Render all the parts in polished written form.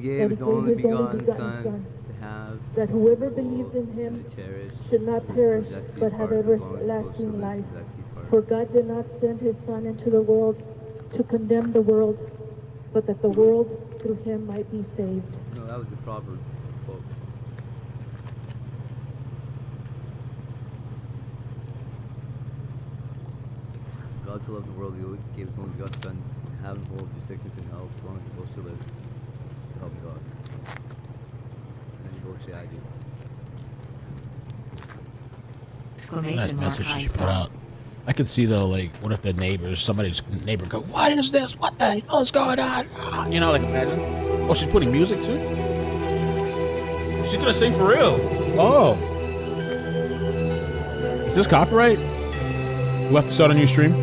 that gave he his gave only his only begotten begotten Son Son, to have that whoever believes in and him to cherish, should not to perish, possess the but have part as long as supposed to everlasting live, life. possess the part. For God did not send his Son into the world to condemn the world, but that the world through him might be saved. No, that was the proper quote. God so loved the world, he gave his only begotten Son, heaven hold through sickness and health, as long as supposed to live. So help me God. And then you both say I do. Nice message she put out. I could see though, like, what if the neighbors, somebody's neighbor go, "What is this? What the hell is going on?" You know, like imagine. Oh, she's putting music too. She's gonna sing for real. Oh, is this copyright? We'll have to start a new stream.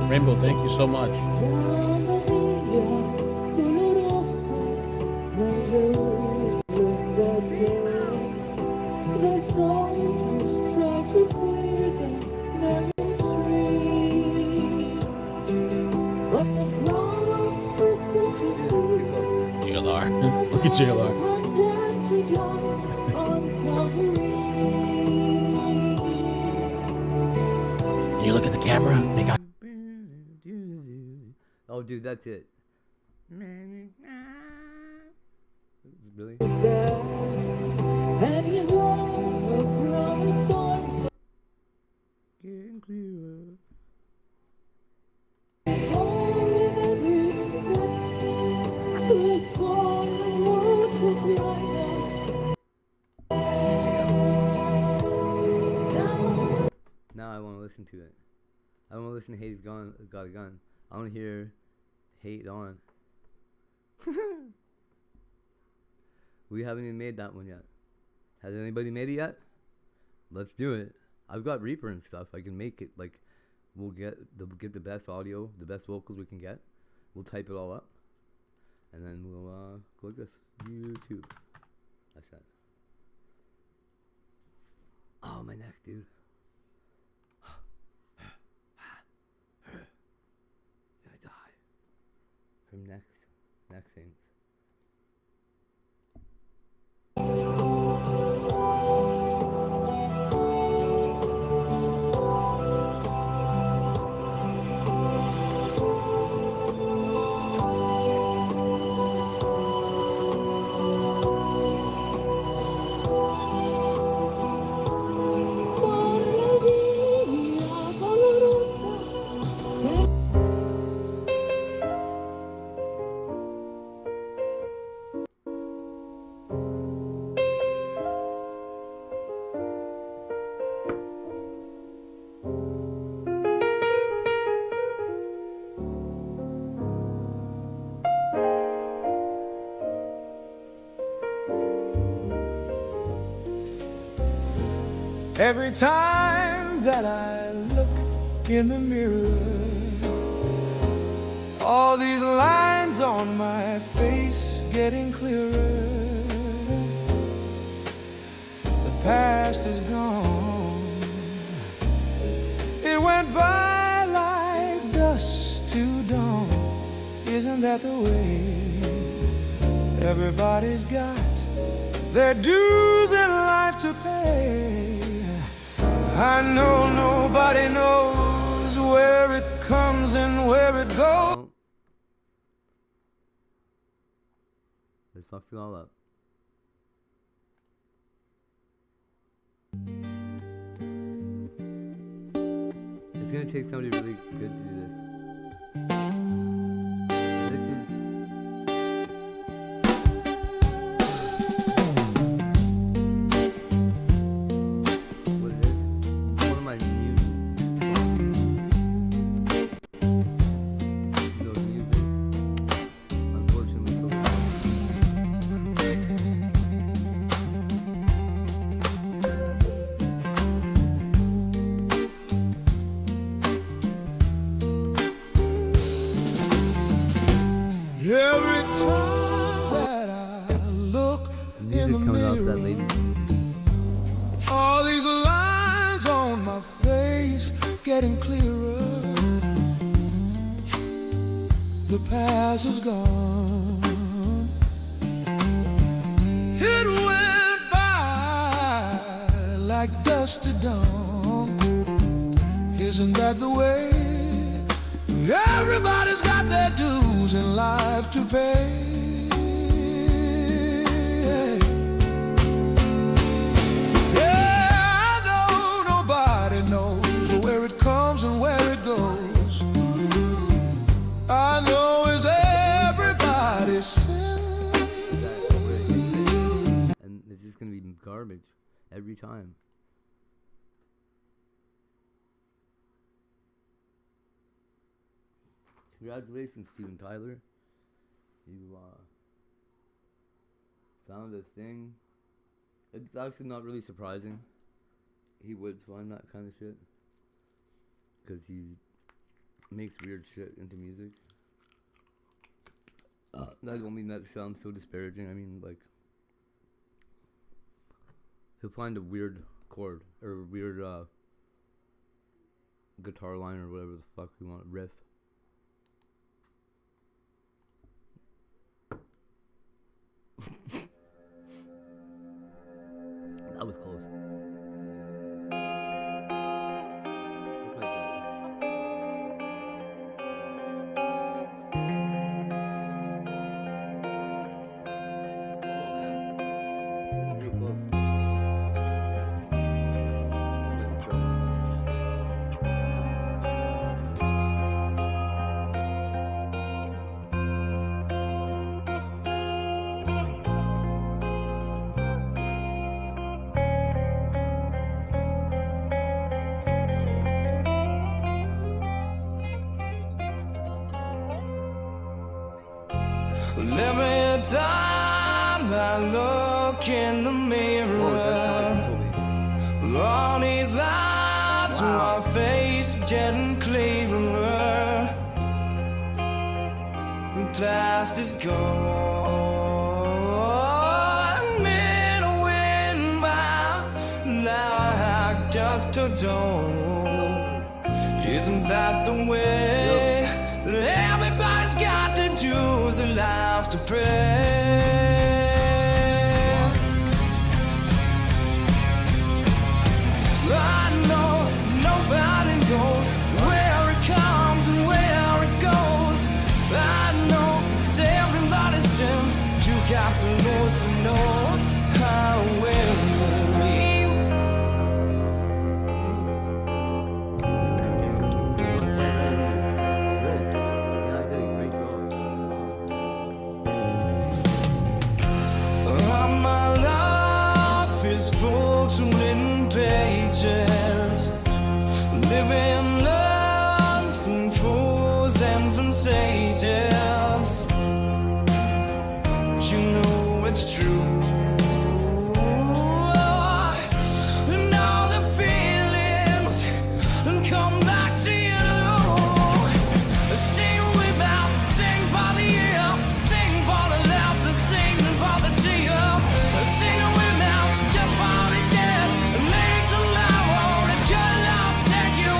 Rainbow, thank you so much. JLR. Look at JLR. You look at the camera. They got. Oh, dude, that's it. Really? Getting clearer. Now I want to listen to it. I don't want to listen to Hate's Got a Gun. I want to hear Hate On. We haven't even made that one yet. Has anybody made it yet? Let's do it. I've got Reaper and stuff. I can make it. Like, we'll get the best audio, the best vocals we can get. We'll type it all up, and then we'll go like this. YouTube. That's that. Oh, my neck, dude. I die from neck things. Every time that I look in the mirror, all these lines on my face getting clearer. The past is gone. It went by like dusk to dawn. Isn't that the way? Everybody's got their dues in life to pay. I know nobody knows where it comes and where it goes. Let's fuck it all up. It's gonna take somebody really good to do this. This is what it is. One of my muses. No music. Unfortunately, so lady. All these lines on my face getting clearer. The past is gone. It went by like dust at dawn. Isn't that the way? Everybody's got their dues in life to pay. And where it goes, I know is everybody's sin. And it's just gonna be garbage every time. Congratulations, Steven Tyler. You found a thing. It's actually not really surprising. He would find that kind of shit. Because he makes weird shit into music. I don't mean that to sound so disparaging. I mean, like, he'll find a weird chord or a weird guitar line or whatever the fuck we want, riff. That was close. Every time I look in the mirror, all these lines on my face getting clearer. The past is gone, middle wind by like dusk to dawn. Isn't that the way that everybody's got to do is a life to pray? I know nobody knows where it comes and where it goes. I know it's everybody's sin. You got to lose to know how it will be. My life is full to written pages, living learn from fools and from sages. You know it's true. And all the feelings come back to you. Sing with out, sing for the year, sing for the laughter, sing for the tear. Sing with out, just for the dead. And maybe tomorrow the good love take you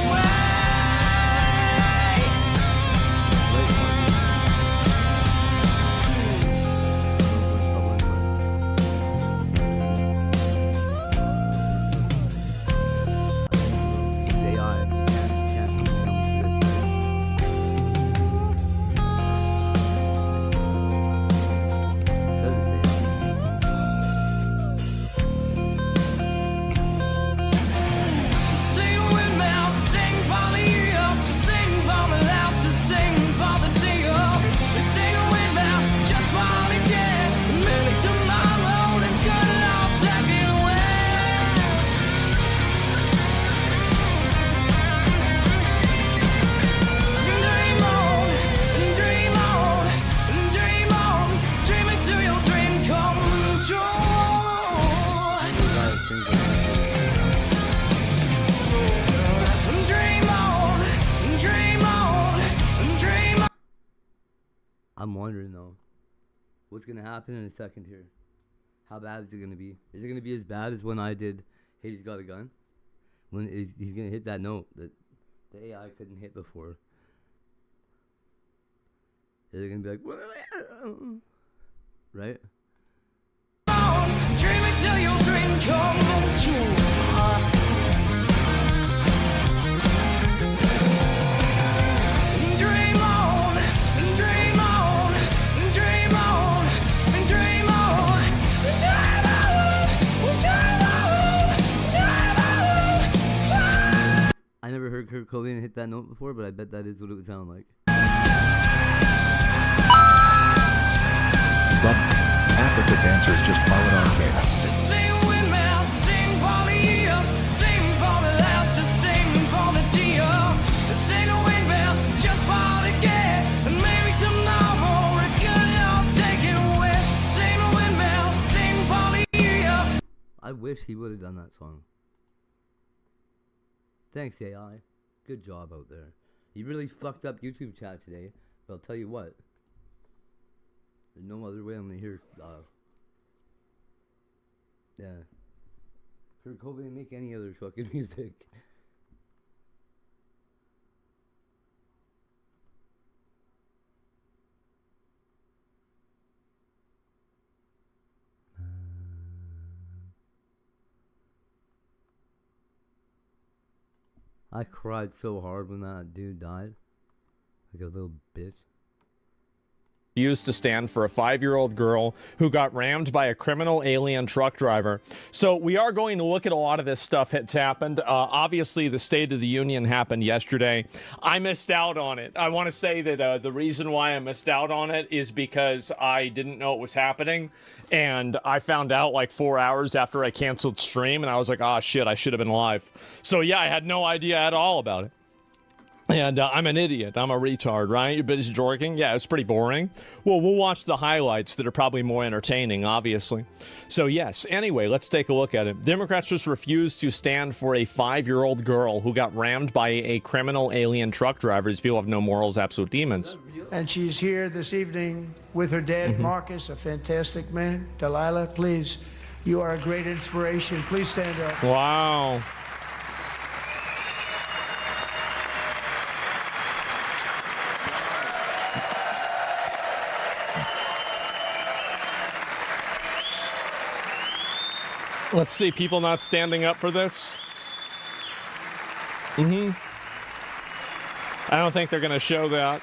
I'm wondering though, what's gonna happen in a second here? How bad is it gonna be? Is it gonna be as bad as when I did Hades Got a Gun? When he's gonna hit that note that the AI couldn't hit before. Is it gonna be like, right? Dream until your dream come true. Dream on, dream on, dream on, dream on, dream on, I never heard Kurt Cobain hit that note before, but I bet that is what it would sound like. Africa dancers just followed on K. sing windmill, sing for the year, sing for the laughter, sing for the tear. Sing a windmill just for the gay, and maybe tomorrow a good I'll take it away. Sing a windmill, sing for the year. I wish he would have done that song. Thanks, AI. Good job out there. You really fucked up YouTube chat today, but I'll tell you what. There's no other way I'm gonna hear. Yeah. Kurt Cobain make any other fucking music. I cried so hard when that dude died. Like a little bitch. Used to stand for a 5-year-old girl who got rammed by a criminal alien truck driver. So we are going to look at a lot of this stuff that's happened. Obviously, the State of the Union happened yesterday. I missed out on it. I want to say that the reason why I missed out on it is because I didn't know it was happening. And I found out like 4 hours after I canceled stream, and I was like, ah, shit, I should have been live. So yeah, I had no idea at all about it. And I'm an idiot. I'm a retard, right? You're busy jorking? Yeah, it's pretty boring. Well, we'll watch the highlights that are probably more entertaining, obviously. So, yes. Anyway, let's take a look at it. Democrats just refused to stand for a 5-year-old girl who got rammed by a criminal alien truck driver. These people have no morals, absolute demons. And she's here this evening with her dad, Marcus, a fantastic man. Delilah, please, you are a great inspiration. Please stand up. Wow. Let's see, people not standing up for this. I don't think they're going to show that.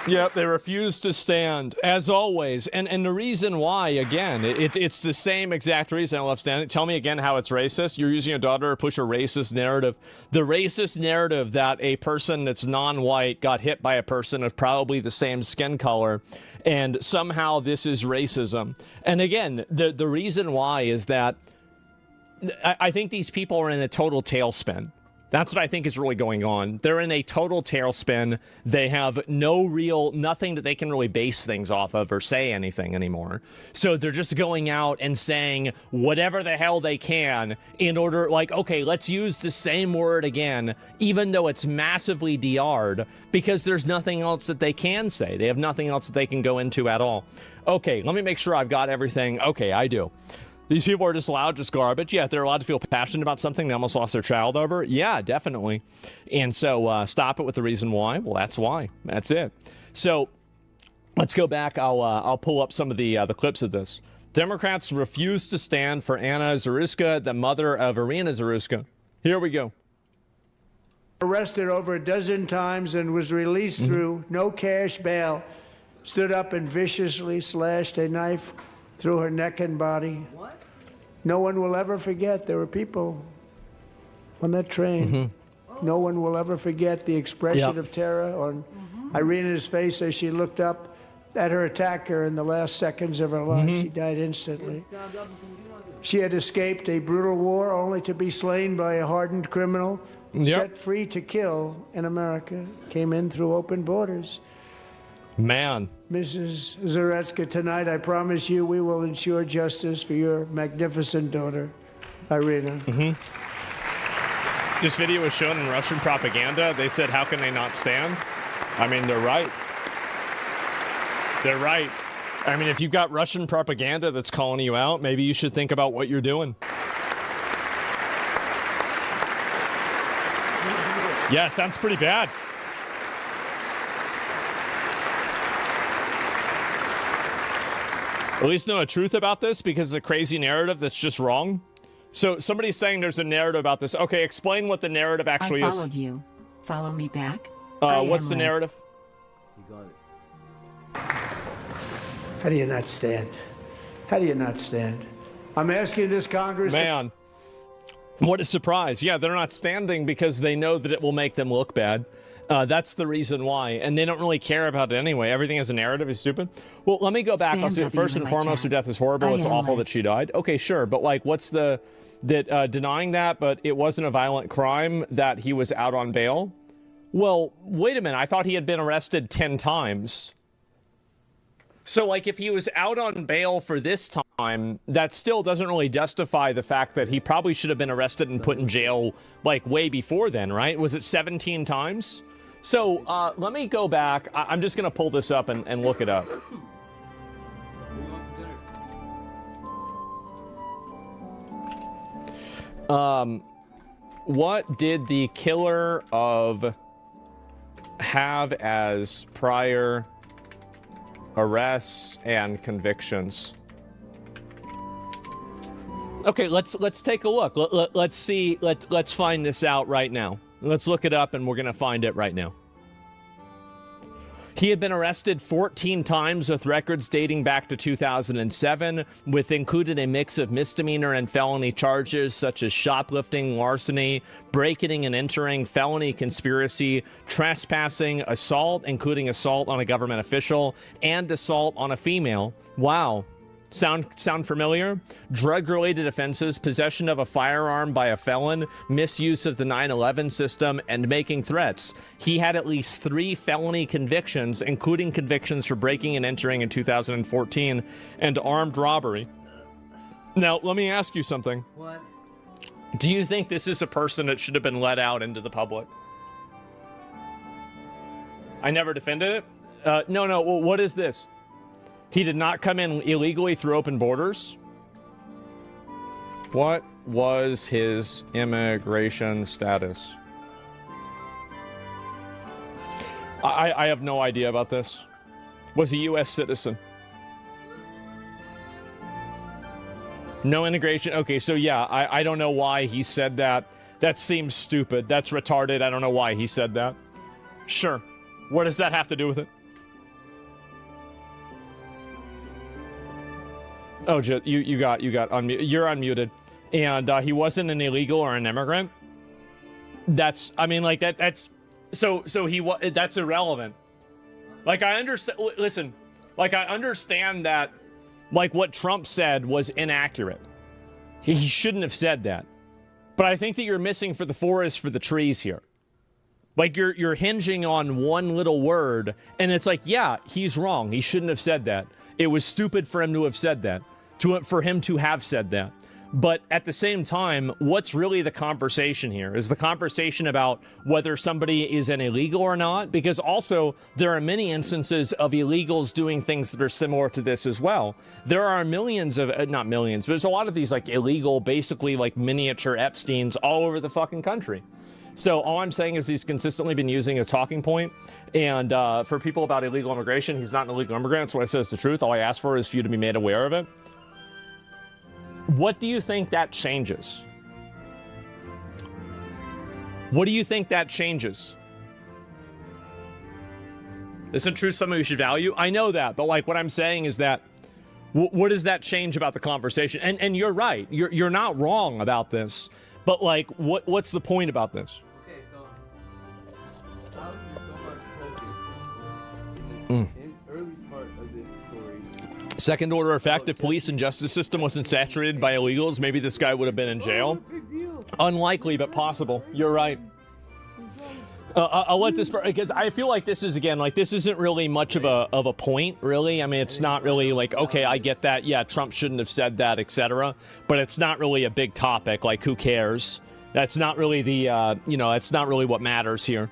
Yep, they refuse to stand, as always. And the reason why, again, it's the same exact reason I love standing. Tell me again how it's racist. You're using your daughter to push a racist narrative. The racist narrative that a person that's non-white got hit by a person of probably the same skin color, and somehow this is racism. And again, the reason why is that I think these people are in a total tailspin. That's what I think is really going on. They're in a total tailspin. They have nothing that they can really base things off of or say anything anymore. So they're just going out and saying whatever the hell they can in order, like, okay, let's use the same word again, even though it's massively DR'd, because there's nothing else that they can say. They have nothing else that they can go into at all. Okay, let me make sure I've got everything. Okay, I do. These people are just allowed, just garbage. Yeah, they're allowed to feel passionate about something they almost lost their child over. Yeah, definitely. And so stop it with the reason why. Well, that's why. That's it. So let's go back. I'll pull up some of the clips of this. Democrats refuse to stand for Anna Zaruska, the mother of Irina Zaruska. Here we go. Arrested over a dozen times and was released through no cash bail. Stood up and viciously slashed a knife through her neck and body. What? No one will ever forget. There were people on that train. No one will ever forget the expression of terror on Irina's face as she looked up at her attacker in the last seconds of her life. She died instantly. She had escaped a brutal war only to be slain by a hardened criminal, set free to kill in America, came in through open borders. Man. Mrs. Zaretska, tonight I promise you we will ensure justice for your magnificent daughter, Irina. This video was shown in Russian propaganda. They said, how can they not stand? I mean, they're right. They're right. I mean, if you've got Russian propaganda that's calling you out, maybe you should think about what you're doing. Yeah, sounds pretty bad. At least know the truth about this, because it's a crazy narrative that's just wrong. So somebody's saying there's a narrative about this. Okay, explain what the narrative actually I is. followed you. Follow me back. What's the narrative? You got it. How do you not stand? How do you not stand? I'm asking this Congress. Man, what a surprise. Yeah, they're not standing because they know that it will make them look bad. That's the reason why. And they don't really care about it anyway. Everything as a narrative is stupid. Well, let me go back. I'll say, first and foremost, her death is horrible. It's awful that she died. Okay, sure. But, like, what's the... denying that, but it wasn't a violent crime, that he was out on bail? Well, wait a minute. I thought he had been arrested 10 times. So, like, if he was out on bail for this time, that still doesn't really justify the fact that he probably should have been arrested and put in jail, like, way before then, right? Was it 17 times? So, let me go back. I'm just going to pull this up and look it up. What did the killer of have as prior arrests and convictions? Okay, let's take a look. Let's see. Let's find this out right now. Let's look it up, and we're gonna find it right now. He had been arrested 14 times with records dating back to 2007, with included a mix of misdemeanor and felony charges such as shoplifting, larceny, breaking and entering, felony conspiracy, trespassing, assault, including assault on a government official, and assault on a female. Wow. Sound familiar? Drug-related offenses, possession of a firearm by a felon, misuse of the 9/11 system, and making threats. He had at least 3 felony convictions, including convictions for breaking and entering in 2014 and armed robbery. Now, let me ask you something. What? Do you think this is a person that should have been let out into the public? I never defended it. No. Well, what is this? He did not come in illegally through open borders. What was his immigration status? I have no idea about this. Was a U.S. citizen. No integration. Okay, so yeah, I don't know why he said that. That seems stupid. That's retarded. I don't know why he said that. Sure. What does that have to do with it? Oh, you got unmuted. You're unmuted, and he wasn't an illegal or an immigrant. That's, I mean, like that's so that's irrelevant. Like, I understand. Listen, like, I understand that, like, what Trump said was inaccurate. He shouldn't have said that. But I think that you're missing for the forest for the trees here. Like, you're hinging on one little word, and it's like, yeah, he's wrong. He shouldn't have said that. It was stupid for him to have said that, for him to have said that. But at the same time, what's really the conversation here? Is the conversation about whether somebody is an illegal or not? Because also, there are many instances of illegals doing things that are similar to this as well. There are millions of, not millions, but there's a lot of these, like, illegal, basically, like, miniature Epsteins all over the fucking country. So all I'm saying is he's consistently been using a talking point, and for people about illegal immigration, he's not an illegal immigrant. That's what I say is the truth. All I ask for is for you to be made aware of it. What do you think that changes? What do you think that changes? Isn't truth something we should value? I know that, but, like, what I'm saying is that what does that change about the conversation? And you're right. You're not wrong about this, but, like, what's the point about this? Okay, so how is there so much focus in the early part of this story? Second order effect, if police and justice system wasn't saturated by illegals, maybe this guy would have been in jail. Unlikely, but possible. You're right. I'll let this, because I feel like this is, again, like, this isn't really much of a point, really. I mean, it's not really like, okay, I get that. Yeah, Trump shouldn't have said that, etc. But it's not really a big topic. Like, who cares? That's not really the, that's not really what matters here.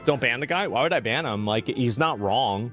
Don't ban the guy. Why would I ban him? Like, he's not wrong.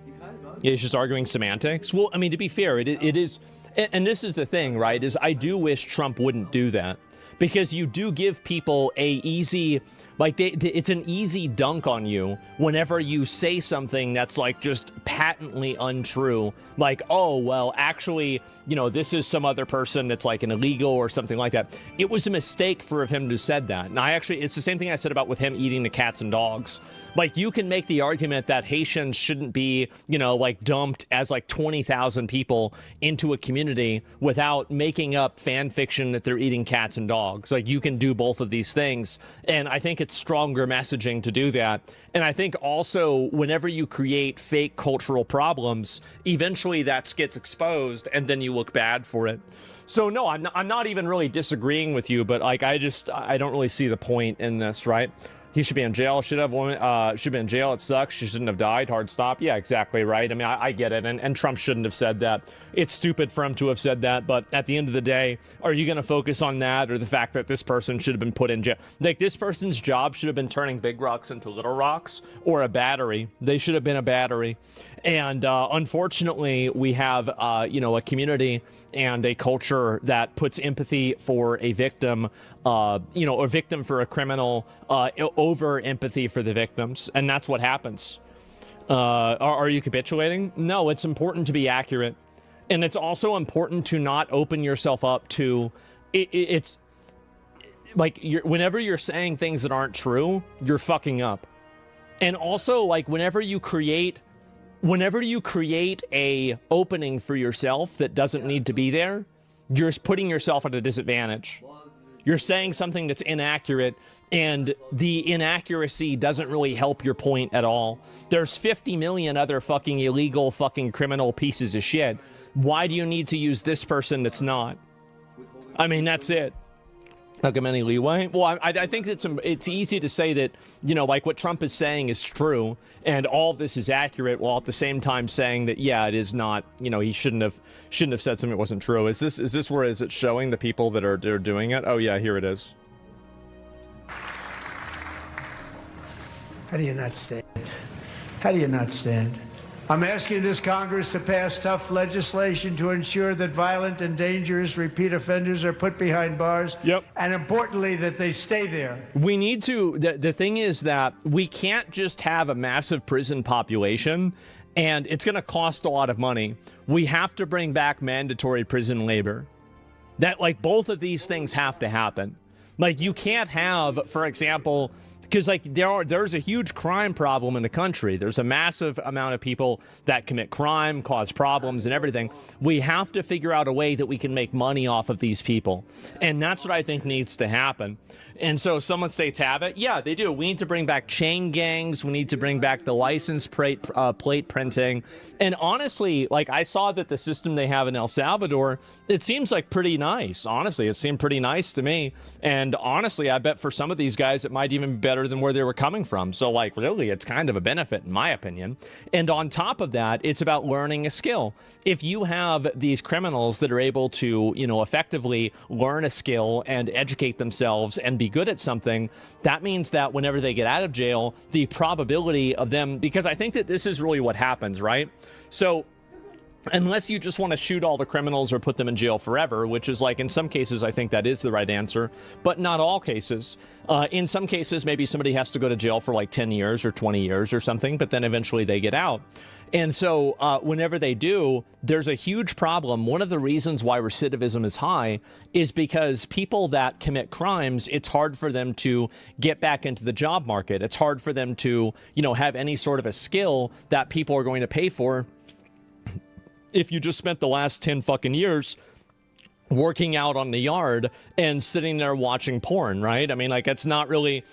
He kind of Yeah, he's just arguing semantics. Well, I mean, to be fair, it is, and this is the thing, right? Is I do wish Trump wouldn't do that, because you do give people a easy, like it's an easy dunk on you whenever you say something that's like just patently untrue. Like, oh, well, actually, you know, this is some other person that's like an illegal or something like that. It was a mistake for him to have said that. And it's the same thing I said about with him eating the cats and dogs. Like, you can make the argument that Haitians shouldn't be, you know, like dumped as like 20,000 people into a community without making up fan fiction that they're eating cats and dogs. Like, you can do both of these things. And I think it's stronger messaging to do that. And I think also whenever you create fake cultural problems, eventually that gets exposed and then you look bad for it. So no, I'm not even really disagreeing with you, but like I don't really see the point in this, right? He should be in jail. Should be in jail. It sucks. She shouldn't have died. Hard stop. Yeah, exactly right. I mean, I get it. And Trump shouldn't have said that. It's stupid for him to have said that. But at the end of the day, are you going to focus on that or the fact that this person should have been put in jail? Like, this person's job should have been turning big rocks into little rocks, or a battery. They should have been a battery. And unfortunately, we have, a community and a culture that puts empathy for a victim, a victim for a criminal, over empathy for the victims. And that's what happens. Are you capitulating? No, it's important to be accurate. And it's also important to not open yourself up to, it's like, whenever you're saying things that aren't true, you're fucking up. And also, like, whenever you create a opening for yourself that doesn't need to be there, you're putting yourself at a disadvantage. You're saying something that's inaccurate, and the inaccuracy doesn't really help your point at all. There's 50 million other fucking illegal fucking criminal pieces of shit. Why do you need to use this person that's not? I mean, that's it. Not give him any leeway. Well, I think it's easy to say that, you know, like what Trump is saying is true and all of this is accurate, while at the same time saying that, yeah, it is not, you know, he shouldn't have said something that wasn't true. Is this where is it showing the people that are doing it? Oh yeah, here it is. How do you not stand? How do you not stand? I'm asking this Congress to pass tough legislation to ensure that violent and dangerous repeat offenders are put behind bars. Yep. And importantly, that they stay there. We need to, the thing is that we can't just have a massive prison population and it's going to cost a lot of money. We have to bring back mandatory prison labor. That, like, both of these things have to happen. Like, you can't have, for example, because like there's a huge crime problem in the country. There's a massive amount of people that commit crime, cause problems and everything. We have to figure out a way that we can make money off of these people. And that's what I think needs to happen. And so someone states have it. Yeah, they do. We need to bring back chain gangs. We need to bring back the license plate printing. And honestly, like, I saw that the system they have in El Salvador, it seems like pretty nice. Honestly, it seemed pretty nice to me. And honestly, I bet for some of these guys, it might even be better than where they were coming from. So, like, really, it's kind of a benefit, in my opinion. And on top of that, it's about learning a skill. If you have these criminals that are able to, you know, effectively learn a skill and educate themselves and be good at something, that means that whenever they get out of jail, the probability of them, because I think that this is really what happens, right? So unless you just want to shoot all the criminals or put them in jail forever, which is, like, in some cases, I think that is the right answer, but not all cases. In some cases, maybe somebody has to go to jail for like 10 years or 20 years or something, but then eventually they get out. And so whenever they do, there's a huge problem. One of the reasons why recidivism is high is because people that commit crimes, it's hard for them to get back into the job market. It's hard for them to, you know, have any sort of a skill that people are going to pay for if you just spent the last 10 fucking years working out on the yard and sitting there watching porn, right? I mean, like, it's not really,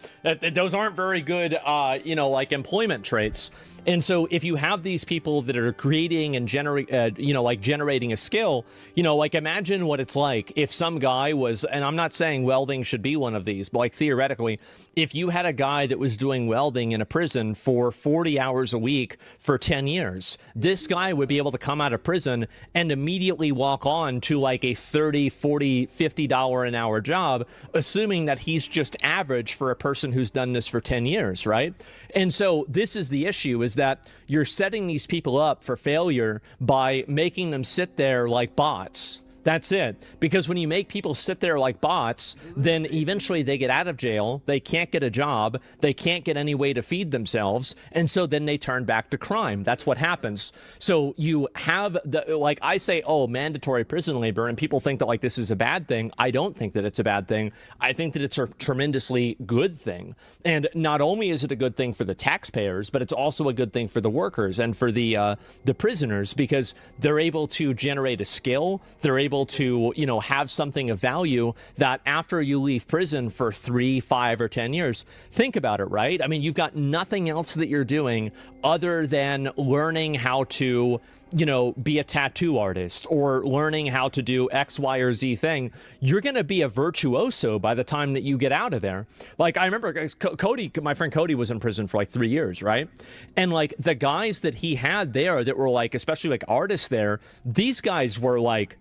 those aren't very good, like, employment traits. And so if you have these people that are creating and generating a skill, you know, like, imagine what it's like if some guy was, and I'm not saying welding should be one of these, but like, theoretically, if you had a guy that was doing welding in a prison for 40 hours a week for 10 years, this guy would be able to come out of prison and immediately walk on to like a 30 $30, $40, $50 an hour job, assuming that he's just average for a person who's done this for 10 years, right? And so this is the issue, is that you're setting these people up for failure by making them sit there like bots. That's it. Because when you make people sit there like bots, then eventually they get out of jail, they can't get a job, they can't get any way to feed themselves, and so then they turn back to crime. That's what happens. So you have, like I say, oh, mandatory prison labor, and people think that like this is a bad thing. I don't think that it's a bad thing. I think that it's a tremendously good thing. And not only is it a good thing for the taxpayers, but it's also a good thing for the workers and for the prisoners, because they're able to generate a skill, they're able to, you know, have something of value that after you leave prison for 3, 5, or 10 years, think about it, right? I mean, you've got nothing else that you're doing other than learning how to, you know, be a tattoo artist or learning how to do X, Y, or Z thing. You're going to be a virtuoso by the time that you get out of there. Like, I remember Cody, my friend Cody was in prison for like 3 years, right? And like the guys that he had there that were like, especially like artists there, these guys were like,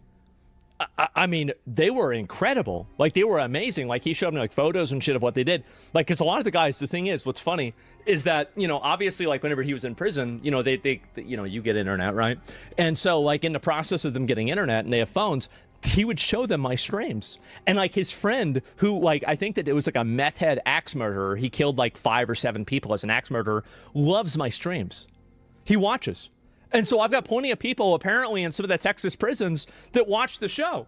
I mean, they were incredible. Like, they were amazing. Like, he showed me like photos and shit of what they did. Like, because a lot of the guys, the thing is, what's funny is that, you know, obviously, like whenever he was in prison, you know, they you know, you get internet, right? And so like in the process of them getting internet and they have phones, he would show them my streams. And like his friend who, like, I think that it was like a meth head axe murderer. He killed like 5 or 7 people as an axe murderer, loves my streams. He watches. And so I've got plenty of people apparently in some of the Texas prisons that watch the show.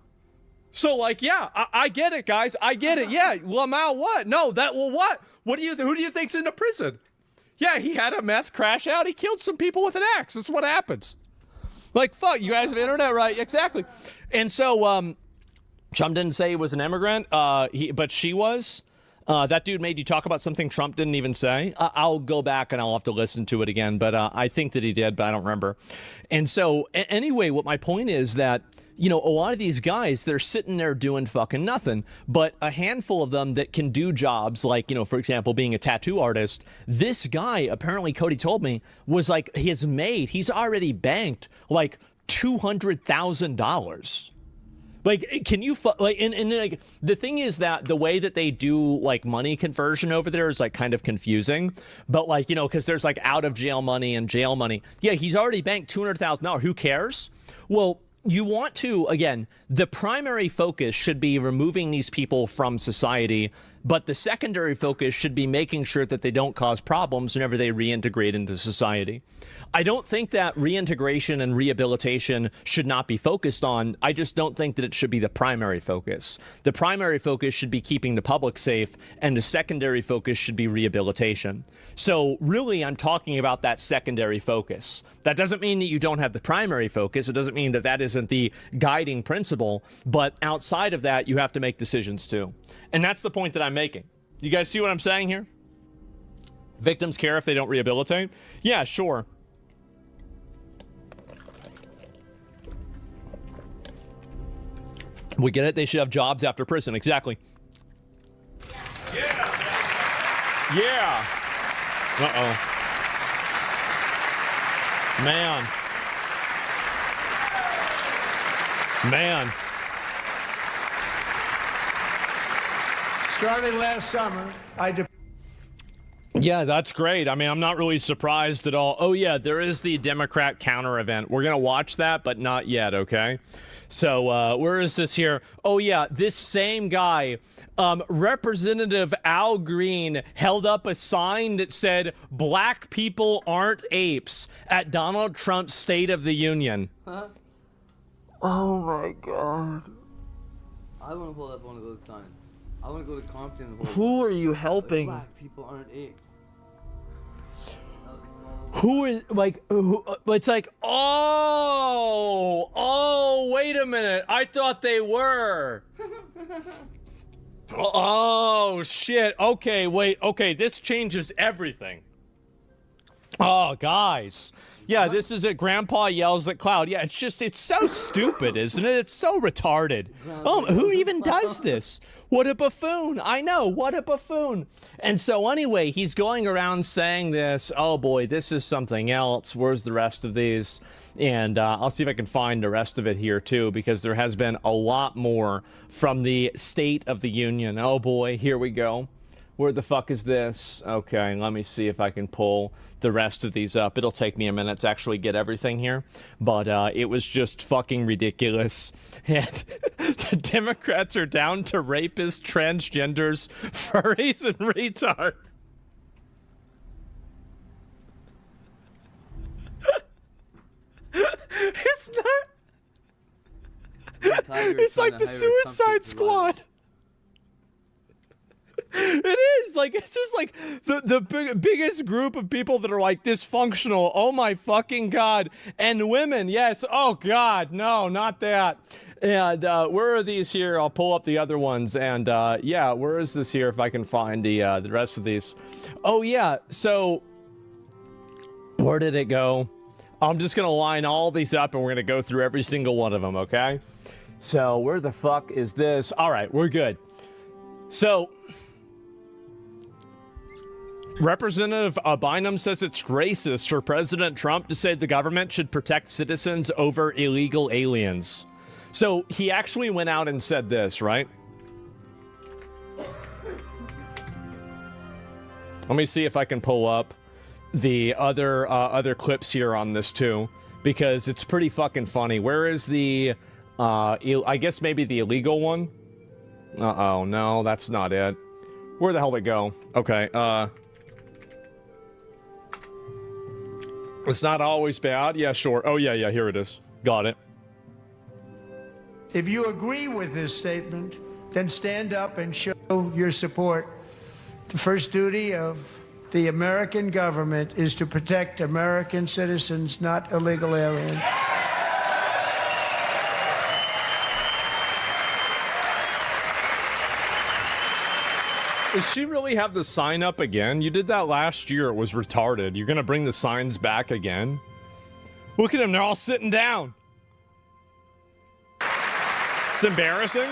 So like, yeah, I get it, guys. I get it. Yeah, Lamau, what? No, that, well, what? Who do you think's in the prison? Yeah, he had a meth crash out. He killed some people with an axe. That's what happens. Like, fuck, you guys have internet, right? Exactly. And so, Chum didn't say he was an immigrant, but she was. That dude made you talk about something Trump didn't even say. I'll go back and I'll have to listen to it again, but I think that he did, but I don't remember. And so, anyway, what my point is that, you know, a lot of these guys, they're sitting there doing fucking nothing, but a handful of them that can do jobs like, you know, for example, being a tattoo artist. This guy, apparently, Cody told me, was like, he's already banked like $200,000. Like, can you, like, and like, the thing is that the way that they do, like, money conversion over there is, like, kind of confusing. But, like, you know, because there's, like, out of jail money and jail money. Yeah, he's already banked $200,000. Who cares? Well, you want to, again, the primary focus should be removing these people from society, but the secondary focus should be making sure that they don't cause problems whenever they reintegrate into society. I don't think that reintegration and rehabilitation should not be focused on. I just don't think that it should be the primary focus. The primary focus should be keeping the public safe, and the secondary focus should be rehabilitation. So really, I'm talking about that secondary focus. That doesn't mean that you don't have the primary focus. It doesn't mean that that isn't the guiding principle. But outside of that, you have to make decisions too. And that's the point that I'm making. You guys see what I'm saying here? Victims care if they don't rehabilitate? Yeah, sure. We get it. They should have jobs after prison. Exactly. Yeah. Uh-oh. Man. Starting last summer, Yeah, that's great. I mean, I'm not really surprised at all. Oh, yeah, there is the Democrat counter event. We're going to watch that, but not yet, okay? So, where is this here? Oh, yeah, this same guy, Representative Al Green, held up a sign that said, "Black people aren't apes," at Donald Trump's State of the Union. Huh? Oh, my God. I want to pull up one of those signs. I want to go to Compton and hold Who are you helping? Black people aren't apes. Who is, like, who, it's like, oh, wait a minute. I thought they were. Oh, shit. Okay, wait. Okay, this changes everything. Oh, guys. Yeah, this is it. Grandpa yells at Cloud. Yeah, it's so stupid, isn't it? It's so retarded. Oh, who even does this? What a buffoon. I know, what a buffoon. And so anyway, he's going around saying this. Oh boy, this is something else. Where's the rest of these? And I'll see if I can find the rest of it here too, because there has been a lot more from the State of the Union. Oh boy, here we go. Where the fuck is this? Okay, let me see if I can pull the rest of these up. It'll take me a minute to actually get everything here. But it was just fucking ridiculous. And the Democrats are down to rapists, transgenders, furries, and retards. It's not... It's like the Suicide Squad. It is like, it's just like the biggest group of people that are like dysfunctional. Oh my fucking god. And women, yes. Oh god, no, not that. And where are these here? I'll pull up the other ones. And yeah, where is this here if I can find the rest of these? Oh yeah, so where did it go? I'm just gonna line all these up and we're gonna go through every single one of them, okay? So where the fuck is this? All right, we're good. So Representative Bynum says it's racist for President Trump to say the government should protect citizens over illegal aliens. So he actually went out and said this, right? Let me see if I can pull up the other clips here on this too, because it's pretty fucking funny. Where is the, I guess maybe the illegal one? Uh-oh, no, that's not it. Where the hell did it go? Okay, it's not always bad. Yeah, sure. Oh, yeah, here it is. Got it. If you agree with this statement, then stand up and show your support. The first duty of the American government is to protect American citizens, not illegal aliens. Does she really have the sign up again? You did that last year. It was retarded. You're going to bring the signs back again? Look at them. They're all sitting down. It's embarrassing.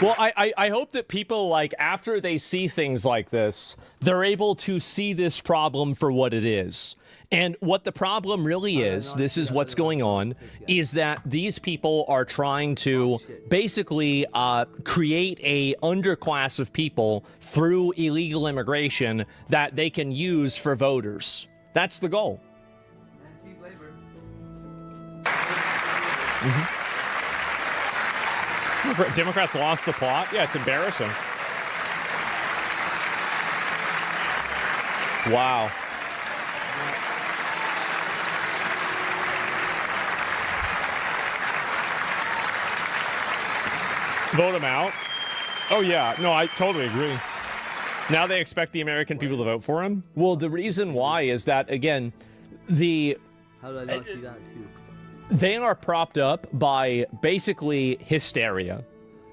Well, I hope that people, like, after they see things like this, they're able to see this problem for what it is. And what the problem really is, this is what's going on, is that these people are trying to basically create a underclass of people through illegal immigration that they can use for voters. That's the goal. Democrats lost the plot? Yeah, it's embarrassing. Wow. Vote him out? Oh, yeah. No, I totally agree. Now they expect the American people to vote for him? Well, the reason why is that, again, How did I not see that too? They are propped up by basically hysteria.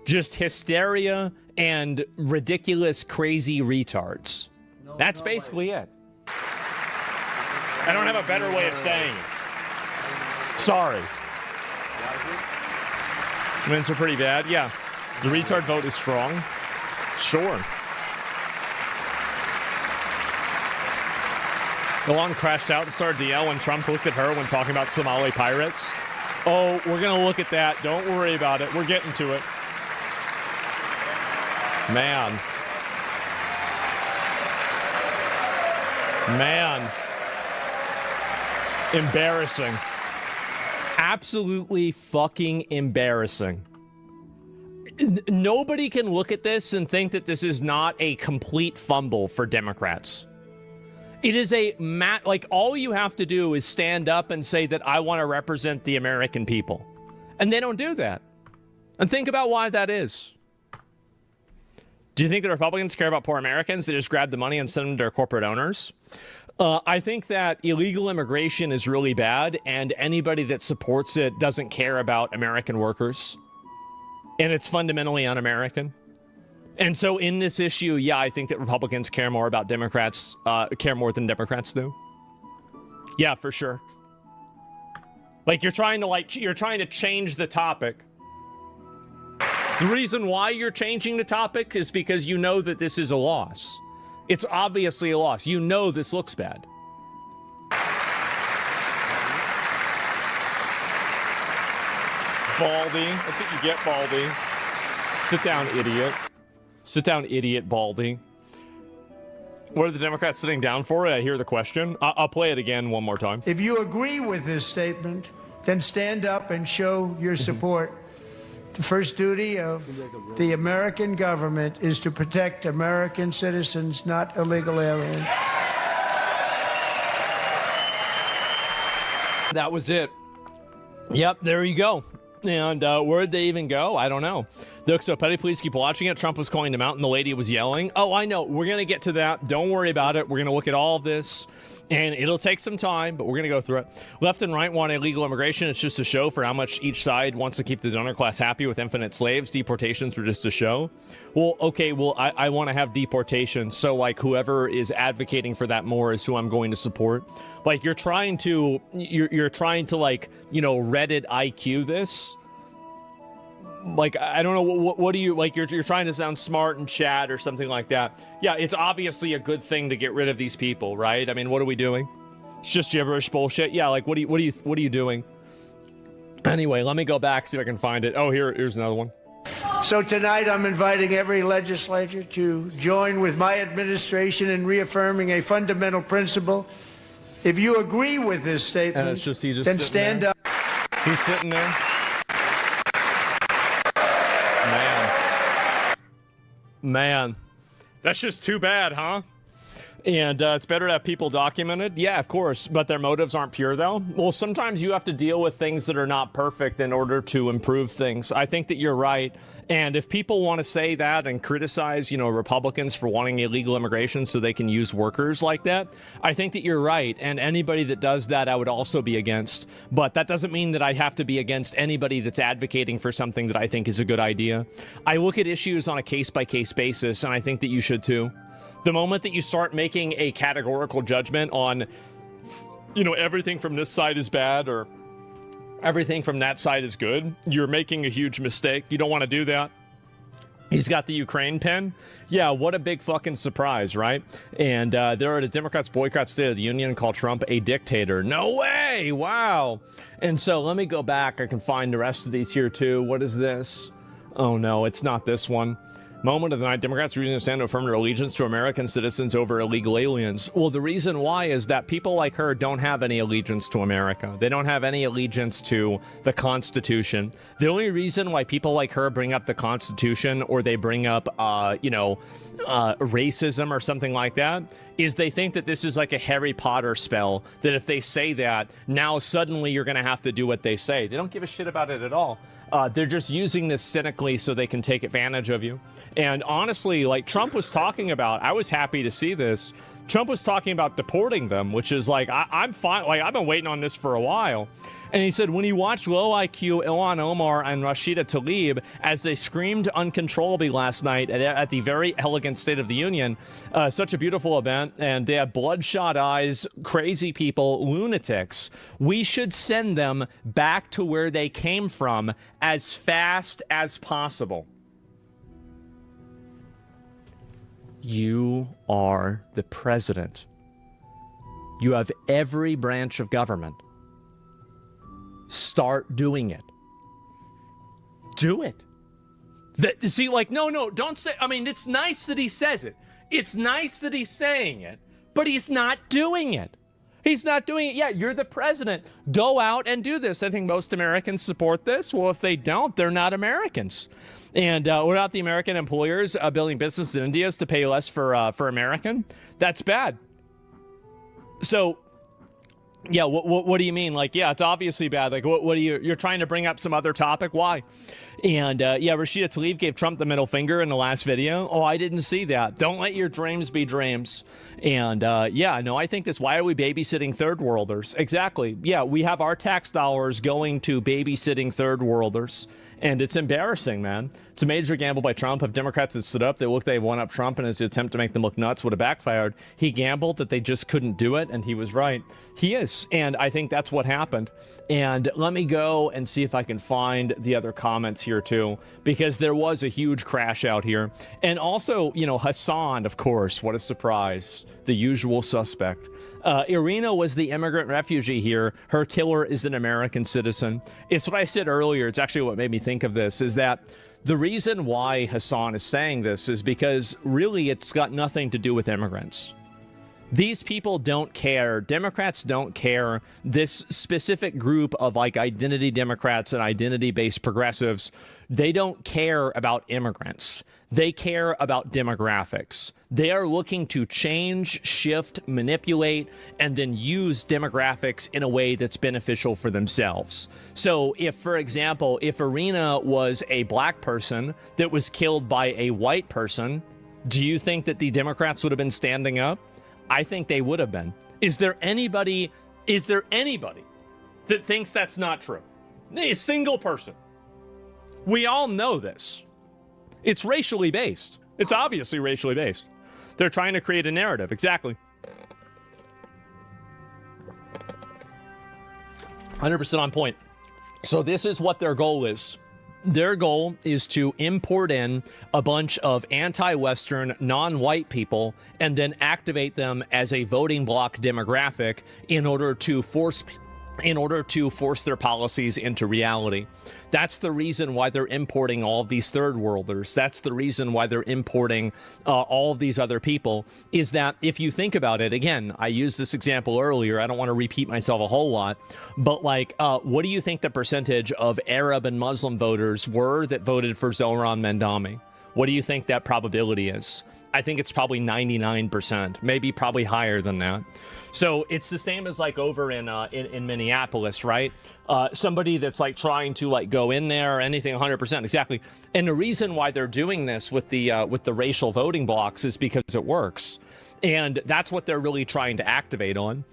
Just hysteria and ridiculous, crazy retards. That's basically it. I don't have a better way of saying it. Sorry. Mints are pretty bad. Yeah. The retard vote is strong. Sure. Elon crashed out in Sardinia when Trump looked at her when talking about Somali pirates. Oh, we're going to look at that. Don't worry about it. We're getting to it. Man. Embarrassing. Absolutely fucking embarrassing. Nobody can look at this and think that this is not a complete fumble for Democrats. It is like, all you have to do is stand up and say that I want to represent the American people. And they don't do that. And think about why that is. Do you think the Republicans care about poor Americans? They just grab the money and send them to their corporate owners? I think that illegal immigration is really bad, and anybody that supports it doesn't care about American workers. And it's fundamentally un-American. And so in this issue, yeah, I think that Republicans care more about Democrats, care more than Democrats do. Yeah, for sure. Like you're trying to change the topic. The reason why you're changing the topic is because you know that this is a loss. It's obviously a loss. You know this looks bad. Baldy. That's what you get, Baldy. Sit down, idiot. Sit down, idiot, Baldy. What are the Democrats sitting down for? I hear the question. I'll play it again one more time. If you agree with this statement, then stand up and show your support. The first duty of the American government is to protect American citizens, not illegal aliens. That was it. Yep, there you go. And where'd they even go? I don't know. Look, so Petty, please keep watching it. Trump was calling him out and the lady was yelling. Oh, I know. We're going to get to that. Don't worry about it. We're going to look at all of this. And it'll take some time, but we're going to go through it. Left and right want illegal immigration. It's just a show for how much each side wants to keep the donor class happy with infinite slaves. Deportations were just a show. Well, okay, well, I want to have deportations. So, like, whoever is advocating for that more is who I'm going to support. Like, you're trying to, like, you know, Reddit IQ this. Like, I don't know, what do you, like, you're trying to sound smart in chat or something like that. Yeah, it's obviously a good thing to get rid of these people, right? I mean, what are we doing? It's just gibberish bullshit. Yeah, like, what are you doing? Anyway, let me go back, see if I can find it. Oh, here's another one. So tonight I'm inviting every legislator to join with my administration in reaffirming a fundamental principle. If you agree with this statement, and it's just, then stand up. He's sitting there. Man, that's just too bad, huh? And it's better to have people documented. Yeah, of course, but their motives aren't pure, though. Well, sometimes you have to deal with things that are not perfect in order to improve things. I think that you're right. And if people want to say that and criticize, you know, Republicans for wanting illegal immigration so they can use workers like that, I think that you're right. And anybody that does that, I would also be against. But that doesn't mean that I have to be against anybody that's advocating for something that I think is a good idea. I look at issues on a case-by-case basis, and I think that you should too. The moment that you start making a categorical judgment on, you know, everything from this side is bad or everything from that side is good, you're making a huge mistake. You don't want to do that. He's got the Ukraine pen. Yeah, what a big fucking surprise, right? And there are the Democrats boycott State of the Union and call Trump a dictator. No way! Wow. And so let me go back. I can find the rest of these here too. What is this? Oh no, it's not this one. Moment of the night, Democrats refusing to stand to affirm their allegiance to American citizens over illegal aliens. Well, the reason why is that people like her don't have any allegiance to America. They don't have any allegiance to the Constitution. The only reason why people like her bring up the Constitution or they bring up, racism or something like that is they think that this is like a Harry Potter spell, that if they say that, now suddenly you're going to have to do what they say. They don't give a shit about it at all. They're just using this cynically so they can take advantage of you. And honestly, like Trump was talking about, I was happy to see this. Trump was talking about deporting them, which is like, I'm fine. Like, I've been waiting on this for a while. And he said, when he watched low IQ Ilhan Omar and Rashida Tlaib as they screamed uncontrollably last night at the very elegant State of the Union, such a beautiful event, and they have bloodshot eyes, crazy people, lunatics. We should send them back to where they came from as fast as possible. You are the president. You have every branch of government. Start doing it. Do it. See, like, no, don't say, I mean, it's nice that he says it. It's nice that he's saying it, but he's not doing it. He's not doing it. Yeah, you're the president. Go out and do this. I think most Americans support this. Well, if they don't, they're not Americans. And what about the American employers building business in India to pay less for American? That's bad. So, yeah, what do you mean? Like, yeah, it's obviously bad. Like, what do you're trying to bring up some other topic? Why? And, yeah, Rashida Tlaib gave Trump the middle finger in the last video. Oh, I didn't see that. Don't let your dreams be dreams. And, yeah, no, I think this, why are we babysitting third worlders? Exactly. Yeah, we have our tax dollars going to babysitting third worlders. And it's embarrassing, man. It's a major gamble by Trump. If Democrats had stood up, they won up Trump, and his attempt to make them look nuts would have backfired. He gambled that they just couldn't do it, and he was right. He is, and I think that's what happened. And let me go and see if I can find the other comments here, too, because there was a huge crash out here. And also, you know, Hassan, of course, what a surprise. The usual suspect. Irina was the immigrant refugee here. Her killer is an American citizen. It's what I said earlier. It's actually what made me think of this, is that the reason why Hassan is saying this is because really it's got nothing to do with immigrants. These people don't care. Democrats don't care. This specific group of like identity Democrats and identity-based progressives, they don't care about immigrants. They care about demographics. They are looking to change, shift, manipulate, and then use demographics in a way that's beneficial for themselves. So if, for example, if Irina was a black person that was killed by a white person, do you think that the Democrats would have been standing up? I think they would have been. Is there anybody that thinks that's not true? A single person. We all know this. It's racially based. It's obviously racially based. They're trying to create a narrative. Exactly. 100% on point. So this is what their goal is. Their goal is to import in a bunch of anti-Western, non-white people and then activate them as a voting bloc demographic in order to force their policies into reality. That's the reason why they're importing all of these third worlders. That's the reason why they're importing all of these other people, is that if you think about it, again, I used this example earlier. I don't want to repeat myself a whole lot, but like, what do you think the percentage of Arab and Muslim voters were that voted for Zohran Mandami? What do you think that probability is? I think it's probably 99%, maybe probably higher than that. So it's the same as like over in Minneapolis, right? Somebody that's like trying to like go in there or anything, 100%, exactly. And the reason why they're doing this with the racial voting blocks is because it works, and that's what they're really trying to activate on.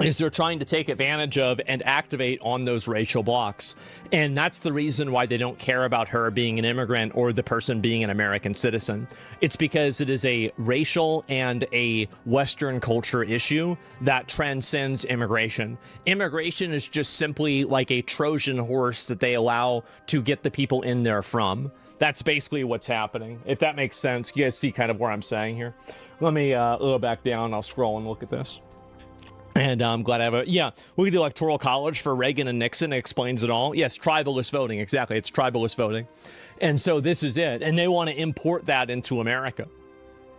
Is they're trying to take advantage of and activate on those racial blocks. And that's the reason why they don't care about her being an immigrant or the person being an American citizen. It's because it is a racial and a Western culture issue that transcends immigration. Immigration is just simply like a Trojan horse that they allow to get the people in there from. That's basically what's happening, if that makes sense. You guys see kind of where I'm saying here. Let me go back down. I'll scroll and look at this. And I'm glad I have yeah, look at the Electoral College for Reagan and Nixon. It explains it all. Yes, tribalist voting. Exactly. It's tribalist voting. And so this is it. And they want to import that into America.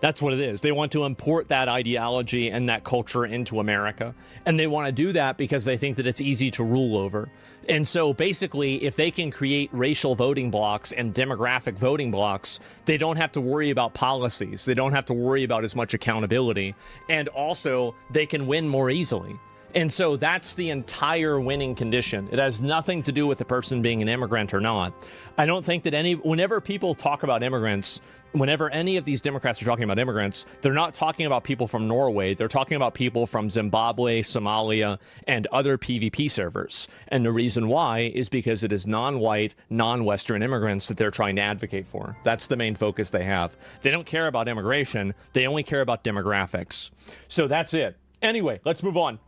That's what it is. They want to import that ideology and that culture into America. And they want to do that because they think that it's easy to rule over. And so basically, if they can create racial voting blocks and demographic voting blocks, they don't have to worry about policies. They don't have to worry about as much accountability. And also, they can win more easily. And so that's the entire winning condition. It has nothing to do with the person being an immigrant or not. I don't think that whenever people talk about immigrants, whenever any of these Democrats are talking about immigrants, they're not talking about people from Norway. They're talking about people from Zimbabwe, Somalia, and other PvP servers. And the reason why is because it is non-white, non-Western immigrants that they're trying to advocate for. That's the main focus they have. They don't care about immigration. They only care about demographics. So that's it. Anyway, let's move on.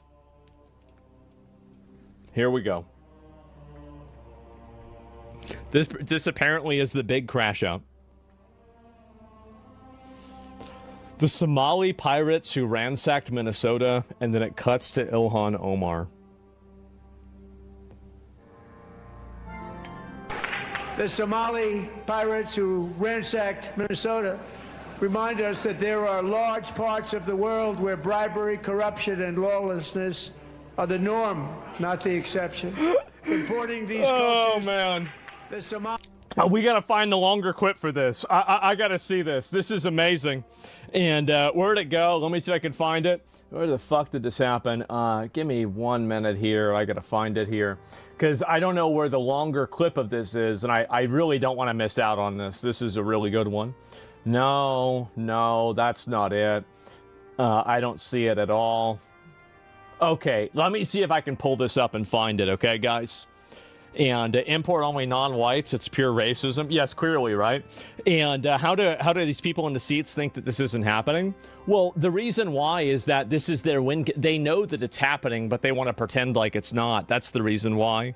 Here we go. This apparently is the big crash out. The Somali pirates who ransacked Minnesota, and then it cuts to Ilhan Omar. The Somali pirates who ransacked Minnesota remind us that there are large parts of the world where bribery, corruption, and lawlessness are the norm, not the exception. Importing these cultures. Oh, man. The Somali. We got to find the longer clip for this. I got to see this. This is amazing. And where'd it go? Let me see if I can find it. Where the fuck did this happen? Give me 1 minute here. I got to find it here. Because I don't know where the longer clip of this is, and I really don't want to miss out on this. This is a really good one. No, that's not it. I don't see it at all. Okay, let me see if I can pull this up and find it, okay, guys? And import only non-whites, it's pure racism. Yes, clearly, right? And how do these people in the seats think that this isn't happening? Well, the reason why is that this is their win. They know that it's happening, but they want to pretend like it's not. That's the reason why.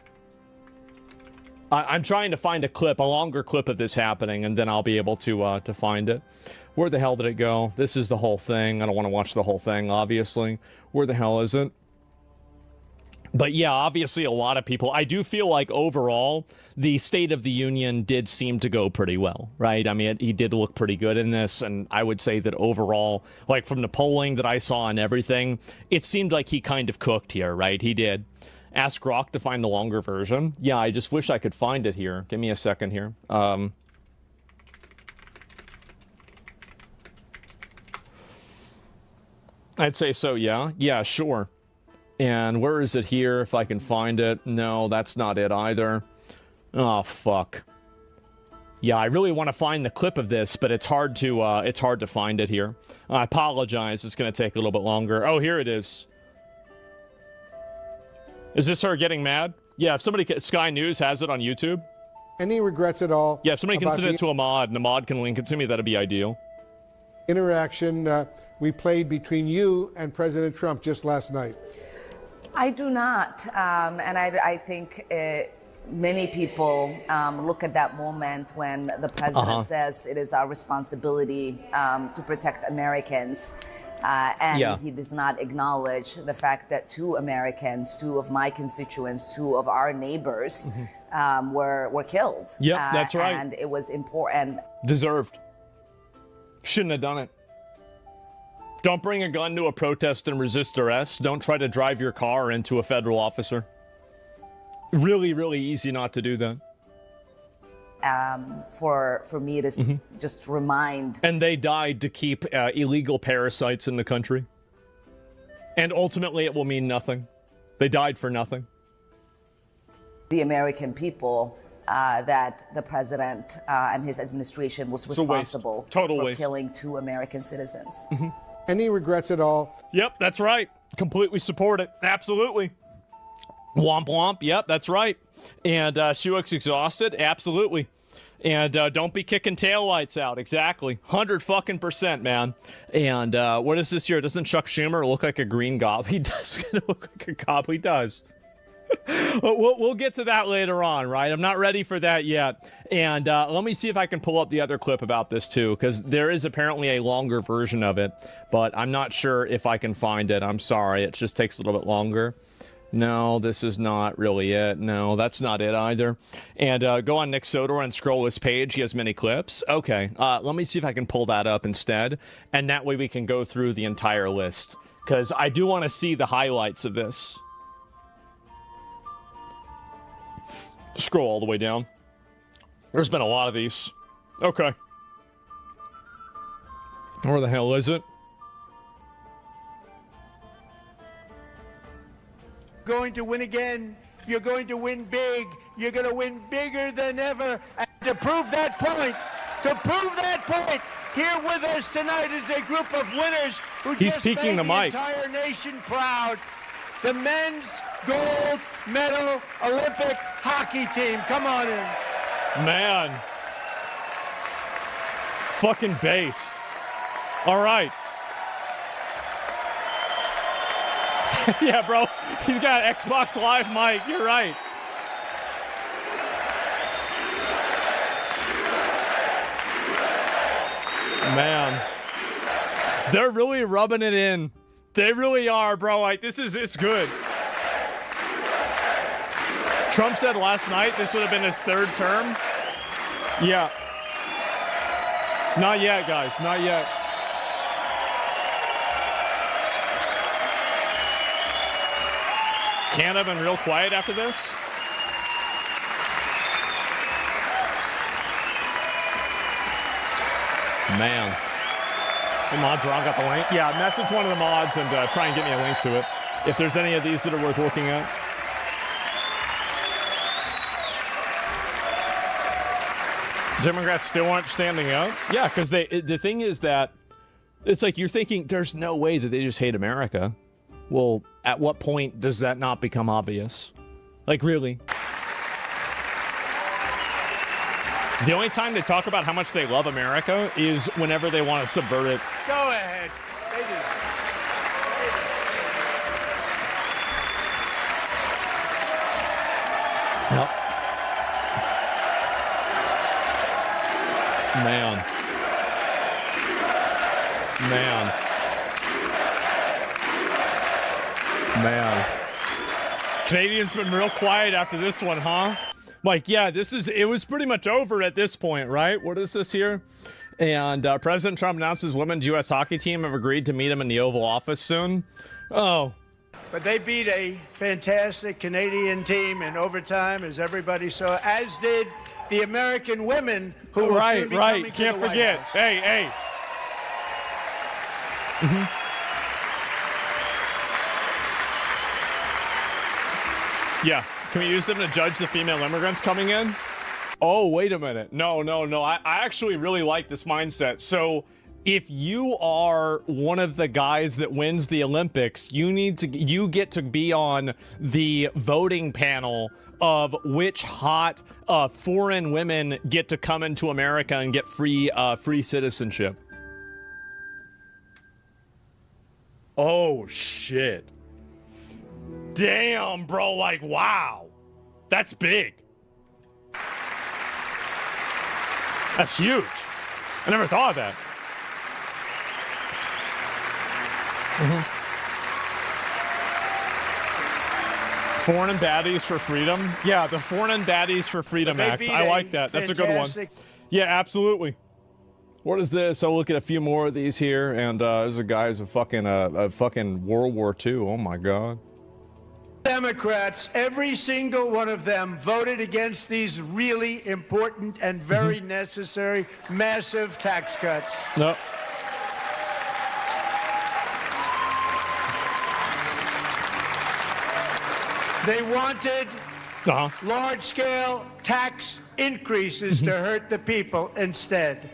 I'm trying to find a longer clip of this happening, and then I'll be able to find it. Where the hell did it go? This is the whole thing. I don't want to watch the whole thing, obviously. Where the hell is it? But yeah, obviously a lot of people, I do feel like overall, the State of the Union did seem to go pretty well, right? I mean, he did look pretty good in this, and I would say that overall, like from the polling that I saw and everything, it seemed like he kind of cooked here, right? He did. Ask Grok to find the longer version. Yeah, I just wish I could find it here. Give me a second here. I'd say so, yeah. Yeah, sure. And where is it here, if I can find it? No, that's not it either. Oh, fuck. Yeah, I really want to find the clip of this, but it's hard to find it here. I apologize. It's going to take a little bit longer. Oh, here it is. Is this her getting mad? Yeah, if somebody... Sky News has it on YouTube. Any regrets at all? Yeah, if somebody can send it to a mod, and the mod can link it to me, that'd be ideal. Interaction we played between you and President Trump just last night. I do not, and I think many people look at that moment when the president says it is our responsibility to protect Americans, and he does not acknowledge the fact that 2 Americans, 2 of my constituents, 2 of our neighbors were killed. Yep, that's right. And it was important. Deserved. Shouldn't have done it. Don't bring a gun to a protest and resist arrest. Don't try to drive your car into a federal officer. Really, really easy not to do that. For me to just remind. And they died to keep illegal parasites in the country. And ultimately it will mean nothing. They died for nothing. The American people that the president and his administration was responsible for killing 2 American citizens. Any regrets at all? Yep, that's right. Completely support it. Absolutely. Womp womp. Yep, that's right. And she looks exhausted. Absolutely. And don't be kicking taillights out. Exactly. 100%, man. And what is this here? Doesn't Chuck Schumer look like a green goblin? He does kind of look like a goblin. He does. We'll get to that later on, right? I'm not ready for that yet. And let me see if I can pull up the other clip about this too, because there is apparently a longer version of it, but I'm not sure if I can find it. I'm sorry. It just takes a little bit longer. No, this is not really it. No, that's not it either. And go on Nick Sodor and scroll his page. He has many clips. Okay, let me see if I can pull that up instead. And that way we can go through the entire list, because I do want to see the highlights of this. Scroll all the way down. There's been a lot of these. Okay. Where the hell is it? Going to win again. You're going to win big. You're going to win bigger than ever. And to prove that point, here with us tonight is a group of winners who just made the entire nation proud. The men's gold medal Olympic hockey team. Come on in. Man. Fucking based. All right. Yeah, bro. He's got an Xbox Live mic. You're right. Man. They're really rubbing it in. They really are, bro. Like, it's good. Trump said last night this would have been his 3rd term. Yeah. Not yet, guys. Not yet. Can't have been real quiet after this. Man. The mods are on. Got the link. Yeah, message one of the mods and try and get me a link to it. If there's any of these that are worth looking at. Democrats still aren't standing up. Yeah, because the thing is that it's like you're thinking there's no way that they just hate America. Well, at what point does that not become obvious? Like, really? The only time they talk about how much they love America is whenever they want to subvert it. Go ahead. They do. Yep. Man. Canadians been real quiet after this one, huh? Like, yeah, it was pretty much over at this point, right? What is this here? And President Trump announces women's U.S. hockey team have agreed to meet him in the Oval Office soon. Oh. But they beat a fantastic Canadian team in overtime, as everybody saw, as did the American women who will soon be coming to Can't the White forget. House. Hey. Yeah. Can we use them to judge the female immigrants coming in? Oh, wait a minute. No. I actually really like this mindset. So if you are one of the guys that wins the Olympics, you get to be on the voting panel of which hot foreign women get to come into America and get free citizenship. Oh, shit. Damn, bro, like, wow. That's big. That's huge. I never thought of that. Foreign and Baddies for Freedom. Yeah, the Foreign and Baddies for Freedom Act. I like that. That's a good one. Yeah, absolutely. What is this? I'll look at a few more of these here, and there's a guy who's a fucking World War II. Oh my God. Democrats, every single one of them, voted against these really important and very necessary massive tax cuts. No. They wanted large-scale tax increases to hurt the people instead.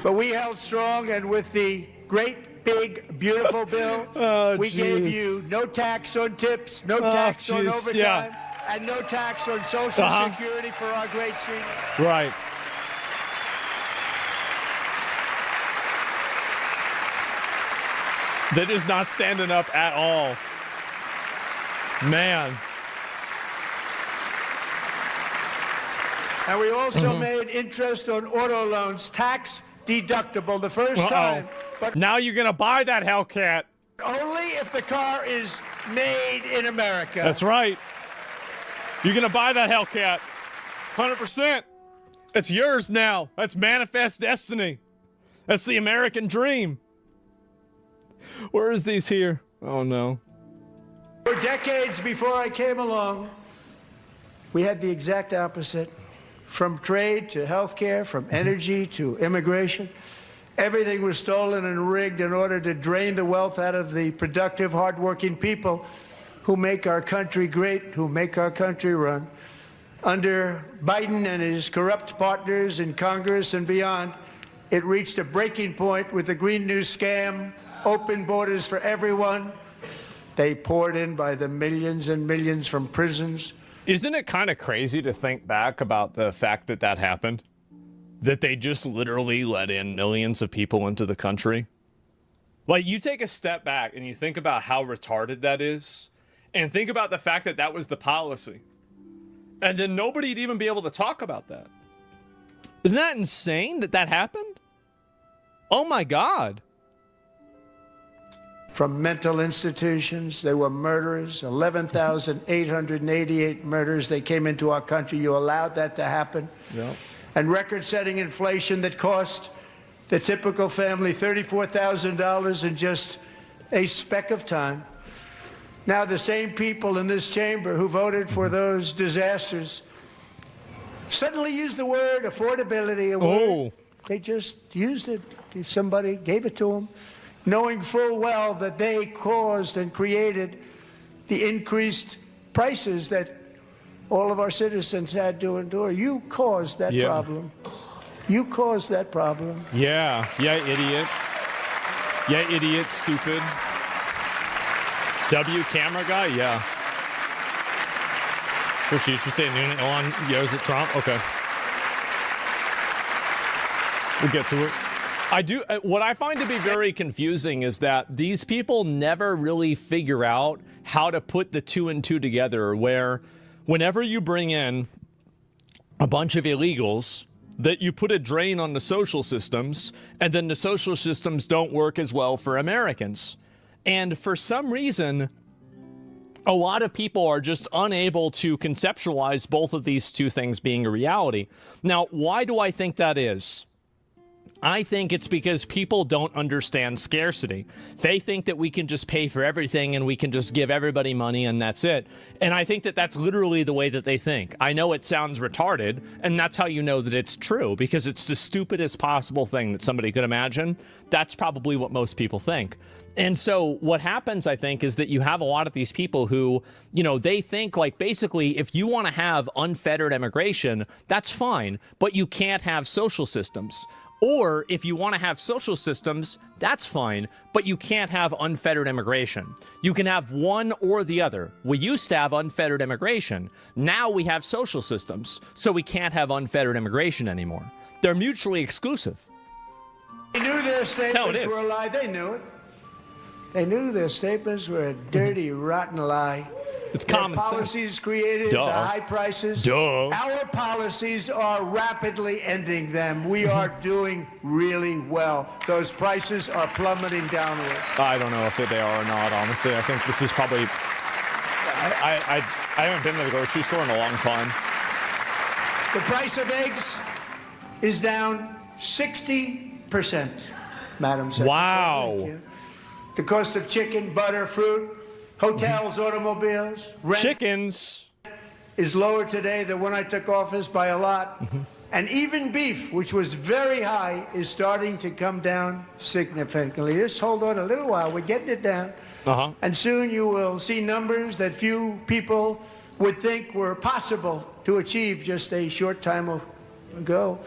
But we held strong, and with the great, big, beautiful bill, we gave you no tax on tips, no tax on overtime, and no tax on Social Security for our great seniors. Right. They're just not standing up at all. Man. And we also made interest on auto loans tax deductible the first time. But now you're going to buy that Hellcat. Only if the car is made in America. That's right. You're going to buy that Hellcat. 100%. It's yours now. That's manifest destiny. That's the American dream. Where is these here? Oh, no. For decades before I came along, we had the exact opposite. From trade to healthcare, from energy to immigration, everything was stolen and rigged in order to drain the wealth out of the productive, hardworking people who make our country great, who make our country run. Under Biden and his corrupt partners in Congress and beyond, it reached a breaking point with the Green New Scam, open borders for everyone. They poured in by the millions and millions from prisons. Isn't it kind of crazy to think back about the fact that that happened? That they just literally let in millions of people into the country? Like, you take a step back and you think about how retarded that is, and think about the fact that that was the policy. And then nobody'd even be able to talk about that. Isn't that insane that that happened? Oh my God. From mental institutions, they were murderers, 11,888 murders. They came into our country. You allowed that to happen. Yeah. And record-setting inflation that cost the typical family $34,000 in just a speck of time. Now the same people in this chamber who voted for those disasters suddenly used the word affordability. A word. They just used it. Somebody gave it to them, knowing full well that they caused and created the increased prices that all of our citizens had to endure. You caused that problem. You caused that problem. Yeah, idiot. Yeah, idiot, stupid. W camera guy, yeah. Which you should say Elon yells at Trump? Okay. We'll get to it. I do. What I find to be very confusing is that these people never really figure out how to put the two and two together, where whenever you bring in a bunch of illegals, that you put a drain on the social systems, and then the social systems don't work as well for Americans. And for some reason, a lot of people are just unable to conceptualize both of these two things being a reality. Now, why do I think that is? I think it's because people don't understand scarcity. They think that we can just pay for everything and we can just give everybody money and that's it. And I think that that's literally the way that they think. I know it sounds retarded, and that's how you know that it's true, because it's the stupidest possible thing that somebody could imagine. That's probably what most people think. And so what happens, I think, is that you have a lot of these people who, you know, they think, like, basically, if you want to have unfettered immigration, that's fine, but you can't have social systems. Or if you want to have social systems, that's fine, but you can't have unfettered immigration. You can have one or the other. We used to have unfettered immigration. Now we have social systems, so we can't have unfettered immigration anymore. They're mutually exclusive. They knew their statements were a lie. They knew it. They knew their statements were a dirty, rotten lie. It's common sense. Policies created the high prices. Our policies are rapidly ending them. We are doing really well. Those prices are plummeting downward. I don't know if they are or not, honestly. I think this is probably... I haven't been to the grocery store in a long time. The price of eggs is down 60%, Madam Secretary. Wow. Thank you. The cost of chicken, butter, fruit, hotels, automobiles, rent chickens is lower today than when I took office by a lot. And even beef, which was very high, is starting to come down significantly. Just hold on a little while. We're getting it down. And soon you will see numbers that few people would think were possible to achieve just a short time ago.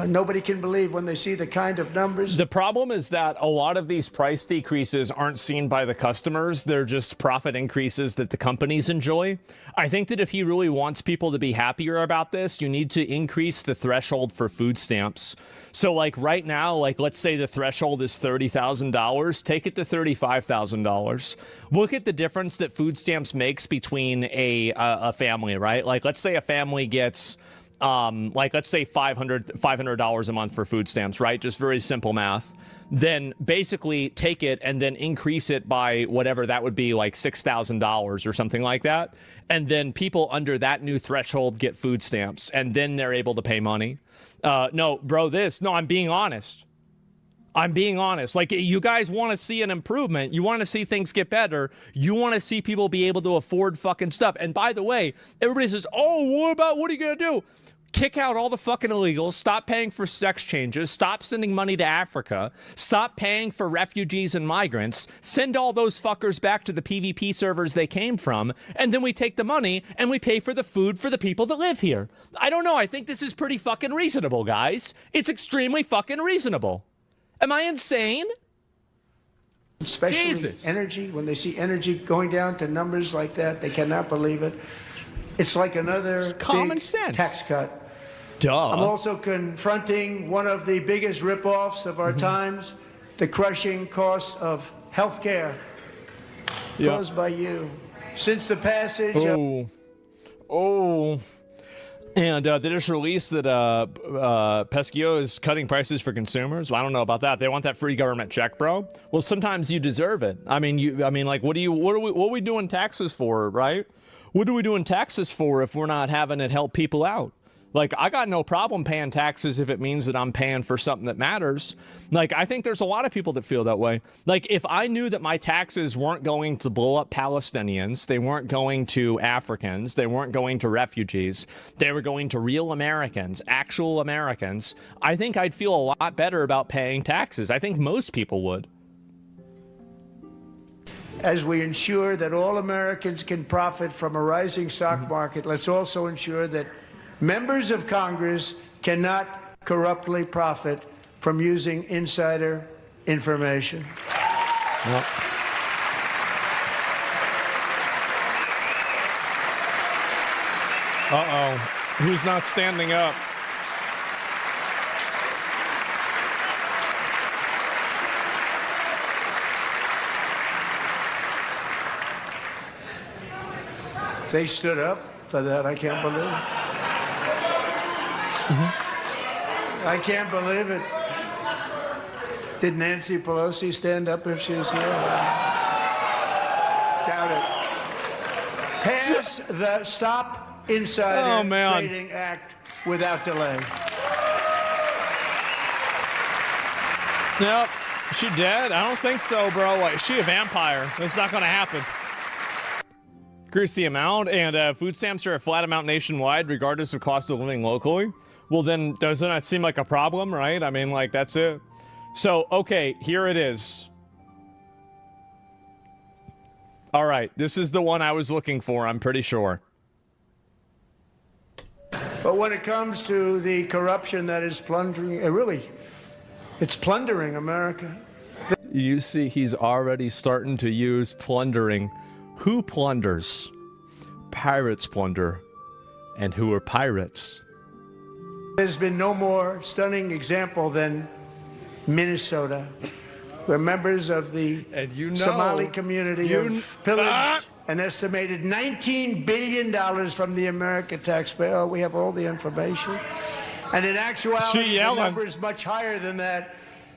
Nobody can believe when they see the kind of numbers. The problem is that a lot of these price decreases aren't seen by the customers. They're just profit increases that the companies enjoy. I think that if he really wants people to be happier about this, you need to increase the threshold for food stamps. So, like, right now, like, let's say the threshold is $30,000, take it to $35,000. Look at the difference that food stamps makes between a family, right? Like, let's say a family gets... let's say $500 a month for food stamps, right? Just very simple math. Then basically take it and then increase it by whatever that would be, like $6,000 or something like that. And then people under that new threshold get food stamps, and then they're able to pay money. No, bro, I'm being honest. I'm being honest. Like, you guys want to see an improvement. You want to see things get better. You want to see people be able to afford fucking stuff. And by the way, everybody says, oh, what are you going to do? Kick out all the fucking illegals. Stop paying for sex changes. Stop sending money to Africa. Stop paying for refugees and migrants. Send all those fuckers back to the PvP servers they came from. And then we take the money and we pay for the food for the people that live here. I don't know. I think this is pretty fucking reasonable, guys. It's extremely fucking reasonable. Am I insane? Especially Jesus. Energy. When they see energy going down to numbers like that, they cannot believe it. It's like another common big sense tax cut. Duh. I'm also confronting one of the biggest ripoffs of our times, the crushing cost of health care caused by you. Since the passage of... And they just released that Pesquio is cutting prices for consumers. Well, I don't know about that. They want that free government check, bro. Well, sometimes you deserve it. I mean, like, what are we doing taxes for, right? What are we doing taxes for if we're not having it help people out? Like, I got no problem paying taxes if it means that I'm paying for something that matters. Like, I think there's a lot of people that feel that way. Like, if I knew that my taxes weren't going to blow up Palestinians, they weren't going to Africans, they weren't going to refugees, they were going to real Americans, actual Americans, I think I'd feel a lot better about paying taxes. I think most people would. As we ensure that all Americans can profit from a rising stock market, let's also ensure that members of Congress cannot corruptly profit from using insider information. Yep. Uh-oh. Who's not standing up? They stood up for that. I can't believe it. I can't believe it. Did Nancy Pelosi stand up if she was here? Doubt it. Pass the Stop Insider Trading Act without delay. Yep. She dead? I don't think so, bro. Like, is she a vampire? That's not going to happen. Increase the amount, and food stamps are a flat amount nationwide, regardless of cost of living locally. Well, then doesn't that seem like a problem, right? I mean, like, that's it. So, okay, here it is. All right, this is the one I was looking for, I'm pretty sure. But when it comes to the corruption that is plundering, it's plundering America. You see, he's already starting to use plundering. Who plunders? Pirates plunder. And who are pirates? There's been no more stunning example than Minnesota, where members of the Somali community have pillaged an estimated $19 billion from the American taxpayer. Oh, we have all the information. And in actuality, the number is much higher than that.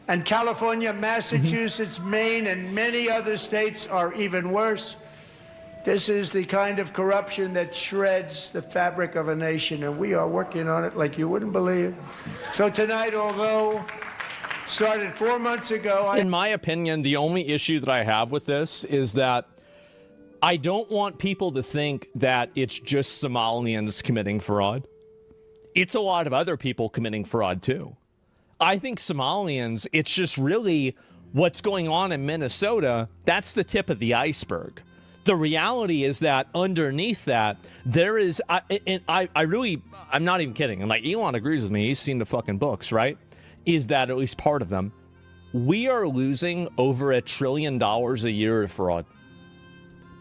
And California, Massachusetts, Maine, and many other states are even worse. This is the kind of corruption that shreds the fabric of a nation, and we are working on it like you wouldn't believe. So tonight, although started 4 months ago... In my opinion, the only issue that I have with this is that I don't want people to think that it's just Somalians committing fraud. It's a lot of other people committing fraud, too. I think Somalians, it's just really what's going on in Minnesota, that's the tip of the iceberg. The reality is that underneath that, there is, I'm not even kidding, and like Elon agrees with me, he's seen the fucking books, right? Is that at least part of them, we are losing over $1 trillion a year of fraud.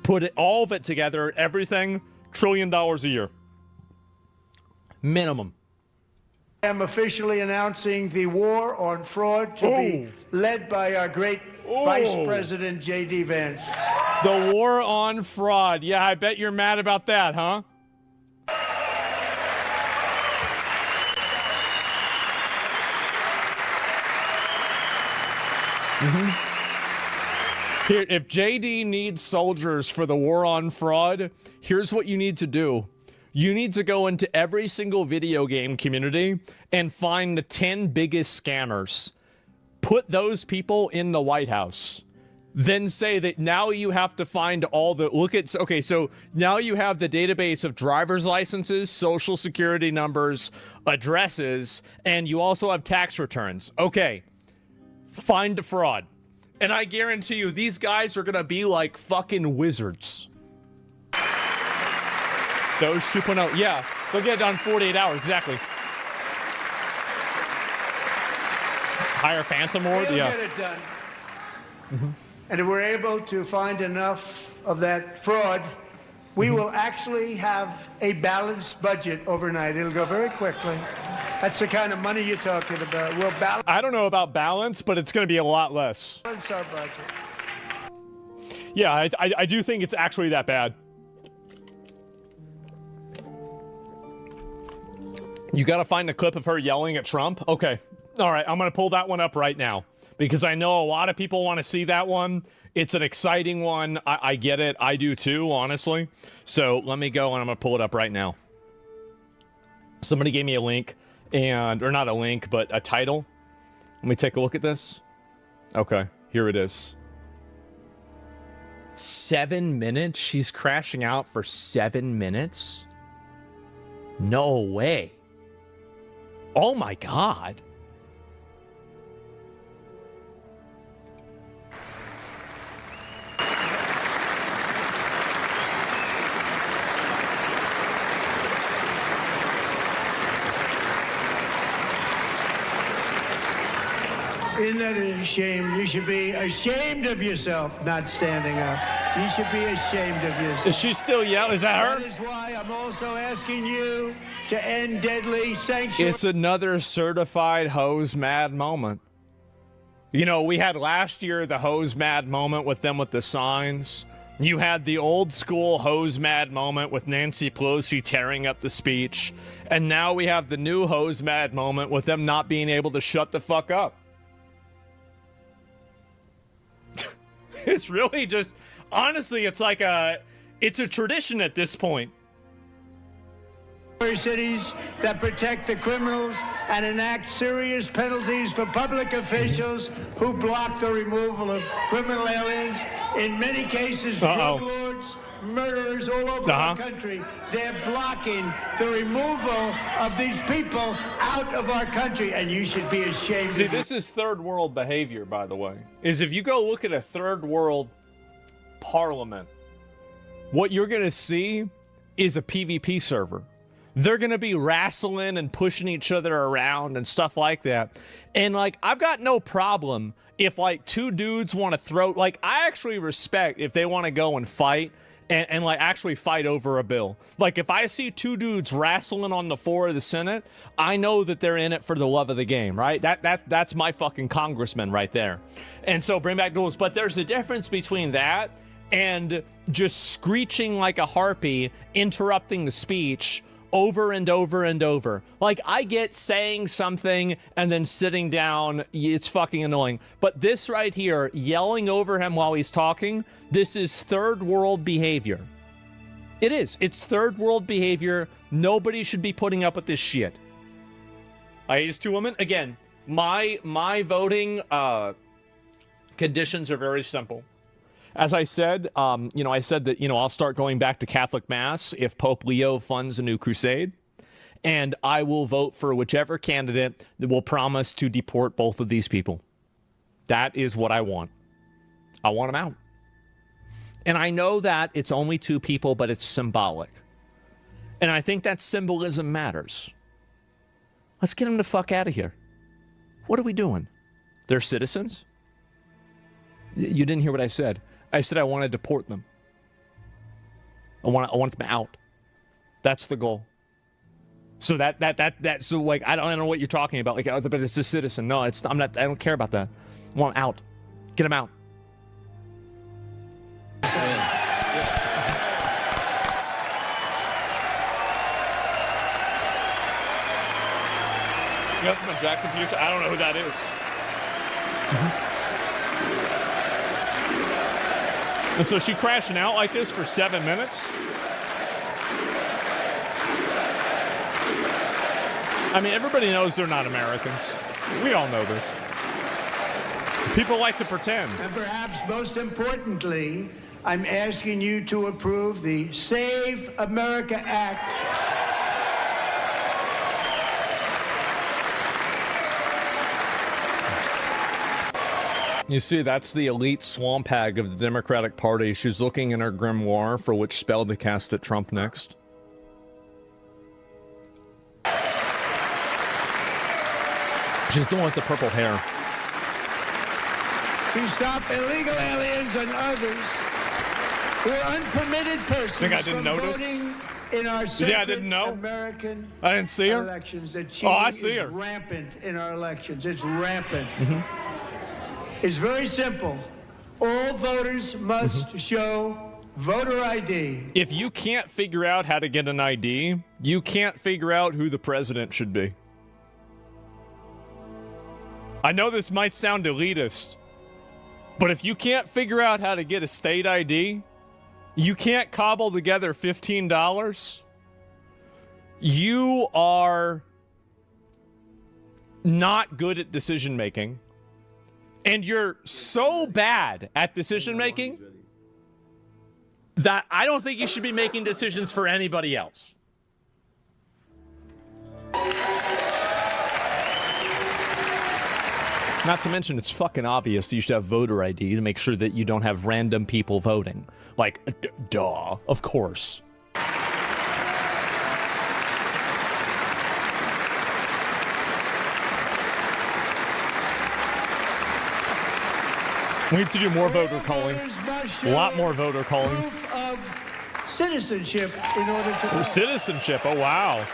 Put it, all of it together, everything, $1 trillion a year. Minimum. I am officially announcing the war on fraud to be led by our great Vice President J.D. Vance. The war on fraud. Yeah, I bet you're mad about that, huh? Here, if JD needs soldiers for the war on fraud, here's what you need to do. You need to go into every single video game community and find the 10 biggest scammers. Put those people in the White House. Then say that now you have to find all the... Okay, so now you have the database of driver's licenses, social security numbers, addresses, and you also have tax returns. Okay, find the fraud. And I guarantee you, these guys are going to be like fucking wizards. Those 2.0, yeah, they'll get it done in 48 hours, exactly. Hire Phantom Lord, yeah. Get it done. And if we're able to find enough of that fraud, we will actually have a balanced budget overnight. It'll go very quickly. That's the kind of money you're talking about. We'll balance. I don't know about balance, but it's going to be a lot less. Balance our budget. Yeah, I do think it's actually that bad. You got to find the clip of her yelling at Trump? Okay. All right, I'm going to pull that one up right now because I know a lot of people want to see that one. It's an exciting one. I get it. I do too, honestly. So let me go and I'm going to pull it up right now. Somebody gave me a link or not a link, but a title. Let me take a look at this. Okay, here it is. 7 minutes? She's crashing out for 7 minutes? No way. Oh my God. Isn't that a shame? You should be ashamed of yourself not standing up. You should be ashamed of yourself. Is she still yelling? Is that her? That is why I'm also asking you to end deadly sanctions. It's another certified hose mad moment. You know, we had last year the hose mad moment with them with the signs. You had the old school hose mad moment with Nancy Pelosi tearing up the speech. And now we have the new hose mad moment with them not being able to shut the fuck up. It's really just, honestly, it's a tradition at this point. Cities that protect the criminals and enact serious penalties for public officials who block the removal of criminal aliens. In many cases, drug lords, murderers all over our country, they're blocking the removal of these people out of our country, and you should be ashamed. See, this is third world behavior, by the way. Is if you go look at a third world parliament, what you're going to see is a PvP server. They're going to be wrestling and pushing each other around and stuff like that. And, like, I've got no problem if, like, two dudes want to throw... Like, I actually respect if they want to go and fight and, like, actually fight over a bill. Like, if I see two dudes wrestling on the floor of the Senate, I know that they're in it for the love of the game, right? That's my fucking congressman right there. And so, bring back duels. But there's a difference between that and just screeching like a harpy, interrupting the speech over and over and over. Like, I get saying something and then sitting down, it's fucking annoying. But this right here, yelling over him while he's talking, this is third world behavior. It is. It's third world behavior. Nobody should be putting up with this shit. I used two women. Again, my voting conditions are very simple. As I said, I said that, I'll start going back to Catholic Mass if Pope Leo funds a new crusade. And I will vote for whichever candidate that will promise to deport both of these people. That is what I want. I want them out. And I know that it's only two people, but it's symbolic. And I think that symbolism matters. Let's get them the fuck out of here. What are we doing? They're citizens? You didn't hear what I said. I said I want to deport them. I want them out. That's the goal. So so like I don't know what you're talking about. Like, but it's a citizen. No, I don't care about that. I want them out. Get them out. You got some Jackson Fuchsia? I don't know who that is. And so she crashing out like this for 7 minutes? I mean, everybody knows they're not Americans. We all know this. People like to pretend. And perhaps most importantly, I'm asking you to approve the Save America Act. You see, that's the elite swamp hag of the Democratic Party. She's looking in her grimoire for which spell to cast at Trump next. She's doing with the purple hair. To stop illegal aliens and others who are unpermitted persons Think I didn't from notice? voting in our separate I didn't know. American I didn't see her. elections. The Oh, I cheating see is her. rampant in our elections. It's rampant. It's very simple. All voters must show voter ID. If you can't figure out how to get an ID, you can't figure out who the president should be. I know this might sound elitist, but if you can't figure out how to get a state ID, you can't cobble together $15, you are not good at decision making. And you're so bad at decision making that I don't think you should be making decisions for anybody else. Not to mention, it's fucking obvious you should have voter ID to make sure that you don't have random people voting. Like, duh, of course. We need to do more voter calling. A lot more voter calling. Proof of citizenship in order to... Citizenship, oh wow.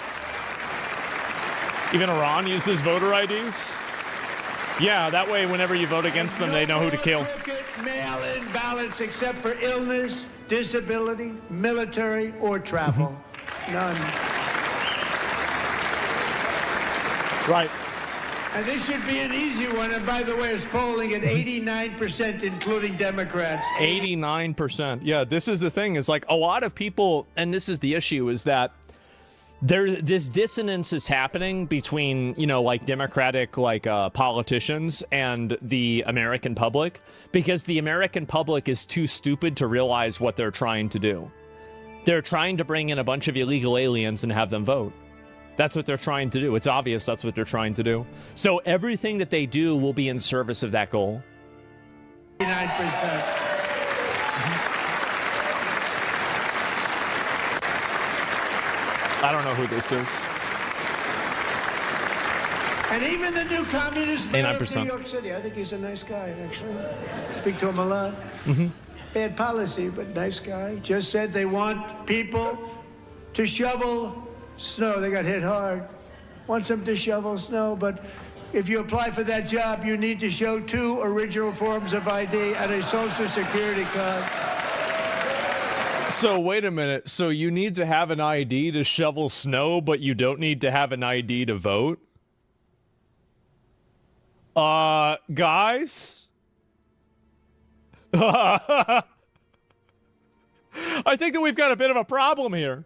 Even Iran uses voter IDs? Yeah, that way whenever you vote against them, they know who to kill. Mail-in ballots except for illness, disability, military, or travel. None. Right. And this should be an easy one. And by the way, it's polling at 89%, including Democrats. 89%. Yeah, this is the thing. Is like a lot of people, and this is the issue, is that this dissonance is happening between, you know, like Democratic politicians and the American public, because the American public is too stupid to realize what they're trying to do. They're trying to bring in a bunch of illegal aliens and have them vote. That's what they're trying to do. It's obvious that's what they're trying to do. So everything that they do will be in service of that goal. 89%. I don't know who this is. And even the new communist mayor of 89%. New York City, I think he's a nice guy, actually. Speak to him a lot. Mm-hmm. Bad policy, but nice guy. Just said they want people to shovel snow. They got hit hard. Wants them to shovel snow, but if you apply for that job, you need to show 2 original forms of ID and a Social Security card. So wait a minute. So you need to have an ID to shovel snow, but you don't need to have an ID to vote? Guys? I think that we've got a bit of a problem here.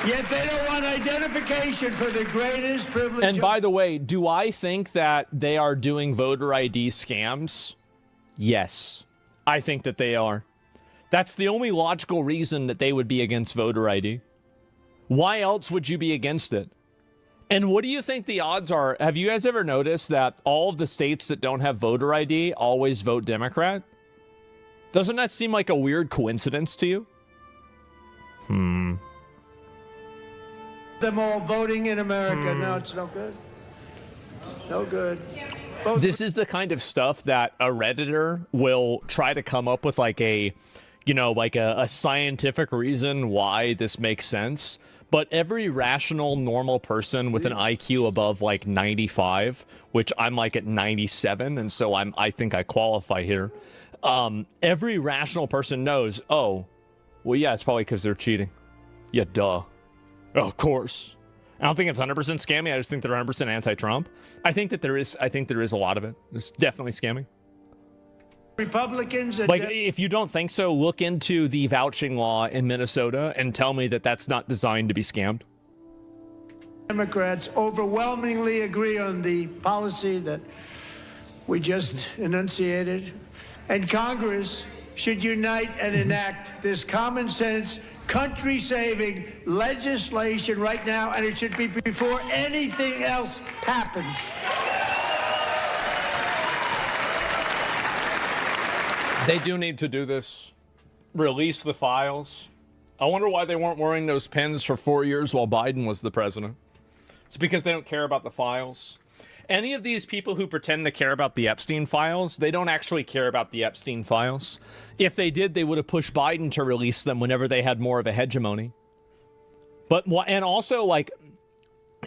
Yet they don't want identification for the greatest privilege. And by the way, do I think that they are doing voter ID scams? Yes, I think that they are. That's the only logical reason that they would be against voter ID. Why else would you be against it? And what do you think the odds are? Have you guys ever noticed that all of the states that don't have voter ID always vote Democrat? Doesn't that seem like a weird coincidence to you? Them all voting in America. No, it's no good. No good. This is the kind of stuff that a Redditor will try to come up with, like a scientific reason why this makes sense. But every rational, normal person with an IQ above like 95, which I'm like at 97, and so I think I qualify here. Every rational person knows, oh, well, yeah, it's probably because they're cheating. Yeah, duh. Of course. I don't think it's 100% scammy. I just think they're 100% anti-Trump. I think there is a lot of it. It's definitely scammy. Republicans. Like, if you don't think so, look into the vouching law in Minnesota and tell me that that's not designed to be scammed. Democrats overwhelmingly agree on the policy that we just enunciated. And Congress should unite and enact this common sense, country-saving legislation right now, and it should be before anything else happens. They do need to do this. Release the files. I wonder why they weren't wearing those pens for 4 years while Biden was the president. It's because they don't care about the files. Any of these people who pretend to care about the Epstein files, they don't actually care about the Epstein files. If they did, they would have pushed Biden to release them whenever they had more of a hegemony. And also, like,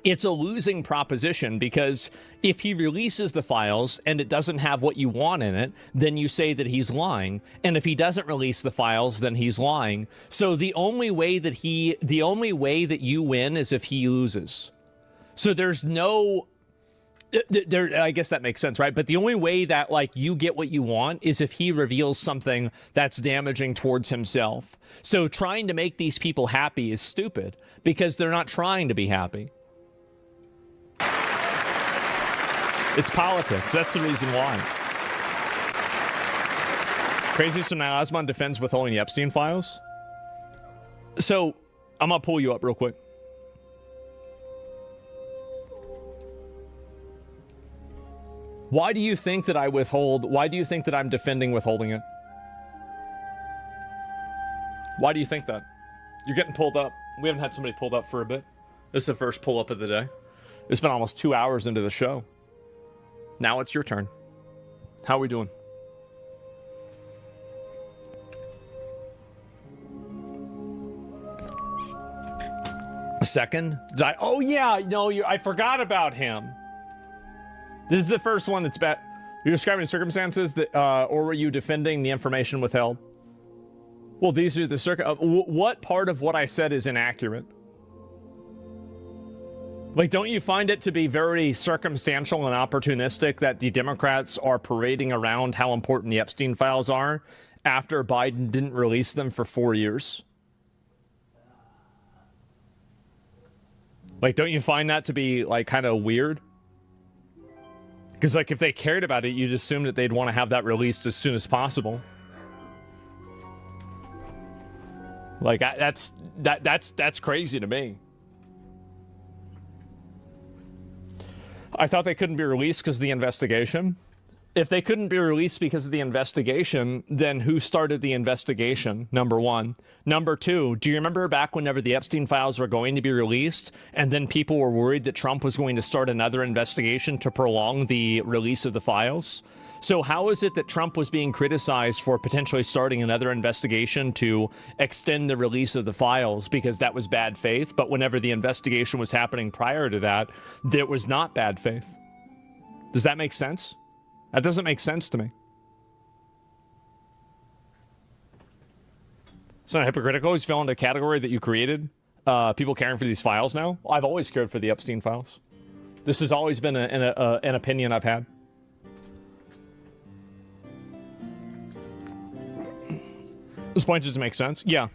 it's a losing proposition, because if he releases the files and it doesn't have what you want in it, then you say that he's lying. And if he doesn't release the files, then he's lying. So the only way that you win is if he loses. So there's no... I guess that makes sense, right? But the only way that, like, you get what you want is if he reveals something that's damaging towards himself. So trying to make these people happy is stupid, because they're not trying to be happy. It's politics. That's the reason why. Crazy. So now Osman defends withholding the Epstein files. So I'm going to pull you up real quick. Why do you think that why do you think that I'm defending withholding it? Why do you think that? You're getting pulled up. We haven't had somebody pulled up for a bit. This is the first pull up of the day. It's been almost 2 hours into the show. Now it's your turn. How are we doing? A second? Oh yeah, no, I forgot about him. This is the first one that's bad. You're describing circumstances that, or were you defending the information withheld? Well, these are the what part of what I said is inaccurate? Like, don't you find it to be very circumstantial and opportunistic that the Democrats are parading around how important the Epstein files are after Biden didn't release them for 4 years? Like, don't you find that to be, like, kind of weird? Because, like, if they cared about it, you'd assume that they'd want to have that released as soon as possible. Like, that's crazy to me. I thought they couldn't be released because of the investigation. If they couldn't be released because of the investigation, then who started the investigation? Number one. Number two, do you remember back whenever the Epstein files were going to be released, and then people were worried that Trump was going to start another investigation to prolong the release of the files? So how is it that Trump was being criticized for potentially starting another investigation to extend the release of the files because that was bad faith, but whenever the investigation was happening prior to that, there was not bad faith? Does that make sense? That doesn't make sense to me. It's not hypocritical. He's fell into a category that you created. People caring for these files now. Well, I've always cared for the Epstein files. This has always been an opinion I've had. This point doesn't make sense. Yeah.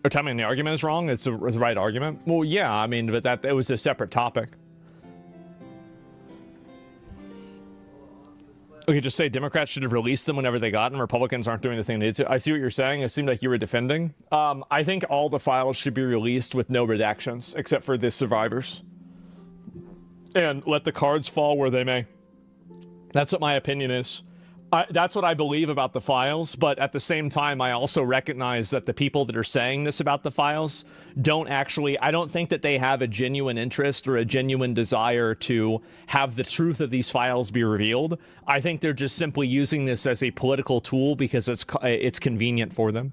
Or tell me the argument is wrong. It's the right argument. Well, yeah. I mean, but that it was a separate topic. Okay, just say Democrats should have released them whenever they got them. Republicans aren't doing the thing they need to. I see what you're saying. It seemed like you were defending. I think all the files should be released with no redactions, except for the survivors. And let the cards fall where they may. That's what my opinion is. That's what I believe about the files, but at the same time, I also recognize that the people that are saying this about the files don't actually, I don't think that they have a genuine interest or a genuine desire to have the truth of these files be revealed. I think they're just simply using this as a political tool because it's convenient for them.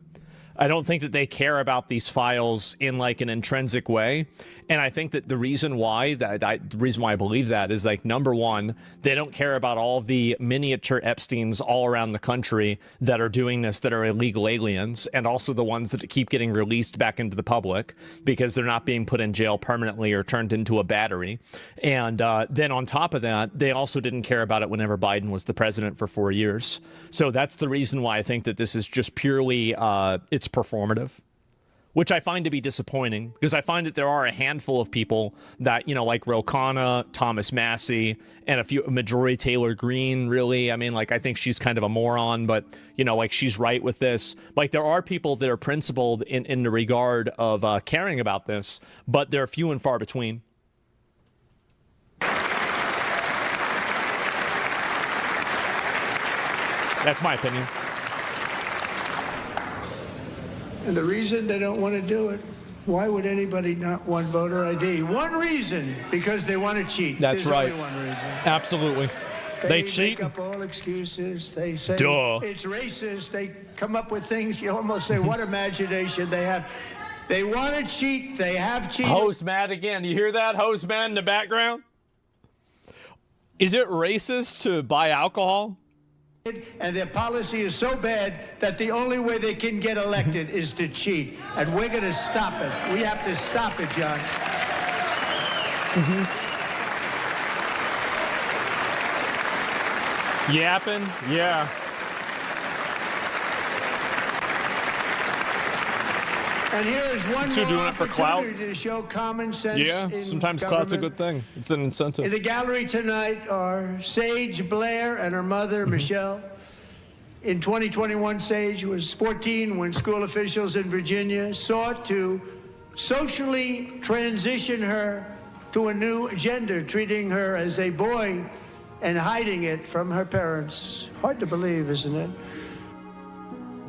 I don't think that they care about these files in like an intrinsic way. And I think that the reason why I believe that is, like, number one, they don't care about all of the miniature Epsteins all around the country that are doing this, that are illegal aliens, and also the ones that keep getting released back into the public because they're not being put in jail permanently or turned into a battery. And then on top of that, they also didn't care about it whenever Biden was the president for 4 years. So that's the reason why I think that this is just purely, it's performative, which I find to be disappointing, because I find that there are a handful of people that, you know, like Ro Khanna, Thomas Massey, and Marjorie Taylor Greene, really. I mean, like, I think she's kind of a moron, but, you know, like, she's right with this. Like, there are people that are principled in the regard of caring about this, but they're few and far between. That's my opinion. And the reason they don't want to do it, why would anybody not want voter ID? One reason, because they want to cheat. That's There's right. only one reason. Absolutely. They cheat. Make up all excuses. They say Duh. It's racist. They come up with things. You almost say, what imagination they have. They want to cheat. They have cheated. Host mad again. You hear that? Host mad in the background? Is it racist to buy alcohol? And their policy is so bad that the only way they can get elected is to cheat. And we're going to stop it. We have to stop it, John. Yapping? Yeah. And here is one So more doing it for clout? opportunity to show common sense. Yeah, in sometimes clout's a government. good thing. It's an incentive. In the gallery tonight are Sage Blair and her mother, Michelle. In 2021, Sage was 14 when school officials in Virginia sought to socially transition her to a new gender, treating her as a boy and hiding it from her parents. Hard to believe, isn't it?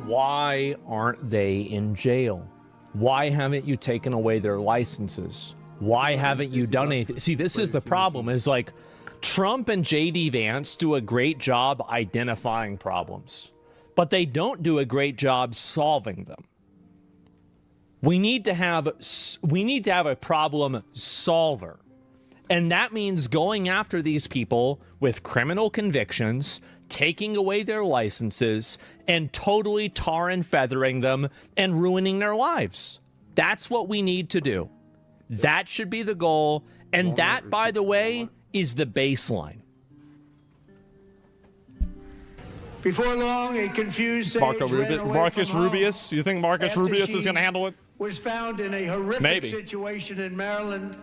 Why aren't they in jail? Why haven't you taken away their licenses? Why haven't you done anything? See, this is the problem, is like Trump and J.D. Vance do a great job identifying problems, but they don't do a great job solving them. We need to have a problem solver. And that means going after these people with criminal convictions, taking away their licenses, and totally tar and feathering them and ruining their lives. That's what we need to do. That should be the goal. And that, by the way, is the baseline. Before long, a confused Sage Marcus home. Rubius? You think Marcus After Rubius she is going to handle it? Was found in a horrific situation in Maryland.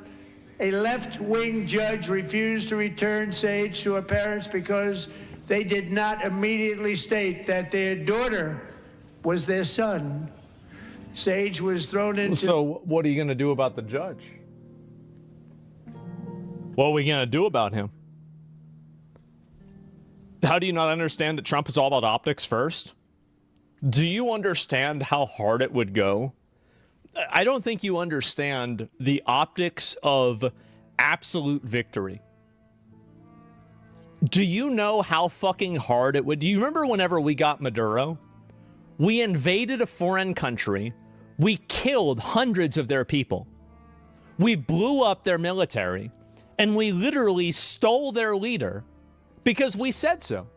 A left-wing judge refused to return Sage to her parents because they did not immediately state that their daughter was their son. Sage was thrown into... So what are you going to do about the judge? What are we going to do about him? How do you not understand that Trump is all about optics first? Do you understand how hard it would go? I don't think you understand the optics of absolute victory. Do you know how fucking hard it would? Do you remember whenever we got Maduro? We invaded a foreign country. We killed hundreds of their people. We blew up their military. And we literally stole their leader because we said so.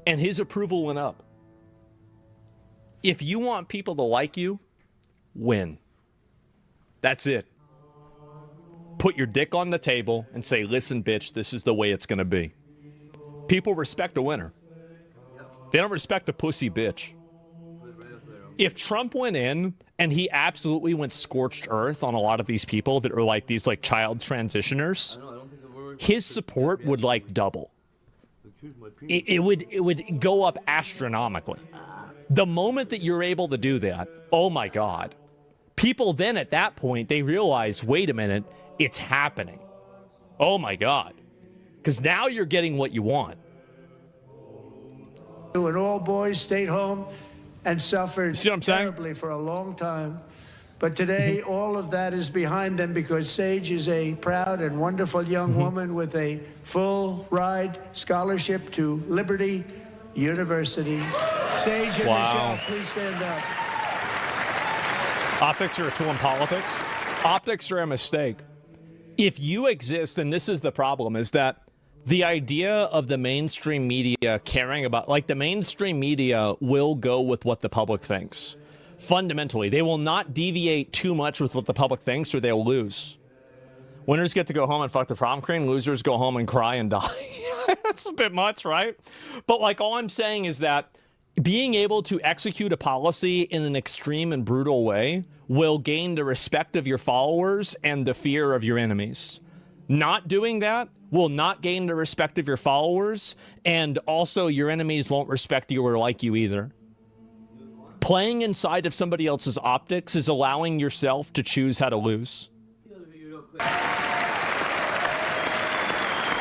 And his approval went up. If you want people to like you, win. That's it. Put your dick on the table and say, listen, bitch, this is the way it's going to be. People respect a winner. They don't respect a pussy bitch. If Trump went in and he absolutely went scorched earth on a lot of these people that are like these like child transitioners, his support would like double. It would go up astronomically. The moment that you're able to do that, oh my God. People then at that point, they realize, wait a minute, it's happening. Oh my God. Because now you're getting what you want. And all boys stayed home and suffered See what I'm saying? terribly for a long time. But today, all of that is behind them because Sage is a proud and wonderful young woman with a full ride scholarship to Liberty University. Sage and Michelle, please stand up. Optics are a tool in politics. Optics are a mistake. If you exist, and this is the problem, is that the idea of the mainstream media caring about, like the mainstream media will go with what the public thinks. Fundamentally, they will not deviate too much with what the public thinks or they'll lose. Winners get to go home and fuck the prom queen. Losers go home and cry and die. That's a bit much, right? But like all I'm saying is that being able to execute a policy in an extreme and brutal way will gain the respect of your followers and the fear of your enemies. Not doing that will not gain the respect of your followers, and also your enemies won't respect you or like you either. Playing inside of somebody else's optics is allowing yourself to choose how to lose.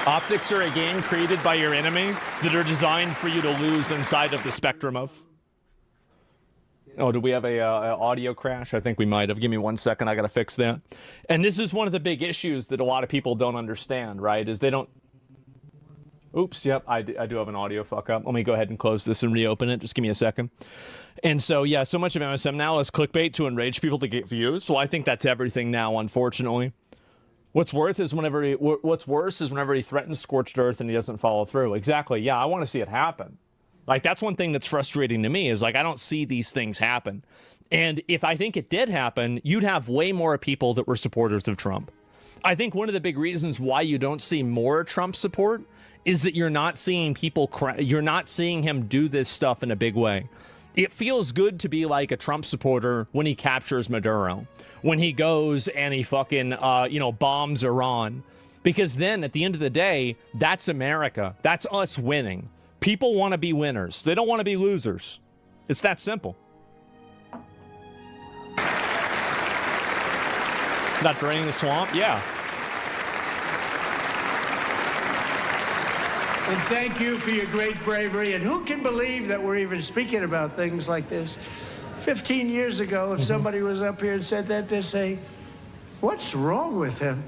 Optics are a game created by your enemy that are designed for you to lose inside of the spectrum of. Oh, do we have a audio crash? I think we might have. Give me 1 second. I got to fix that. And this is one of the big issues that a lot of people don't understand, right? Is they don't... Oops, yep, I do have an audio fuck up. Let me go ahead and close this and reopen it. Just give me a second. And so, yeah, so much of MSM now is clickbait to enrage people to get views. So I think that's everything now, unfortunately. What's worse is whenever he threatens scorched earth and he doesn't follow through. Exactly. Yeah, I want to see it happen. Like, that's one thing that's frustrating to me is, like, I don't see these things happen. And if I think it did happen, you'd have way more people that were supporters of Trump. I think one of the big reasons why you don't see more Trump support is that you're not seeing people, you're not seeing him do this stuff in a big way. It feels good to be like a Trump supporter when he captures Maduro, when he goes and he fucking, bombs Iran. Because then at the end of the day, that's America. That's us winning. People want to be winners. They don't want to be losers. It's that simple. Not draining the swamp? Yeah. And thank you for your great bravery. And who can believe that we're even speaking about things like this? 15 years ago, if somebody was up here and said that, they'd say, what's wrong with him?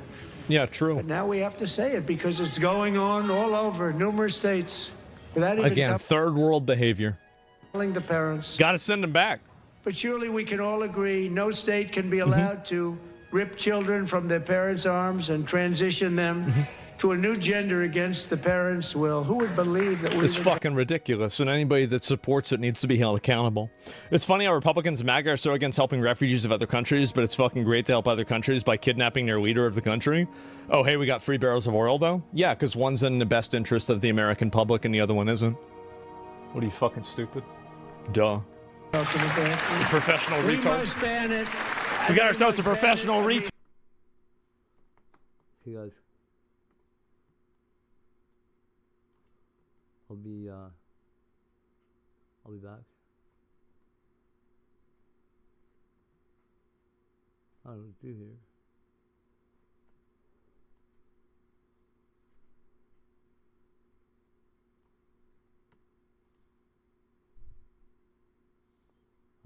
Yeah, true. But now we have to say it because it's going on all over numerous states. Without even Again, third world behavior. telling the parents. Got to send them back. But surely we can all agree no state can be allowed to rip children from their parents' arms and transition them to a new gender against the parents' will. Who would believe that we It's fucking ridiculous, and anybody that supports it needs to be held accountable. It's funny how Republicans and MAGA are so against helping refugees of other countries, but it's fucking great to help other countries by kidnapping their leader of the country. Oh, hey, we got free barrels of oil, though? Yeah, because one's in the best interest of the American public and the other one isn't. What are you, fucking stupid? Duh. Professional We retard. must ban it. We got ourselves a professional retard. Okay, guys. I'll be back. I don't know what to do here.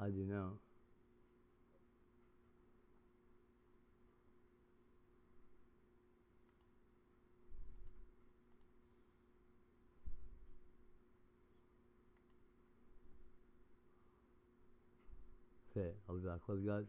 I do know. Okay, I'll be back. Love you guys.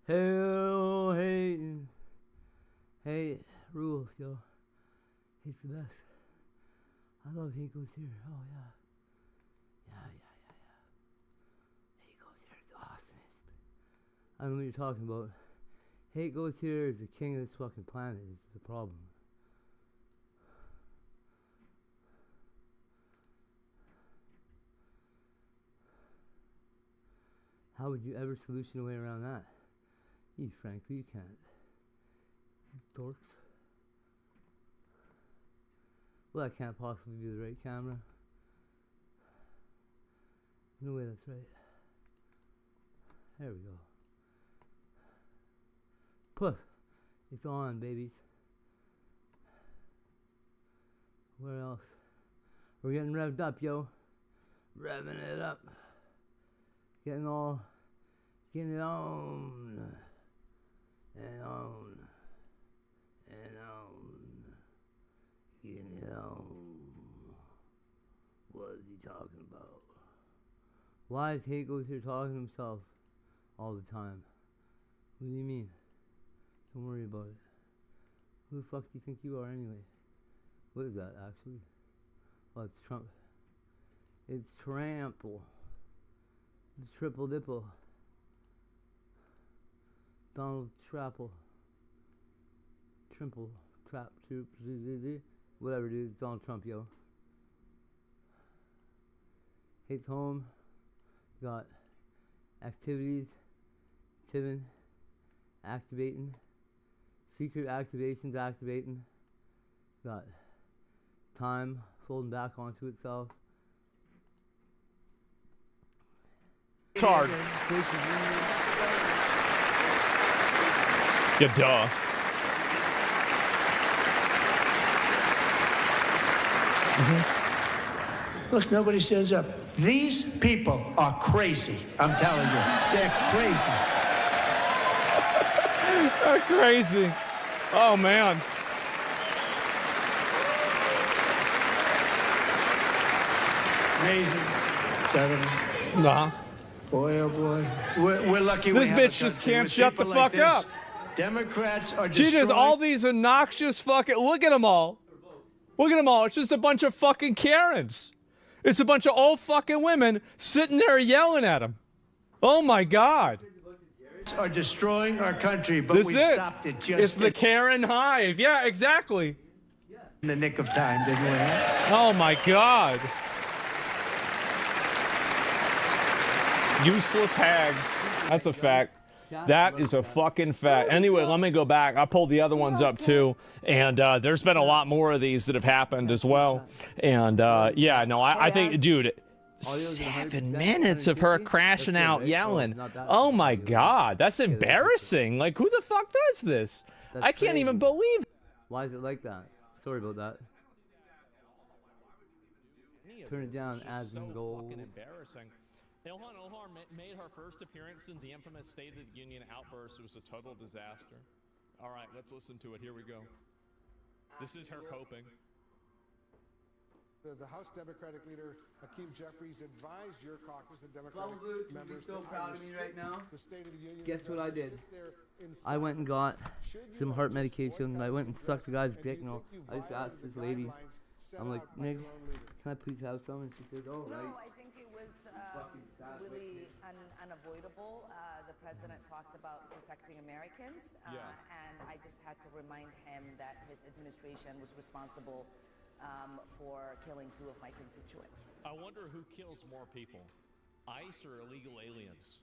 Hell, hey, rules, yo. He's the best. I love Hate Goes Here. Oh, yeah. Yeah. Hate Goes Here is awesome. I don't know what you're talking about. Hate Goes Here is the king of this fucking planet. Is the problem. How would you ever solution a way around that? Frankly, you can't. You dorks. Well, that can't possibly be the right camera. No way that's right. There we go. Poof. It's on, babies. Where else? We're getting revved up, yo. Revving it up. Getting it on. And on. Getting it on. What is he talking about? Why is Hate Goes Here talking to himself all the time? What do you mean? Don't worry about it. Who the fuck do you think you are anyway? What is that actually? Oh, it's Trump. It's Trample. The Triple Dipple. Donald Trapple. Trimple. Trap. Whatever, dude. It's Donald Trump, yo. Hates home. Got activities. Tivin. Activating. Secret activations activating. Got time folding back onto itself. It's hard. Yeah, duh. Look, nobody stands up. These people are crazy. I'm telling you, they're crazy. They're crazy. Oh, man. Amazing. Governor. Nah. Boy, oh boy. We're lucky we This have a bitch just country can't with shut the people like fuck up. this. Democrats are She destroying. just all these obnoxious fucking. Look at them all. Look at them all. It's just a bunch of fucking Karens. It's a bunch of old fucking women sitting there yelling at him. Oh my God. Are destroying our country, but This we is it. stopped it just It's the Karen hive. Yeah, exactly. in the nick of time, didn't we? Oh my God. Useless hags. That's a fact. That is a fucking fact. Anyway, let me go back. I pulled the other ones up too, and there's been a lot more of these that have happened as well. And yeah, no, I think, dude, 7 minutes of her crashing out yelling. Oh my God, that's embarrassing. Like, who the fuck does this? I can't even believe it. Why is it like that? Sorry about that. Turn it down as in gold. Embarrassing. Ilhan Omar made her first appearance in the infamous State of the Union outburst. It was a total disaster. All right, let's listen to it. Here we go. This is her coping. The House Democratic leader Hakeem Jeffries advised your caucus, the Democratic Bubba Boots would be members, so to proud of me right now. the State of the Union. Guess what I did? Sit there in I went and got Should you some have heart just medication. I boycotted went and the sucked the address? guy's And do dick. you No, think you I just asked violated this the lady. guidelines set I'm like, out by Nig, your own leader? can I please have some? And she says, oh, No, right. I think it was really unavoidable. The president talked about protecting Americans, and I just had to remind him that his administration was responsible for killing 2 of my constituents. I wonder who kills more people, ICE or illegal aliens?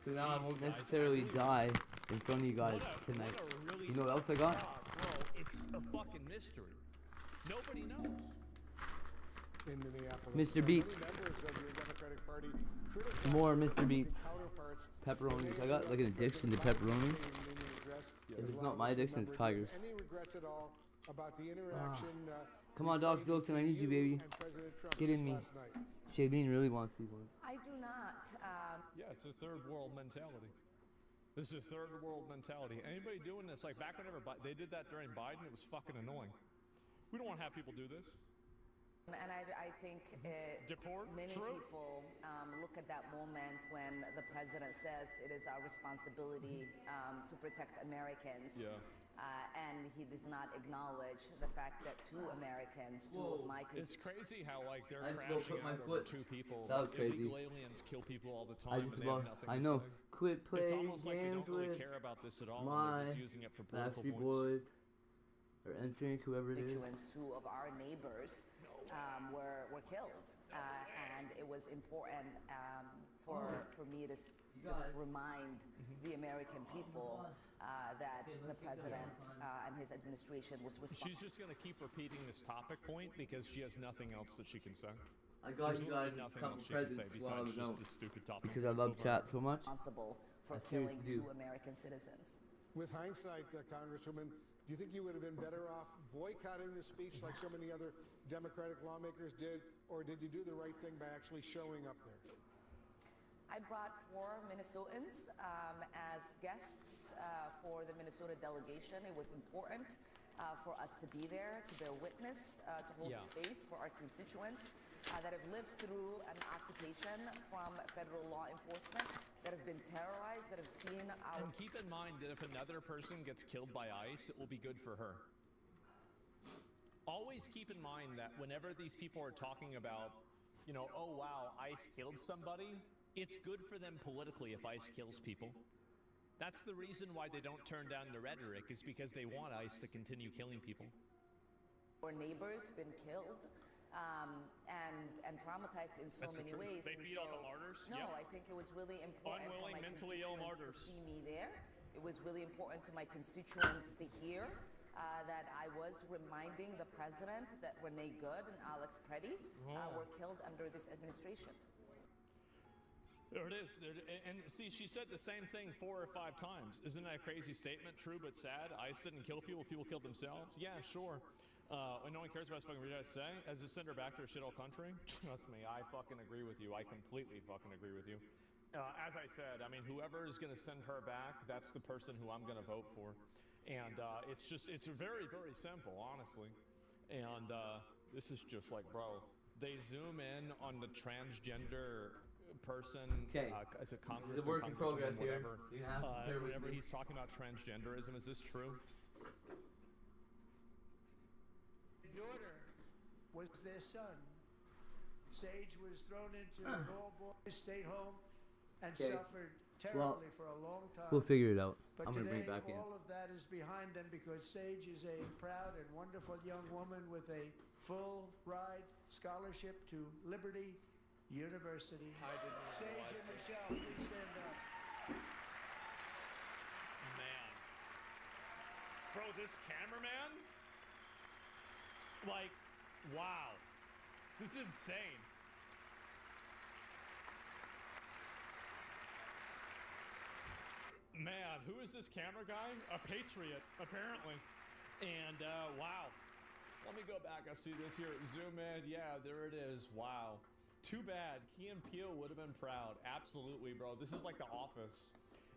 So now I won't necessarily die in front of you guys tonight. Really You know what else I got? Bro, it's a fucking mystery. Nobody knows. In Minneapolis, Mr. many Beats. members of your Democratic Party criticized More your Mr. Beats. counterparts Pepperonis. I got like an addiction to pepperoni. If it's not my addiction, it's Tiger's. Any regrets at all about the interaction? Come on, Doc Zoltan, I need you, baby. and President Trump Get in just me. last night? Shailene really wants these ones. I do not. Yeah, it's a third world mentality. This is third world mentality. Anybody doing this, like back whenever they did that during Biden, it was fucking annoying. We don't want to have people do this. And I think many people look at that moment when the president says it is our responsibility to protect Americans. Yeah. And he does not acknowledge the fact that two Americans, two of my It's crazy how like they're I just crashing put my out over foot. two people. That was crazy. Illegal aliens kill people all the I time just and they have about, nothing I to know. say. Quit playing It's almost like they games don't really with care about this at all. my And they're just using it for political Backstreet points. Boys or NSYNC, whoever it is. constituents, two of our neighbors were killed, and it was important for me to just remind the American people that the president and his administration was responsible. She's just going to keep repeating this topic point because she has nothing else that she can say. I got There's you literally guys a nothing couple else she can say presents while I besides was just out this stupid topic. because I love chat so much. Responsible for I seriously killing do. two American citizens. With hindsight, Congresswoman, do you think you would have been better off boycotting the speech like so many other Democratic lawmakers did, or did you do the right thing by actually showing up there? I brought 4 Minnesotans as guests for the Minnesota delegation. It was important for us to be there, to bear witness, to hold space for our constituents that have lived through an occupation from federal law enforcement, that have been terrorized, that have seen our... And keep in mind that if another person gets killed by ICE, it will be good for her. Always keep in mind that whenever these people are talking about, you know, oh wow, ICE killed somebody, it's good for them politically if ICE kills people. That's the reason why they don't turn down the rhetoric, is because they want ICE to continue killing people. Our neighbors been killed and traumatized in so many ways. They feed off of martyrs? No, Yeah. I think it was really important for my mentally ill constituents martyrs. to see me there. It was really important to my constituents to hear that I was reminding the president that Renee Good and Alex Preddy were killed under this administration. There it is. And see, she said the same thing 4 or 5 times. Isn't that a crazy statement? True but sad. ICE didn't kill people. People killed themselves. Yeah, sure. And no one cares about us fucking what you guys say. As a send her back to a shithole country? Trust me, I fucking agree with you. I completely fucking agree with you. As I said, I mean, whoever is going to send her back, that's the person who I'm going to vote for. And it's very, very simple, honestly. And this is just like, bro, they zoom in on the transgender person as a congressman, the work in progress whatever. here. You have to bear with whenever me. he's talking about transgenderism, is this true? Daughter was their son. Sage was thrown into an all-boys state home and suffered terribly for a long time. We'll figure it out. But I'm gonna bring today, it back in. all of that is behind them because Sage is a proud and wonderful young woman with a full ride scholarship to Liberty University. I didn't even Sage realize and that. Michelle, please stand up. Man. Bro, this cameraman? Like, wow. This is insane. Man, who is this camera guy? A patriot, apparently. And, wow. Let me go back. I see this here. Zoom in. Yeah, there it is. Wow. Too bad. Key and Peele would have been proud. Absolutely, bro. This is like The Office.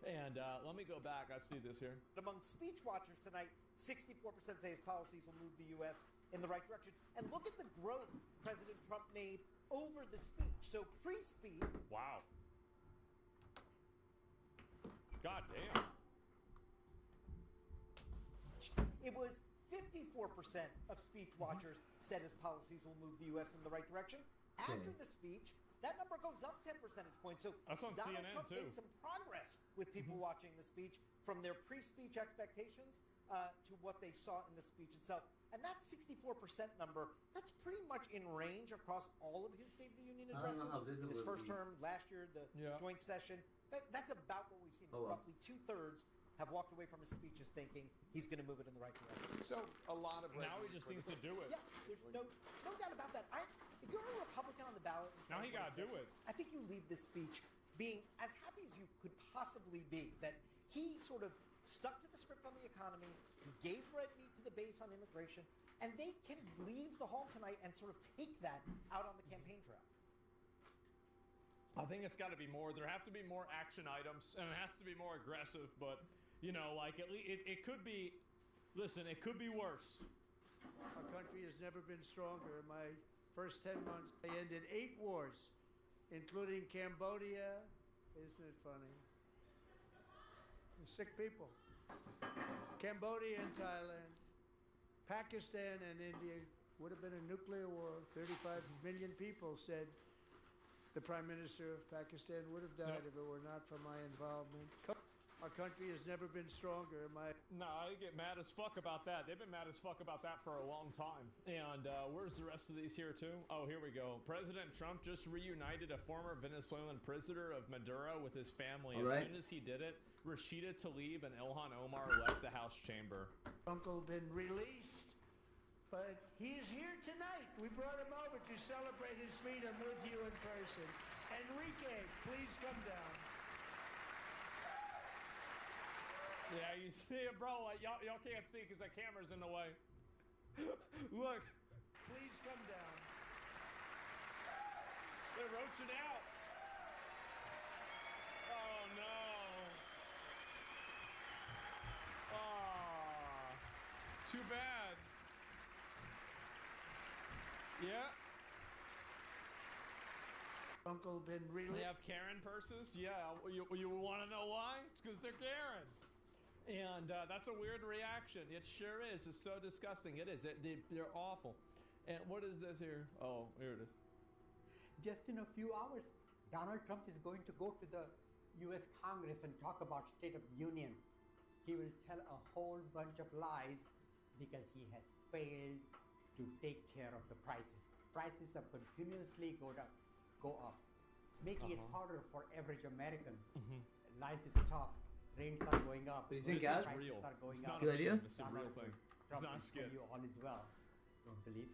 And let me go back. I see this here. Among speech watchers tonight, 64% say his policies will move the U.S. in the right direction. And look at the growth President Trump made over the speech. So pre-speech... Wow. God damn. It was 54% of speech watchers said his policies will move the U.S. in the right direction. After the speech, that number goes up 10 percentage points. So That's on Donald CNN Trump too. made some progress with people watching the speech from their pre-speech expectations to what they saw in the speech itself. And that 64% number, that's pretty much in range across all of his State of the Union addresses. In his first term, last year, the joint session. That's about what we've seen. So roughly 2/3 have walked away from his speeches thinking he's going to move it in the right direction. So a lot of now he just needs to do it. Yeah, there's no doubt about that. If you're a Republican on the ballot, in Now he got to do 2026, it. I think you leave this speech being as happy as you could possibly be that he sort of stuck to the script on the economy. He gave red meat to the base on immigration, and they can leave the hall tonight and sort of take that out on the campaign trail. I think it's got to be more. There have to be more action items, and it has to be more aggressive. But you know, like at least it could be. Listen, it could be worse. Our country has never been stronger. My first 10 months, they ended 8 wars, including Cambodia. Isn't it funny? Sick people. Cambodia and Thailand. Pakistan and India would have been a nuclear war. 35 million people said the Prime Minister of Pakistan would have died if it were not for my involvement. Our country has never been stronger. No, I get mad as fuck about that. They've been mad as fuck about that for a long time. And where's the rest of these here too? Oh, here we go. President Trump just reunited a former Venezuelan prisoner of Maduro with his family. As soon as he did it, Rashida Tlaib and Ilhan Omar left the House chamber. Uncle been released, but he is here tonight. We brought him over to celebrate his freedom with you in person. Enrique, please come down. Yeah, you see it, bro. Like, y'all can't see because the camera's in the way. Look. Please come down. They're roaching out. Oh, no. Oh, too bad. Yeah. Uncle been really. They have Karen purses? Yeah. You want to know why? It's because they're Karens. And that's a weird reaction. It sure is. It's so disgusting. It is. They're awful. And what is this here? Oh, here it is. Just in a few hours, Donald Trump is going to go to the U.S. Congress and talk about State of the Union. He will tell a whole bunch of lies because he has failed to take care of the prices. Prices have continuously go up, making it harder for average American. Life is tough. Rates are going up. But you think this is prices real. are going It's up. not Good a idea? meme. It's a real thing. It's not a skit. You all is well. Don't believe.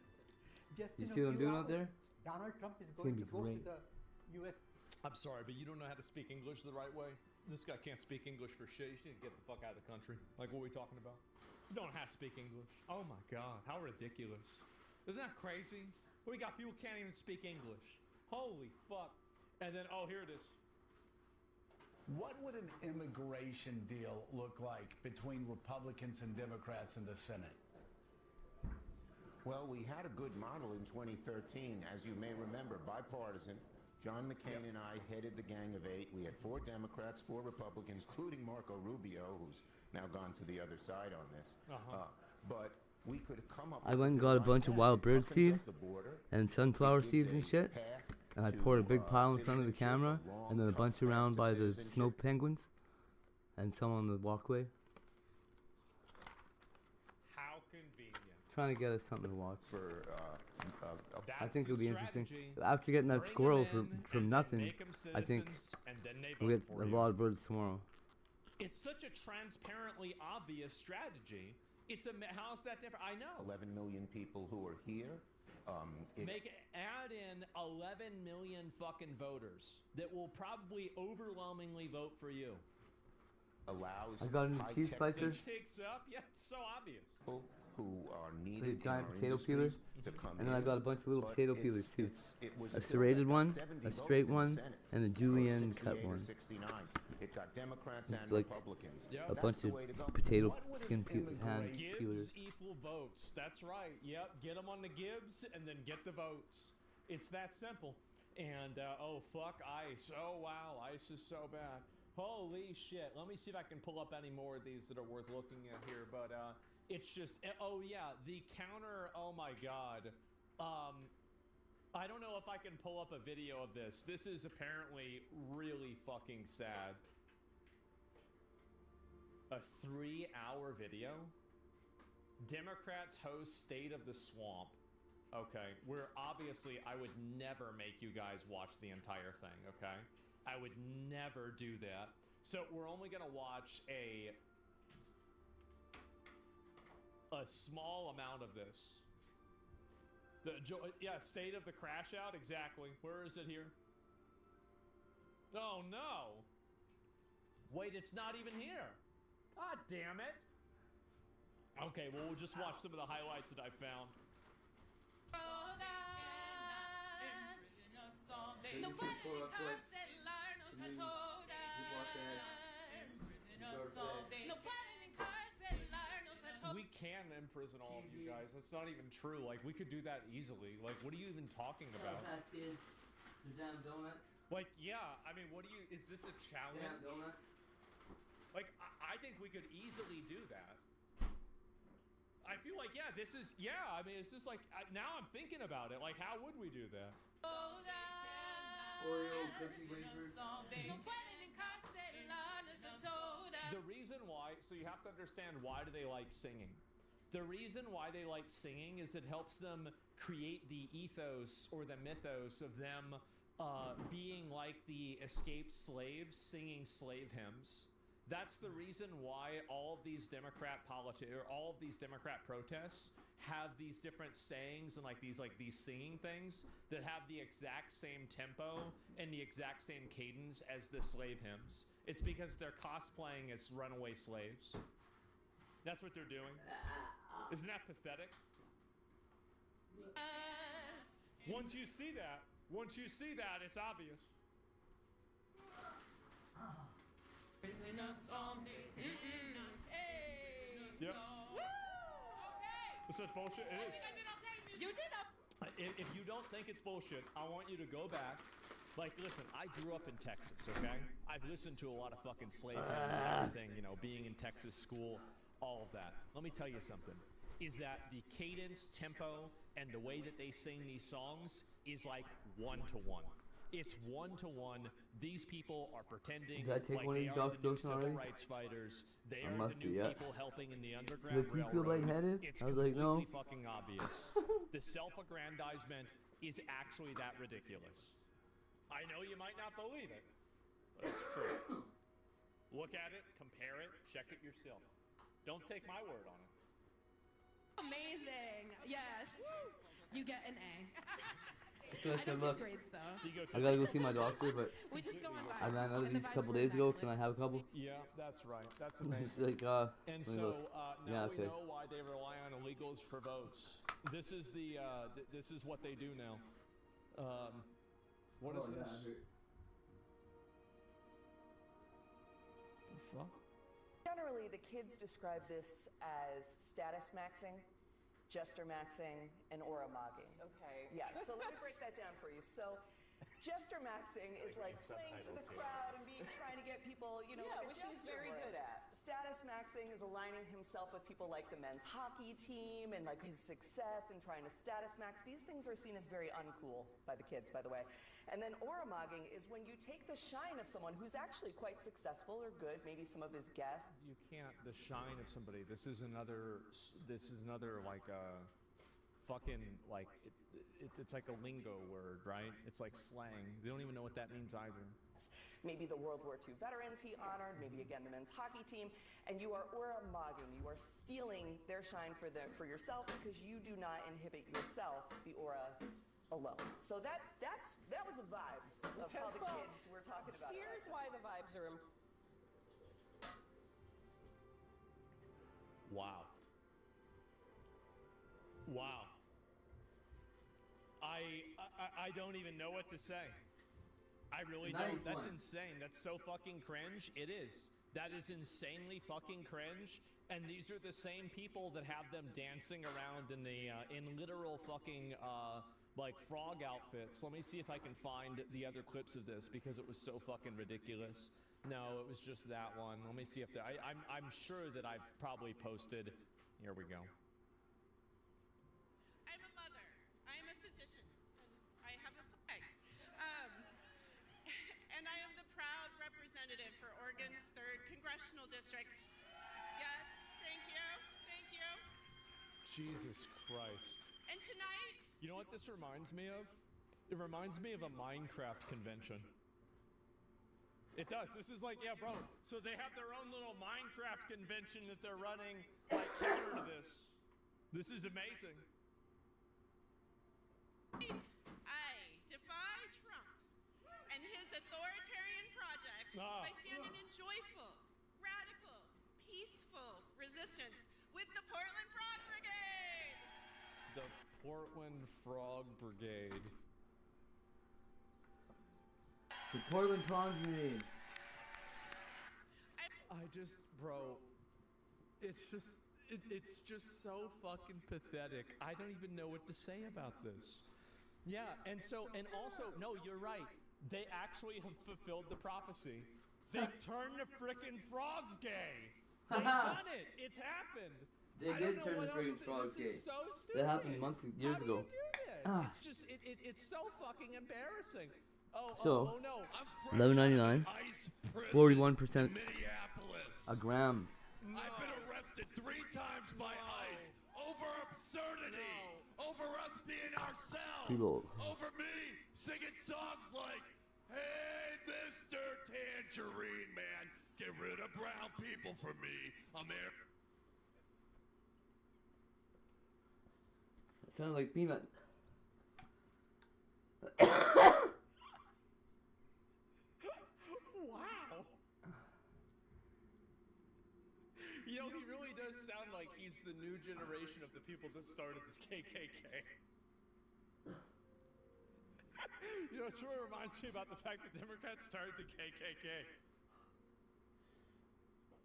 Just You in a see what I'm few doing out hours, there? Donald Trump is going to be go to great. the U.S. I'm sorry, but you don't know how to speak English the right way. This guy can't speak English for shit. You need to get the fuck out of the country. Like, what are we talking about? You don't have to speak English. Oh my God, how ridiculous. Isn't that crazy? We got people who can't even speak English. Holy fuck. And then, oh, here it is. What would an immigration deal look like between Republicans and Democrats in the Senate? Well, we had a good model in 2013, as you may remember, bipartisan. John McCain and I headed the Gang of Eight. We had 4 Democrats, 4 Republicans, including Marco Rubio, who's now gone to the other side on this. But we could come up. I went and got a bunch of wild bird seed and sunflower seeds and shit, and I poured a big pile in front of the camera, and then a bunch around by the snow penguins, and some on the walkway. How convenient. Trying to get us something to watch. For I think it'll be interesting. After getting that squirrel from nothing, I think we'll get a lot of birds tomorrow. It's such a transparently obvious strategy. How's that different? I know. 11 million people who are here. Add in 11 million fucking voters that will probably overwhelmingly vote for you. Allows I got a cheese slicer. The chicks up? Yeah, it's so obvious. Who are With a needed giant in our potato peeler, industries to come and then I got a bunch of little But potato it's- peelers too. it was A bill serrated that got one, 70 a votes straight in the one, Senate, and a or julienne 68 cut or one. 69. It got Democrats It's and like Republicans. a That's bunch the of way to go. potato What would skin an hand Gibbs peelers. equal votes. That's right. Yep. Get them on the Gibbs and then get the votes. It's that simple. And oh fuck ICE. Oh wow, ICE is so bad. Holy shit. Let me see if I can pull up any more of these that are worth looking at here. But it's just oh yeah, the counter. Oh my God. I don't know if I can pull up a video of this. This is apparently really fucking sad. A 3-hour video. Democrats host State of the Swamp. Okay, I would never make you guys watch the entire thing, okay? I would never do that. So we're only gonna watch a small amount of this. Yeah, State of the Crash Out, exactly. Where is it here? Oh no! Wait, it's not even here. God damn it! Okay, well we'll just watch some of the highlights that I found. can imprison all of you guys. That's not even true. Like, we could do that easily. Like, what are you even talking about? The damn donuts. Like, yeah, I mean, what do you, is this a challenge? Damn donuts. Like, I think we could easily do that. I feel like, yeah, this is, yeah, I mean, it's just like, now I'm thinking about it. Like, how would we do that? Oreo cookie wafers. The reason why, so you have to understand, why do they like singing? The reason why they like singing is it helps them create the ethos or the mythos of them being like the escaped slaves singing slave hymns. That's the reason why all of these Democrat protests have these different sayings and like these singing things that have the exact same tempo and the exact same cadence as the slave hymns. It's because they're cosplaying as runaway slaves. That's what they're doing. Isn't that pathetic? Once you see that, it's obvious. Yep. Is this bullshit? It is. You did up. If you don't think it's bullshit, I want you to go back. Like, listen, I grew up in Texas, okay? I've listened to a lot of fucking slave hymns and everything, you know, being in Texas school, all of that. Let me tell you something. Is that the cadence, tempo, and the way that they sing these songs is like 1-to-1. It's 1-to-1. These people are pretending like they are the new civil rights fighters. They are the new people helping in the Underground Railroad. It's completely fucking obvious. The self-aggrandizement is actually that ridiculous. I know you might not believe it, but it's true. Look at it, compare it, check it yourself. Don't take my word on it. Amazing. Yes. You get an A. So I said, look, grades though. So I gotta go see my doctor, but We just go on I ran out of vibes. these a couple days ago. Can I have a couple? Yeah, that's right. That's Just amazing. like, And let me so look. now Yeah, we okay. know why they rely on illegals for votes. This is the this is what they do now. What is this? The fuck? Generally, the kids describe this as status maxing, jester maxing, and aura mogging. Okay. Yeah, so let me break that down for you. So, jester maxing is like playing to the crowd and trying to get people, you know, Yeah, like a which he's jester very would. good at. Status maxing is aligning himself with people like the men's hockey team and like his success and trying to status max. These things are seen as very uncool by the kids, by the way. And then aura mogging is when you take the shine of someone who's actually quite successful or good, maybe some of his guests. You can't, the shine of somebody. This is another like fucking like it's like a lingo word, right? It's like slang. They don't even know what that means either. Maybe the World War II veterans he honored, maybe again the men's hockey team, and you are aura mogging. You are stealing their shine for yourself because you do not inhibit yourself, the aura alone. So that was the vibes of how the kids were talking about it. Here's why the vibes are important. Wow. Wow. I don't even know what to say. I really don't. That's insane. That's so fucking cringe. It is. That is insanely fucking cringe. And these are the same people that have them dancing around in the in literal fucking like frog outfits. Let me see if I can find the other clips of this because it was so fucking ridiculous. No, it was just that one. Let me see if I'm sure that I've probably posted. Here we go. I'm a mother. I am a physician. I have a flag. And I am the proud representative for Oregon's 3rd Congressional District. Yes, thank you. Thank you. Jesus Christ. And tonight, You know what this reminds me of? It reminds me of a Minecraft convention. It does. This is like, yeah, bro. So they have their own little Minecraft convention that they're running, like, counter to this. This is amazing. I defy Trump and his authoritarian project by standing in joyful, radical, peaceful resistance with the Portland Frog Brigade. The Portland Frog Brigade. The Portland Prawns I just, bro, it's just, It's just so fucking pathetic. I don't even know what to say about this. Yeah, and also, no, you're right. They actually have fulfilled the prophecy. They've turned the frickin' frogs gay. They've done it. It's happened. They did turn the friggin' frogs gay. This is so stupid. That happened months and years ago. How do you do this? It's just, it's so fucking embarrassing. So, no. $11.99, 41% a gram. I've been arrested 3 times by ICE over absurdity, over us being ourselves, Pre-roll. over me singing songs like, "Hey, Mr. Tangerine Man, get rid of brown people for me, America." It sounded like Peanut. Wow. You know, he really does sound like he's the new generation of the people that started this KKK. You know, it sort of reminds me about the fact that Democrats started the KKK.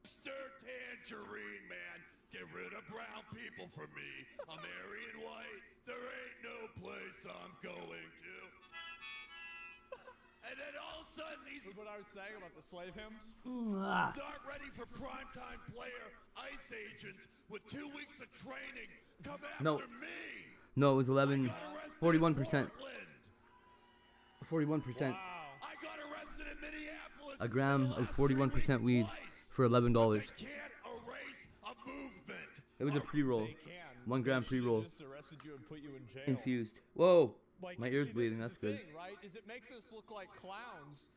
Mr. Tangerine Man, get rid of brown people for me, I'm Aryan white, there ain't no place I'm going to. And then all of a sudden, these... Look what I was saying about the slave hymns? Start ready for primetime player ICE agents with 2 weeks of training. Come after me. No, it was 41%. 41%. I got arrested in Minneapolis. A gram of 41% weed for $11. Can't erase a movement. It was a pre-roll. 1 gram pre-roll. Just arrested you and put you in jail. Infused. Whoa. Like, My ear's see, bleeding. this is That's the good. thing, right? Is it makes us look like clowns.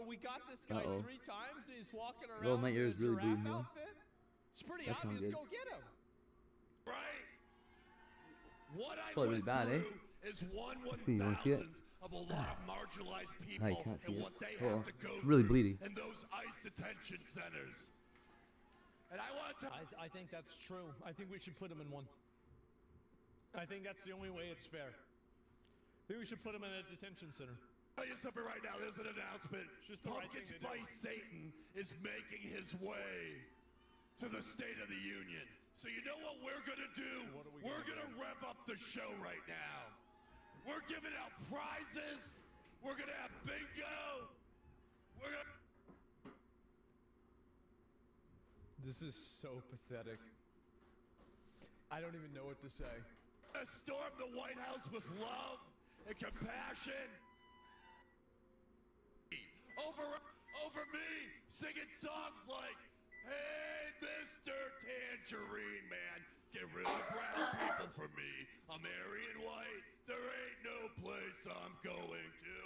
We got this guy 3 times and he's walking around Oh, my ear's in a really bleeding giraffe now. outfit. It's pretty That's not obvious. good. Go get him. Right? What I Probably went really bad, through eh? is 1/1000th See, you wanna see it? of a lot of marginalized people I can't see and it. what they Oh, have to go it's really through bleeding. in those ICE detention centers. And I want to I think that's true. I think we should put him in one. I think that's the only way it's fair. I think we should put him in a detention center. tell you something right now. There's an announcement. Just the right Pumpkin thing to do. Spice Satan is making his way to the State of the Union. So you know what we're gonna do? We're gonna rev up the show right now. We're giving out prizes. We're gonna have bingo. We're gonna. This is so pathetic. I don't even know what to say. Storm the White House with love and compassion. Over me, singing songs like, "Hey, Mr. Tangerine Man, get rid of brown people for me. I'm Aryan white. There ain't no place I'm going to."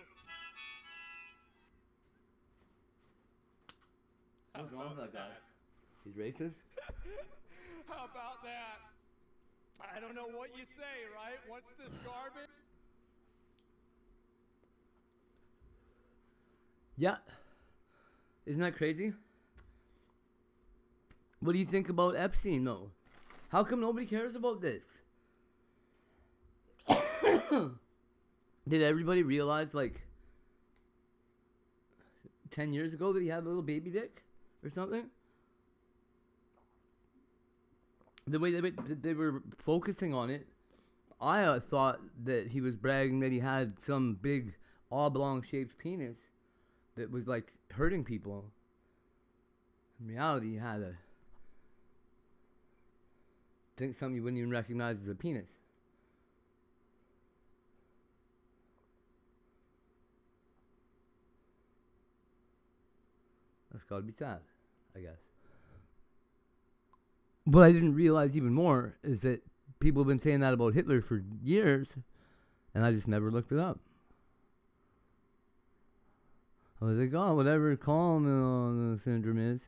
What's wrong with that guy? He's racist? How about that? I don't know what you say, right? What's this garbage? Yeah. Isn't that crazy? What do you think about Epstein, though? How come nobody cares about this? Did everybody realize, like, 10 years ago that he had a little baby dick or something? The way they were focusing on it, I thought that he was bragging that he had some big oblong-shaped penis that was, like, hurting people. In reality, he had something you wouldn't even recognize as a penis. That's gotta be sad, I guess. What I didn't realize even more is that people have been saying that about Hitler for years, and I just never looked it up. I was like, oh, whatever Kalman syndrome is.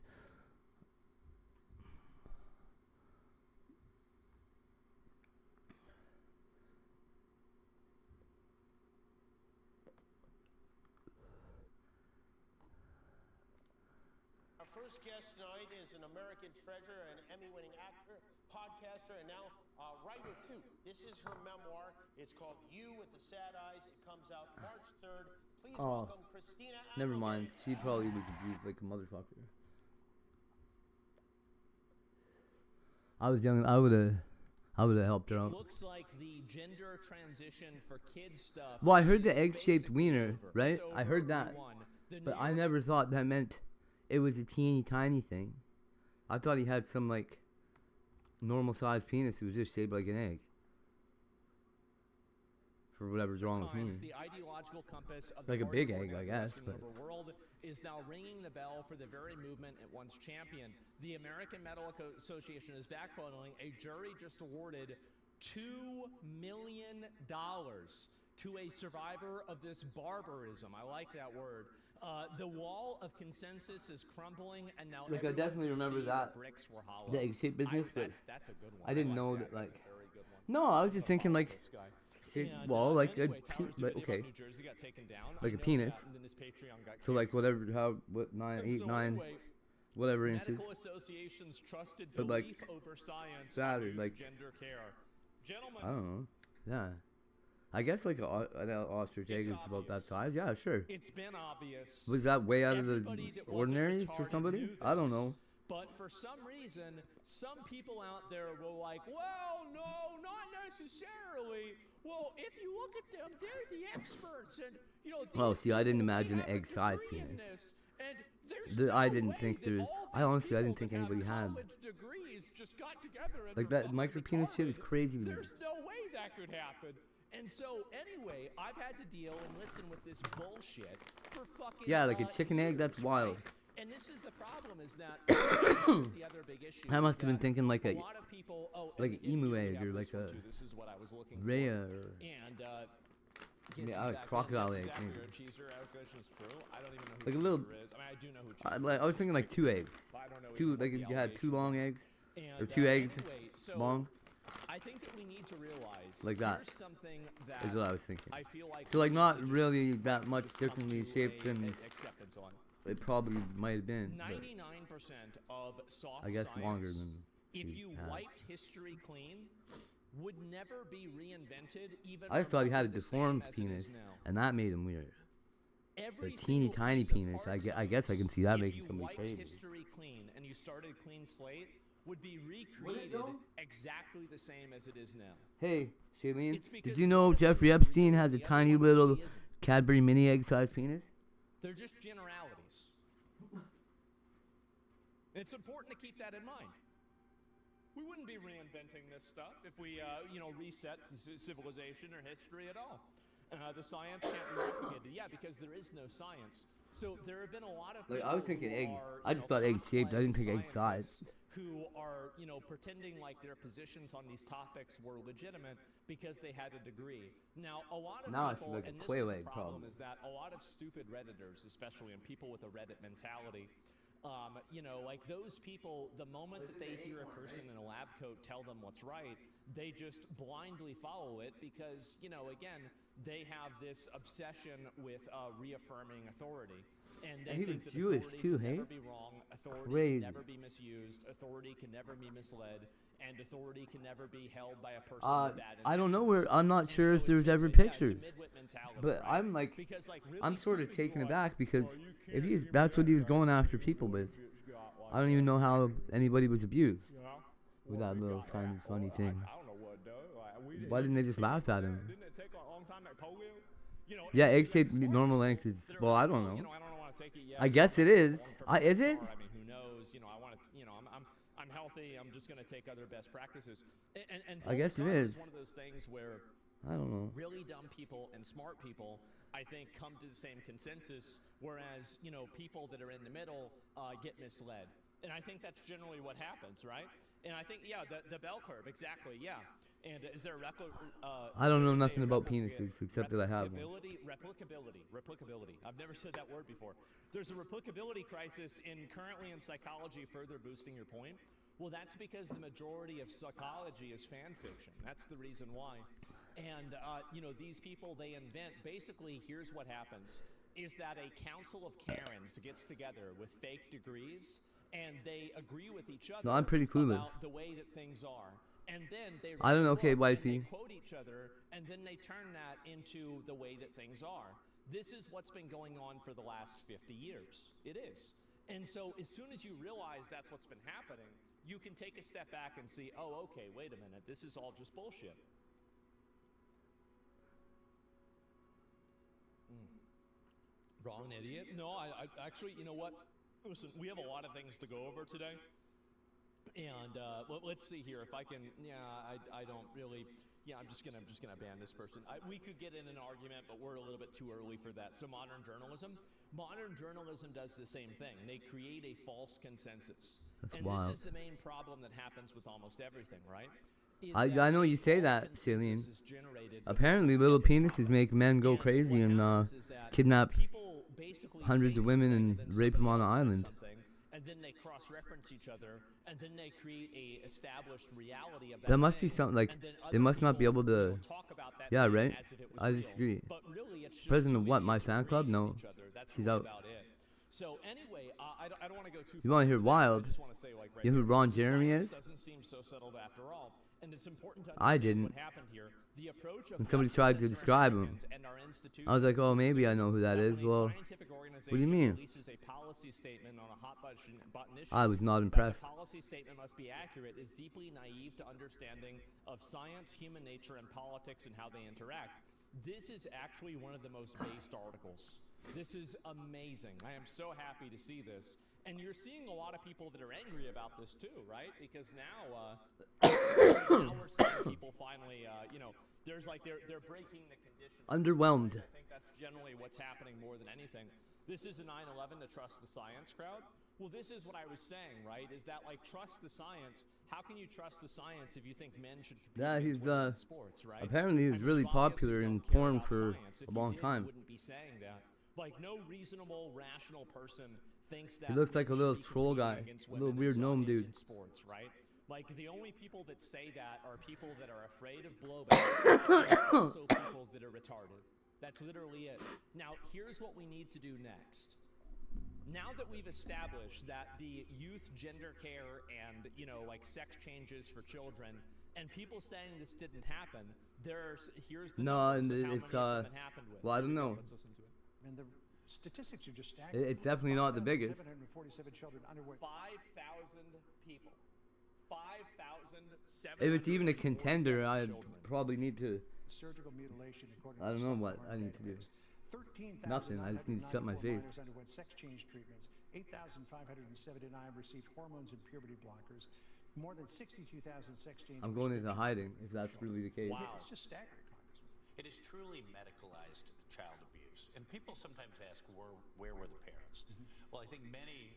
Our first guest tonight is an American treasure, an Emmy-winning actor, podcaster, and now writer, too. This is her memoir. It's called You with the Sad Eyes. It comes out March 3rd. Please welcome Christina. Never mind. She probably was abused like a motherfucker. I was young. I would have helped her out. Looks like the gender transition for kids stuff. Well, I heard the is egg-shaped basically wiener, over. right? It's I over. heard We that, won. The but New I York- never thought that meant it was a teeny tiny thing. I thought he had some like normal-sized penis. It was just shaped like an egg. For whatever's wrong with me. Times, the ideological compass of Like the a big party egg, of I the guess, Western but- liberal world is now ringing the bell for the very movement it once championed. The American Medical Association is backpedaling. A jury just awarded $2 million to a survivor of this barbarism. I like that word. The wall of consensus is crumbling, and now Like I everyone definitely can remember see that the bricks were hollow. the egg-shaped business, but that's a good one. I didn't like know that. that like. That's a very good one. No, I was just thinking like. This guy. Shit, And, well, like anyway, a Towers but Divinity okay, of New Jersey got taken down. like I a know penis. that, and then his Patreon got So like canceled. whatever, how what 9, And 8, so 9, anyway, whatever inches. Medical associations trusted But, like, belief over science that on or, youth like- gender care. Gentlemen, I don't know. Yeah, I guess like an ostrich egg is about that size. Yeah, sure. it's been obvious. Was that way out of the Everybody that wasn't ordinary for retarded somebody? knew I don't this. know. But for some reason, some people out there were like, well, no, not necessarily. Well, if you look at them, they're the experts. And, you know, Well, these see, I didn't people, they imagine have a egg-sized degree in penis. this, and there's I no didn't way think that there's. all I these honestly, I didn't people think that anybody have had. college degrees just got together and Like they're that fucking micro penis shit is retarded. crazy to me. There's no way that could happen. And so, anyway, I've had to deal and listen with this bullshit for fucking Yeah, like a chicken egg. That's years, wild. right? And this is the problem: is that here's the other big issue. I must is have been that thinking like a lot of people, like an and emu here we egg have or this like one a too. This is what I was looking rhea for. or And yeah, a crocodile egg. Exactly Maybe. what cheeser allegation is true. I don't even know who Like a little. cheeser is. I mean, I do know who cheeser I was thinking like 2 eggs. But I don't know Two even like what if the you had 2 long eggs And, or 2 eggs anyway, so long. I think that we need to realize Like that. here's something that Is what I was thinking. I feel like So like we not need to really that much come differently to shaped a than acceptance on. it probably might have been. But 99% of soft I guess science, longer than if we you had. wiped history clean, would never be reinvented even I just thought he had a remotely the same deformed as it is penis, now. and that made him weird. Every A teeny single tiny piece of penis. hard I guess I can see that if making you somebody wiped crazy. history clean and you started a clean slate, would be recreated exactly the same as it is now. Hey, Shailene, It's because did you know Jeffrey Epstein has a tiny little Cadbury mini egg-sized penis? They're just generalities. It's important to keep that in mind. We wouldn't be reinventing this stuff if we, reset civilization or history at all. The science can't be replicated. Yeah, because there is no science. So there have been a lot of Like people I was thinking who egg. are, I just thought egg shaped. I didn't think egg size. scientists who are, pretending like their positions on these topics were legitimate because they had a degree. Now, a lot of Now I see people, like a and this quail is egg a problem, problem. is that a lot of stupid Redditors, especially, and people with a Reddit mentality, like those people, the moment that they hear a person in a lab coat tell them what's right, they just blindly follow it because, again, they have this obsession with reaffirming authority. And they And he was think that Jewish authority too, can hey? never be wrong, authority Crazy. can never be misused, authority can never be misled, and authority can never be held by a person with bad intentions. I don't know where. I'm not And sure so if it's there's been- ever yeah, it's a pictures. midwit mentality, But right? I'm like, Because, really I'm sort of stupid taken people are aback like, because "Oh, you if can't he's give that's me what he that was going kind of after people with. shit, I don't even know how anybody was abused you know? with Well, that if you little got tiny that, funny well, thing. I don't know what, though. Like, we Why didn't they just laugh at him? Didn't it take a long time like polio? Yeah, egg-shaped normal length is. Well, I don't know. I don't want to take it yet. I guess it is. Is it? I mean, who knows? I want to. I'm healthy. I'm just going to take other best practices. And I guess it both sides is. one of those things where I don't know. really dumb people and smart people, I think, come to the same consensus, whereas, people that are in the middle get misled. And I think that's generally what happens, right? And I think, yeah, the bell curve, exactly, yeah. And is there I don't know nothing about penises except that I have one. replicability. I've never said that word before. There's a replicability crisis currently in psychology, further boosting your point. Well, that's because the majority of psychology is fan fiction. That's the reason why. And, these people, they invent, basically, here's what happens, is that a council of Karens gets together with fake degrees, and they agree with each other No, I'm pretty clueless. about the way that things are. And then they I don't know, write a okay, book, and wifey. they quote each other, and then they turn that into the way that things are. This is what's been going on for the last 50 years. It is. And so as soon as you realize that's what's been happening, you can take a step back and see, oh, okay, wait a minute, this is all just bullshit. Wrong idiot? No, I actually, you know what? Listen, we have a lot of things to go over today. And let's see here if I can. Yeah, I don't really. Yeah, I'm just gonna ban this person. We could get in an argument, but we're a little bit too early for that. So modern journalism does the same thing. They create a false consensus. That's and wild. This is the main problem that happens with almost everything, right? I know you say that, Celine. Apparently, little penises make men go crazy and kidnap hundreds of women and rape them on an island. And then they cross-reference each other, and then they create a established reality of that. That must be something like they must not be able to. Yeah, right. I disagree. Really, it's just President of what? My fan club? No, she's out. So anyway, I don't want to go too. You want to hear wild? Like You know who Ron Jeremy is? Doesn't seem so settled after all. And it's important to I didn't. What happened here. The approach of when somebody tried to describe him, I was like, oh, maybe I know who that is. Well, what do you mean? I was not impressed. The policy statement must be accurate is deeply naive to understanding of science, human nature, and politics and how they interact. This is actually one of the most based articles. This is amazing. I am so happy to see this. And you're seeing a lot of people that are angry about this too, right? Because now, now we're seeing people finally, there's like they're breaking the conditions. Underwhelmed. I think that's generally what's happening more than anything. This is a 9/11 to trust the science crowd. Well, this is what I was saying, right? Is that like trust the science? How can you trust the science if you think men should compete Yeah, he's in sports, right? apparently he's really popular in porn for a long time. Wouldn't be saying that. Like no reasonable, rational person thinks that. He looks like a little troll guy, a little weird gnome dude. In sports, right? Like the only people that say that are people that are afraid of blowback, and also people that are retarded. That's literally it. Now, here's what we need to do next. Now that we've established that the youth gender care and, like sex changes for children, and people saying this didn't happen, here's the numbers of how many of them it happened with. Well, I don't know. Let's listen to it. And the statistics are just staggering. It's definitely not the biggest. 747 children underwent 5,000 people. 5,000. If it's even a contender, I'd probably need to. Surgical mutilation, according I don't know what I need to do. Nothing. I just need to shut my face. Underwent sex change treatments. 8,579 received hormones and puberty blockers. More than 62,000 sex change. I'm going into hiding if that's really the case. Wow. It's just staggering, Congressman. It is truly medicalized child abuse, and people sometimes ask, where were the parents? Well, I think many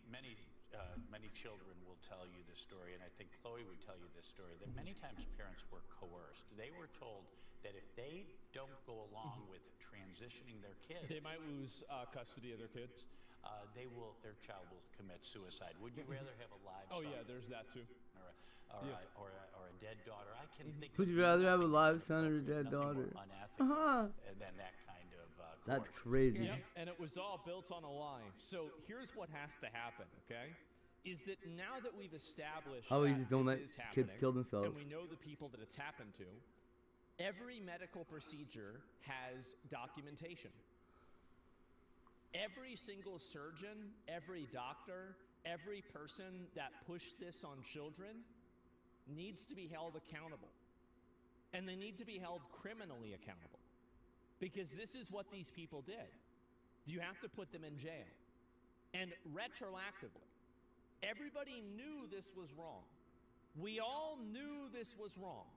children will tell you this story, and I think Chloe would tell you this story, that many times parents were coerced. They were told that if they don't go along with transitioning their kid, they might lose custody of their kids. Their child will commit suicide. Would you rather have a live son? Oh yeah, there's that too. Or a dead daughter? I can think. Would you rather have a live son or a dead daughter? Unethical than that kind of. That's crazy. Yeah, and it was all built on a lie. So here's what has to happen, okay? Is that now that we've established you that just don't let this is kids happening, kill themselves. and we know the people that it's happened to, every medical procedure has documentation. Every single surgeon, every doctor, every person that pushed this on children needs to be held accountable. And they need to be held criminally accountable. Because this is what these people did. You have to put them in jail. And retroactively, everybody knew this was wrong. We all knew this was wrong.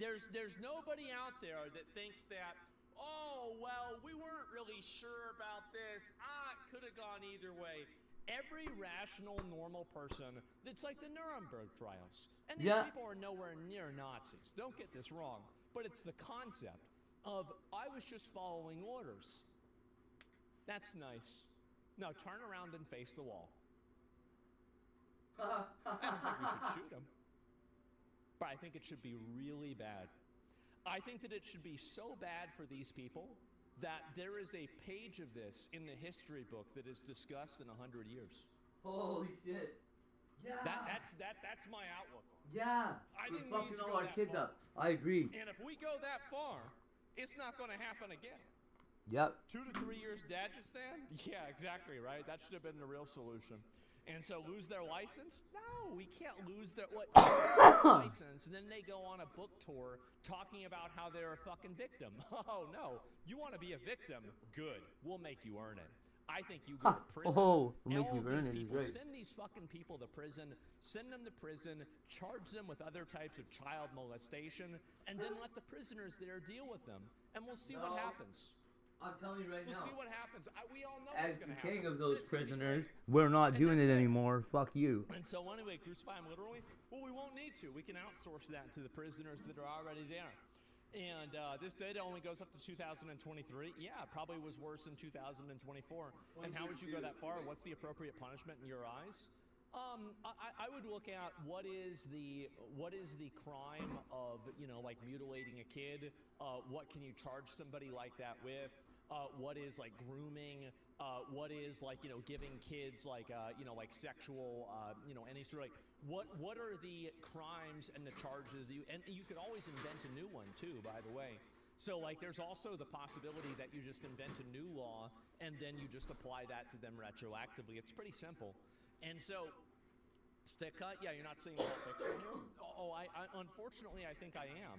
There's nobody out there that thinks that, oh, well, we weren't really sure about this. It could have gone either way. Every rational, normal person, it's like the Nuremberg trials. And these people are nowhere near Nazis. Don't get this wrong. But it's the concept of, I was just following orders. That's nice. No, turn around and face the wall. I don't think we should shoot him. But I think it should be really bad. I think that it should be so bad for these people that there is a page of this in the history book that is discussed in 100 years. Holy shit. Yeah. That's my outlook. Yeah. I We're didn't fucking need to all go our that kids far. up. I agree. And if we go that far, it's not going to happen again. Yep. 2 to 3 years Dagestan? Yeah, exactly, right? That should have been the real solution. And so lose their license? No, we can't lose their license. And then they go on a book tour talking about how they're a fucking victim. Oh, no. You want to be a victim? Good. We'll make you earn it. I think you go to prison. Oh, we'll make all you of earn these it is people, right. send these fucking people to prison, send them to prison, charge them with other types of child molestation, and then let the prisoners there deal with them. And we'll see what happens. I'm telling you right We'll now. see what happens. We all know As what's going the to happen. king of those prisoners, we're not doing it anymore. Fuck you. And so anyway, crucify them literally? Well, we won't need to. We can outsource that to the prisoners that are already there. And this data only goes up to 2023. Yeah, it probably was worse in 2024. And how would you go that far? What's the appropriate punishment in your eyes? I would look at what is the crime of, like mutilating a kid? What can you charge somebody like that with? What is like grooming? What is like, giving kids like, like sexual, any sort of like, what are the crimes and the charges and you could always invent a new one too, by the way. So like there's also the possibility that you just invent a new law and then you just apply that to them retroactively. It's pretty simple. And so stick cut, yeah, you're not seeing that picture here? Oh, I unfortunately I think I am.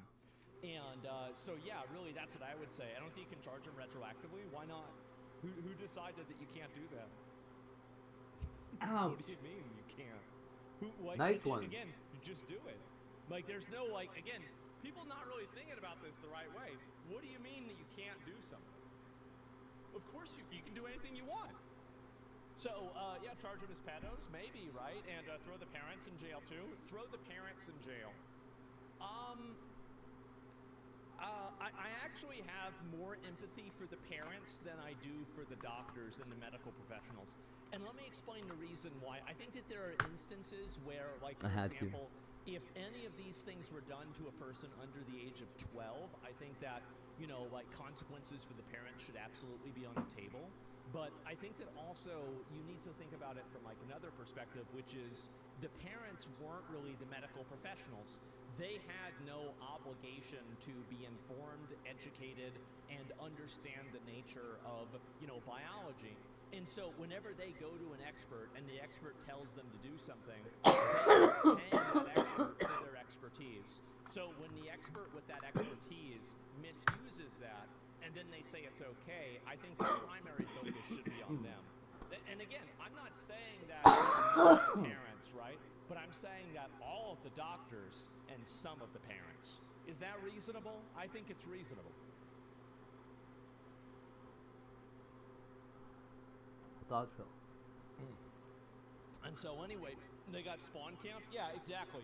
And so yeah, really that's what I would say. I don't think you can charge them retroactively. Why not? Who decided that you can't do that? Ouch. What do you mean you can't? Nice one. Again, you just do it. Like there's no like, again, people not really thinking about this the right way. What do you mean that you can't do something? Of course you can do anything you want. So, yeah, charge them as pedos, maybe, right? And throw the parents in jail too. Throw the parents in jail. I actually have more empathy for the parents than I do for the doctors and the medical professionals. And let me explain the reason why. I think that there are instances where, like, for example, if any of these things were done to a person under the age of 12, I think that, like consequences for the parents should absolutely be on the table. But I think that also you need to think about it from like another perspective, which is the parents weren't really the medical professionals. They had no obligation to be informed, educated, and understand the nature of, biology. And so whenever they go to an expert and the expert tells them to do something, they are paying that expert for their expertise. So when the expert with that expertise misuses that, and then they say it's okay, I think the primary focus should be on them. And again, I'm not saying that parents, right? But I'm saying that all of the doctors and some of the parents. Is that reasonable? I think it's reasonable. Thought so. And so anyway, they got spawn camp? Yeah, exactly.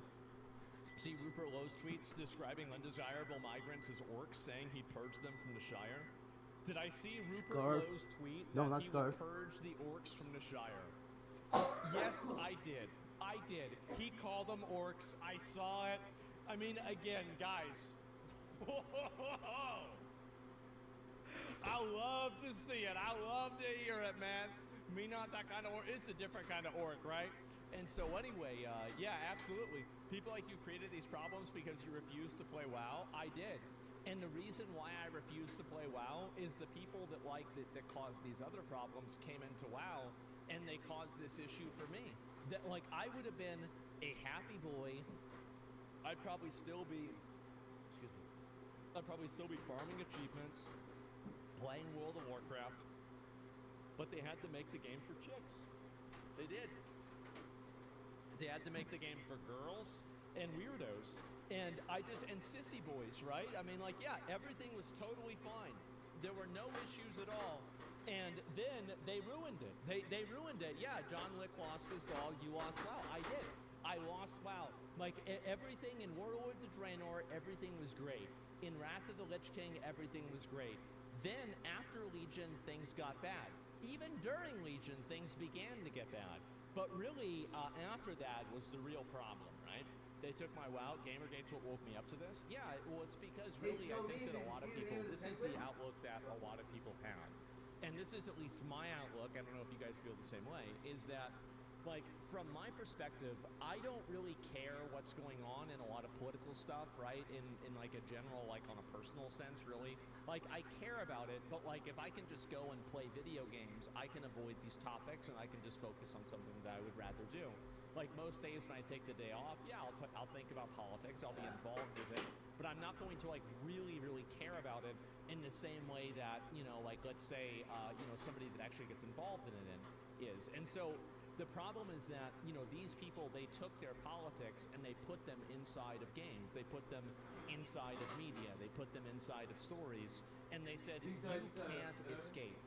See Rupert Lowe's tweets describing undesirable migrants as orcs, saying he'd purge them from the Shire? Did I see Rupert Lowe's tweet that he would purge the orcs from the Shire? Yes, I did. I did. He called them orcs. I saw it. I mean, again, guys. I love to see it. I love to hear it, man. Me not that kind of orc. It's a different kind of orc, right? And so anyway, yeah, absolutely. People like you created these problems because you refused to play WoW. I did. And the reason why I refused to play WoW is the people that that caused these other problems came into WoW and they caused this issue for me. That like I would have been a happy boy. I'd probably still be farming achievements, playing World of Warcraft, but they had to make the game for chicks. They did. They had to make the game for girls and weirdos. And and sissy boys, right? I mean, like, yeah, everything was totally fine. There were no issues at all. And then they ruined it. They ruined it. Yeah, John Wick lost his dog. You lost WoW. I did. I lost WoW. Like, everything in Warlords of Draenor, everything was great. In Wrath of the Lich King, everything was great. Then, after Legion, things got bad. Even during Legion, things began to get bad. But really, after that was the real problem, right? They took my WoW. Gamergate's what woke me up to this. Yeah, well, it's because really I think that a lot of people, this is the outlook that a lot of people have. And this is at least my outlook, I don't know if you guys feel the same way, is that, like, from my perspective, I don't really care what what's going on in a lot of political stuff, right? In like a general, like on a personal sense, really. Like I care about it, but like if I can just go and play video games, I can avoid these topics and I can just focus on something that I would rather do. Like most days when I take the day off, yeah, I'll think about politics, I'll be involved with it, but I'm not going to like really care about it in the same way that, you know, like let's say, you know, somebody that actually gets involved in it is. And so the problem is that, you know, these people, they took their politics and they put them inside of games. They put them inside of media. They put them inside of stories. And they said, you can't escape.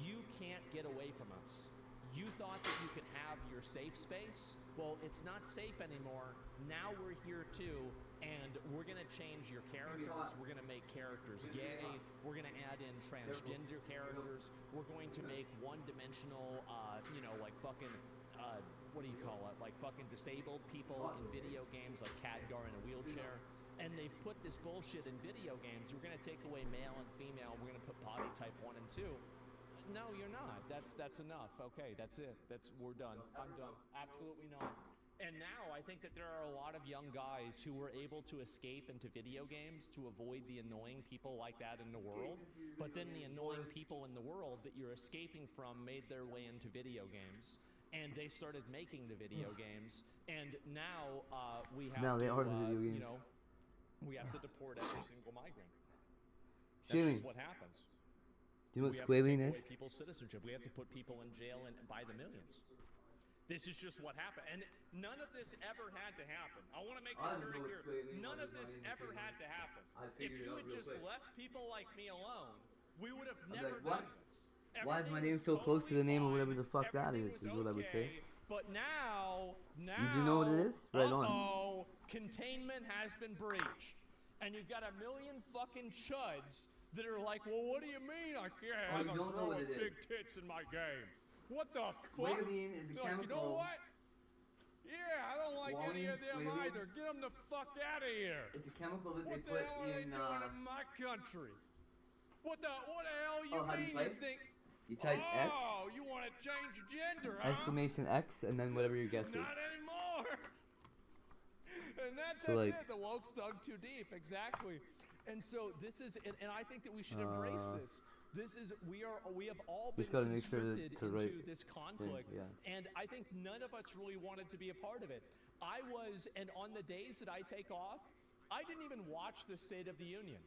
You can't get away from us. You thought that you could have your safe space? Well, it's not safe anymore. Now we're here too, and we're gonna change your characters. We're gonna make characters gay. We're gonna add in transgender characters. We're going to make one-dimensional, you know, like fucking, what do you call it? Like fucking disabled people in video games, like Khadgar in a wheelchair. And they've put this bullshit in video games. We're gonna take away male and female. We're gonna put body type 1 and 2. No, you're not. That's enough. Okay, that's it. We're done. I'm done. Absolutely not. And now I think that there are a lot of young guys who were able to escape into video games to avoid the annoying people like that in the world. But then the annoying people in the world that you're escaping from made their way into video games. And they started making the video games. And now we have to, you know, we have to deport every single migrant. That's just what happens. Do you know We what have to take squalene away is? people's citizenship. We have to put people in jail and by the millions. This is just what happened. And none of this ever had to happen. I want to make this very clear. None of this ever had to happen. If you had just left people like me alone, we would have never done this. Why is my name so close to the name of whatever the fuck that is what I would say. But now, You do know what it is? Right on. uh-oh, containment has been breached. And you've got a million fucking chuds that are like, well, what do you mean I can't have a girl with big tits in my game? What the fuck? Squalene is a chemical. You know what? Yeah, I don't like any of them squalene? either. Get them the fuck out of here. It's a chemical that they What the put hell are they in. doing in my country? What the hell you how do you mean? type? You think? You type X, Oh, you want to change your gender, huh? exclamation X, and then whatever your guess is. Not anymore. And that's So, like- it. The woke's dug too deep. Exactly. And so this is, and I think that we should embrace this. This is, we have all been just gotta make sure conscripted to into write this conflict. thing, yeah. And I think none of us really wanted to be a part of it. I was, and on the days that I take off, I didn't even watch the State of the Union.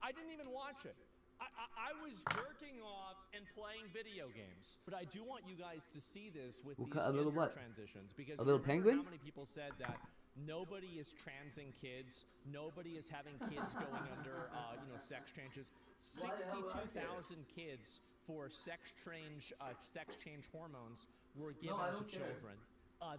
I didn't even watch it. I was jerking off and playing video games. But I do want you guys to see this with these a little gender what? transitions. Because A you little remember penguin? how many people said that nobody is transing kids, nobody is having kids going under, you know, sex changes. 62,000 kids for sex change hormones were given to children.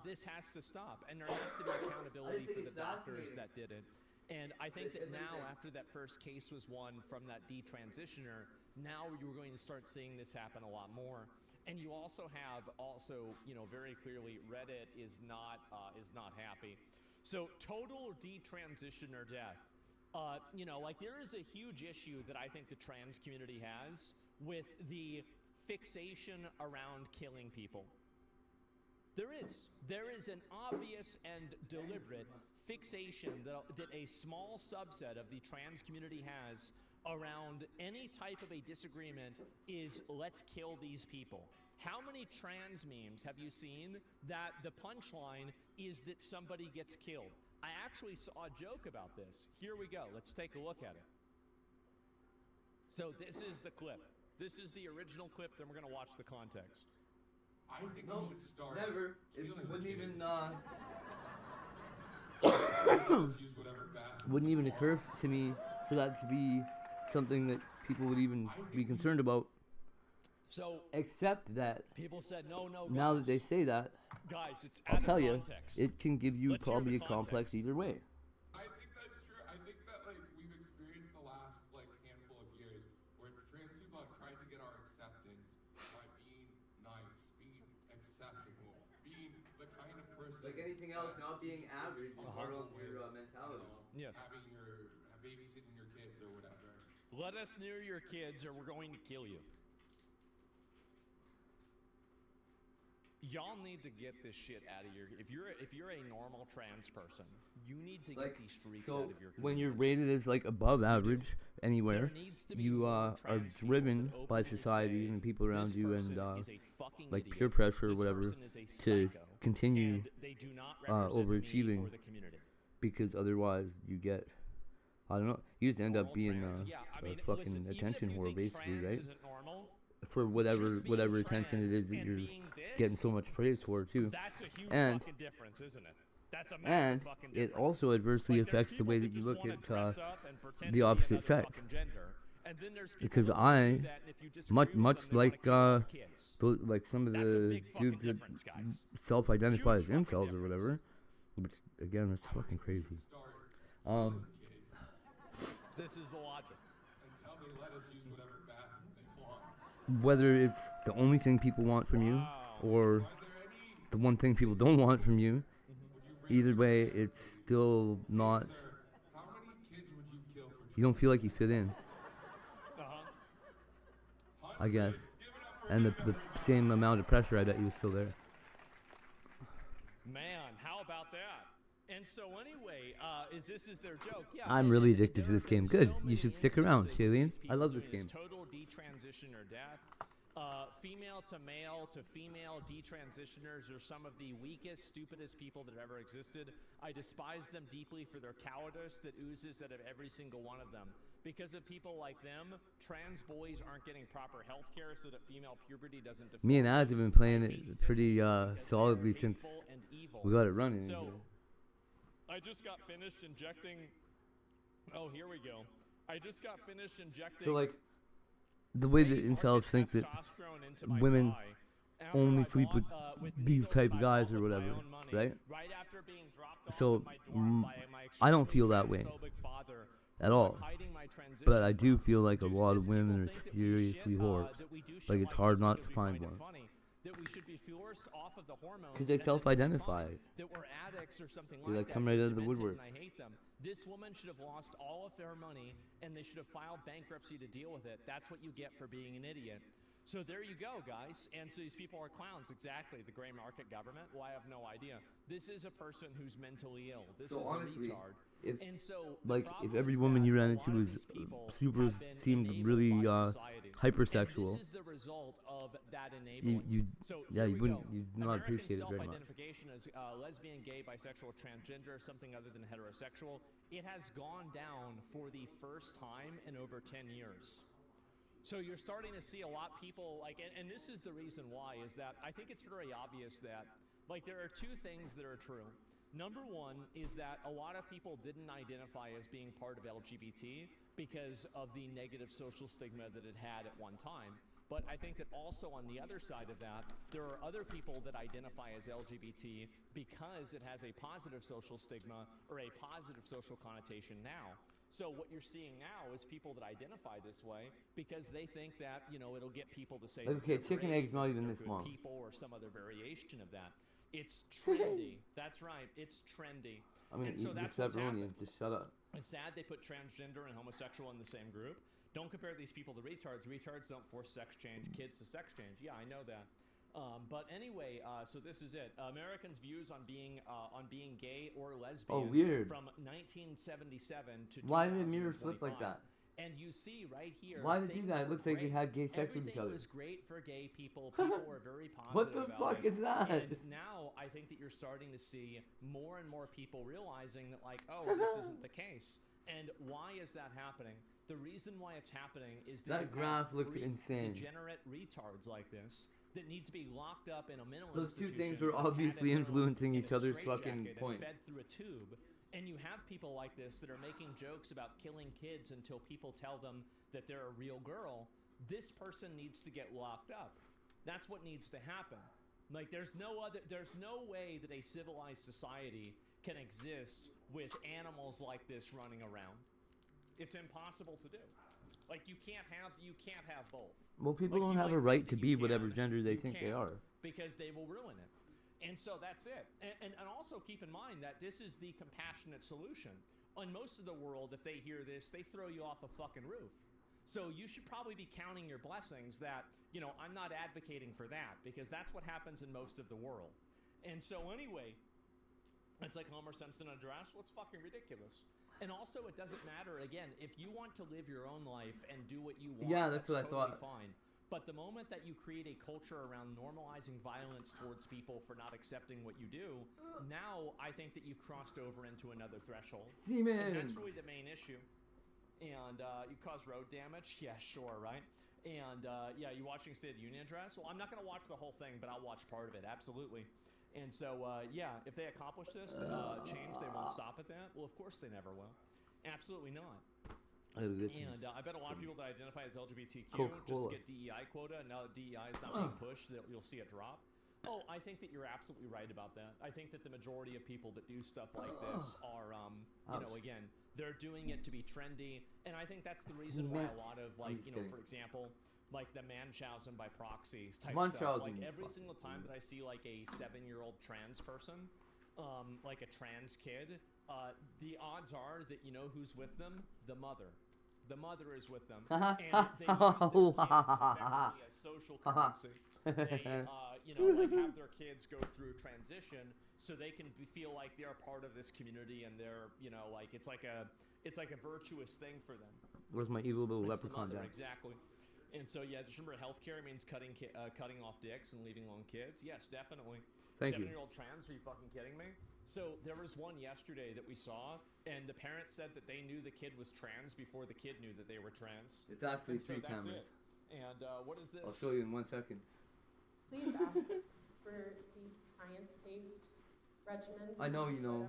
This has to stop, and there has to be accountability for the doctors that did it. And I think that now, after that first case was won from that detransitioner, now you're going to start seeing this happen a lot more. And you also have, you know, very clearly, Reddit is not happy. So total detransitioner death. You know, like there is a huge issue that I think the trans community has with the fixation around killing people. There is an obvious and deliberate fixation that a small subset of the trans community has around any type of a disagreement is let's kill these people. How many trans memes have you seen that the punchline is that somebody gets killed? I actually saw a joke about this. Here we go. Let's take a look at it. So this is the clip. This is the original clip, then we're going to watch the context. I think we should start. Never. It killing wouldn't even kids. Use whatever bathroom wouldn't even you occur want. to me for that to be something that people would even be concerned about. So except that people said no, now that they say that, guys, it's I'll out tell of you, context. it can give you Let's hear probably a the complex either way. I think that's true. I think that like we've experienced the last like handful of years where trans people have tried to get our acceptance by being nice, being accessible, being the kind of person Like anything else, that not being average is people part of with, your mentality. Yes. Babysitting your kids or whatever. Let us near your kids or we're going to kill you. Y'all need to get this shit out of your. If you're a normal trans person, you need to Like, get these freaks so out of your. when you're rated as like above average anywhere, you are driven by society and people around you and like peer pressure or whatever to continue overachieving, because otherwise you get, I don't know, you just end up being a fucking attention whore basically, right? For whatever attention it is that you're getting so much praise for too. That's a huge And fucking difference, isn't it? That's a massive and fucking it difference. also adversely Like, there's affects the way people that you just look wanna at dress up and pretend the to be opposite another sex. fucking gender. And then there's people Because that will I, do that, and if you disagree with much them, they wanna like kill your kids. like some of That's a the big fucking dudes that difference, guys. self-identify as Huge fucking incels or whatever, which again that's fucking crazy. This is the logic. Until they let us use whatever bathroom they want. Whether it's the only thing people want from you or the one thing people don't want from you, either way, it's still not. How many kids would you kill for You don't feel like you fit in, I guess, and the same amount of pressure I bet you was still there. Man, how about that? And so anyway, this is their joke. Yeah, I'm really addicted to this game. Good, you should stick around, Shailene. I love this game. Total detransition or death. Female to male to female detransitioners are some of the weakest, stupidest people that have ever existed. I despise them deeply for their cowardice that oozes out of every single one of them. Because of people like them, trans boys aren't getting proper health care so that female puberty doesn't deform. Me and Az have been playing it pretty solidly since we got it running. So, I just got finished injecting. Oh, here we go. I just got finished injecting. So like, the way that incels think that women only sleep with these type of guys or whatever, right? So I don't feel that way at all. But I do feel like a lot of women are seriously whores. Like it's hard not to find one. That we should be forced off of the hormones. Because they self-identify. That we're addicts or something They like that. come right out of the Demented, woodwork. and I hate them. This woman should have lost all of their money, and they should have filed bankruptcy to deal with it. That's what you get for being an idiot. So there you go, guys. And so these people are clowns. Exactly. The gray market government? Well, I have no idea. This is a person who's mentally ill. This is honestly, a retard. And so if every woman you ran into was seemed really hypersexual, this is the result of that enabling. you'd not American appreciate it very much. self-identification as lesbian, gay, bisexual, transgender, something other than heterosexual, it has gone down for the first time in over 10 years. So you're starting to see a lot of people and this is the reason why, is that I think it's very obvious that there are two things that are true. Number one is that a lot of people didn't identify as being part of LGBT because of the negative social stigma that it had at one time. But I think that also on the other side of that, there are other people that identify as LGBT because it has a positive social stigma or a positive social connotation now. So what you're seeing now is people that identify this way because they think that, it'll get people to say Okay, chicken egg's not even this long. People or some other variation of that. It's trendy. That's right. It's trendy. I'm gonna and so eat that's this what's pepperoni happened. and just shut up. It's sad they put transgender and homosexual in the same group. Don't compare these people to retards. Retards don't force sex change. Kids to sex change. Yeah, I know that. But anyway, so this is it. Americans' views on being gay or lesbian. Oh, weird. From 1977 to Why did it mirror flip like that? And you see right here. Why did it do that? It looks like they had gay sex with each other. Everything was great for gay people. People were very positive. What the about fuck it. is that? And now I think that you're starting to see more and more people realizing that, this isn't the case. And why is that happening? The reason why it's happening is that That graph looks freak, insane. degenerate retards like this that need to be locked up in a mental Those two institution. things were obviously influencing each other's fucking and point. fed through a tube. And you have people like this that are making jokes about killing kids until people tell them that they're a real girl. This person needs to get locked up. That's what needs to happen. There's no way that a civilized society can exist with animals like this running around. It's impossible to do. You can't have both. Well, people don't have a right to be whatever gender they think they are. Because they will ruin it. And so that's it. And also keep in mind that this is the compassionate solution. On most of the world, if they hear this, they throw you off a fucking roof. So you should probably be counting your blessings that I'm not advocating for that because that's what happens in most of the world. And so anyway, it's like Homer Simpson address. Well, it's fucking ridiculous. And also, it doesn't matter. Again, if you want to live your own life and do what you want, that's what totally I thought. fine. But the moment that you create a culture around normalizing violence towards people for not accepting what you do, now I think that you've crossed over into another threshold. Seaman. And that's really the main issue. And you cause road damage? Yeah, sure, right? And you watching State of the Union address? Well, I'm not going to watch the whole thing, but I'll watch part of it, absolutely. And so, if they accomplish this change, they won't stop at that? Well, of course they never will. Absolutely not. And I bet a lot of people that identify as LGBTQ just to get DEI quota, and now that DEI is not being pushed, you'll see it drop. Oh, I think that you're absolutely right about that. I think that the majority of people that do stuff like this are, again, they're doing it to be trendy, and I think that's the reason why a lot of, for example, like the Munchausen by proxy type stuff. Like every single time that I see like a 7-year-old trans person, like a trans kid, the odds are that you know who's with them? The mother. The mother is with them, and they use their kids effectively as social currency. They, have their kids go through transition so they can feel like they're part of this community, and they're, it's like a virtuous thing for them. Where's my evil little leprechaun guy? Exactly. And so, just remember, healthcare means cutting off dicks and leaving alone kids. Yes, definitely. Thank you. 7-year-old trans? Are you fucking kidding me? So there was one yesterday that we saw, and the parent said that they knew the kid was trans before the kid knew that they were trans. It's actually so 3 that's cameras. It. And what is this? I'll show you in 1 second. Please ask for the science-based regimens. I know you know,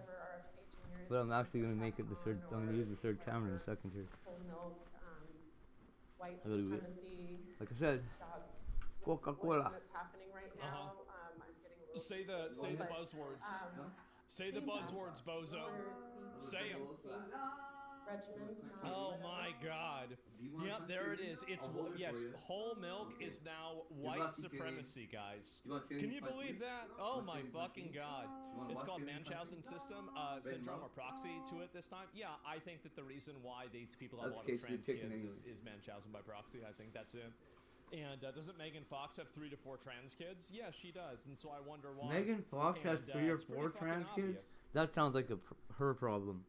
but I'm actually going to make it the third. I'm going to use the third camera in a second here. Whole milk, white I gotta do it. supremacy. Like I said, Coca-Cola. That's happening right now. I'm getting a little say the buzzwords. Say the buzzwords, bozo. Say them. Oh my God. Yep, there it is. It's whole milk is now white supremacy, guys. Can you believe that? Oh my fucking God. It's called Munchausen syndrome or proxy to it this time. Yeah, I think that the reason why these people have a lot of trans kids is Munchausen by proxy. I think that's it. And doesn't Megan Fox have 3 to 4 trans kids? Yeah, she does. And so I wonder why. Megan Fox has 3 or 4 trans kids? That sounds like her problem.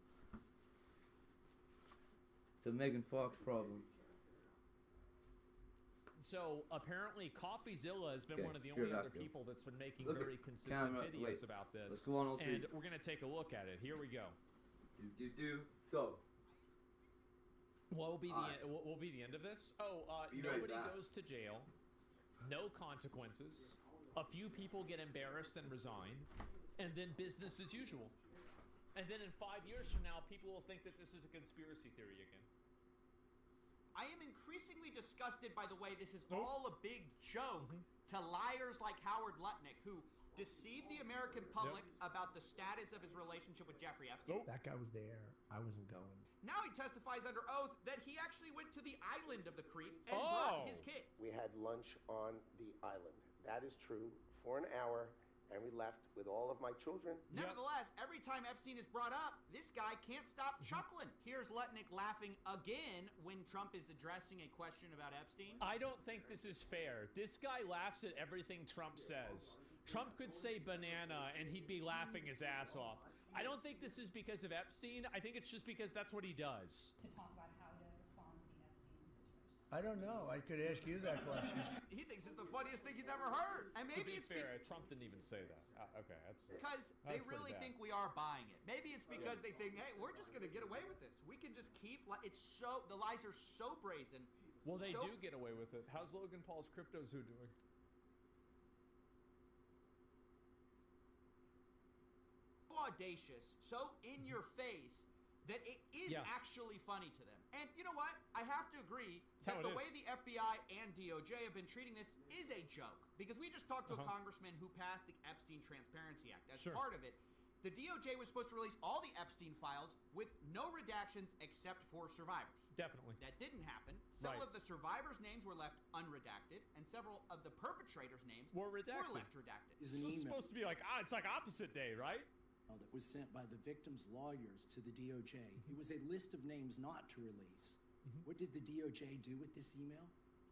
It's a Megan Fox problem. So apparently CoffeeZilla has been one of the only other people that's been making very consistent videos about this. And we're going to take a look at it. Here we go. So. What will be the end of this? Nobody goes to jail. No consequences. A few people get embarrassed and resign. And then business as usual. And then in 5 years from now, people will think that this is a conspiracy theory again. I am increasingly disgusted by the way this is all a big joke to liars like Howard Lutnick, who deceived the American public about the status of his relationship with Jeffrey Epstein. That guy was there. I wasn't going. Now he testifies under oath that he actually went to the island of the creep and brought his kids. We had lunch on the island. That is true, for an hour, and we left with all of my children. Nevertheless, every time Epstein is brought up, this guy can't stop chuckling. Here's Lutnick laughing again when Trump is addressing a question about Epstein. I don't think this is fair. This guy laughs at everything Trump says. Trump could say banana and he'd be laughing his ass off. I don't think this is because of Epstein. I think it's just because that's what he does. To talk about how to respond to the Epstein situation. I don't know. I could ask you that question. He thinks it's the funniest thing he's ever heard. And maybe to be fair, Trump didn't even say that. Okay, that's because they really think we are buying it. Maybe it's because they think, hey, we're just going to get away with this. We can just keep the lies are so brazen. Well, they do get away with it. How's Logan Paul's Crypto Zoo doing? Audacious, so in your face that it is actually funny to them. And you know what? I have to agree that the way the FBI and DOJ have been treating this is a joke. Because we just talked to a congressman who passed the Epstein Transparency Act. As part of it, the DOJ was supposed to release all the Epstein files with no redactions except for survivors. Definitely. That didn't happen. Several of the survivors' names were left unredacted, and several of the perpetrators' names were left redacted. This is supposed to be like, it's like opposite day, right? That was sent by the victims' lawyers to the DOJ. It was a list of names not to release. What did the DOJ do with this email?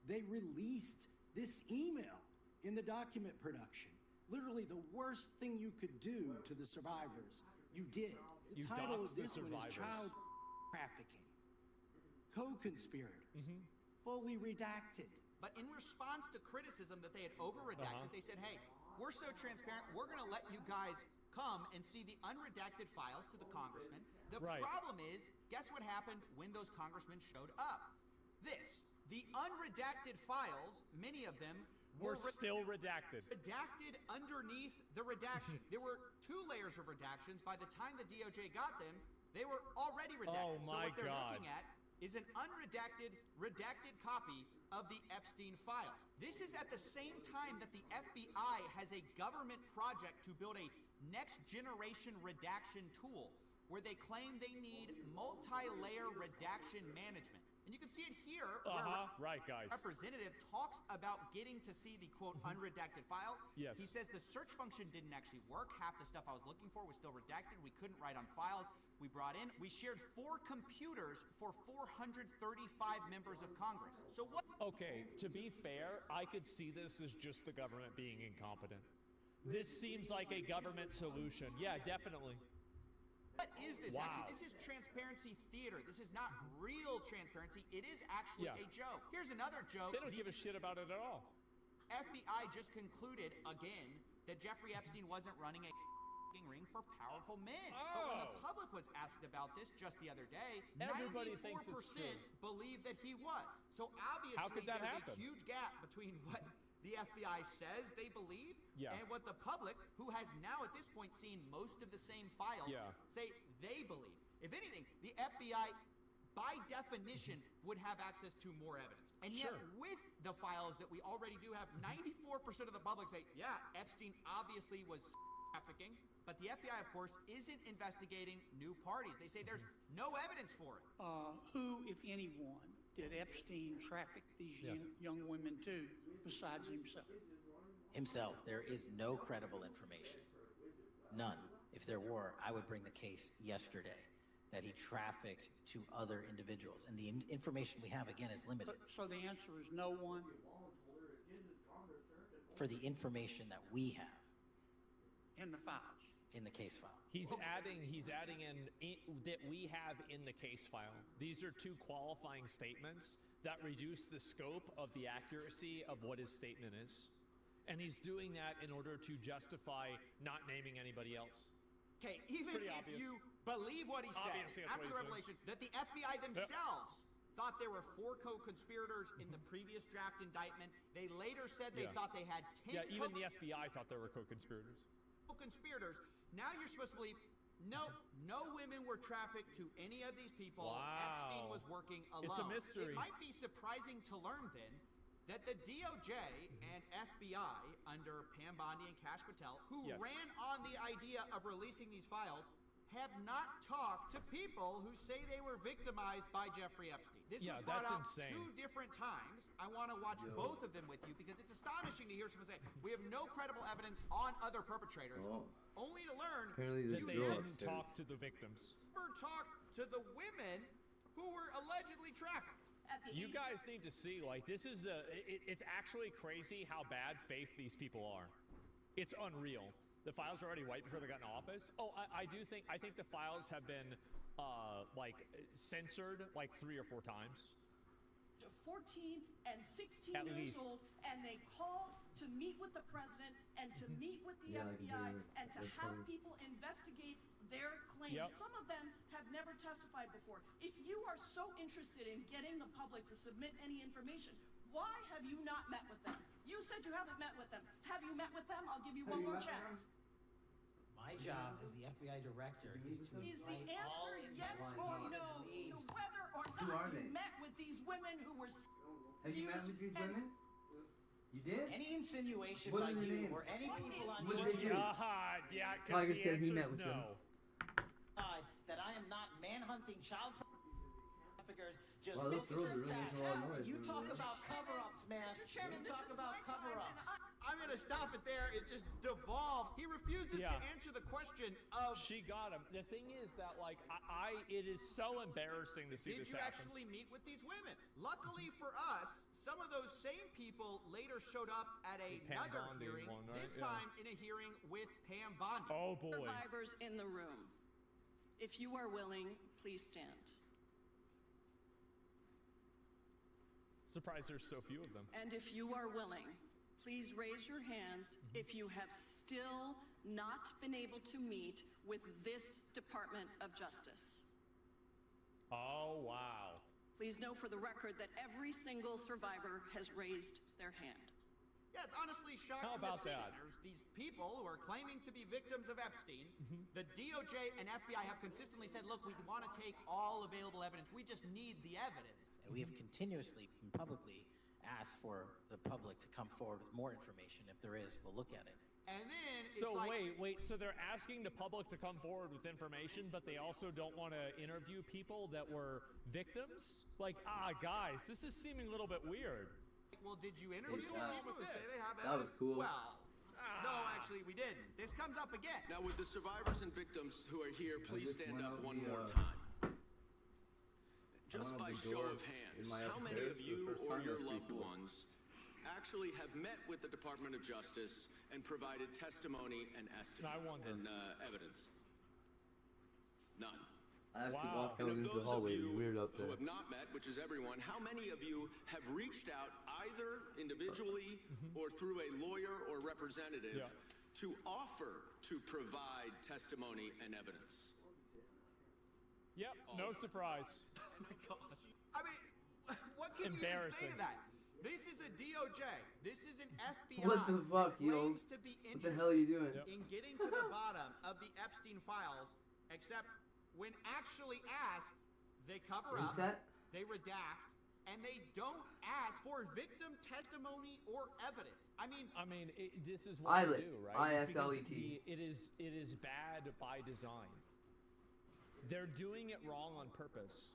They released This email in the document production, literally the worst thing you could do to the survivors, you did. The You title of doxed the this one is survivors. Child Trafficking. Co-conspirators, fully redacted. But in response to criticism that they had over-redacted, they said, hey, we're so transparent, we're going to let you guys come and see the unredacted files to the congressman. The problem is, guess what happened when those congressmen showed up? The unredacted files, many of them Were still redacted. Redacted underneath the redaction. There were 2 layers of redactions. By the time the DOJ got them, they were already redacted. Oh my so what they're God. looking at is an unredacted, redacted copy of the Epstein files. This is at the same time that the FBI has a government project to build a next-generation redaction tool where they claim they need multi-layer redaction management. And you can see it here where Right, guys. representative talks about getting to see the, quote, unredacted files. Yes. He says the search function didn't actually work. Half the stuff I was looking for was still redacted. We couldn't write on files we brought in. We shared 4 computers for 435 members of Congress. So what? Okay, to be fair, I could see this as just the government being incompetent. This seems like a government solution. Yeah, definitely. What is this actually? This is transparency theater. This is not real transparency. It is actually a joke. Here's another joke. They don't give a shit about it at all. FBI just concluded again that Jeffrey Epstein wasn't running a ring for powerful men. But when the public was asked about this just the other day, Everybody 94% thinks it's true. believe that he was. So obviously How could that there's happen? a huge gap between what the FBI says they believe and what the public, who has now at this point seen most of the same files, say they believe. If anything, the FBI, by definition, would have access to more evidence. And yet, with the files that we already do have, 94% of the public say, yeah, Epstein obviously was trafficking, but the FBI, of course, isn't investigating new parties. They say there's no evidence for it. Who, if anyone, did Epstein traffic these young women to besides himself? Himself. There is no credible information. None. If there were, I would bring the case yesterday that he trafficked to other individuals. And the information we have, again, is limited. So the answer is no one? For the information that we have. In the files? In the case file. He's adding in that we have in the case file. These are 2 qualifying statements that reduce the scope of the accuracy of what his statement is. And he's doing that in order to justify not naming anybody else. Okay, even if obvious. you believe what he Obviously, says that's after what the he's revelation that the FBI themselves thought there were 4 co-conspirators in the previous draft indictment. They later said they thought they had 10 Yeah, even the FBI thought there were co-conspirators. Co-conspirators. Now you're supposed to believe, no women were trafficked to any of these people. Epstein was working alone. It's a mystery. It might be surprising to learn then that the DOJ and FBI under Pam Bondi and Kash Patel, who ran on the idea of releasing these files, have not talked to people who say they were victimized by Jeffrey Epstein. This was brought that's out insane. 2 different times. I want to watch both of them with you because it's astonishing to hear someone say, we have no credible evidence on other perpetrators, only to learn Apparently That this they girl didn't upstairs. talk to the victims. never talked to the women who were allegedly trafficked. You guys need to see, like, this is it's actually crazy how bad faith these people are. It's unreal. The files are already white before they got in office. Oh, I think the files have been, censored like 3 or 4 times. 14 and 16 At years least. old, and they call to meet with the president and to meet with the Yeah, I can FBI hear it. and to That's have funny. people investigate their claims. Yep. Some of them have never testified before. If you are so interested in getting the public to submit any information, why have you not met with them? You said you haven't met with them. Have you met with them? I'll give you one more chance. My job as the FBI director is to Is the invite all answer yes or no to whether or Who are not you they? met with these women who were Have you met with these women? You did? Any insinuation What by are their you names? or any people on What your did they do? Yeah, because Tiger the said he answer met is with them. no. side that I am not manhunting child traffickers. Just Well, those girls are really Mr. making a lot of Stack, noise. you talk about cover-ups, man. Mr. Chairman, You this talk is about my time, cover-ups. and I'm going to stop it there. It just devolved. He refuses to answer the question of... She got him. The thing is that, like, it is so embarrassing to see this happen. Did you actually meet with these women? Luckily for us, some of those same people later showed up at another hearing, this time in a hearing with Pam Bondi. Oh, boy. Survivors in the room, if you are willing, please stand. Surprised there's so few of them. And if you are willing, please raise your hands if you have still not been able to meet with this Department of Justice. Oh, wow. Please know for the record that every single survivor has raised their hand. Yeah, it's honestly shocking How about to see. that? There's these people who are claiming to be victims of Epstein. The DOJ and FBI have consistently said, look, we want to take all available evidence. We just need the evidence. And we have continuously and publicly asked for the public to come forward with more information. If there is, we'll look at it. And then it's So like... wait, so they're asking the public to come forward with information, but they also don't want to interview people that were victims? Like, guys, this is seeming a little bit weird. Well, did you interview these people who say they have That was evidence? cool. Well, no, actually, we didn't. This comes up again. Now, would the survivors and victims who are here please stand up one more time? Just by show of hands, how many of you or your loved ones actually have met with the Department of Justice and provided testimony and evidence? None. I actually walked down into the hallway. It was weird up there. Who have not met, which is everyone, how many of you have reached out either individually or through a lawyer or representative to offer to provide testimony and evidence? Yep, no surprise. Oh my gosh. I mean, what can you even say to that? This is a DOJ. This is an FBI. What the fuck, yo? Claims to be What the hell are you doing? in getting to the bottom of the Epstein files, except when actually asked, they cover up, they redact, and they don't ask for victim testimony or evidence. I mean, this is what they do, right? ISLET. It is bad by design. They're doing it wrong on purpose.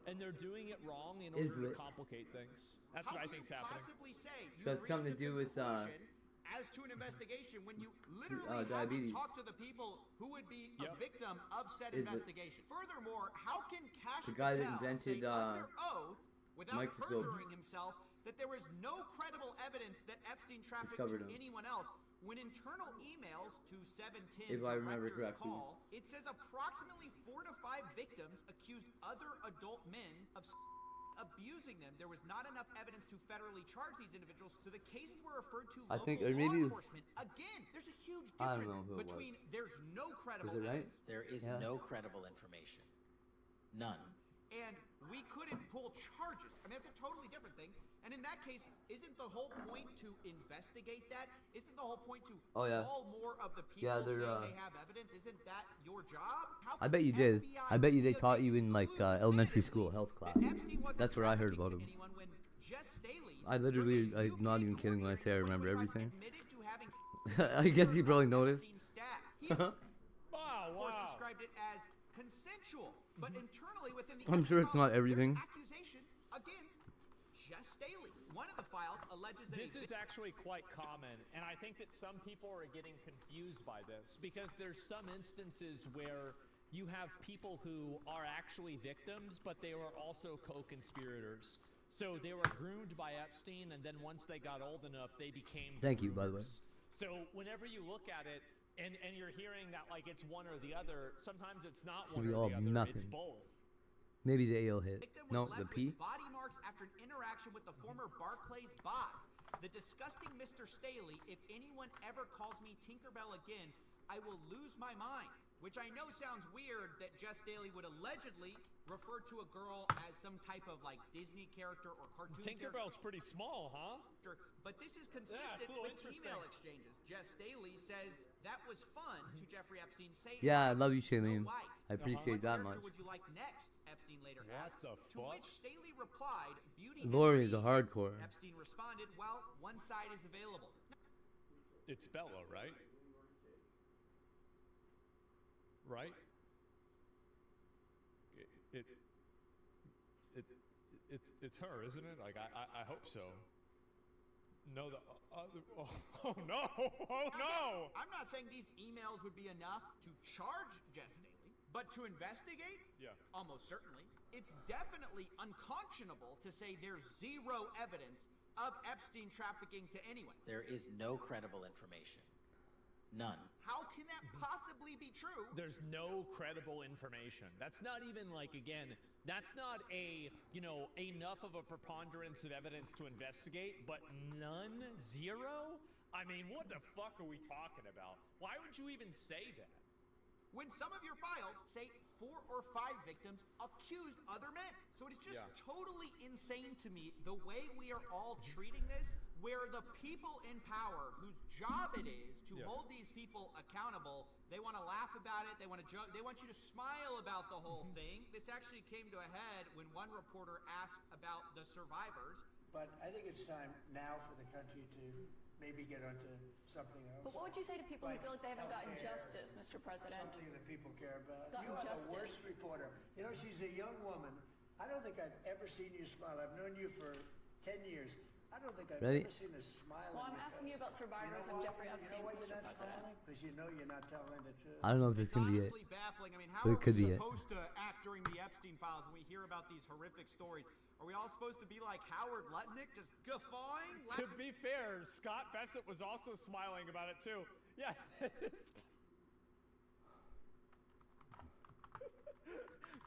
And they're doing it wrong in order to complicate things. That's what I think's happening. How can you possibly say you've That's reached something to do with as to an investigation when you literally diabetes. haven't talked to the people who would be a victim of said investigation? Furthermore, how can Cash the guy that Patel invented say under oath, without microscope. perjuring himself, that there is no credible evidence that Epstein trafficked Discovered to him. anyone else? When internal emails to 710 If I remember directors correctly. call, it says approximately 4 to 5 victims accused other adult men of abusing them. There was not enough evidence to federally charge these individuals, so the cases were referred to I local think, or law maybe it was- enforcement. Again, there's a huge I don't difference know who it was. between there's no credible Was it right? evidence There is no credible information. None. and we couldn't pull charges. I mean, that's a totally different thing. And in that case, isn't the whole point to investigate that? Isn't the whole point to call more of the people saying they have evidence? Isn't that your job? I bet you did. I bet you they taught you in like elementary school health class. That's where I heard about him. I literally, I'm not even kidding when I say I remember everything. I guess you probably noticed. Wow, described it as consensual, but internally within the I'm sure it's not everything. accusations against Jess Staley. One of the files alleges that This is actually quite common, and I think that some people are getting confused by this because there's some instances where you have people who are actually victims, but they were also co-conspirators. So they were groomed by Epstein, and then once they got old enough, they became Thank you, by the way. So whenever you look at it, and you're hearing that like it's one or the other, sometimes it's not So one we or all the have other, nothing. it's both. Maybe the AL hit. Victim No, was the left P. with body marks after an interaction with the former Barclays boss. The disgusting Mr. Staley, if anyone ever calls me Tinkerbell again, I will lose my mind. Which I know sounds weird that Jess Staley would allegedly refer to a girl as some type of like Disney character or cartoon Tinkerbell's pretty small, huh? But this is Yeah, consistent it's a little with interesting. email exchanges. Jess Staley says that was fun to Jeffrey Epstein. Say Yeah, I hi love to you, Snow Shailene. White. I appreciate that What much. character would you like next? Epstein later What asked. the To fuck? which Staley replied, "Beauty Lori and is a the Beast." hardcore. Epstein responded, "Well, one side is available." It's Bella, right? Right? It's her, isn't it? Like I hope so. No, oh no! Oh no! I'm not saying these emails would be enough to charge Jess Daly, but to investigate? Yeah. Almost certainly. It's definitely unconscionable to say there's zero evidence of Epstein trafficking to anyone. There is no credible information. None. How can that possibly be true? There's no credible information. That's not even like, again, that's not a, enough of a preponderance of evidence to investigate, but none? Zero? I mean, what the fuck are we talking about? Why would you even say that? When some of your files say 4 or 5 victims accused other men. So it's just totally insane to me the way we are all treating this, where the people in power whose job it is to hold these people accountable, they want to laugh about it, they want to joke, they want you to smile about the whole thing. This actually came to a head when one reporter asked about the survivors. But I think it's time now for the country to maybe get onto something else. But what would you say to people who feel like they haven't gotten justice, Mr. President? Something that people care about. Gotten You are justice. the worst reporter. You know, she's a young woman. I don't think I've ever seen you smile. I've known you for 10 years. I don't think I've ever seen a smile. Well, I'm asking you about survivors of Jeffrey Epstein, Mr. President. Because you know you're not telling the truth. I don't know if this can be it. Honestly baffling. I mean, how But are it could we be it. supposed to act during the Epstein files when we hear about these horrific stories? Are we all supposed to be like Howard Lutnick, just guffawing? To be fair, Scott Bassett was also smiling about it too. Yeah.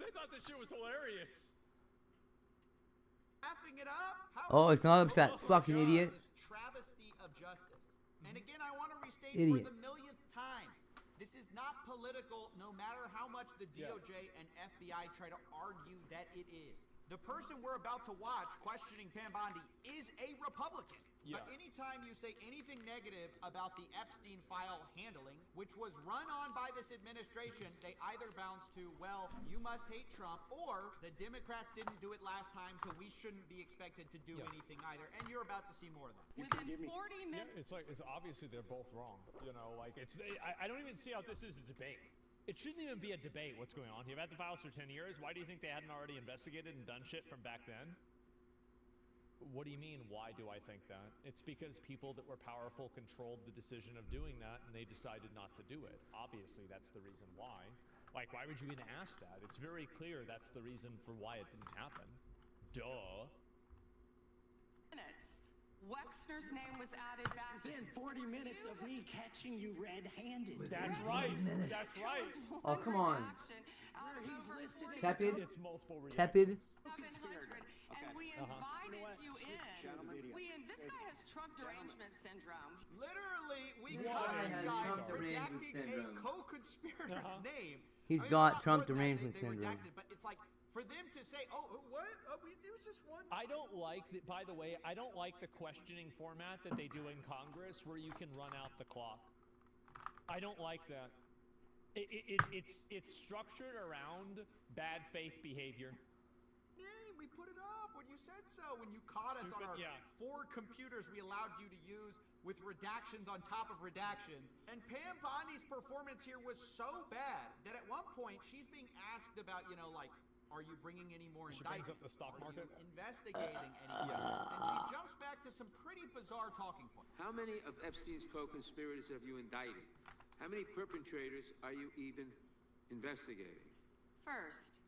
They thought this shit was hilarious. Laughing it up? Oh, it's not upset. Fucking idiot. This travesty of justice. And again, I want to restate Idiot. for the millionth time, this is not political, no matter how much the DOJ and FBI try to argue that it is. The person we're about to watch questioning Pam Bondi is a Republican. Yeah. But anytime you say anything negative about the Epstein file handling, which was run on by this administration, they either bounce to, well, you must hate Trump, or the Democrats didn't do it last time, so we shouldn't be expected to do anything either. And you're about to see more of that. Within 40 minutes. It's like, it's obviously they're both wrong. I don't even see how this is a debate. It shouldn't even be a debate what's going on. You've had the files for 10 years. Why do you think they hadn't already investigated and done shit from back then? What do you mean, why do I think that? It's because people that were powerful controlled the decision of doing that, and they decided not to do it. Obviously, that's the reason why. Like, why would you even ask that? It's very clear that's the reason for why it didn't happen. Duh. Wexner's name was added back. Within 40 minutes of me catching you red-handed. That's right. That's right. Oh, come on. Where he's listed as Tepid. It's multiple Tepid. 700, and we invited you in. This guy has Trump derangement syndrome. Literally, we Why caught you has guys Trump derangement redacting a syndrome? co-conspirator's name. He's I mean, got it's not Trump good that derangement they syndrome. redacted, but it's like, for them to say, oh, what? Oh, it was just one. I don't like, by the way, I don't like the questioning format that they do in Congress where you can run out the clock. I don't like that. It's structured around bad faith behavior. Hey, we put it up when you said so. When you caught us on our 4 computers we allowed you to use with redactions on top of redactions. And Pam Bondi's performance here was so bad that at one point she's being asked about, are you bringing any more She brings indictments? up the stock market. Are you investigating anything? And she jumps back to some pretty bizarre talking points. How many of Epstein's co-conspirators have you indicted? How many perpetrators are you even investigating? First,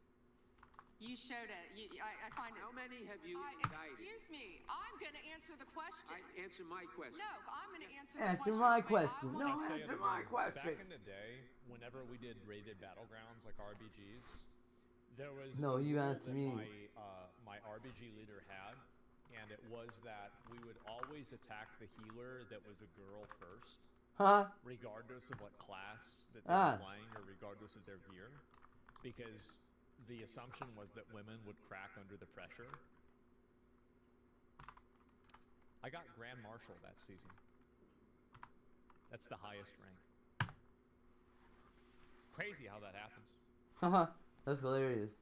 you showed it. I find it. How many have you indicted? Excuse me. I'm going to answer the question. Answer my question. No, I'm going to answer Answer the my question. question. No, answer my question. Back in the day, whenever we did rated battlegrounds like RBGs, there was No, a you rule asked that me. my RBG leader had, and it was that we would always attack the healer that was a girl first. Huh? Regardless of what class that they were playing or regardless of their gear. Because the assumption was that women would crack under the pressure. I got Grand Marshal that season. That's the highest rank. Crazy how that happens. Haha, that's hilarious.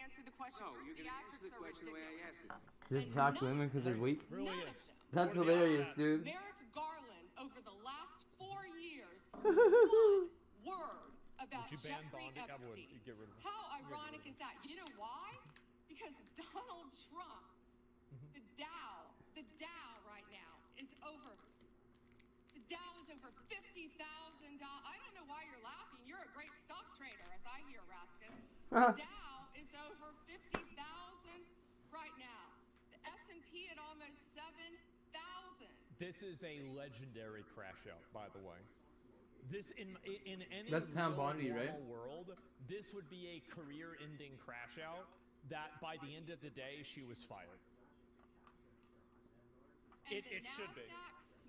Answer the question. No, you're going to answer the question the way I asked it. Just attack women because they're weak? Really is. That's hilarious, dude. Merrick Garland, over the last 4 years, one word about Would you ban Jeffrey bonding? I would. Epstein. You'd get rid of him. How ironic is that? You know why? Because Donald Trump, the Dow right now, is Dow is over $50,000. I don't know why you're laughing. You're a great stock trader, as I hear, Raskin. The Dow is over 50,000 right now. The S&P at almost 7,000. This is a legendary crash out, by the way. This in any That's Pam real Bondi, right? normal world, this would be a career-ending crash out that by the end of the day she was fired. And It should be.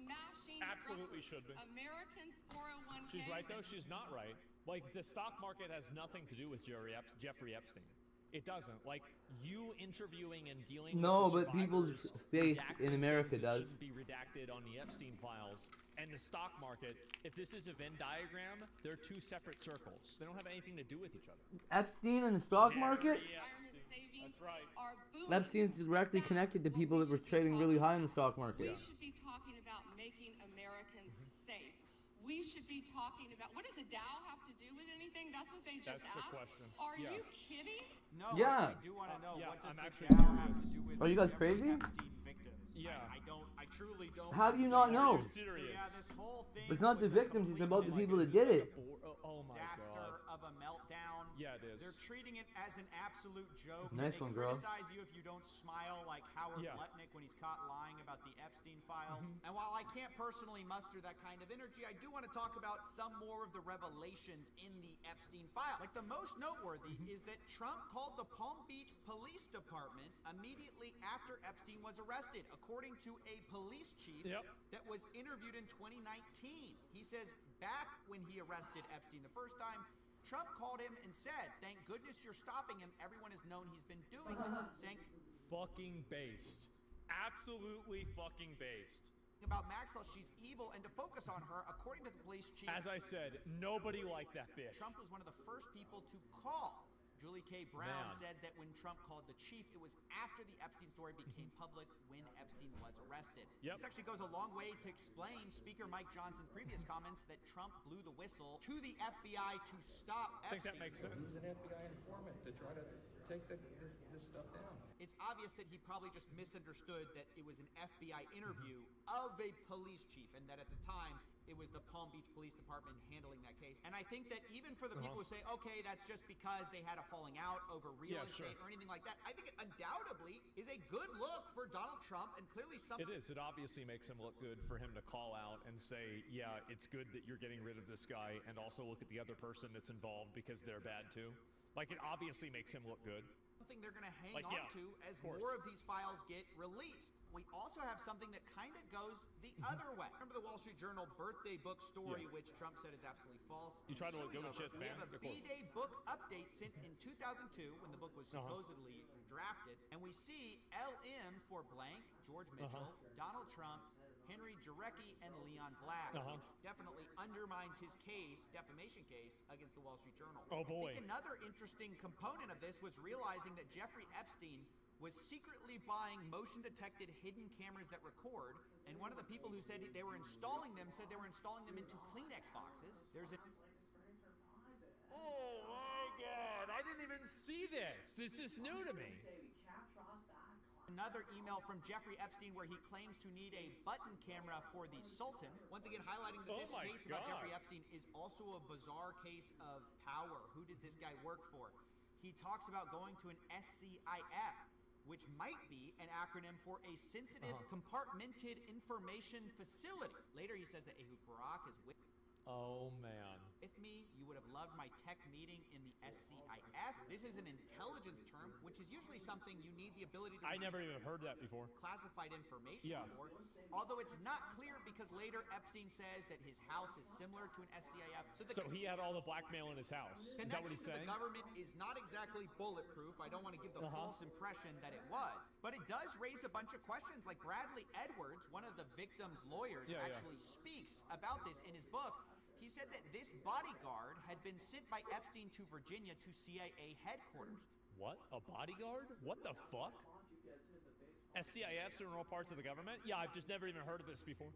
Smashing Absolutely records. should be. Americans 401k. She's right though. She's not right. Like the stock market has nothing to do with Jeffrey Epstein. It doesn't. Like you interviewing and dealing No, with the but people's survivors, faith redacting in America things that does. shouldn't be redacted on the Epstein files, and the stock market. If this is a Venn diagram, they're two separate circles. They don't have anything to do with each other. Epstein and the stock market? That's right. Epstein's directly connected to people that were trading really high in the stock market. We should be talking about making Americans safe. We should be talking about, what does a Dow have to do with anything? That's what they just That's the asked. question. Are Yeah. you kidding? No, Yeah. I do want to know, what does I'm the actually Dow have to curious. do with Are you guys Jeffrey crazy? Epstein victims? Yeah. I truly don't. How do you not know? So, yeah, this whole thing It's not the was a victims, it's complete about the people that did it. Oh my disaster god. of a meltdown. Yeah, it is. They're treating it as an absolute joke. Nice they one, girl. criticize you if you don't smile, like Howard Yeah. Lutnick when he's caught lying about the Epstein files. And while I can't personally muster that kind of energy, I do want to talk about some more of the revelations in the Epstein file. Like the most noteworthy is that Trump called the Palm Beach Police Department immediately after Epstein was arrested, according to a police chief that was interviewed in 2019. He says back when he arrested Epstein the first time, Trump called him and said, "Thank goodness you're stopping him. Everyone has known he's been doing this." Saying Fucking based. Absolutely fucking based. about Maxwell, she's evil, and to focus on her, according to the police chief, As I said, nobody liked that bitch. Trump was one of the first people to call. Julie K. Brown Man. said that when Trump called the chief, it was after the Epstein story became public when Epstein was arrested. Yep. This actually goes a long way to explain Speaker Mike Johnson's previous comments that Trump blew the whistle to the FBI to stop I think Epstein. that makes sense. He's an FBI informant to try to take this stuff down. It's obvious that he probably just misunderstood that it was an FBI interview of a police chief, and that at the time it was the Palm Beach Police Department handling that case. And I think that even for the people who say, okay, that's just because they had a falling out over real estate or anything like that, I think it undoubtedly is a good look for Donald Trump, and clearly It is. It obviously makes him look good for him to call out and say, yeah, it's good that you're getting rid of this guy, and also look at the other person that's involved because they're bad too. Like, it obviously makes him look good. something they're going to hang Like, on yeah, to as of course. more of these files get released. We also have something that kind of goes the other way. Remember the Wall Street Journal birthday book story, which Trump said is absolutely false? You try to look good Suing with shit, over. We fam. have a Of course. B-Day book update sent in 2002 when the book was supposedly drafted, and we see LM for blank, George Mitchell, Donald Trump, Henry Jarecki, and Leon Black, which definitely undermines his case, defamation case, against the Wall Street Journal. Oh, boy. I think another interesting component of this was realizing that Jeffrey Epstein was secretly buying motion-detected hidden cameras that record, and one of the people who said they were installing them said they were installing them into Kleenex boxes. There's a Oh my god, I didn't even see this. This is new to me. another email from Jeffrey Epstein where he claims to need a button camera for the Sultan. Once again, highlighting that Oh this my case about God. Jeffrey Epstein is also a bizarre case of power. Who did this guy work for? He talks about going to an SCIF, which might be an acronym for a sensitive compartmented information facility. Later, he says that Ehud Barak is with Oh man. me. You would have loved my tech meeting in the SCIF. This is an intelligence term, which is usually something you need the ability to I receive never even heard that before. classified information Yeah. for. Although it's not clear because later Epstein says that his house is similar to an SCIF. So he had all the blackmail in his house. Is that what he's connection to saying? the government is not exactly bulletproof. I don't want to give the false impression that it was, but it does raise a bunch of questions. Like Bradley Edwards, one of the victim's lawyers, actually speaks about this in his book. He said that this bodyguard had been sent by Epstein to Virginia to CIA headquarters. What? A bodyguard? What the fuck? SCIFs are in all parts of the government? Yeah, I've just never even heard of this before.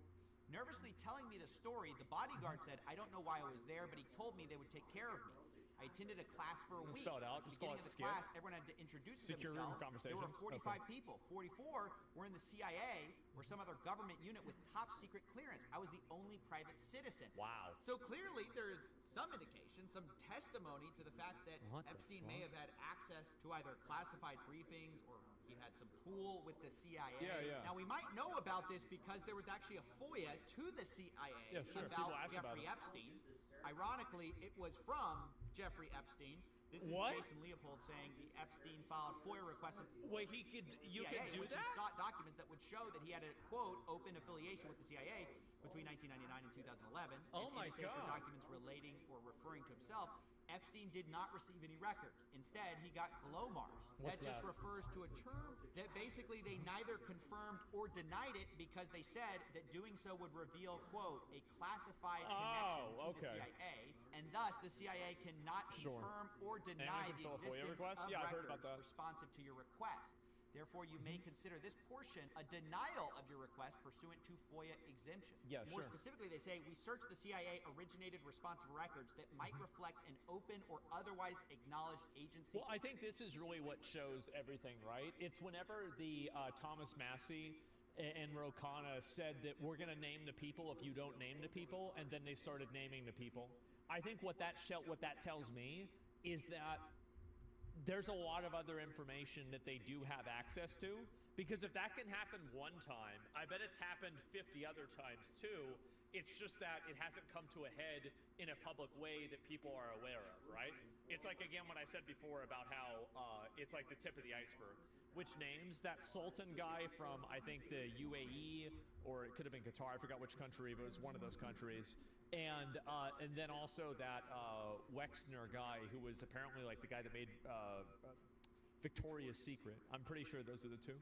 Nervously telling me the story, the bodyguard said, "I don't know why I was there, but he told me they would take care of me." I attended a class for a week. Spell it out. At the Just call beginning it of the skip. class, everyone had to introduce Secure room themselves. There were conversations. 45 Okay. people. 44 were in the CIA or some other government unit with top secret clearance. I was the only private citizen. Wow. So clearly there's some indication, some testimony to the fact that What the Epstein may have had access to either classified briefings or he had some pool with the CIA. Yeah. Now we might know about this because there was actually a FOIA to the CIA Yeah, sure. People about asked about Jeffrey it. Epstein. Ironically, it was from Jeffrey Epstein. This is What? Jason Leopold saying the Epstein filed FOIA request with Wait, you CIA, could do which that? he sought documents that would show that he had a, quote, open affiliation with the CIA between 1999 and 2011. Oh and my NSA for God. documents relating or referring to himself. Epstein did not receive any records. Instead, he got GLOMARS. What's that just that? refers to a term that basically they neither confirmed or denied it because they said that doing so would reveal, quote, a classified connection to the CIA, and thus the CIA cannot Sure. confirm or Anyone deny can the fill a FOIA existence request? of Yeah, I've heard about records that. responsive to your request. Therefore, you may consider this portion a denial of your request pursuant to FOIA exemption. Yeah, More sure. specifically, they say, we searched the CIA originated responsive records that might reflect an open or otherwise acknowledged agency. Well, I think this is really what shows everything, right? It's whenever the Thomas Massey and Ro Khanna said that we're going to name the people if you don't name the people, and then they started naming the people. I think what that tells me is that there's a lot of other information that they do have access to, because if that can happen one time, I bet it's happened 50 other times too. It's just that it hasn't come to a head in a public way that people are aware of, right? It's like, again, what I said before about how it's like the tip of the iceberg. Which names? That Sultan guy from, I think, the UAE, or it could have been Qatar, I forgot which country, but it was one of those countries. And then also that Wexner guy who was apparently like the guy that made Victoria's Secret. I'm pretty sure those are the two.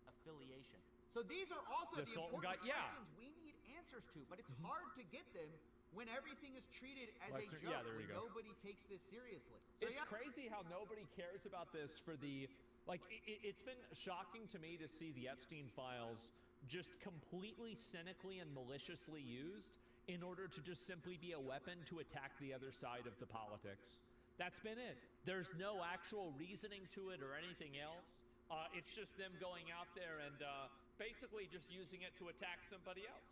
Affiliation. So these are also The the Sultan important guy, yeah. questions we need answers to, but it's hard to get them when everything is treated as a Wexner, joke, yeah, there you when go. nobody takes this seriously. So It's crazy how nobody cares about this for the, like, it's been shocking to me to see the Epstein files just completely cynically and maliciously used in order to just simply be a weapon to attack the other side of the politics. That's been it. There's no actual reasoning to it or anything else. It's just them going out there and basically just using it to attack somebody else.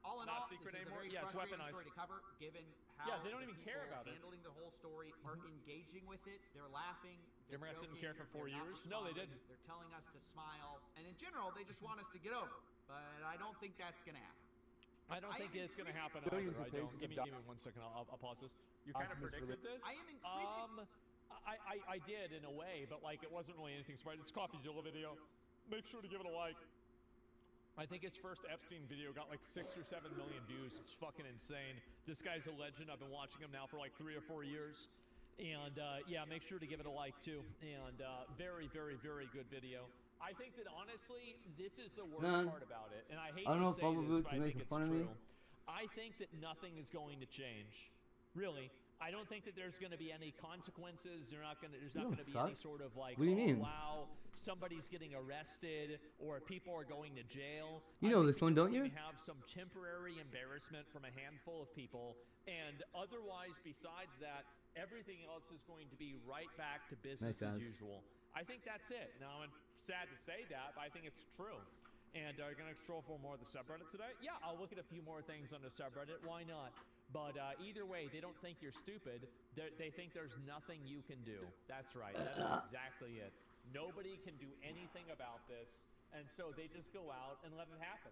All in Not all, secret this is anymore? a very Yeah, it's frustrating weaponized. story to cover, given how Yeah, they don't the even care people about it. handling the whole story are engaging with it. They're laughing. They're Democrats didn't joking, care for 4 they're not years? No, they responding, didn't. They're telling us to smile, and in general, they just want us to get over. But I don't think that's going to happen. I don't think it's going to happen Billions either. of I don't. pages Give of me 1 second. I'll pause this. You kind of predicted this. I am increasing. I did in a way, but like it wasn't really anything surprising. It's CoffeeZilla video. Make sure to give it a like. I think his first Epstein video got like 6 or 7 million views. It's fucking insane. This guy's a legend. I've been watching him now for like 3 or 4 years. And yeah, make sure to give it a like too. And very, very, very good video. I think that honestly, this is the worst part about it. And I hate I don't know to if say Bubba this, Boots but I making think it's fun of me. true. I think that nothing is going to change. Really. I don't think that there's going to be any consequences. There's not going to be any sort of like, What do you mean? wow, somebody's getting arrested or people are going to jail. You know this one, don't you? We have some temporary embarrassment from a handful of people, and otherwise, besides that, everything else is going to be right back to business as Nice, guys. usual. I think that's it. Now, I'm sad to say that, but I think it's true. And are you going to scroll for more of the subreddit today? Yeah, I'll look at a few more things on the subreddit. Why not? But either way, they don't think you're stupid. They think there's nothing you can do. That's right. That is exactly it. Nobody can do anything about this, and so they just go out and let it happen.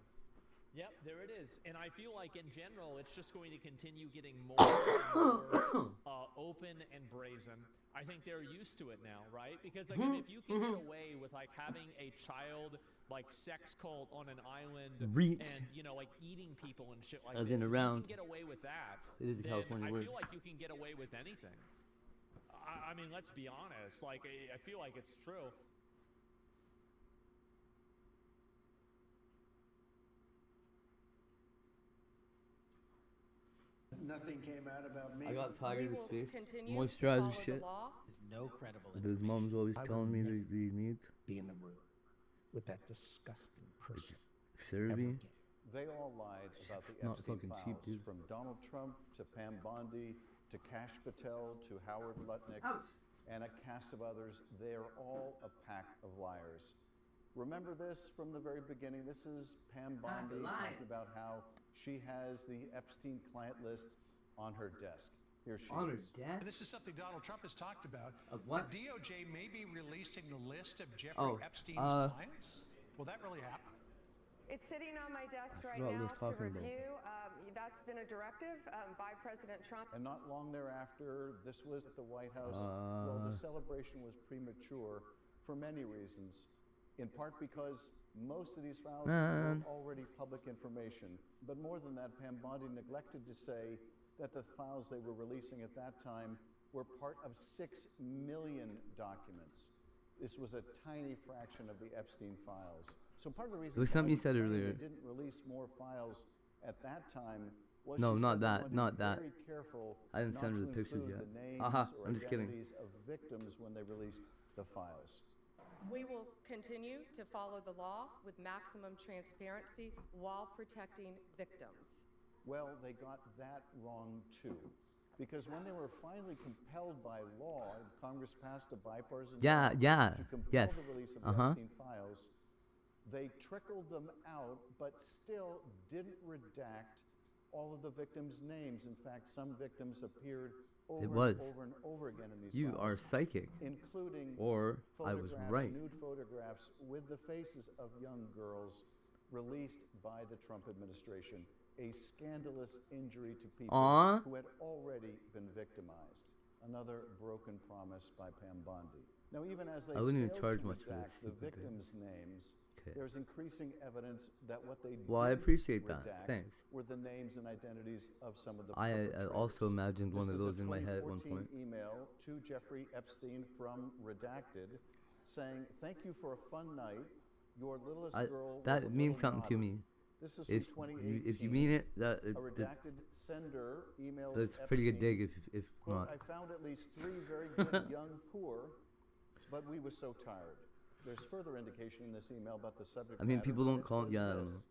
Yep, there it is. And I feel like in general, it's just going to continue getting more and more open and brazen. I think they're used to it now, right? Because again, if you can get away with like having a child like sex cult on an island and you know like eating people and shit like As this, in if around. you can get away with that, It is a then California I word. feel like you can get away with anything. I mean, let's be honest. Like, I feel like it's true. Nothing came out about me. I got tired of his face. continue Moisturizer shit. There's no credible But his mom's always telling me that he needs. Be in the room with that disgusting person. Serbi. They all lied about the Not Epstein fucking cheap, files, dude. from Donald Trump to Pam Bondi to to Kash Patel, to Howard Lutnick, and a cast of others. They're all a pack of liars. Remember this from the very beginning. This is Pam Bondi talking about how she has the Epstein client list on her desk. Here she is. This is something Donald Trump has talked about. What? The DOJ may be releasing the list of Jeffrey Epstein's clients. Will that really happen? It's sitting on my desk right forgot what now he was to talking about. review. That's been a directive by President Trump. And not long thereafter, this was at the White House. Well, the celebration was premature for many reasons. In part because most of these files were already public information. But more than that, Pam Bondi neglected to say that the files they were releasing at that time were part of 6 million documents. This was a tiny fraction of the Epstein files. So part of the reason It was something you said earlier. they didn't release more files at that time was No, she not said they that, wanted to not be that. very careful I didn't not send her to the pictures include yet. the names Haha, or I'm just kidding. identities of victims when they released the files. We will continue to follow the law with maximum transparency while protecting victims. Well, they got that wrong too. Because when they were finally compelled by law, Congress passed a bipartisan law to compel the release of the Epstein files, they trickled them out, but still didn't redact all of the victims' names. In fact, some victims appeared over and over again in these You files. are psychic. Including Or I was right. nude photographs with the faces of young girls released by the Trump administration. A scandalous injury to people who had already been victimized. Another broken promise by Pam Bondi. Now, even as they wouldn't even failed charge to much for redact this the victims' names, Okay. there's increasing evidence that what they Well, I didn't appreciate that. redact Thanks. were the names and identities of some of the I perpetrators. also imagined one of This is those a in my head at one 2014 point. email to Jeffrey Epstein from Redacted saying, "Thank you for a fun night. Your littlest girl was That a means little something to naughty." me. This is If from you, 2018. if you mean it, A redacted sender emails that's a pretty good Epstein, dig. If quote, not, "I found at least 3 very good young poor, but we were so tired." There's further indication in this email about the subject I mean, matter, people but don't it call it. says Yeah, I don't know. this,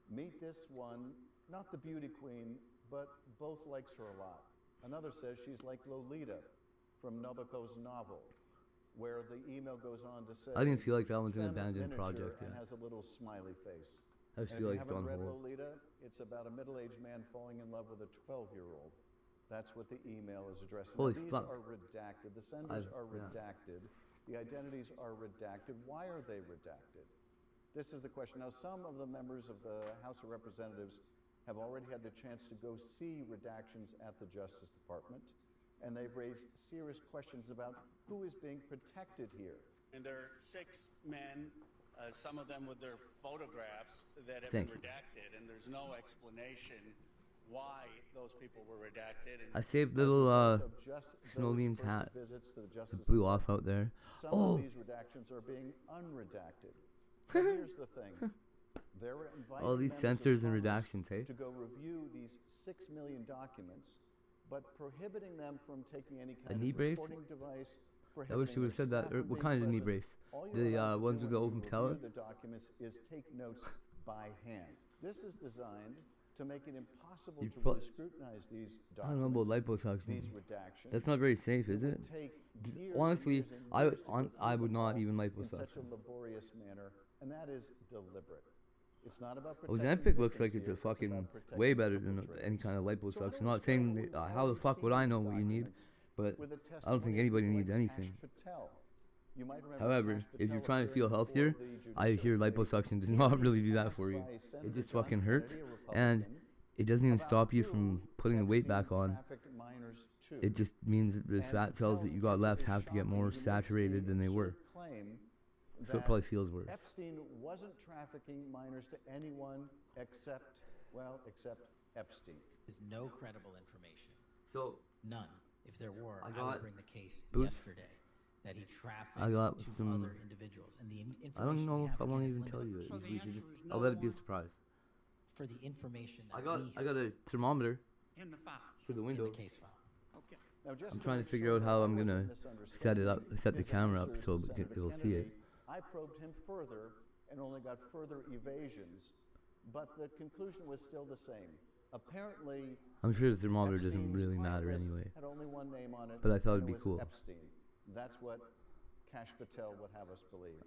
"Meet this one, not the beauty queen, but both likes her a lot." Another says she's like Lolita from Nabokov's novel, where the email goes on to say, I didn't feel like that one's an "Femme abandoned miniature," project and yet. has a little smiley face. I just And feel if like you it's haven't on read hold. Lolita, it's about a middle-aged man falling in love with a 12-year-old. That's what the email is addressing. Holy now, these fuck. are redacted. The senders are yeah. redacted. The identities are redacted. Why are they redacted? This is the question. Now, some of the members of the House of Representatives have already had the chance to go see redactions at the Justice Department, and they've raised serious questions about who is being protected here. And there are 6 men, some of them with their photographs that have Thank been you. redacted, and there's no explanation why those people were redacted. And I saved As a little result of just those Snowlene's first hat. visits to the It Justice blew Department, off out there. Some Oh, of these redactions are being unredacted. But here's the thing. They're inviting all these members of censors and Congress redactions, hey? to go review these 6 million documents, but prohibiting them from taking any A kind knee of brace? recording device. I wish you would have said that. Or what kind of knee brace? The ones with the open palate? The documents is take notes by hand. This is designed to make it impossible You to pro- really scrutinize these I don't know documents. about liposuction. These redactions. That's not very safe, is would it? take years and Honestly, years and years to go I through would them not all even in liposuction. such a laborious manner, and that is deliberate. It's not about Oh, protecting Ozempic looks like victims it's a here, fucking about protecting way better than perpetrators. any kind of So liposuction. I'm let not us saying start. that, We've how the already fuck would seen I know these what you need, documents but with the I don't think testimony of anybody people needs like anything. Kash Patel. You might remember However, Kash if you're Patel trying to feel appearing healthier, before the I hear Judiciary liposuction does Committee. not He really was do that asked for you. by It Senator just John fucking hurts, Kennedy, a and Republican, it doesn't even about stop you who from putting the weight Epstein back on. trafficked minors to. It just means that the And fat cells that Patel's you got answer left is have to get shocking. more He makes saturated the than they were. absurd claim So it that probably feels worse. Epstein wasn't trafficking minors to anyone except Epstein. There's no credible information. So none. If there were, I I got would bring the case boots. yesterday that he trafficked I got to some. other individuals, and the information I don't know we if have I want to again even is tell limited. you. So If the we should answer just, is I'll no let it be a one surprise. For the information that I got we I got a thermometer in the files. for the in window. the case file. Okay. Now, just I'm to trying to make figure sure out that how I I'm wasn't gonna set it up, misunderstanding set the his camera up answers so to Senator it'll see it. Kennedy, I probed him further and only got further evasions, but the conclusion was still the same. Apparently, I'm sure the thermometer doesn't Epstein's really client matter list anyway. had only one name on it, But I thought and it'd be was cool. Epstein. That's what Kash Patel would have us believe.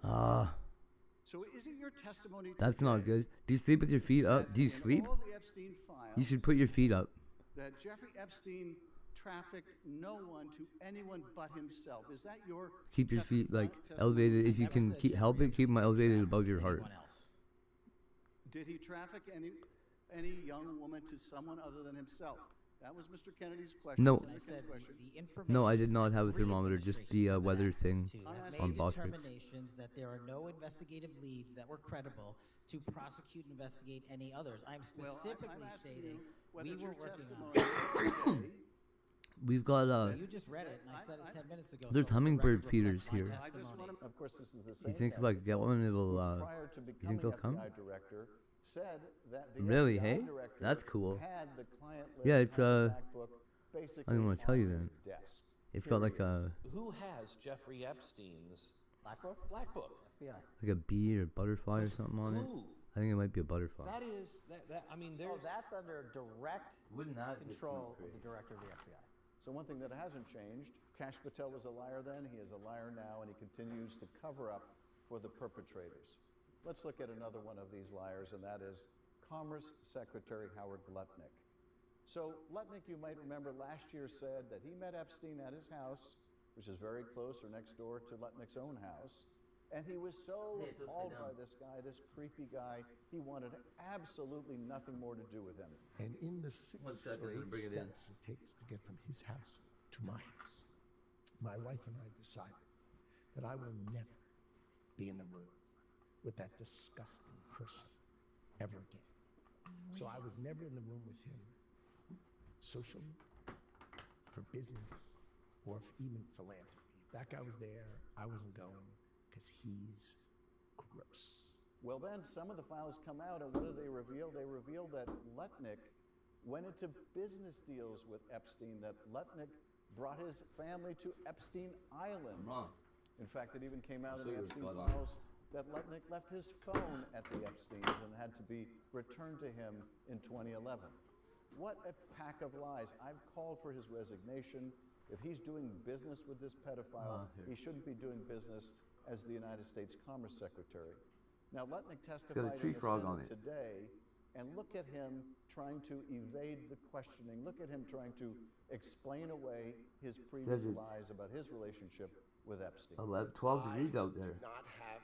So is it your testimony That's today not good. Do you sleep with your feet up? that Do you in sleep? all the Epstein files, You should put your feet up. that Jeffrey Epstein trafficked no one to anyone but himself? Is that your Keep your feet like testimony elevated. If you today? can help it, keep them elevated above your heart. Did he traffic any young woman to someone other than himself? That was Mr. Kennedy's question. No. Senator Kennedy's question. No, I did not have a thermometer. Just the weather thing on made Boss Picks. determinations that there are no investigative leads that were credible to prosecute and investigate any others. I'm specifically stating we were working on it. We've got You just read it, and I said it 10 minutes ago. There's so hummingbird the record feeders reflects here. my testimony. Of course, this is the You same think if I get one, it'll? prior to You think becoming they'll come? FBI director, said that the Really? FBI Hey, director that's cool. had the client list Yeah, it's and the black book I basically didn't want to tell you on then. his desk. It's got like a Who has Jeffrey Epstein's Black Book? Black Book? FBI. like a bee or butterfly or something on it. Who? I think it might be a butterfly. That is that. I mean, there's. Oh, that's under direct control of the director of the FBI. So one thing that hasn't changed, Kash Patel was a liar then, he is a liar now, and he continues to cover up for the perpetrators. Let's look at another one of these liars, and that is Commerce Secretary Howard Lutnick. So Lutnick, you might remember, last year said that he met Epstein at his house, which is very close or next door to Lutnick's own house, and he was so appalled by this guy, this creepy guy, he wanted absolutely nothing more to do with him. And in the 6 or 8 steps it takes to get from his house to my house, my wife and I decided that I will never be in the room with that disgusting person ever again. So I was never in the room with him socially, for business, or for even philanthropy. If that guy was there, I wasn't going because he's gross. Well, then some of the files come out, and what do they reveal? They reveal that Lutnick went into business deals with Epstein, that Lutnick brought his family to Epstein Island. In fact, it even came out in the Epstein files that Lutnick left his phone at the Epsteins and had to be returned to him in 2011. What a pack of lies. I've called for his resignation. If he's doing business with this pedophile, he shouldn't be doing business as the United States Commerce Secretary. Now, Lutnick testified in the Senate today, and look at him trying to evade the questioning. Look at him trying to explain away his previous lies about his relationship with Epstein. 12 degrees out there. I did not have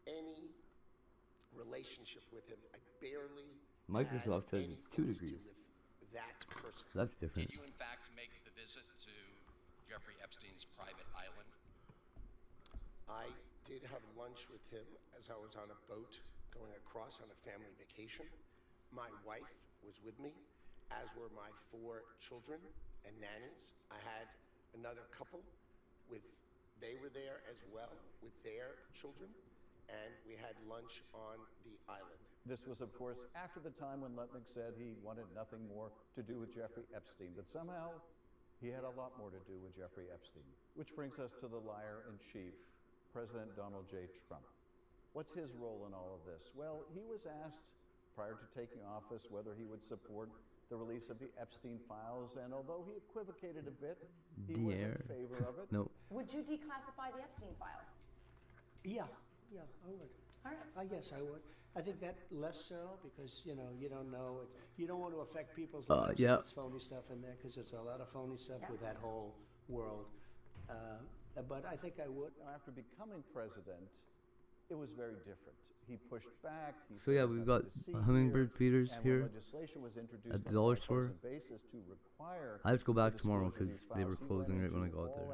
any relationship with him. I barely Microsoft says it's 2 degrees. with that person. That's different. Did you in fact make the visit to Jeffrey Epstein's private island? I did have lunch with him as I was on a boat going across on a family vacation. My wife was with me, as were my 4 children and nannies. I had another couple they were there as well with their children, and we had lunch on the island. This was, of course, after the time when Lutnick said he wanted nothing more to do with Jeffrey Epstein, but somehow he had a lot more to do with Jeffrey Epstein. Which brings us to the liar-in-chief, President Donald J. Trump. What's his role in all of this? Well, he was asked prior to taking office whether he would support the release of the Epstein files, and although he equivocated a bit, he was in favor of it. No. Would you declassify the Epstein files? Yeah, I would. All right. I guess I would. I think that less so because, you don't know. You don't want to affect people's lives. Yeah. There's phony stuff in there because there's a lot of phony stuff with that whole world. But I think I would. After becoming president, it was very different. He pushed back. So yeah, we've got hummingbird feeders here legislation was introduced at the dollar store. Basis to require I have to go back tomorrow because they were closing right when I got there.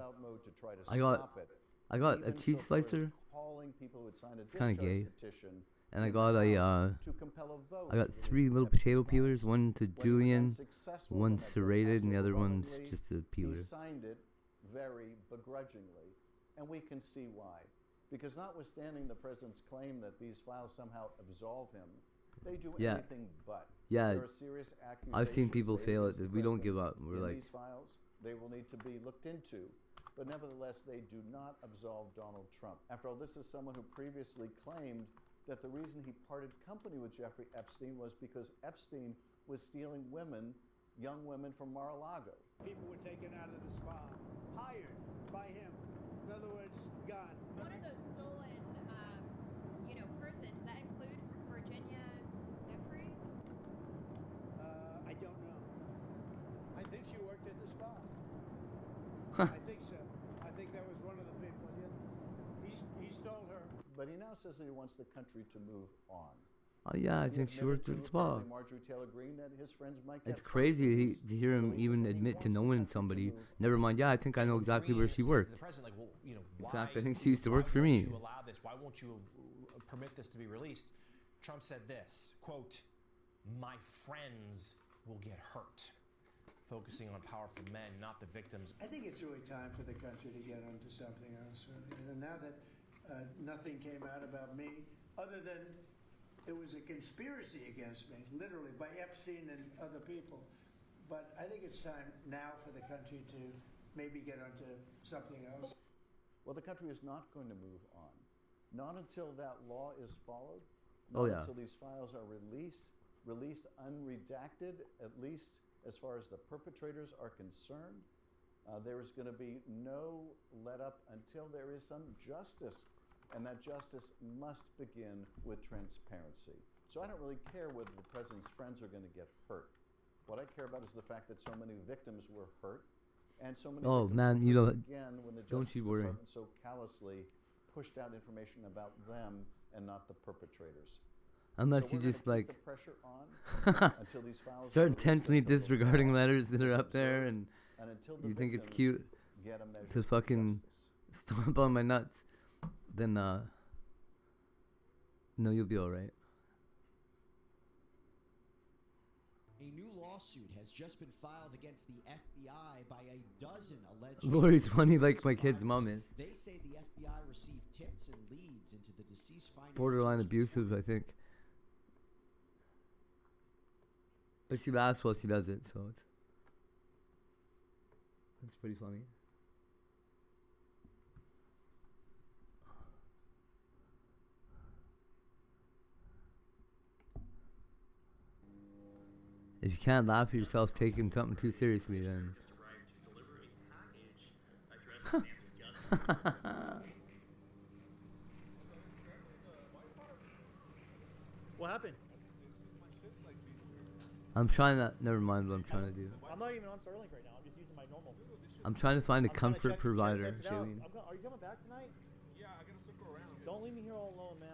I got a cheese slicer. It's kind of gay. And I got I got 3 little potato peelers. One to julienne, one serrated, and the other one's just a peeler. He signed it very begrudgingly, and we can see why. Because notwithstanding the president's claim that these files somehow absolve him, they do anything but. Yeah, there are serious accusations I've seen people fail it. We don't give up. We're like, these files, they will need to be looked into. But nevertheless, they do not absolve Donald Trump. After all, this is someone who previously claimed that the reason he parted company with Jeffrey Epstein was because Epstein was stealing women, young women from Mar-a-Lago. People were taken out of the spa, hired by him. In other words, gone. One of those stolen, persons, that include Virginia Jeffrey? I don't know. I think she worked at the spa. Huh. I think so. I think that was one of the people. He stole her. But he now says that he wants the country to move on. Oh yeah, I think she worked at the spa. Marjorie Taylor Greene that his friends might It's crazy to hear him even admit to knowing somebody. Never mind, yeah, I think I know exactly where she worked. The president, like, well, In fact, I think she used to work for me. Why won't you allow this? Why won't you permit this to be released? Trump said this, quote, "My friends will get hurt," focusing on powerful men, not the victims. I think it's really time for the country to get onto something else. Now that nothing came out about me, other than it was a conspiracy against me, literally, by Epstein and other people. But I think it's time now for the country to maybe get onto something else. Well, the country is not going to move on. Not until that law is followed. Not until these files are released unredacted, at least as far as the perpetrators are concerned. There is going to be no let up until there is some justice. And that justice must begin with transparency. So I don't really care whether the president's friends are going to get hurt. What I care about is the fact that so many victims were hurt, and so many victims were hurt again when the Justice Department so callously pushed out information about them and not the perpetrators. Unless so you just like the pressure on until these files start intentionally disregarding letters that are up there, and you think it's cute to fucking stomp on my nuts. Then, no, you'll be all right. A new lawsuit has just been filed against the FBI by a dozen alleged... Lori's funny like my kid's mom is. They say the FBI received tips and leads into the deceased finances. Borderline abusive, I think. But she laughs while she does it, so it's pretty funny. If you can't laugh at yourself taking something too seriously, then... What happened? I'm trying to... Never mind what I'm trying to do. I'm not even on Starlink right now. I'm just using my normal. I'm trying to find a comfort provider, Shailene. Are you coming back tonight? Yeah, I gotta circle around. Don't leave me here all alone, man.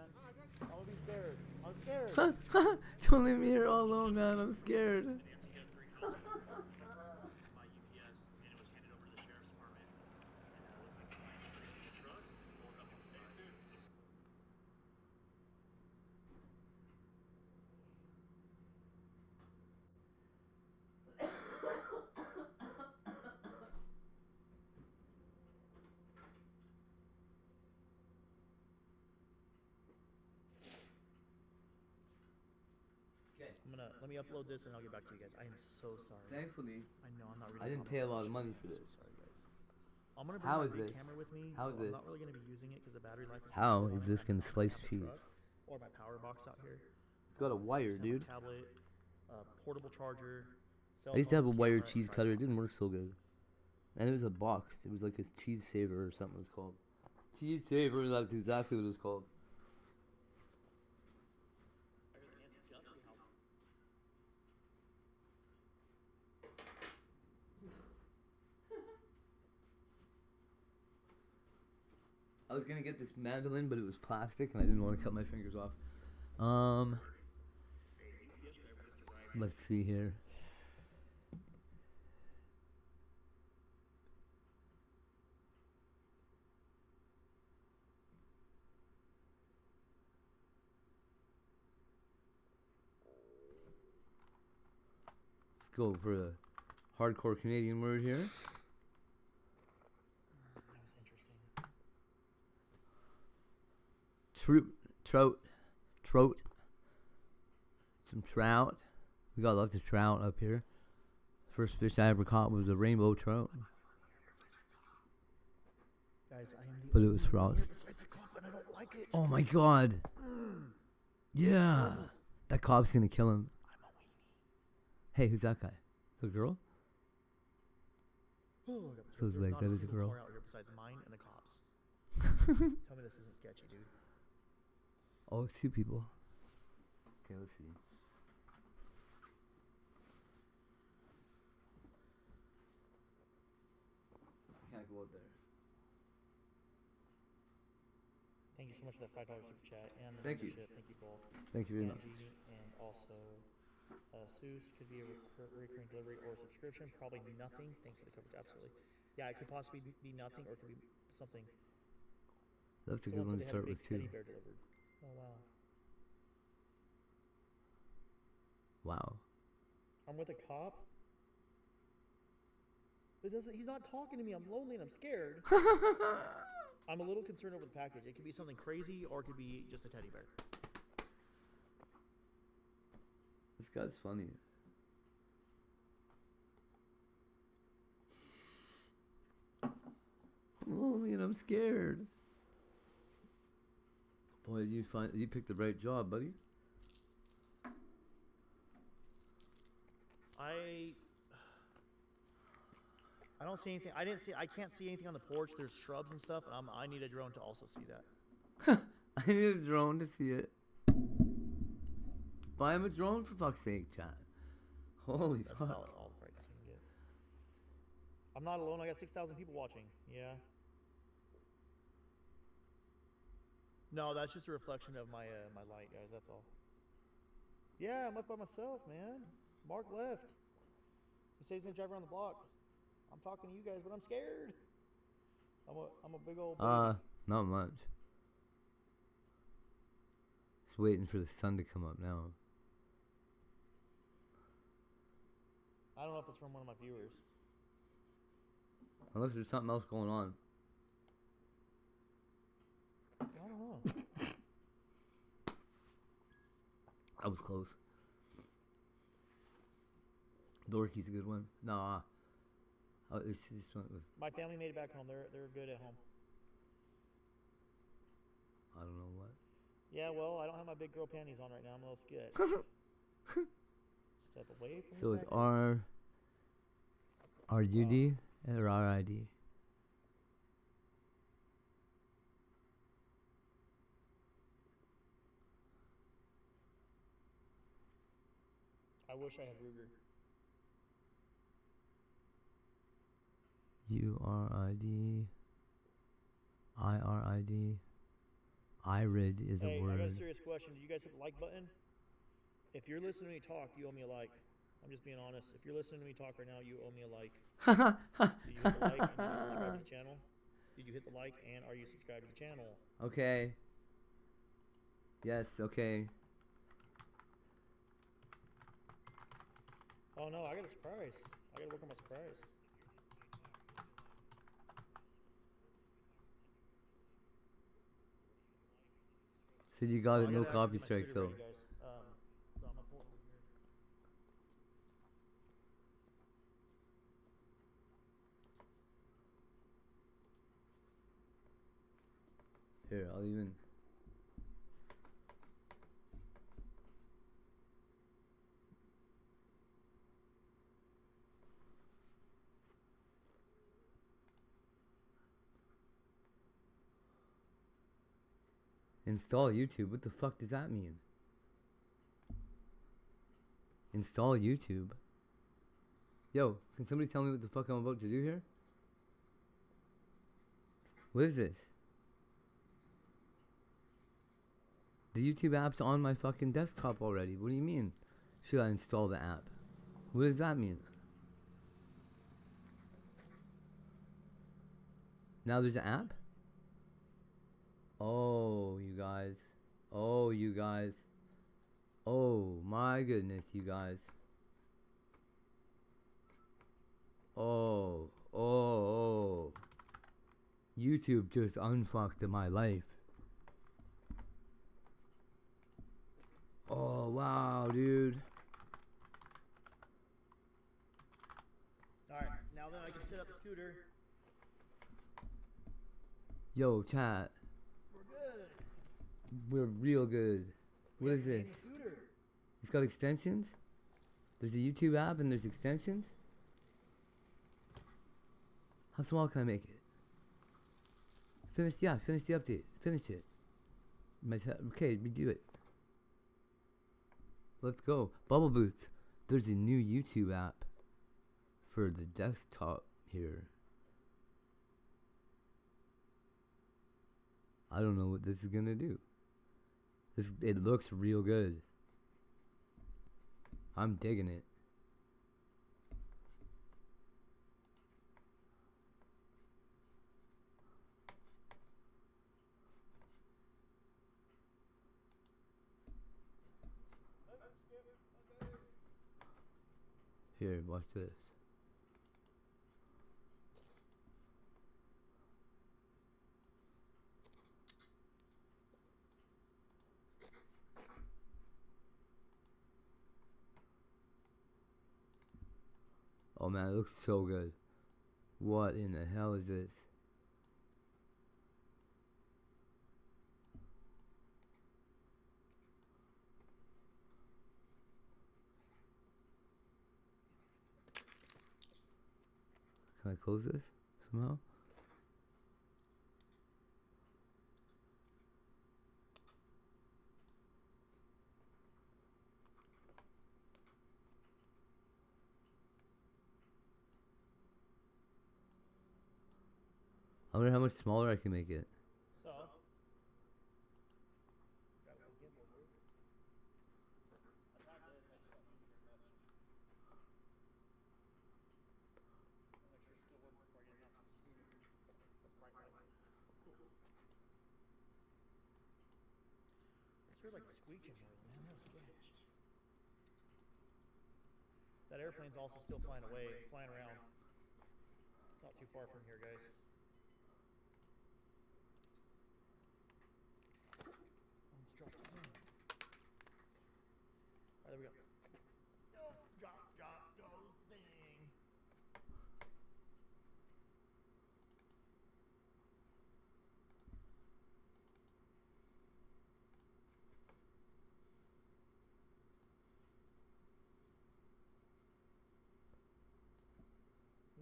I'm gonna be scared. I'm scared. Don't leave me here all alone, man. I'm scared. Let me upload this and I'll get back to you guys. I am so sorry. Thankfully, I know I'm not really. I didn't pay a lot of money for this. So sorry, guys. I'm gonna bring my big camera with me. How is this? I'm not really gonna be using it because the battery life is. How is this gonna slice cheese? Or my power box out here. It's got a wire, dude. Tablet, portable charger. I used to have a wired cheese cutter. It didn't work so good. And it was a box. It was like a cheese saver or something it was called. Cheese saver. That's exactly what it was called. I was gonna get this mandolin, but it was plastic, and I didn't want to cut my fingers off. Let's see here. Let's go for a hardcore Canadian word here. Trout. Some trout. We got lots of trout up here. First fish I ever caught was a rainbow trout. Guys, but it was frost. Oh my god. Yeah. That cop's gonna kill him. Hey, who's that guy? The girl? Oh, Those there's legs, not that a is a single girl. car out here besides mine and the cops. Tell me this isn't sketchy, dude. Oh, it's 2 people. Okay, let's see. I can't go out there. Thank you so much for that $5 super chat and the Thank you. membership. Thank you both. Thank you very much. Angie and also Seuss could be a recurring delivery or subscription. Probably nothing. Thanks for the coverage. Absolutely. Yeah, it could possibly be nothing or it could be something. That's a good Someone one to said they had a start big with too. teddy bear delivered. Oh wow. Wow. I'm with a cop. He's not talking to me. I'm lonely and I'm scared. I'm a little concerned over the package. It could be something crazy or it could be just a teddy bear. This guy's funny. I'm lonely and I'm scared. Boy, you picked the right job, buddy. I don't see anything. I can't see anything on the porch. There's shrubs and stuff. And I need a drone to also see that. I need a drone to see it. Buy him a drone for fuck's sake, chat. Holy That's fuck. about all the brightness I can get. I'm not alone. I got 6,000 people watching. Yeah. No, that's just a reflection of my my light, guys. That's all. Yeah, I'm left by myself, man. Mark left. He says he's gonna drive around the block. I'm talking to you guys, but I'm scared. I'm a big old baby. Not much. Just waiting for the sun to come up now. I don't know if it's from one of my viewers. Unless there's something else going on. I don't know. That was close. Dorky's a good one. Nah. It's went with. My family made it back home. They're good at home. I don't know what. Yeah, well, I don't have my big girl panties on right now. I'm a little sketch. Step away from So the it's package. RUD or RID? I wish I had Ruger. URID. IRID. IRID is Hey, a word. I got a serious question. Did you guys hit the like button? If you're listening to me talk, you owe me a like. I'm just being honest. If you're listening to me talk right now, you owe me a like. Did you hit the like and did you subscribe to the channel? Did you hit the like and are you subscribed to the channel? Okay. Yes, okay. Oh no, I got a surprise. I gotta work on my surprise. Said you got So it, I no gotta actually copy get my strikes scooter though. ready, guys. So I'm gonna pull over here. Here, I'll even. Install YouTube? What the fuck does that mean? Install YouTube? Yo, can somebody tell me what the fuck I'm about to do here? What is this? The YouTube app's on my fucking desktop already. What do you mean? Should I install the app? What does that mean? Now there's an app? Oh, you guys. Oh, you guys. Oh, my goodness, you guys. Oh, oh, oh. YouTube just unfucked my life. Oh, wow, dude. Alright, now then I can set up the scooter. Yo, chat. We're good. We're real good. What is this? Scooter. It's got extensions? There's a YouTube app and there's extensions? How small can I make it? Finish the update. Finish it. Okay, redo it. Let's go. Bubble Boots. There's a new YouTube app for the desktop here. I don't know what this is gonna do. It looks real good. I'm digging it. Here, watch this. Oh man, it looks so good. What in the hell is this? Can I close this somehow? I wonder how much smaller I can make it. So. It's like squeaking noise, man. That's sketch. That airplane's also still flying around. It's not too far from here, guys. Almost dropped it down. Alright, there we go. Oh, drop goes thing.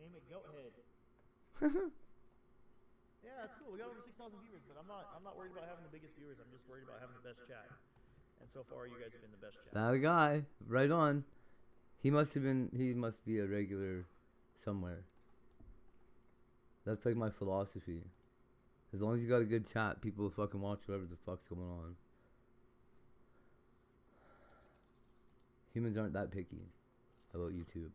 Name it Goathead. Yeah, that's cool. We got over 6,000 viewers, but I'm not worried about having the biggest viewers. I'm just worried about having the best chat. And so far, you guys have been the best chat. That guy, right on. He must be a regular somewhere. That's like my philosophy. As long as you got a good chat, people will fucking watch whatever the fuck's going on. Humans aren't that picky about YouTube.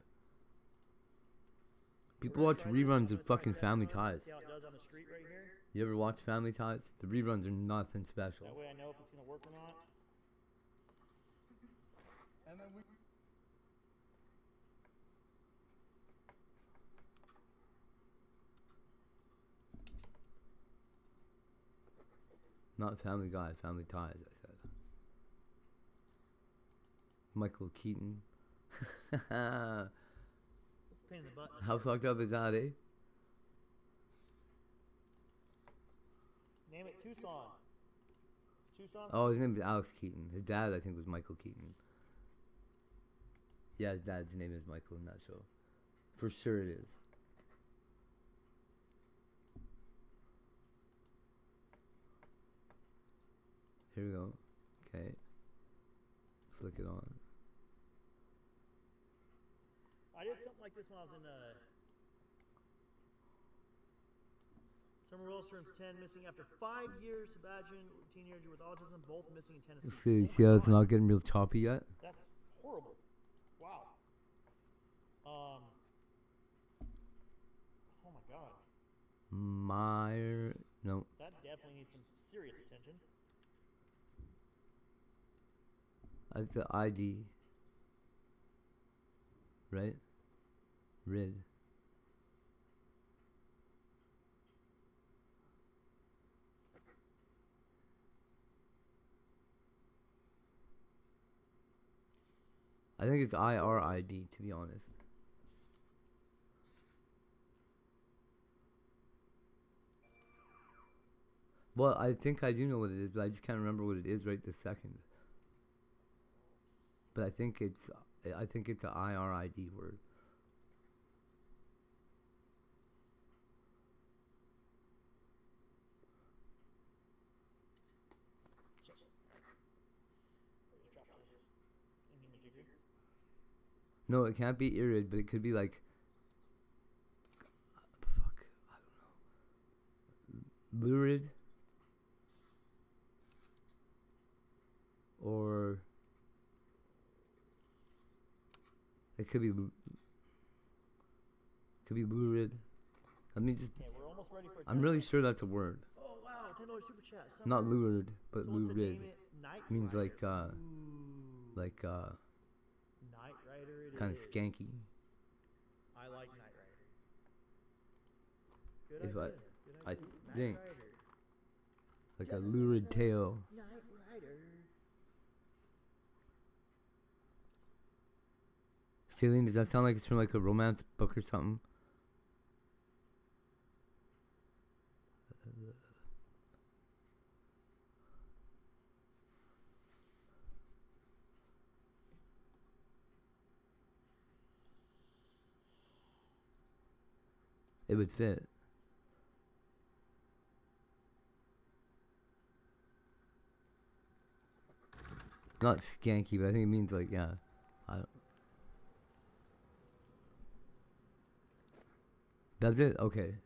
People watch reruns of fucking Family Ties. See how it does on the street right here? You ever watch Family Ties? The reruns are nothing special. That way I know if it's gonna work or not. And then we. Not Family Guy, Family Ties, I said. Michael Keaton. It's a pain in the butt. How fucked up is that, eh? Name it Tucson. Tucson? Oh, his name is Alex Keaton. His dad, I think, was Michael Keaton. Yeah, his dad's name is Michael in that show. For sure it is. Here we go. Okay. Flick it on. I did something like this when I was in Summer Wilson's 10, missing after 5 years. Sebastian, teenager with autism, both missing in Tennessee. So you see how it's not getting real choppy yet? That's horrible. Wow. Oh my god. No. That definitely needs some serious attention. That's the ID. Right? Rid. I think it's IRID, to be honest. Well, I think I do know what it is, but I just can't remember what it is right this second. But I think it's I think it's a IRID word. No, it can't be irid, but it could be like. Fuck, I don't know. Lurid. Or. It could be. Could be lurid. Let me just. Okay, we're almost ready for I'm really sure that's a word. Oh wow, $10 super chat. Not lurid, but So what's the lurid. name it? Knight Means Rider. like Knight Rider it kind of is. skanky. I like Knight Rider. Good If idea. I Good idea. think Knight Rider. like a lurid tale. Knight Rider. Celine, does that sound like it's from like a romance book or something? It would fit. Not skanky, but I think it means like, yeah. I don't. Does it? Okay.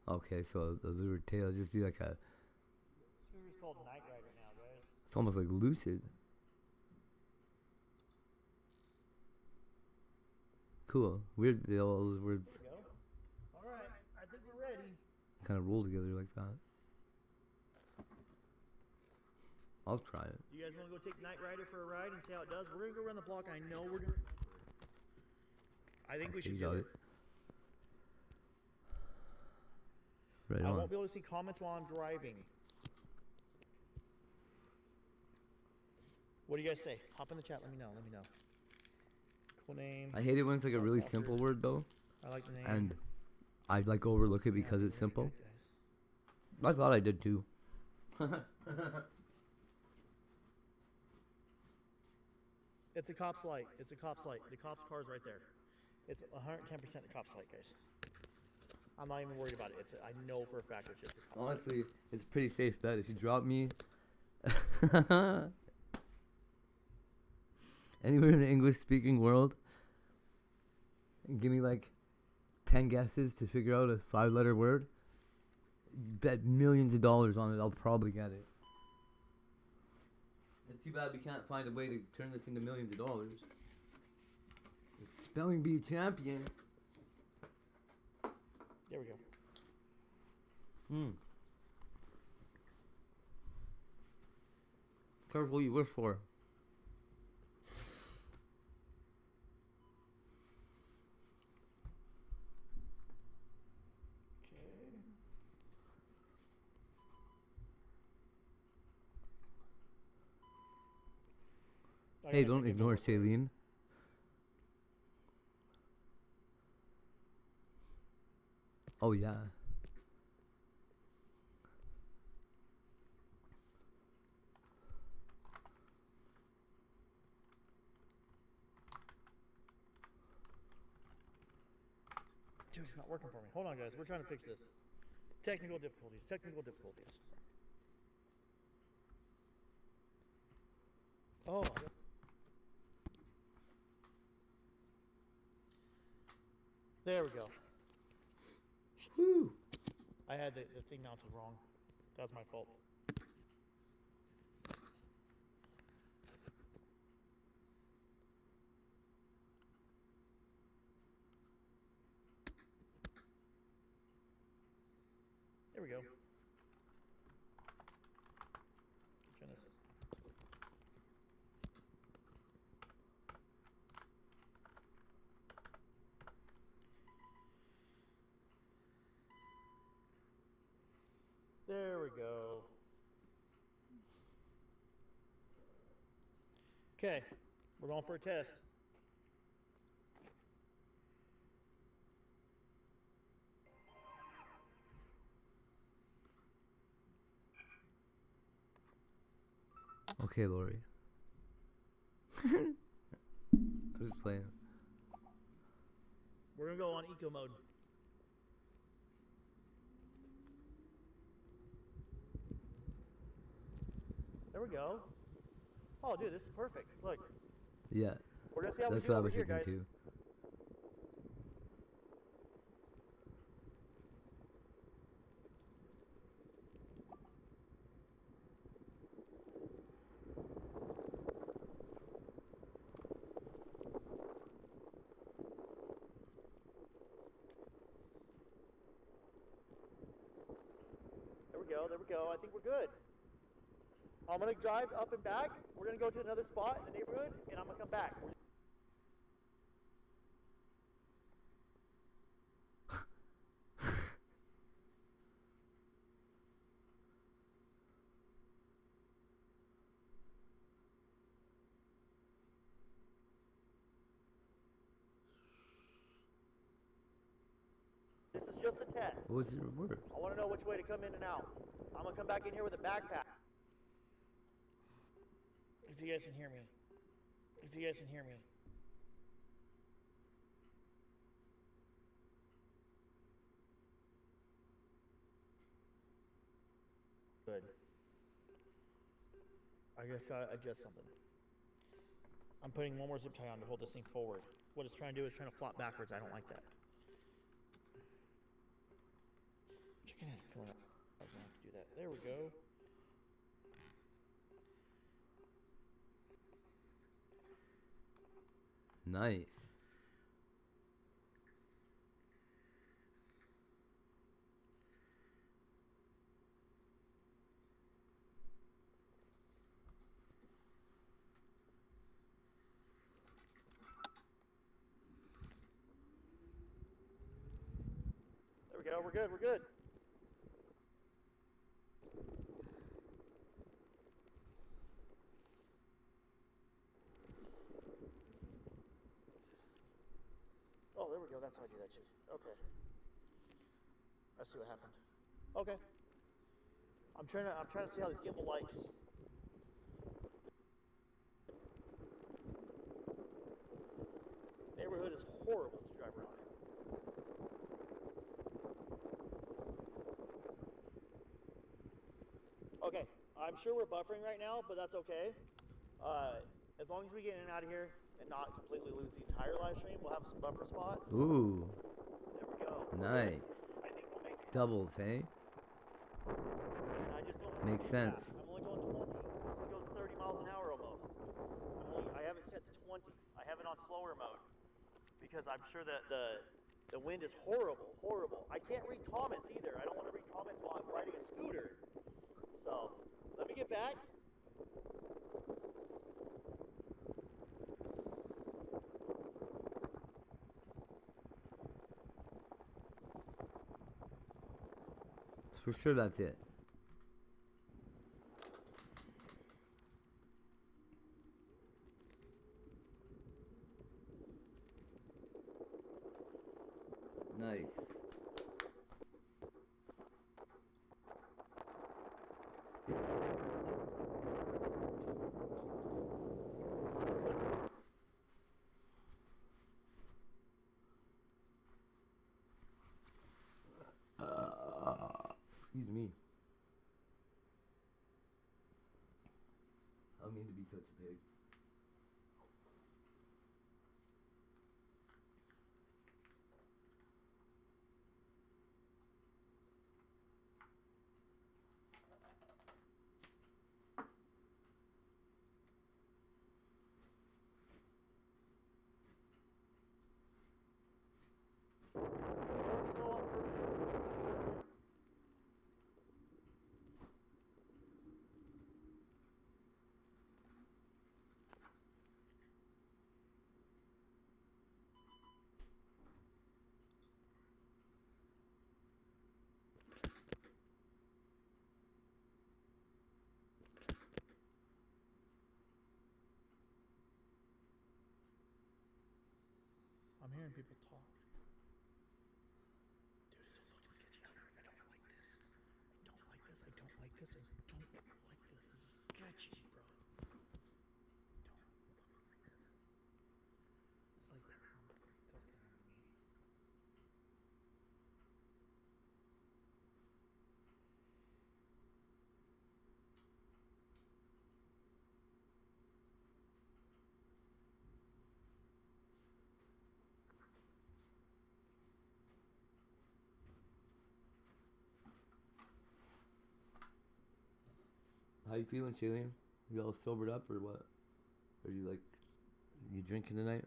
Okay, so the lurid tale just be like a. This movie's called Knight Rider now, guys. It's almost like lucid. Cool. Weird that all those words There we go. Alright, I think we're ready. kind of roll together like that. I'll try it. You guys want to go take Knight Rider for a ride and see how it does? We're going to go around the block. I know we're going to. I think we should You do got it. it. Right I on. won't be able to see comments while I'm driving. What do you guys say? Hop in the chat. Let me know. Let me know. Cool name. I hate it when it's like a really simple word though. I like the name. And I like overlook it because it's simple. I thought I did too. It's a cop's light. It's a cop's light. The cop's car's right there. It's 110% the cop's light, guys. I'm not even worried about it. I know for a fact it's just a cop's light. Honestly, it's a pretty safe bet. If you drop me anywhere in the English-speaking world and give me like 10 guesses to figure out a 5-letter word, bet millions of dollars on it, I'll probably get it. It's too bad we can't find a way to turn this into millions of dollars. Spelling bee champion. There we go. Careful what you wish for. Hey, don't ignore Shailene. Oh, yeah. Dude, it's not working for me. Hold on, guys. We're trying to fix this. Technical difficulties. Technical difficulties. Oh, there we go. Woo! I had the thing mounted wrong. That was my fault. There we go. Turn this. There we go. Okay, we're going for a test. Okay. okay, Lori. I'm just playing. We're gonna go on eco mode. There we go. Oh, dude, this is perfect. Look. Yeah. We're gonna see how we That's do what I over was here, thinking guys. too. There we go. I think we're good. I'm gonna drive up and back. We're gonna go to another spot in the neighborhood, and I'm gonna come back. This is just a test. What was your word? I want to know which way to come in and out. I'm gonna come back in here with a backpack. If you guys can hear me. If you guys can hear me. Good. I just gotta adjust something. I'm putting one more zip tie on to hold this thing forward. What it's trying to do is trying to flop backwards. I don't like that. Chicken head filling up. I was gonna have to do that. There we go. Nice. There we go. We're good. We're good. Oh, there we go. That's how I do that shit. Okay. I see what happened. Okay. I'm trying to see how this gimbal likes. Neighborhood is horrible to drive around in. Okay, I'm sure we're buffering right now, but that's okay. As long as we get in and out of here and not completely lose the entire live stream, we'll have some buffer spots. Ooh. There we go. Nice. I think we'll make it. Doubles, hey? And I just don't want Makes to go sense. fast. I'm only going 20. This goes 30 miles an hour almost. I have it set to 20. I have it on slower mode because I'm sure that the wind is horrible, horrible. I can't read comments either. I don't want to read comments while I'm riding a scooter. So, let me get back. For sure that's it. Nice. Excuse me. I don't mean to be such a pig. I'm hearing people talk. Dude, it's so fucking sketchy out here. I don't like this. I don't like this. I don't like this. I don't like this. This is sketchy, bro. How you feeling, Shailene? You all sobered up or what? Are you like, you drinking tonight?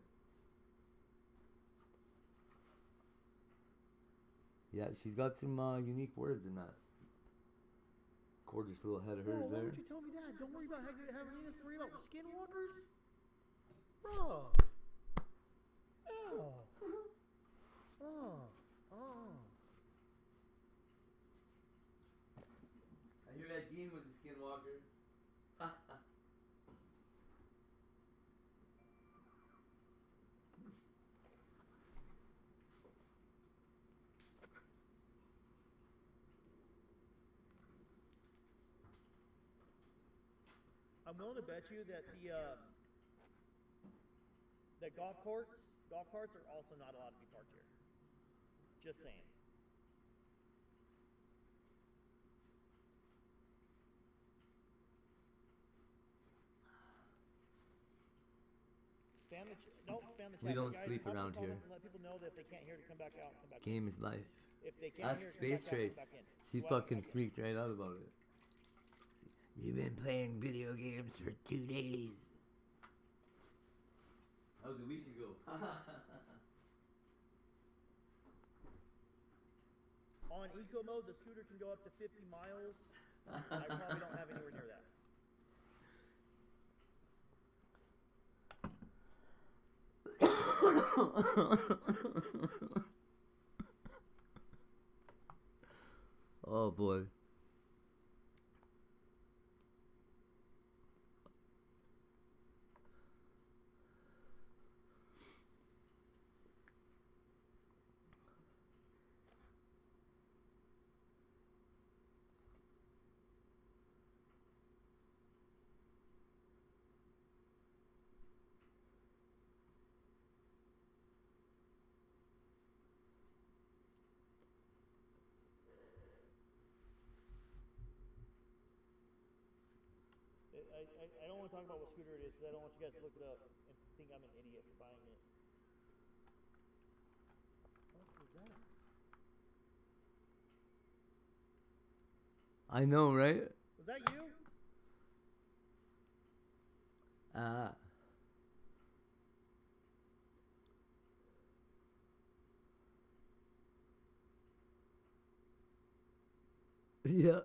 Yeah, she's got some unique words in that. Gorgeous little head of hers Bro, why there. would you tell me that? Don't worry about having us worry about skinwalkers. Bro. Oh. Oh. I hear that Dean was a skinwalker. I'm willing to bet you that the golf carts are also not allowed to be parked here. Just saying. Don't spam the chat. We don't guys, sleep pop in around here. comments and let people know that if they can't hear to come back out, come back Game in. is life. If they can't That's hear, Space come back Trace. out, come back in. She Go out, fucking come back in. freaked right out about it. You've been playing video games for 2 days. That was a week ago. On eco mode, the scooter can go up to 50 miles. I probably don't have anywhere near that. Oh boy. I don't want to talk about what scooter it is because I don't want you guys to look it up and think I'm an idiot for buying it. What was that? I know, right? Was that you? Yeah.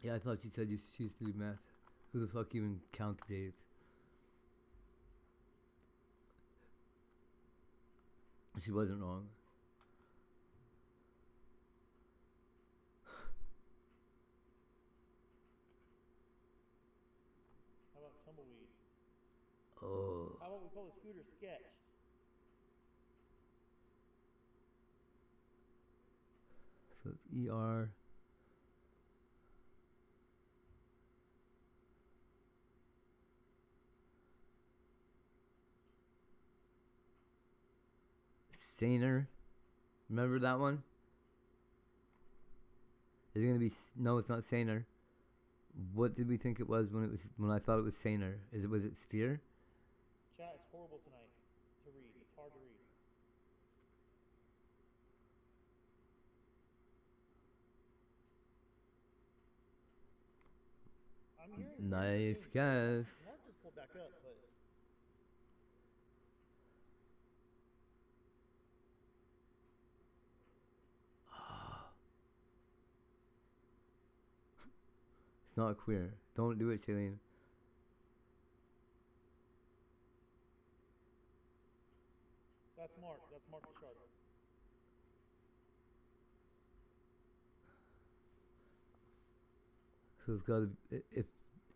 Yeah, I thought you said she used to do math. Who the fuck even counts days? She wasn't wrong. How about tumbleweed? Oh. How about we call the scooter sketch? So it's ER. Saner. Remember that one? Is it gonna be? No, it's not Saner. What did we think it was when I thought it was Saner? Was it Steer? Chat, it's horrible tonight to read. It's hard to read. I'm hearing Nice guess. Mark just pulled back up, but It's not queer. Don't do it, Shailene. that's Mark. That's Mark the Sharp. So it's gotta be,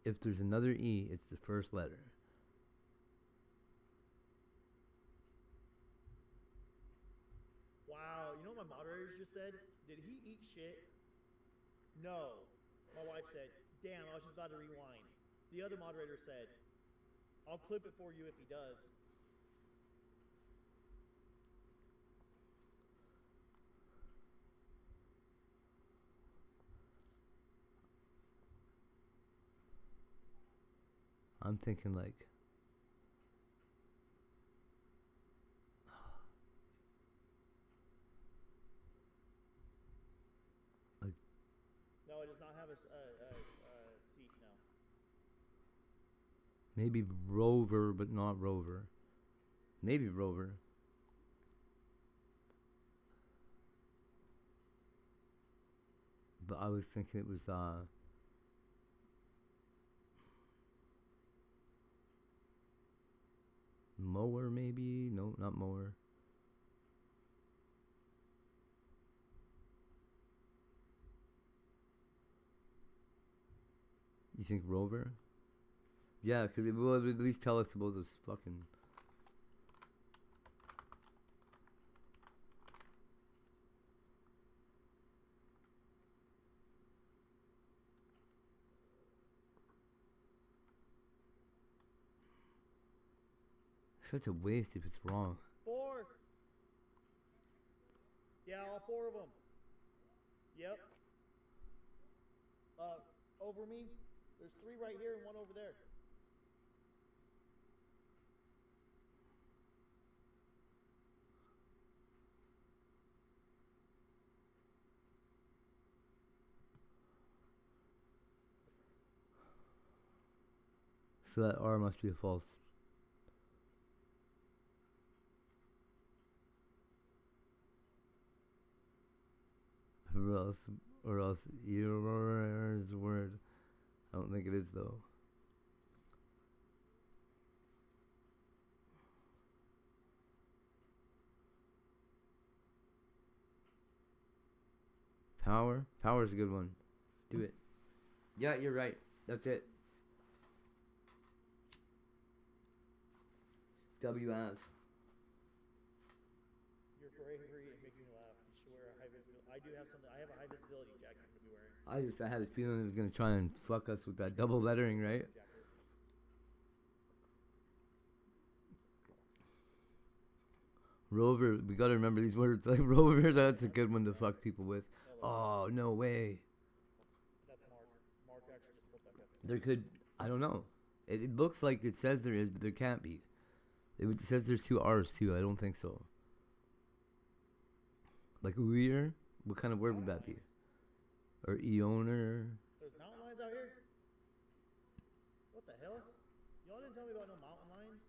if there's another E, it's the first letter. Wow, you know what my moderators just said? Did he eat shit? No. My wife said, damn, I was just about to rewind. The other moderator said, I'll clip it for you if he does. I'm thinking like, it does not have a seat. No. Maybe Rover, but not Rover. Maybe Rover. But I was thinking it was Mower, maybe? No, not Mower. You think Rover? Yeah, because it will at least tell us about this fucking... Such a waste if it's wrong. 4. Yeah, all 4 of them. Yep. Over me. There's 3 right here and 1 over there. So that R must be a false. Or else error is the word. I don't think it is though. Power? Power's a good one. Do it. Yeah, you're right. That's it. W as. Your bravery and making me laugh. You should wear a high visibility. I do have something. I have a high visibility jacket I'm going to be wearing. I had a feeling it was going to try and fuck us with that double lettering, right? Rover, we gotta remember these words. Like Rover, that's a good one to fuck people with. Oh, no way. That's Mark. Mark actually just put that up. There could, I don't know. It looks like it says there is, but there can't be. It says there's 2 R's too. I don't think so. Like Uyir? What kind of word would that be? Or Eoner? There's mountain lions out here? What the hell? Y'all didn't tell me about no mountain lions?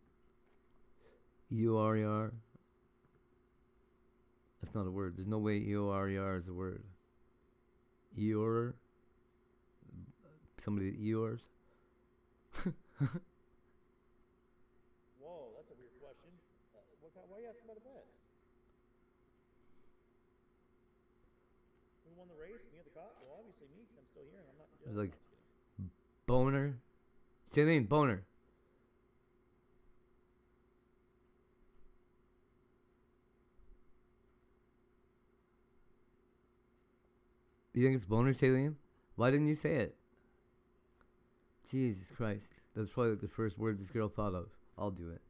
EORER. That's not a word. There's no way EORER is a word. Eorer? Somebody that Eeyores? Whoa, that's a weird question. Why are you asking about a vest? Who won the race? Me or the cop? Well, obviously me, because I'm still here and I'm not in jail. It's like Boner. Shailene, Boner. You think it's Boner, Shailene? Why didn't you say it? Jesus Christ. That's probably like the first word this girl thought of. I'll do it.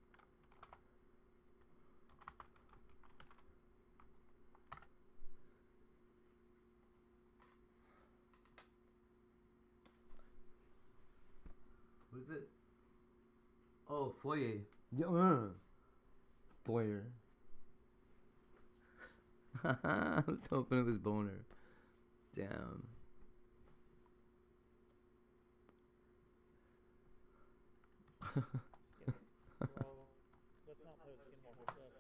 What is it? Oh, foyer. Yeah, foyer. I was hoping it was Boner. Damn. Well, let's not play with Skinwalker stuff.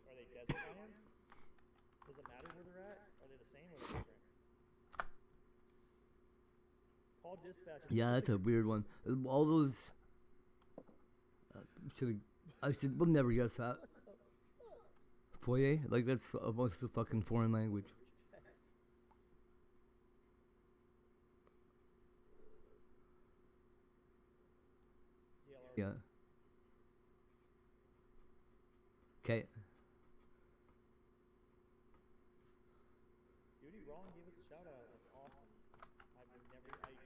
Are they desert lions? Does it matter where they're at? Are they the same or are they different? Call dispatch. Yeah, that's a weird one. All those. We'll never guess that. Foyer? Like, that's almost a fucking foreign language. Yeah. Okay. Duty Wrong gave us a shout out. That's awesome. I have to look at his channel.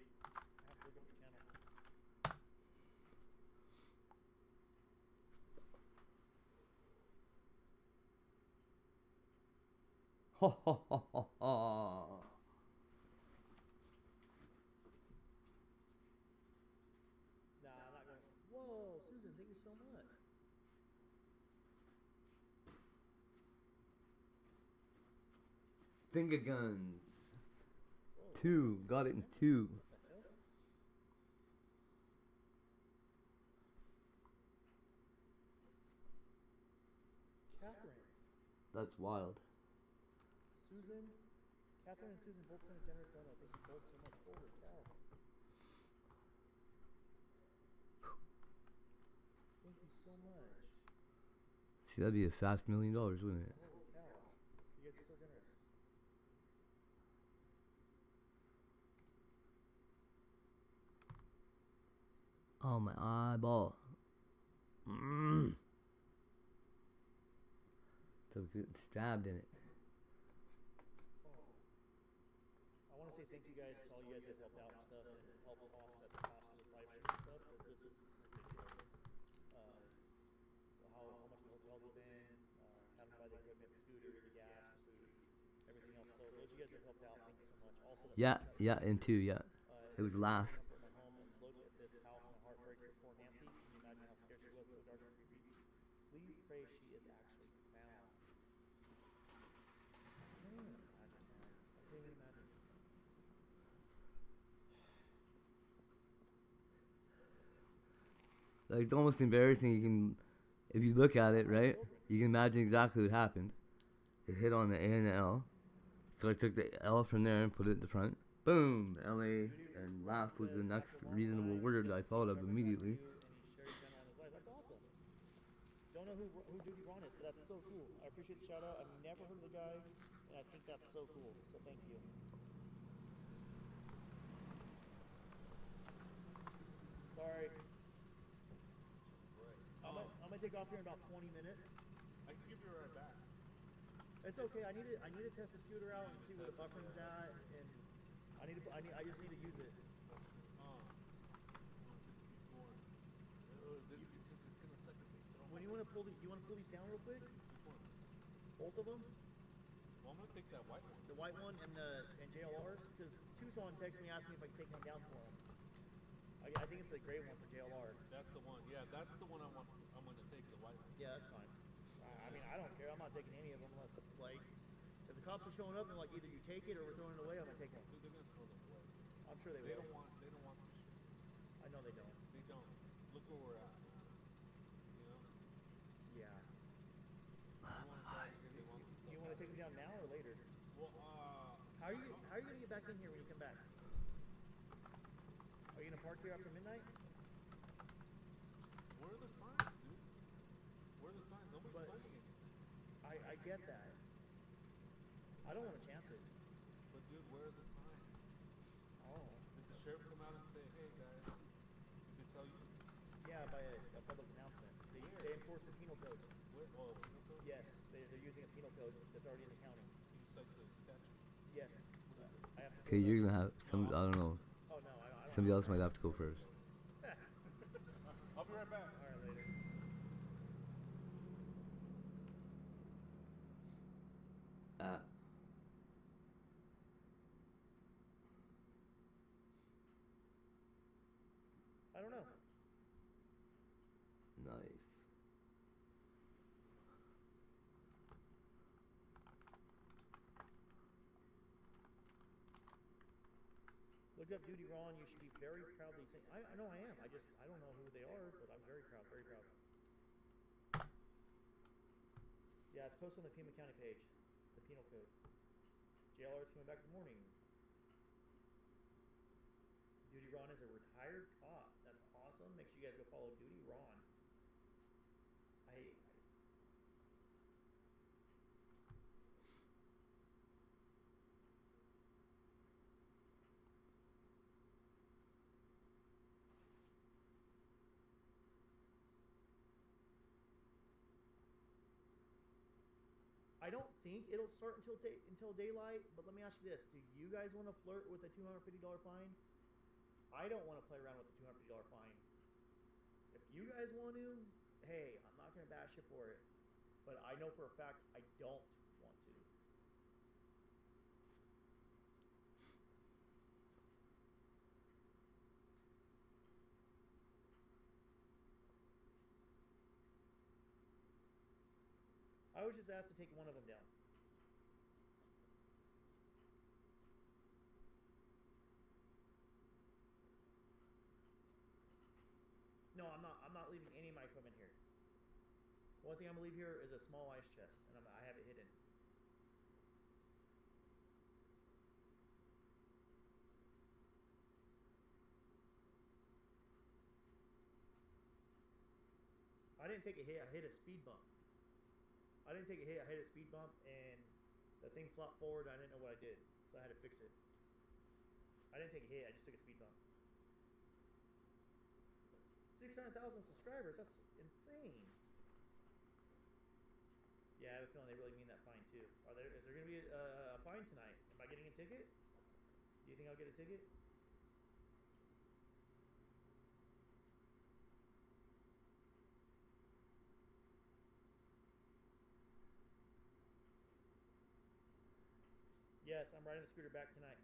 Ho ho ho ho ho. Finger guns. 2. Got it in 2. Catherine. That's wild. Susan. Catherine and Susan both sent a generous donut. Thank you both so much. Holy cow. Thank you so much. See, that'd be a fast $1 million, wouldn't it? Holy cow. You guys are so generous. Oh, my eyeball. So good stabbed in it. I want to say thank you guys to all you guys that helped out and stuff and helped offset the cost of this live stream and stuff because this is ridiculous. How much the hotels have been, having to buy the equipment, the scooters, the gas, the food, everything else. So those of you guys that helped out, thank you so much. Also, Yeah, in 2, yeah. It was laugh. Comfort my home and look at this house. My heart breaks for poor Nancy. Can you imagine how scared she was? So dark and creepy. Please pray she is actually found. I can't even imagine, man. I can't even imagine. Like, it's almost embarrassing. You can, if you look at it, right? You can imagine exactly what happened. It hit on the A and the L. So I took the L from there and put it in the front. Boom! LA, and laugh was the next reasonable word I thought of immediately. That's awesome. Don't know who Duty Ron is, but that's so cool. I appreciate the shout out. I've never heard of the guy, and I think that's so cool. So thank you. Sorry. I'm gonna take off here in about 20 minutes. I can give you a ride back. It's okay. I need to test the scooter out and see where the buffering's at, and I just need to use it. When you want to pull these, you want to pull these down real quick? Which one? Both of them? Well, I'm gonna take that white one. The white one and JLRs, because Tucson texted me asking me if I can take one down for him. I think it's a gray one for JLR. That's the one. Yeah, that's the one I'm gonna take. The white one. Yeah, that's fine. I mean, I don't care. I'm not taking any of them unless, like, if the cops are showing up and like either you take it or we're throwing it away, I'm gonna take one. They're gonna throw them away. I'm sure they They will. don't want this shit. I know they don't. They don't. Look where we're at. You know? Yeah. You want to take them down now or later? Well, how are you gonna get back in here when you come back? Are you gonna park here after midnight? Where are the signs, dude? Where are the signs? Nobody's told me anything. I get that. I don't want to chance it. But dude, where are the signs? Oh. Did the sheriff come out and say, hey guys, did they tell you? Yeah, by a public announcement. They enforce the penal code. Where? Oh, penal code? Yes, they're using a penal code that's already in the county. Can you cite the statute? Yes. I have to Okay, you're gonna have some. I don't know. Oh no, I don't. Somebody else might have to go first. I'll be right back. All right, later. I don't know. Nice. Look up Duty Ron. You should be very proudly saying. I know I am. I don't know who they are, but I'm very proud. Very proud. Yeah, it's posted on the Pima County page. The penal code. JLR is coming back in the morning. Duty Ron is a retired cop. That's awesome. Make sure you guys go follow Duty Ron. I don't think it'll start until daylight, but let me ask you this. Do you guys want to flirt with a $250 fine? I don't want to play around with the $250 fine. If you guys want to, hey, I'm not going to bash you for it. But I know for a fact I don't want to. I was just asked to take one of them down. equipment here. One thing I'm gonna leave here is a small ice chest, and I have it hidden. I didn't take a hit. I hit a speed bump. I didn't take a hit. I hit a speed bump, and the thing flopped forward. And I didn't know what I did, so I had to fix it. I didn't take a hit. I just took a speed bump. 600,000 subscribers. That's insane. Yeah, I have a feeling they really mean that fine too. Is there going to be a fine tonight? Am I getting a ticket? Do you think I'll get a ticket? Yes, I'm riding the scooter back tonight.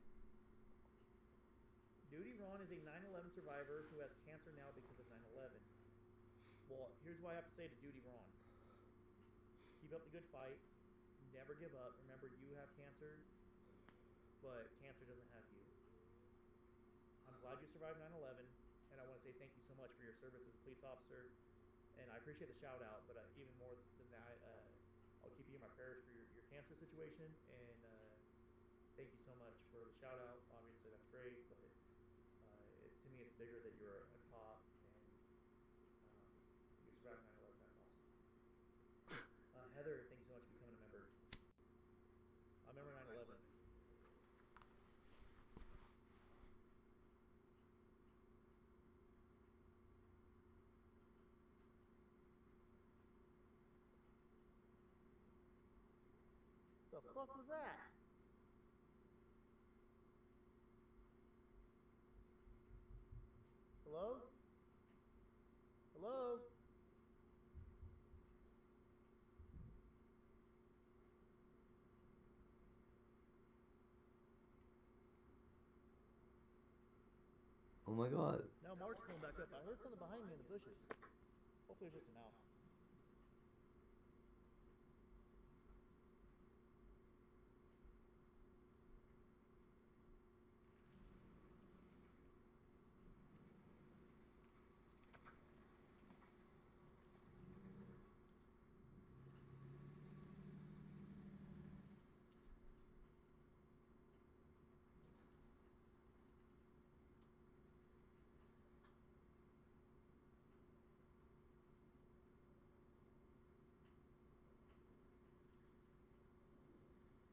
Duty Ron is a 9/11 survivor who has cancer now because of 9/11. Well, here's what I have to say to Duty Ron. Keep up the good fight. Never give up. Remember, you have cancer, but cancer doesn't have you. I'm glad you survived 9/11, and I want to say thank you so much for your service as a police officer. And I appreciate the shout out, but even more than that, I'll keep you in my prayers for your cancer situation. And thank you so much for the shout out. Obviously, that's great, but to me, it's bigger that you're a cop and you're surviving 9/11. That's awesome. Heather, thank you so much for becoming a member. I remember 9/11. The fuck was that? Hello? Hello? Oh my god. Now Mark's pulling back up. I heard something behind me in the bushes. Hopefully it's just a mouse.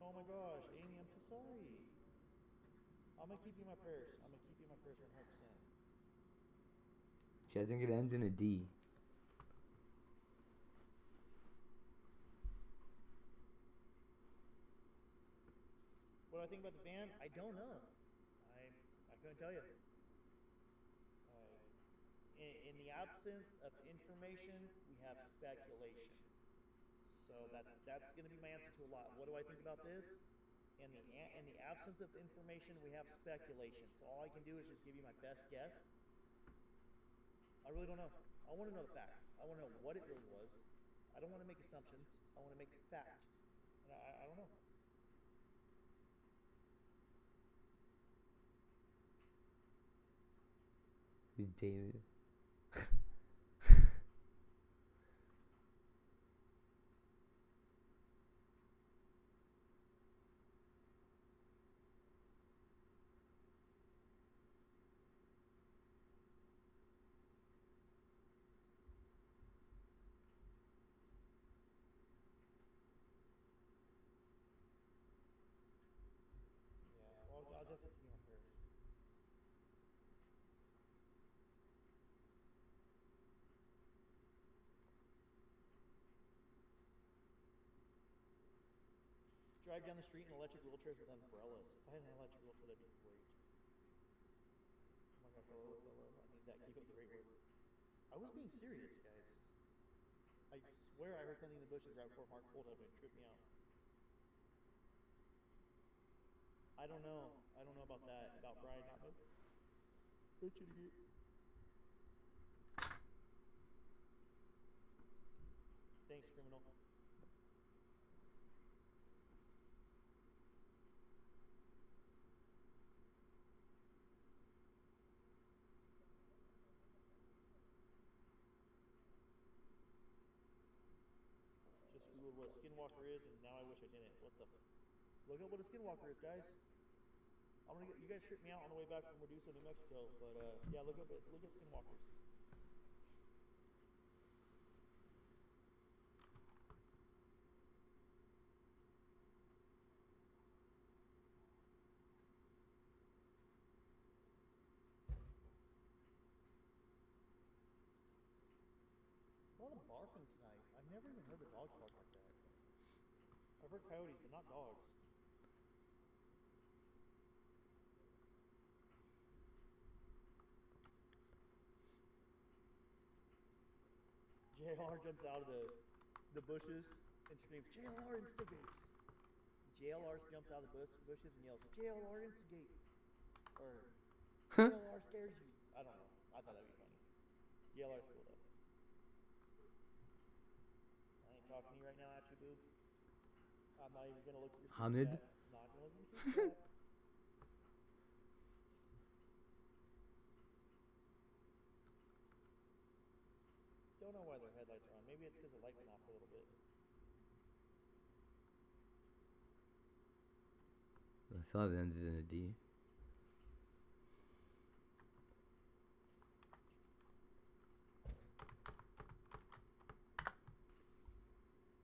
Oh my gosh, Amy, I'm so sorry. I'm gonna keep you in my prayers. I'm gonna keep you in my prayers 100%. Okay, I think it ends in a D. What do I think about the van? I don't know. I couldn't tell you. In the absence of information, we have speculation. So that's going to be my answer to a lot. What do I think about this? In the absence of information, we have speculation. So all I can do is just give you my best guess. I really don't know. I want to know the fact. I want to know what it really was. I don't want to make assumptions. I want to make fact. And I don't know. David. I'll just have to keep my prayers. Drive down the street in electric wheelchairs with umbrellas. If I had an electric wheelchair, that'd be great. Oh my gosh, hello. I need that. Keep up the great work. I was being serious, guys. I swear I heard something in the bushes right before Mark pulled up and it tripped me out. I don't know. I don't know about that. About Brian not moving. Bet you to get. Thanks, criminal. what a skinwalker is, and now I wish I didn't. What the? Look up what a skinwalker is, guys. I'm gonna get you guys trip me out on the way back from Medusa, New Mexico, but yeah, look at skinwalkers. A lot of barking tonight. I've never even heard the dogs bark like that. I've heard coyotes, but not dogs. JLR jumps out of the bushes and screams, JLR instigates. JLR jumps out of the bushes and yells, JLR instigates. Or JLR scares you. I don't know. I thought that'd be funny. JLR's cool though. I ain't talking to you right now, at you, boob. I'm not even gonna look at your Hamid? chat. Not gonna look at your chat. Don't know why their headlights are on. Maybe it's because the light went off for a little bit. I thought it ended in a D.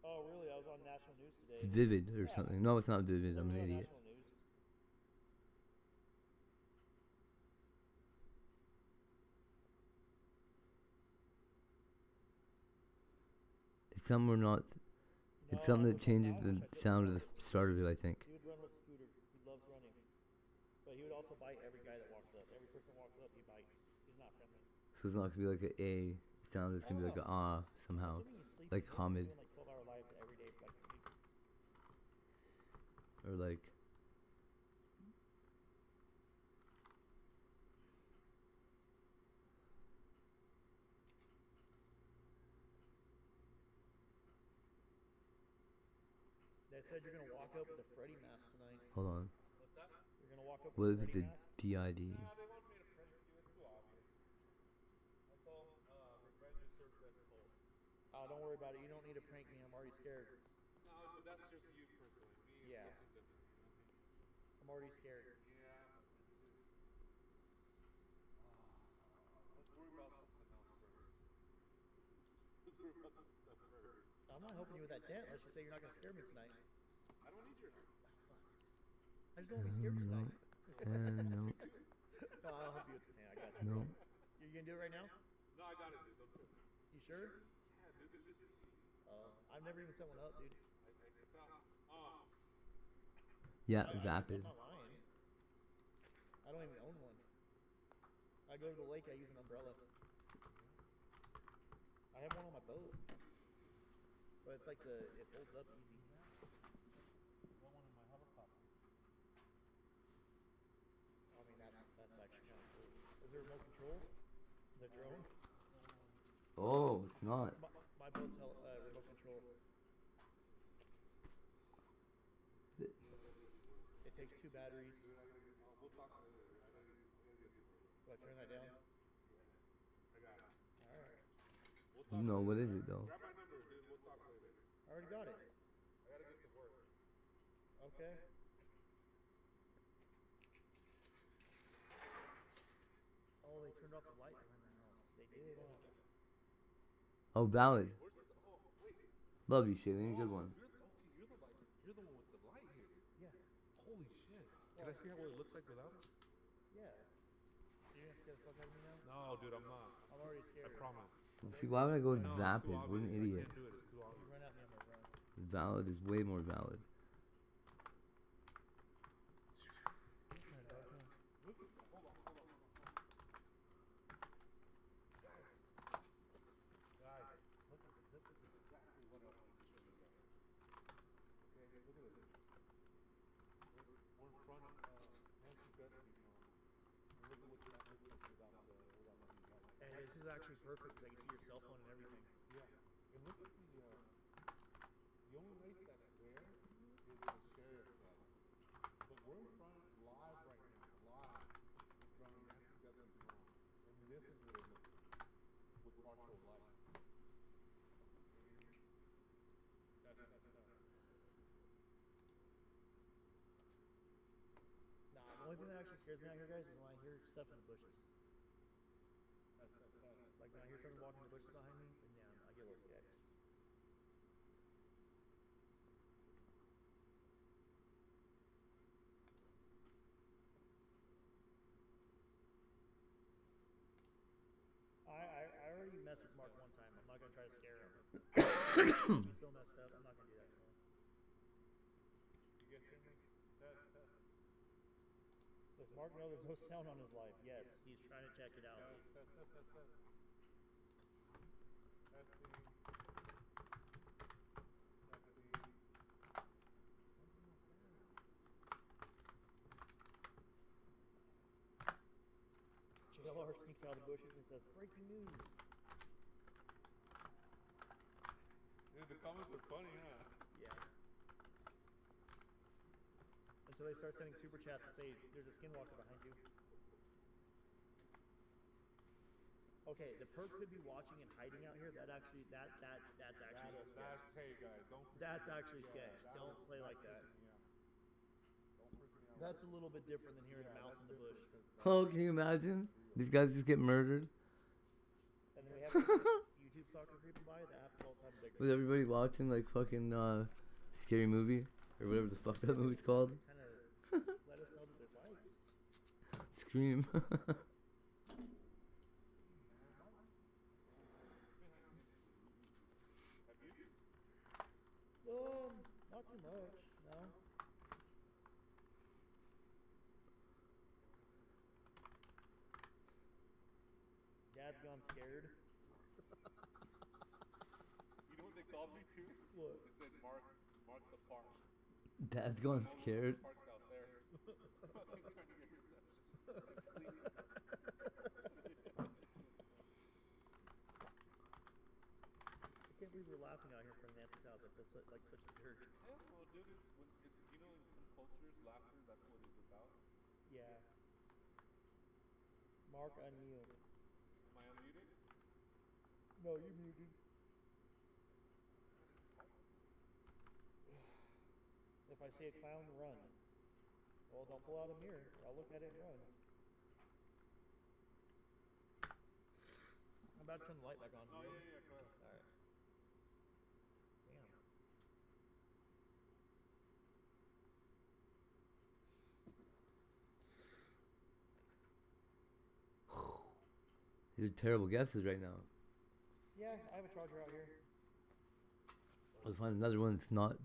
Oh, really? I was on national news today. It's Vivid or something. No, it's not Vivid. I'm an idiot. National news. It's somewhere not. It's something that changes the sound of the start of it, I think. He would run with Scooter. He loves running. But he would also bite every guy that walks up. Every person that walks up, he bites. He's not friendly. So it's not gonna be like an A sound. It's gonna be like an ah somehow, like Hamid. Like 12-hour lives every day for like 2 weeks. Or like. They said you're gonna walk up with a Freddy mask tonight. Hold on. What's that? You're gonna walk up What with if a it's Freddy a mask? DID? Nah, they want me to print you. It's too obvious. I told revenge is served best cold. Oh, don't worry about it. You don't need to prank me. I'm already scared. No, but that's just you personally. Me, Yeah. something different. You know what I mean? I'm already scared. Yeah. Let's worry about something else first. Let's worry about this stuff first. I'm not helping you with that dent unless you say you're not gonna scare me tonight. I don't need your help. I just don't want to be scared tonight. No. No, I'll help you with the dent. I got you. No. You gonna do it right now? No, I got it, dude. Don't do it. You sure? Yeah, dude, this shit's easy. I've never even set one up, dude. Yeah, I'm Vapid. not lying. I don't even own one. I go to the lake, I use an umbrella. I have one on my boat. But it's like it folds up easy. Got one in my helicopter. I mean, that's actually kind of cool. Is there remote control? The drone? Oh, it's not. My boat's remote control. It takes 2 batteries. We'll talk later. Do I turn that down? I got it. Alright. No, what is it though? Grab my number, dude. We'll talk later. I already got it. I gotta get to work. Okay. Oh, they turned off the light behind the house. They did. Oh, valid. Where's this? Oh, wait. Love you, Shailene. Good one. You're the one with the light here. Yeah. Holy shit. Can I see what it looks like without it? Yeah. You're gonna scare the fuck out of me now? No, dude, I'm not. I'm already scared. I promise. See, why would I go with No, it's Vapid? too What an obvious. idiot. I can't do it. It's too obvious. You run at me, I'm gonna run. Valid is way more valid. Guys, look at this. This is exactly what I wanted to show you guys. Okay, look at this. We're in front of Nancy Guthrie home. And look at what that looks like without the lights. And this is actually perfect because I can see your cell phone and everything. Yeah. And look at the only light that's there is the sheriff's light. But we're in front live right now, live in front of Nancy Guthrie's home. And this is what it looks like with partial light. That's only thing that actually scares me out here, guys, is when I hear stuff in the bushes. Like when I hear something walking in the bushes behind me, then yeah, I get a little sketched. I already messed with Mark one time. I'm not gonna try to scare him. He's so messed up. I'm not gonna do that to him. You get Finley? Test. Does Mark know there's no sound on his life? Yes, he's trying to check it out. Test. Testing. JLR sneaks out of the bushes and says, "Breaking news." Dude, the comments are funny, huh? Yeah. Until they start sending super chats to say, "There's a skinwalker behind you." Okay, the perk could be watching and hiding out here. That's actually Hey guys, don't. That's actually sketch. Don't play like that. That's a little bit different than hearing a mouse in the bush. Oh, can you imagine? These guys just get murdered. And then we have YouTube stalker creeping by. That happens all the time. With everybody watching like fucking scary movie or whatever the fuck that movie's called. Kind of let us know that there's likes. Scream. Not too much, no. Dad's gone scared. You know what they called me too? What? They said Mark the park. Dad's gone scared. Parked out there. Fucking trying to get reception. Sleeping. I can't believe we're laughing out here from Nancy's house. I feel like such a jerk. Hell no, dude. It's you know, in some cultures, laughter, that's what it's about. Yeah. Mark, unmute. Am I unmuted? No, you're muted. If I see a clown, run. Well, don't pull out a mirror. I'll look at it and run. I'm about to turn the light back on. Oh, yeah, go ahead. All right. Damn. These are terrible guesses right now. Yeah, I have a charger out here. Let's find another one that's not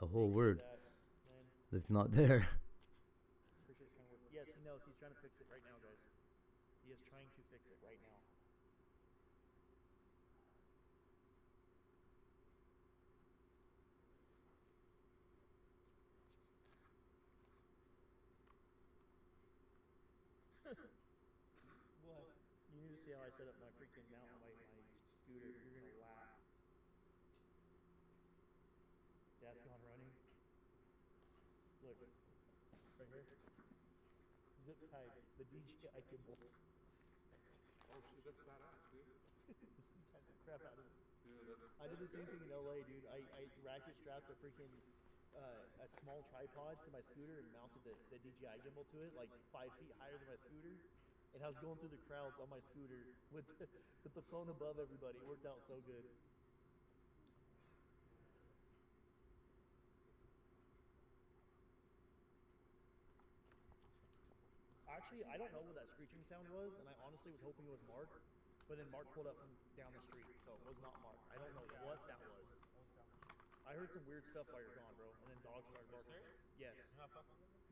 a whole word. That's not there. Yes, he knows. He's trying to fix it right now, guys. He is trying to fix it right now. What? You need to see how I set up my freaking mount on my scooter. You're going to laugh. Dad's gone running. Look. Right here. Zip tied. The DJI gimbal. Oh shit, that's badass, dude. Zip tied the crap out of it. Dude, that's I did the same thing in LA, dude. I ratchet strapped a freaking a small tripod to my scooter and mounted the DJI gimbal to it, like 5 feet higher than my scooter. And I was going through the crowds on my scooter with the phone above everybody. It worked out so good. Actually, I don't know what that screeching sound was, and I honestly was hoping it was Mark. But then Mark pulled up from down the street, so it was not Mark. I don't know what that was. I heard some weird stuff while you're gone, bro. And then dogs started barking. Yes.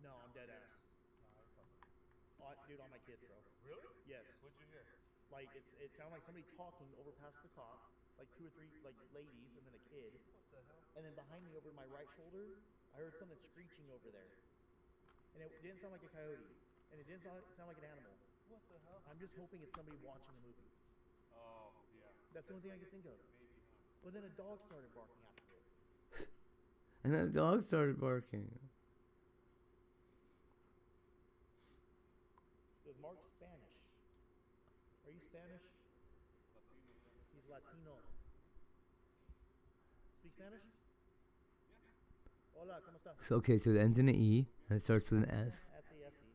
No, I'm dead ass. Dude, on my kids, bro. Really? Yes. What'd you hear? Like it sounded like somebody talking over past the cop, like 2 or 3 like ladies and then a kid. What the hell? And then behind me over my right shoulder, I heard something screeching over there. And it didn't sound like a coyote. And it didn't sound like an animal. What the hell? I'm just hoping it's somebody watching the movie. Oh, yeah. That's the only thing I could think of. Maybe, huh? But then a dog started barking after it. And then a dog started barking. Is Mark Spanish? Are you Spanish? Latino. He's Latino. Speak Spanish? Hola, ¿cómo está? So, okay, so it ends in an E and it starts with an S. S-E-S-E.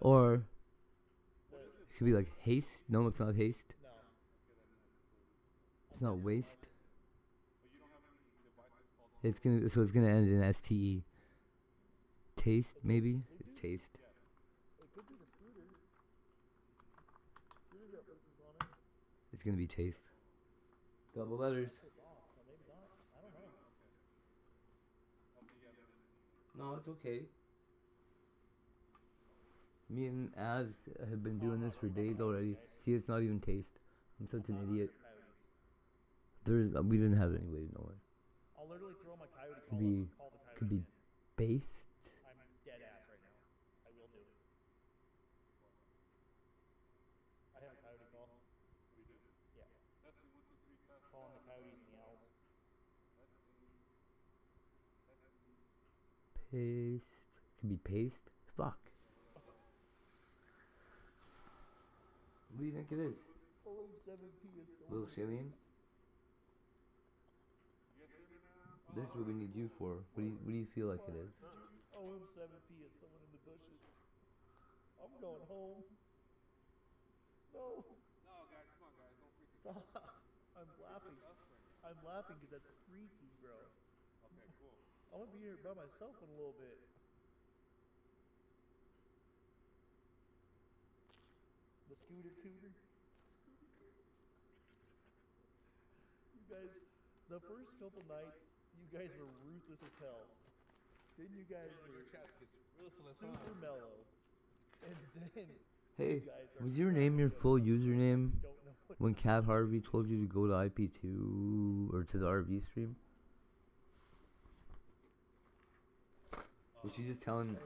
Or it could be like haste. No, it's not haste. No. It's not waste. It's gonna end in STE. Taste maybe. It's taste. It could be the scooter. Scooter's got Bluetooth on it. It's gonna be taste. Double letters. It's off, so maybe not. I don't know. No, it's okay. Me and Az have been doing this for days already. See, it's not even taste. I'm such an idiot. We didn't have any way to know it. I'll literally throw my coyote Could be, call the coyote. could be based. I'm dead ass right now. I will do it. I have a coyote call. Yeah. Calling the coyotes and the owls. Paste. Could be paste. Fuck. What do you think it is? OM7P is so Little Shillian? This is what we need you for. What do you feel like it is? OM7P is someone in the bushes. I'm going home. No. No, guys, come on, guys. Don't freak. Stop. I'm laughing. I'm laughing because that's creepy, bro. Okay, cool. I'm gonna be here by myself in a little bit. The scooter cooter. You guys, the first couple nights, you guys were ruthless as hell. Then you guys were super mellow. And then Hey, was your name your full username when Cat Harvey told you to go to IP2 or to the RV stream? Was she just talking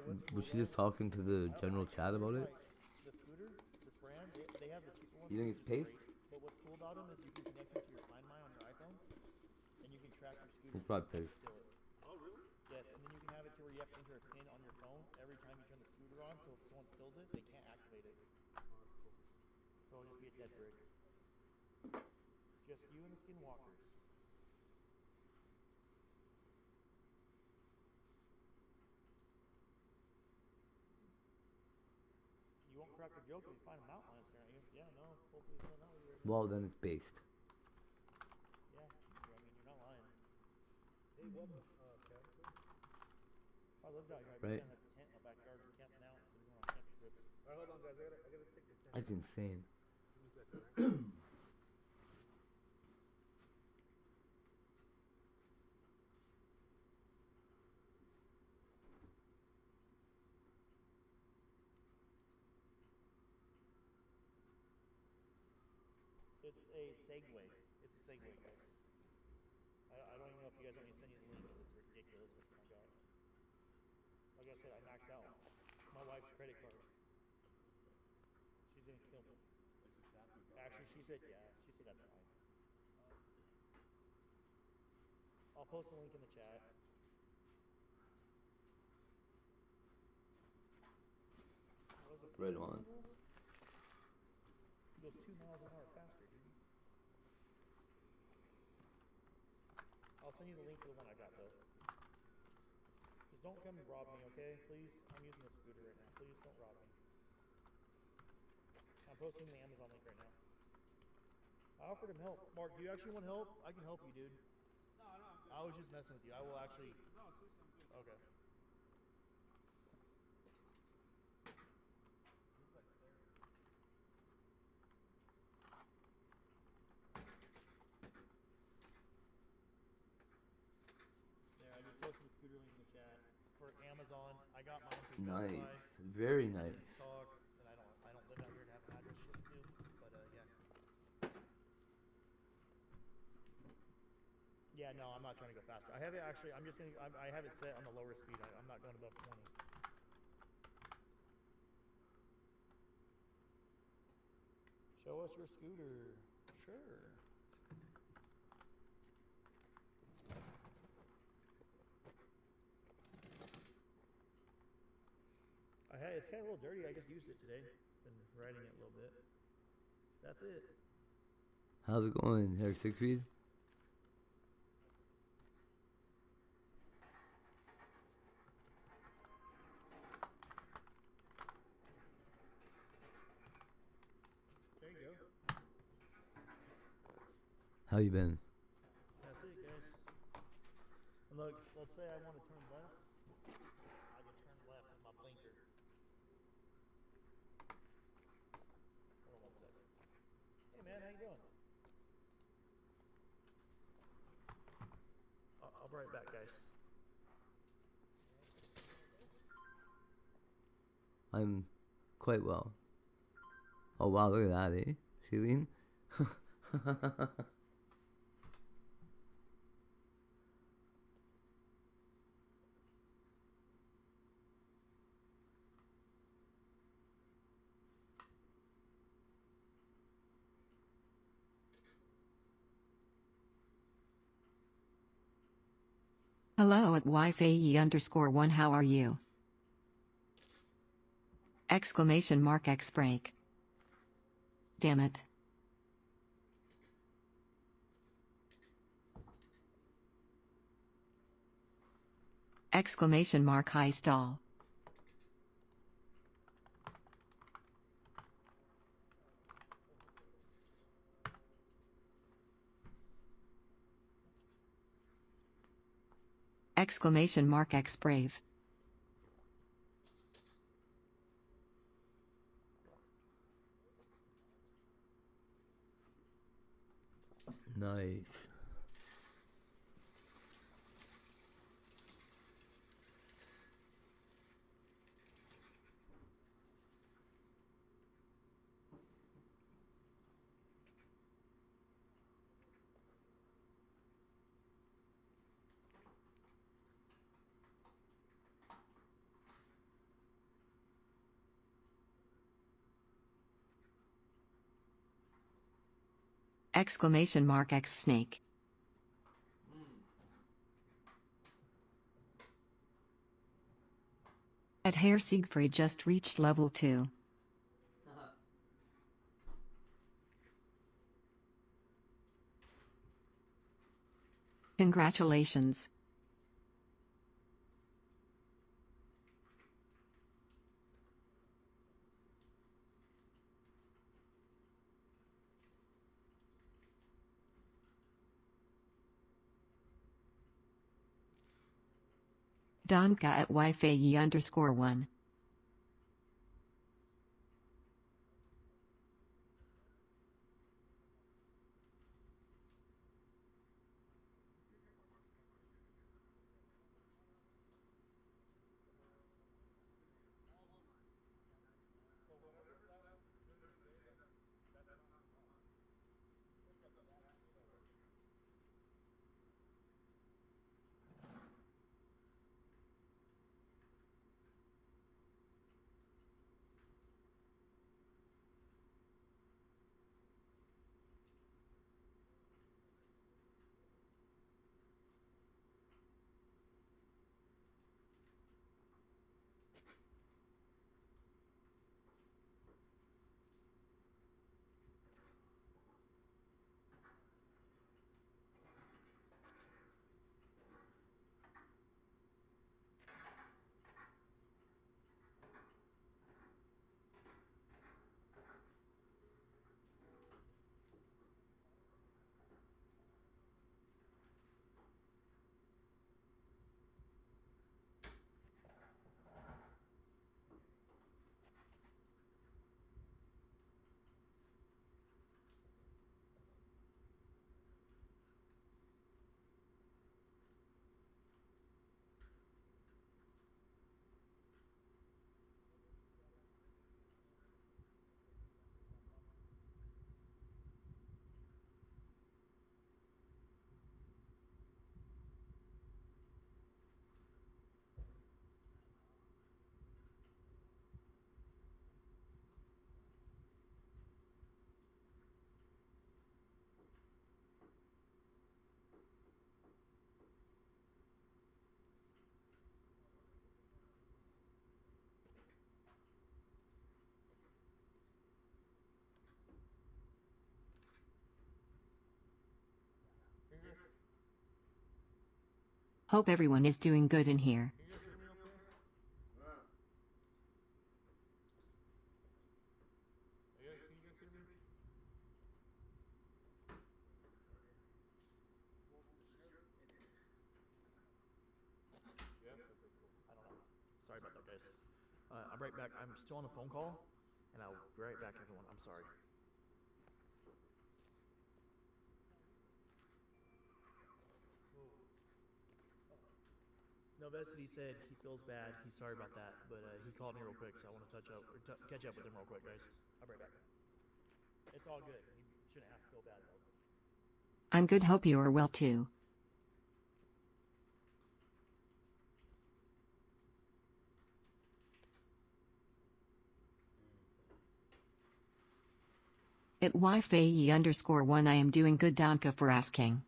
to the general chat about it? The scooter, this brand, they have the cheaper ones. You think it's paste? But what's cool about them is you can connect them to your Find My on your iPhone, and you can track your scooter. It's probably paste. Oh, really? Yes, and then you can have it to where you have to enter a pin on your phone every time you turn the scooter on, so if someone steals it, they can't activate it. So it'll just be a dead brick. Just you and the skinwalkers. You won't crack a joke if you find a mountain lion staring at you. Yeah, no, hopefully it's not you right now. Well, then it's based. Yeah, I mean, you're not lying. Hey, what? I lived out here. I'd Right. be sitting in a tent in my backyard and camping out instead of going on camping trips. Alright, hold on, guys. I gotta take the tent. That's insane. Give me a second, right? It's a Segway. It's a Segway, guys. I don't even know if you guys want me to send you the link because it's ridiculous what I got. Like I said, I maxed out my wife's credit card. She's gonna kill me. Actually, she said yeah. She said that's fine. I'll post a link in the chat. Right on. He goes 2 miles an hour faster, dude. I'll send you the link to the one I got, though. Just don't come and rob me, okay? Please? I'm using a scooter right now. Please don't rob me. I'm posting the Amazon link right now. I offered him help. Mark, do you actually want help? I can help you, dude. No, I'm good. I was just messing with you. I will actually... No, seriously, I'm good. Okay. There, I just posted the scooter link in the chat for Amazon. I got mine through Best Buy. Nice. Very nice. Talk, and I don't live out here to have an address shipped to, but yeah. Yeah, no, I'm not trying to go faster. I have it actually. I'm just gonna. I have it set on the lower speed. I'm not going above 20. Show us your scooter. Sure. It's kind of a little dirty. I just used it today. Been riding it a little bit. That's it. How's it going, Eric Siegfried? How you been? That's it, guys. And look, let's say I want to turn left. I can turn left with my blinker. Hold on 1 second. Hey man, how you doing? I'll be right back, guys. I'm quite well. Oh wow, look at that, eh? Shailene? Hello at Wi-Fi_1 how are you? Exclamation mark X break. Damn it. Exclamation mark high stall. Exclamation mark X brave. Nice. Exclamation mark X snake. At Herr Siegfried just reached level 2. Congratulations. Donka at Wi-Fi_1. Hope everyone is doing good in here. I'm right back. I'm still on a phone call, and I'll be right back, everyone. I'm sorry. No, Vestity said he feels bad. He's sorry about that, but he called me real quick, so I want to catch up with him real quick, guys. I'll be right back. It's all good. You shouldn't have to feel bad, though. I'm good. Hope you are well too. At YFAE_1 I am doing good. Danke for asking.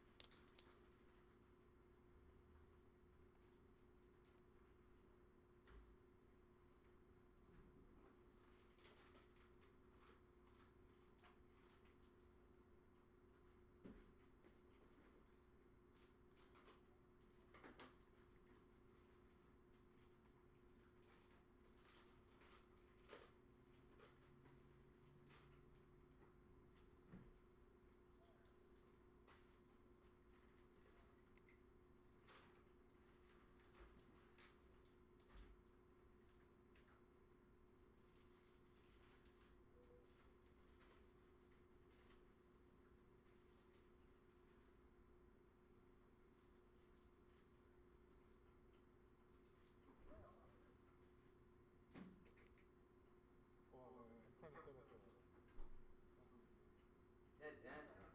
I'm trying to set up a... That dancing.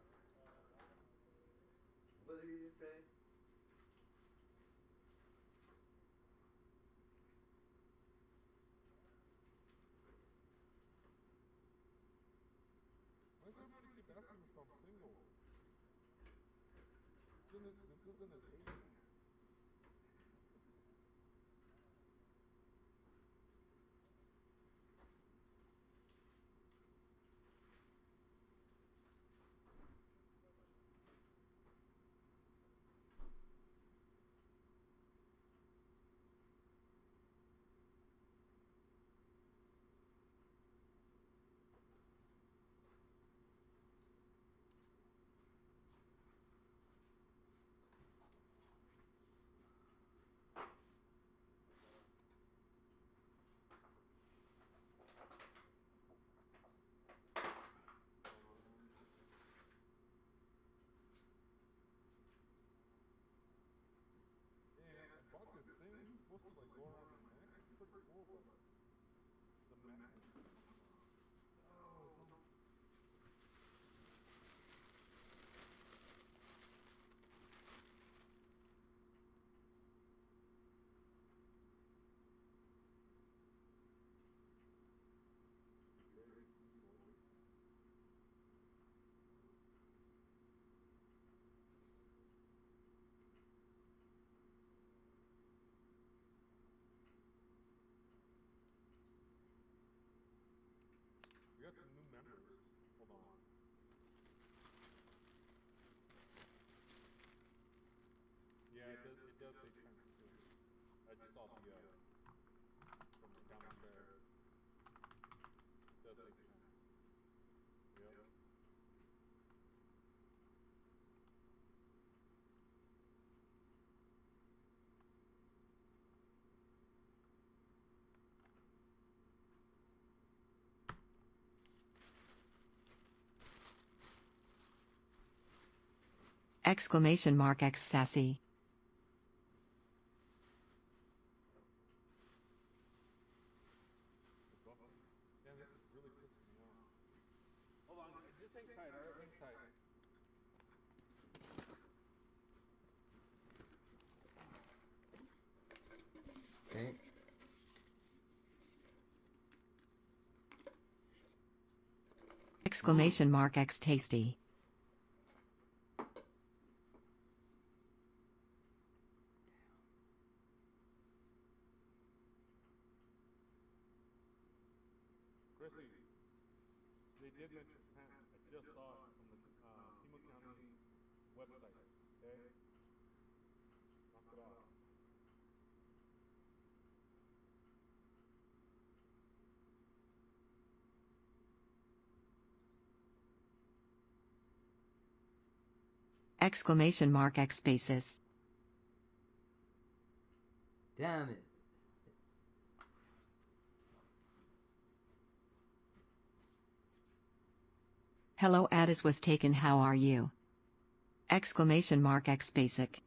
What did he just say? Why does everybody keep asking me if I'm single? This isn't an alien. I bought this thing. It's supposed to like go around your neck. It's pretty cool, but the mechanism is not. Oh, don't. We got some new members. Hold on. Yeah, it does say trans too. I just saw the from down the stairs. It does say trans. Yep. !X sassy. Yeah, this is really pissing me off. Hold on, just hang tight, alright? Hang tight. Okay. !X tasty. Chrissy, they did mention Pam. I just saw it on the Pima County website. Okay? Knock it off. !X spaces. Damn it. Hello, Addis was taken. How are you? Exclamation mark X basic.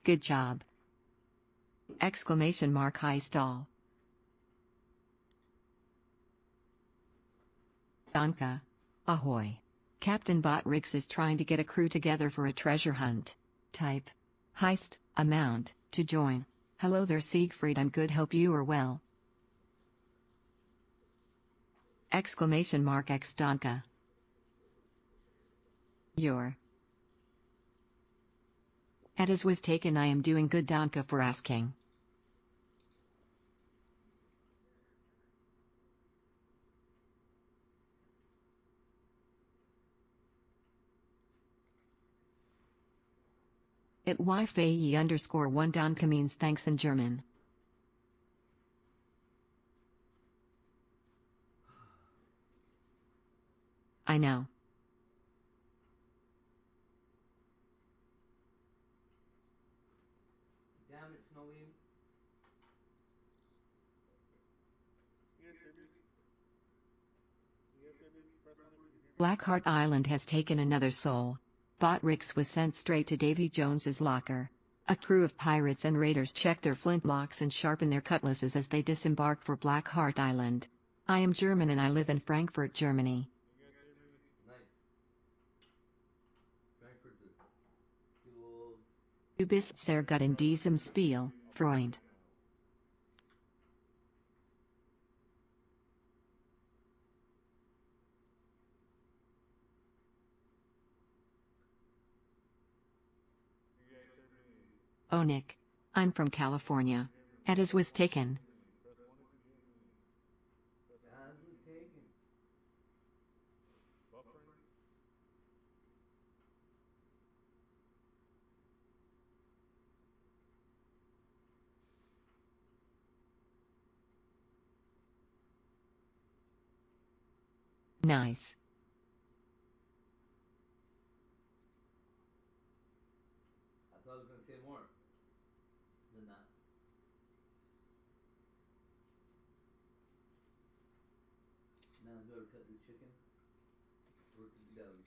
Good job. Exclamation mark high stall. Danka. Ahoy. Captain Botrix is trying to get a crew together for a treasure hunt. Type. Heist, amount, to join. Hello there Siegfried, I'm good, hope you are well. Exclamation mark X Danka. Your. Addis was taken. I am doing good, Danka for asking. It Wi-Fi_1 Danka means thanks in German. I know. Damn it, Snowy. Blackheart Island has taken another soul. Botrix was sent straight to Davy Jones's locker. A crew of pirates and raiders check their flintlocks and sharpen their cutlasses as they disembark for Blackheart Island. I am German and I live in Frankfurt, Germany. Nice. Frankfurt is cool. Du bist sehr gut in diesem Spiel, Freund. Oh Nick. I'm from California. Addis was taken. As was taken. Nice. I thought I was gonna say more than that. Now do I ever cut this chicken? Or the deli?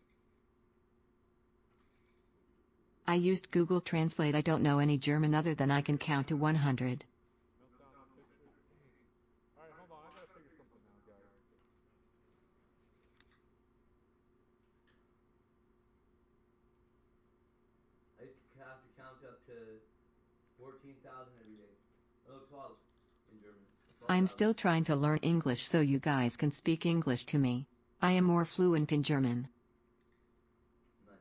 I used Google Translate. I don't know any German other than I can count to 100. Alright, hold on, I gotta figure something out, guys. I used to have to count up to 14,000 every day. Oh, 12 in German. I'm still trying to learn English so you guys can speak English to me. I am more fluent in German. Nice.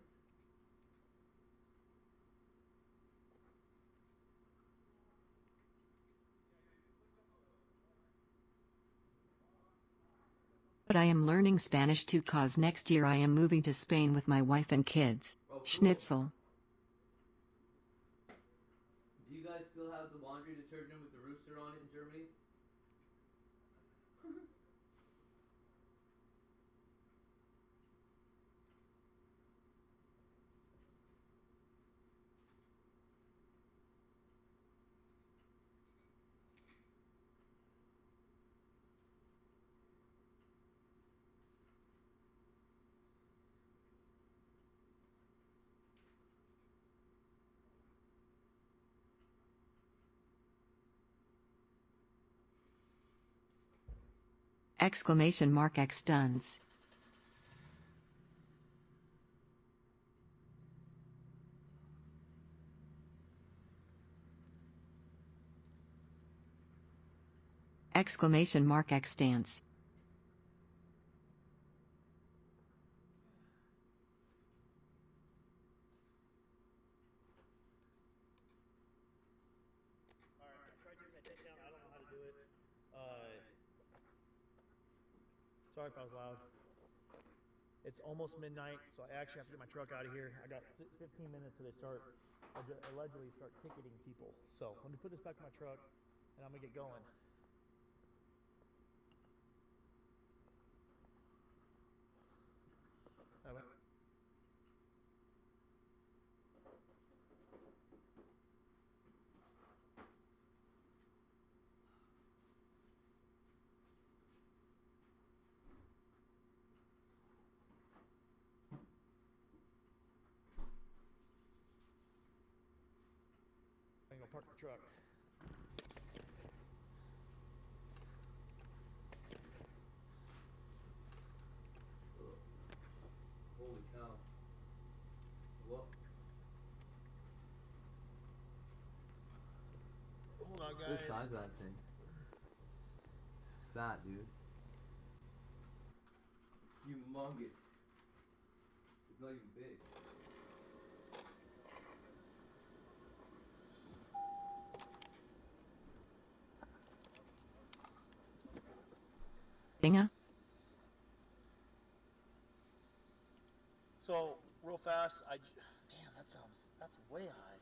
But I am learning Spanish too, cause next year I am moving to Spain with my wife and kids. Oh, cool. Schnitzel. Do you guys still have the laundry detergent with the rooster on it in Germany? Exclamation mark X Duns. Exclamation mark X stance. Alright, I tried doing that takedown. I don't know how to do it. Sorry if I was loud. It's almost midnight, so I actually have to get my truck out of here. I got 15 minutes till they start, allegedly start ticketing people. So let me put this back in my truck, and I'm gonna get going. I'm gonna park the truck. Holy cow. What? Hold on, guys. What size is that thing? Fat, dude. Humongous. It's not even big. Binga? So, real fast, damn, that's way high.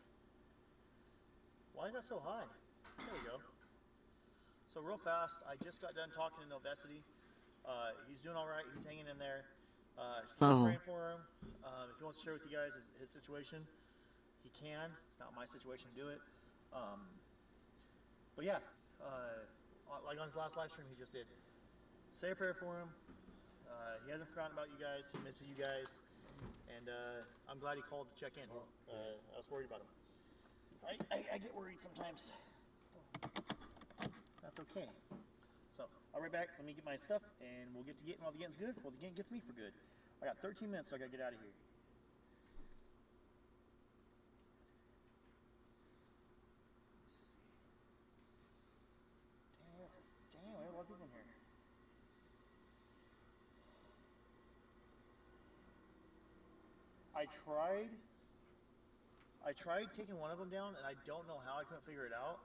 Why is that so high? There we go. So real fast, I just got done talking to Novesity. He's doing all right. He's hanging in there. Still praying for him. If he wants to share with you guys his situation, he can. It's not my situation to do it. But yeah, like on his last live stream, he just did. Say a prayer for him. He hasn't forgotten about you guys. He misses you guys. And I'm glad he called to check in. I was worried about him. I get worried sometimes. That's okay. So, I'll be right back. Let me get my stuff, and we'll get to getting while the getting's good, before the getting gets me for good. I got 13 minutes, so I gotta get out of here. Damn, we have a lot of people in here. I tried taking one of them down, and I don't know how. I couldn't figure it out.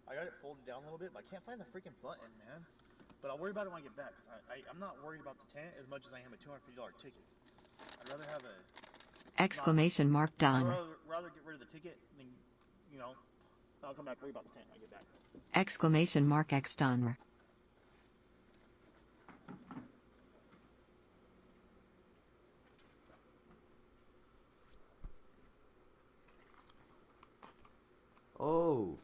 I got it folded down a little bit, but I can't find the freaking button, man. But I'll worry about it when I get back, because I'm not worried about the tent as much as I am a $250 ticket. I'd rather have a... Exclamation mark done. I'd rather get rid of the ticket than, I'll come back, worry about the tent when I get back. Exclamation mark X done. Oh.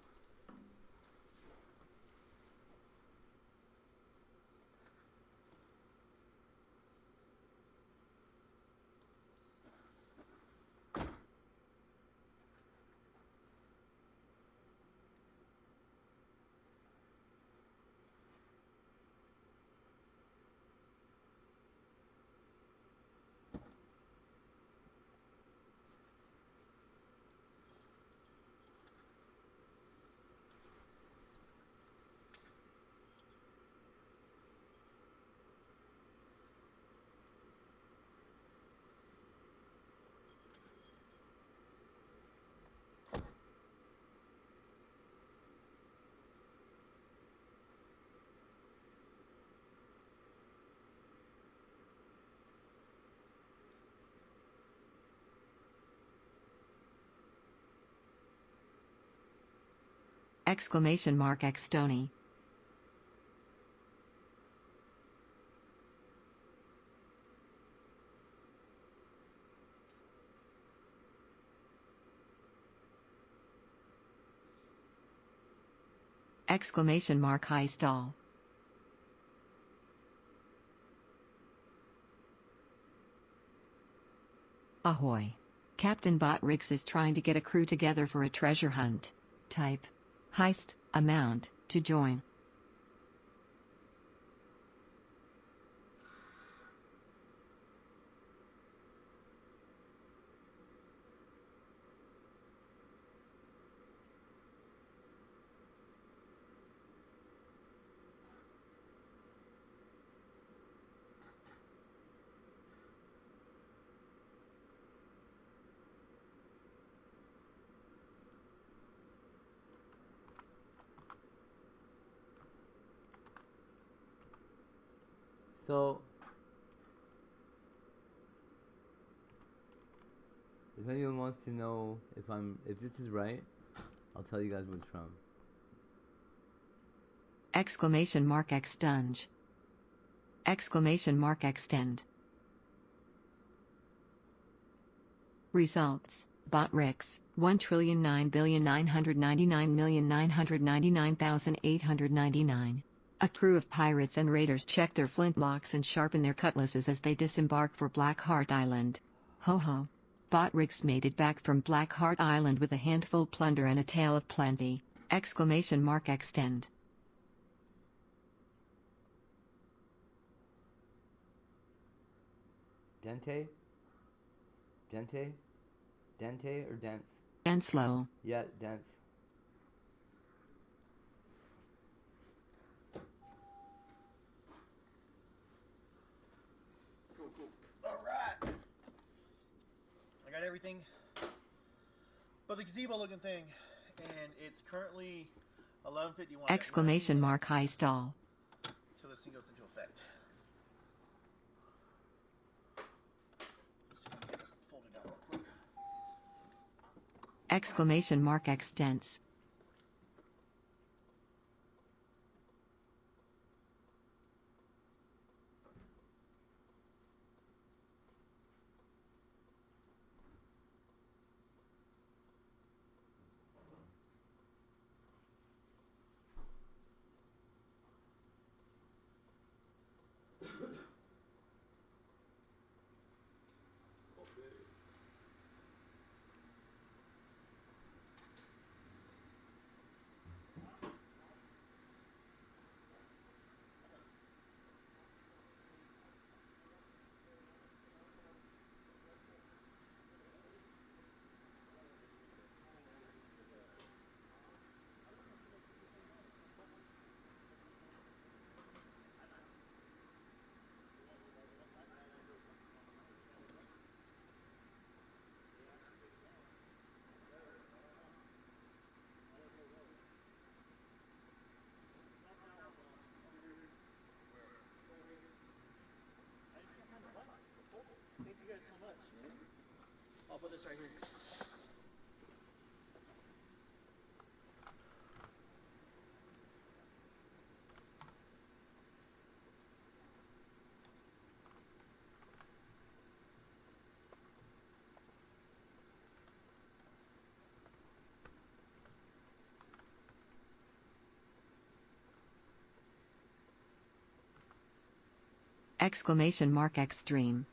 Exclamation mark X Stony. Exclamation mark High Stall. Ahoy. Captain Botrix is trying to get a crew together for a treasure hunt. Type heist amount to join. So, if anyone wants to know if this is right, I'll tell you guys what it's from. Exclamation mark Extunge. Exclamation mark extend. Results: Bot Rix, 1,09,999,999,899. A crew of pirates and raiders check their flintlocks and sharpen their cutlasses as they disembark for Blackheart Island. Ho ho! Bot Rix made it back from Blackheart Island with a handful plunder and a tale of plenty! Extend. Dente? Dente? Dente or dense? Dense low. Yeah, dense. Cool. Alright. I got everything but the gazebo looking thing. And it's currently 11:51. High stall. Until this thing goes into effect. Let's see if I can get this folded down real quick. Extense. Thank you guys so much. I'll put this right here. Extreme.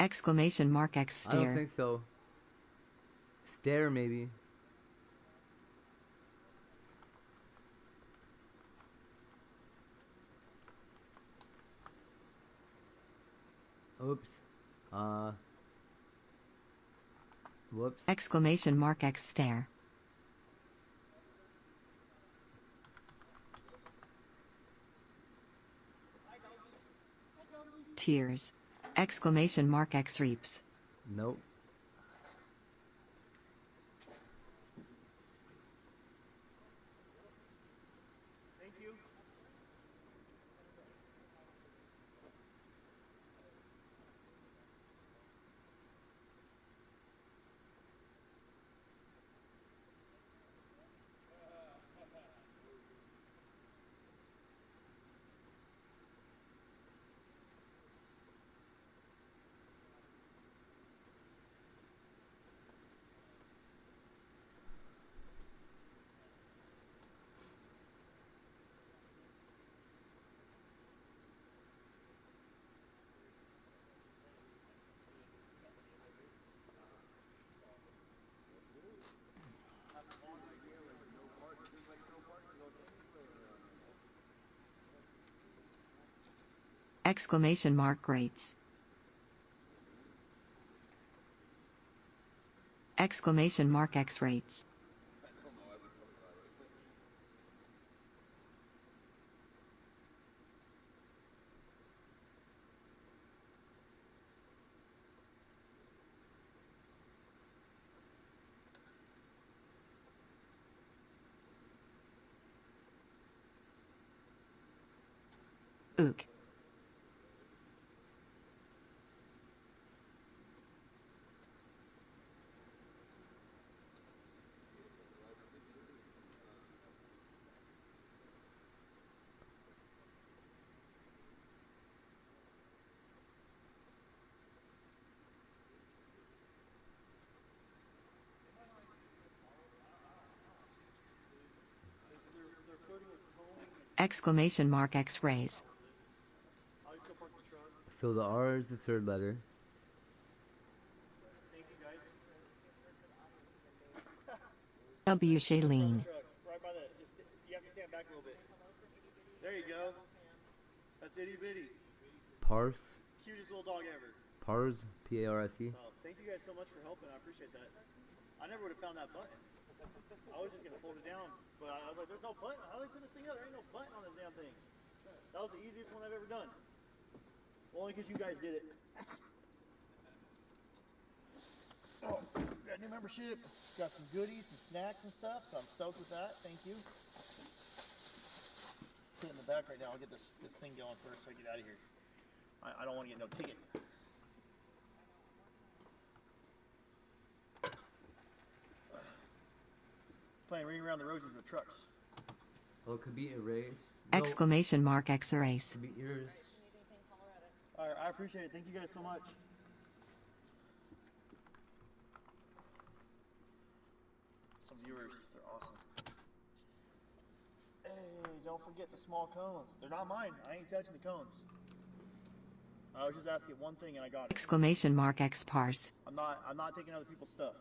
X I don't stare. think so. Stare, maybe. Oops. Whoops. X stare. Tears. X reaps. Nope. Thank you. Exclamation mark rates. Exclamation mark X rates. Ook. Exclamation mark X-rays. So the R is the third letter. W. Shailene. Right by the, you have to stand back a little bit. There you go. That's itty bitty. Parse. Cutest little dog ever. Parse. P-A-R-S-E. So, thank you guys so much for helping. I appreciate that. I never would have found that button. I was just going to fold it down, but I was like, there's no button. How do they put this thing up? There ain't no button on this damn thing. That was the easiest one I've ever done. Only because you guys did it. Oh, got a new membership. Got some goodies, some snacks and stuff, so I'm stoked with that. Thank you. Put it in the back right now. I'll get this thing going first so I get out of here. I don't want to get no ticket. Playing Ring Around the Roses with trucks. Oh, it could be erased. Exclamation mark X-rays. Could be yours. Alright, I appreciate it. Thank you guys so much. Some viewers, they're awesome. Hey, don't forget the small cones. They're not mine. I ain't touching the cones. I was just asking one thing and I got it. Exclamation mark X parse. I'm not taking other people's stuff.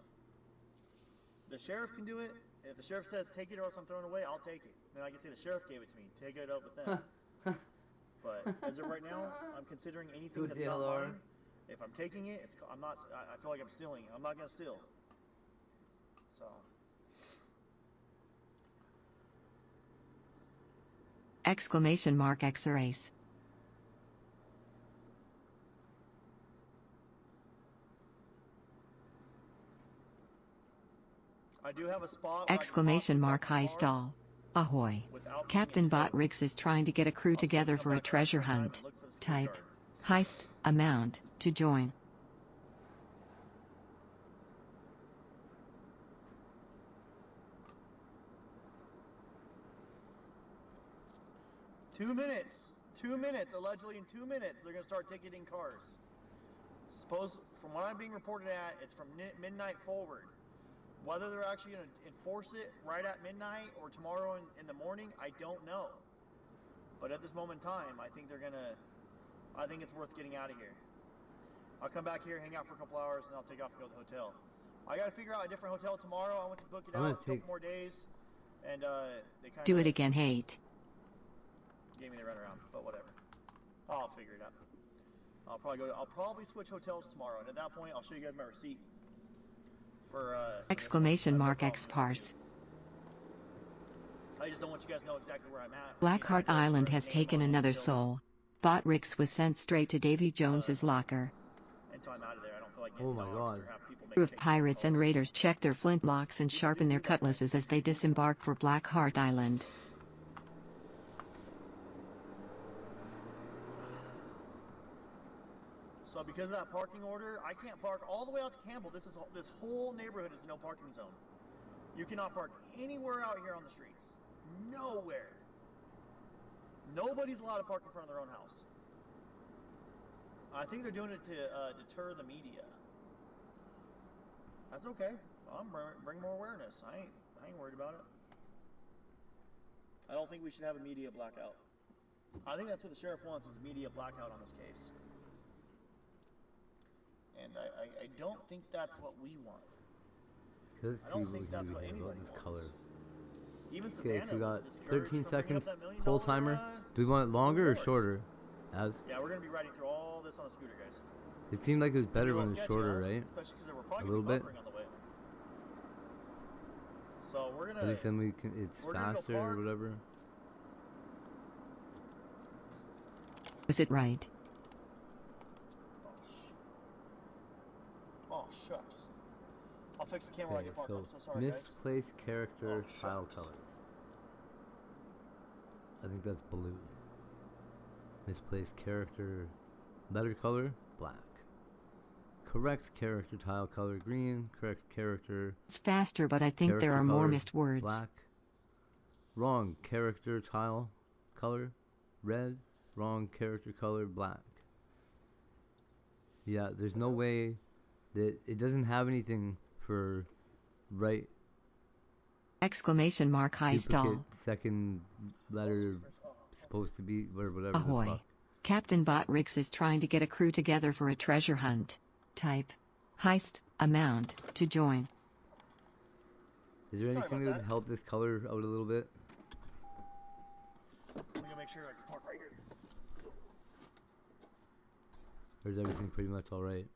The sheriff can do it. If the sheriff says take it or else I'm throwing it away, I'll take it. Then I can say the sheriff gave it to me. Take it up with them. But as of right now, I'm considering anything that's not mine. If I'm taking it, I'm not. I feel like I'm stealing. I'm not gonna steal. So. Exclamation mark X erase. I do have a spot. Exclamation mark high stall. Ahoy. Captain Bot Riggs is trying to get a crew together for a treasure hunt. Type heist amount to join. Two minutes. 2 minutes. Allegedly in 2 minutes, they're going to start ticketing cars. Suppose, from what I'm being reported at, it's from midnight forward. Whether they're actually going to enforce it right at midnight or tomorrow in the morning, I don't know. But at this moment in time, I think they're going to... I think it's worth getting out of here. I'll come back here, hang out for a couple hours, and I'll take off and go to the hotel. I got to figure out a different hotel tomorrow. I want to book it out a couple more days. And they kind of... Do it again, hate. Gave me the runaround, but whatever. I'll figure it out. I'll probably switch hotels tomorrow, and at that point, I'll show you guys my receipt. For, exclamation mark X parse. I just don't want you guys to know exactly where I'm at. Blackheart Island has taken another soul. Bot Rix was sent straight to Davy Jones's locker. Until I'm out of there, I don't feel like oh my god. Crew of pirates and raiders check their flintlocks and sharpen their cutlasses as they disembark for Blackheart Island. So because of that parking order, I can't park all the way out to Campbell. This whole neighborhood is a no parking zone. You cannot park anywhere out here on the streets. Nowhere. Nobody's allowed to park in front of their own house. I think they're doing it to deter the media. That's okay. I'll bring more awareness. I ain't worried about it. I don't think we should have a media blackout. I think that's what the sheriff wants, is a media blackout on this case. And I don't think that's what we want. I don't think that's what anybody wants. Color. Even okay, so we got 13 seconds seconds full timer. Do we want it longer or shorter? As? Yeah, we're going to be riding through all this on the scooter, guys. It seemed like it was better when it was shorter, right? Especially because we're probably a little bit. On the way. So we're gonna. At least then we can. It's we're gonna go faster park. or whatever. Was it right? Oh shucks. I'll fix the camera while I Okay, get parked. so I'm so sorry, guys. misplaced character Oh, tile shucks. color. I think that's blue. Misplaced character letter color black. Correct character tile color green. Correct character. It's faster, but I think there are more missed words. Black. Wrong character tile color red. Wrong character color black. Yeah, there's no way that it doesn't have anything for right. Exclamation mark high Duplicate stall. second letter supposed to be or whatever the Ahoy. fuck. Captain Botrix is trying to get a crew together for a treasure hunt. Type. Heist. Amount. To join. Is there anything that would help this color out a little bit? I'm gonna make sure I can park right here. Or is everything pretty much alright?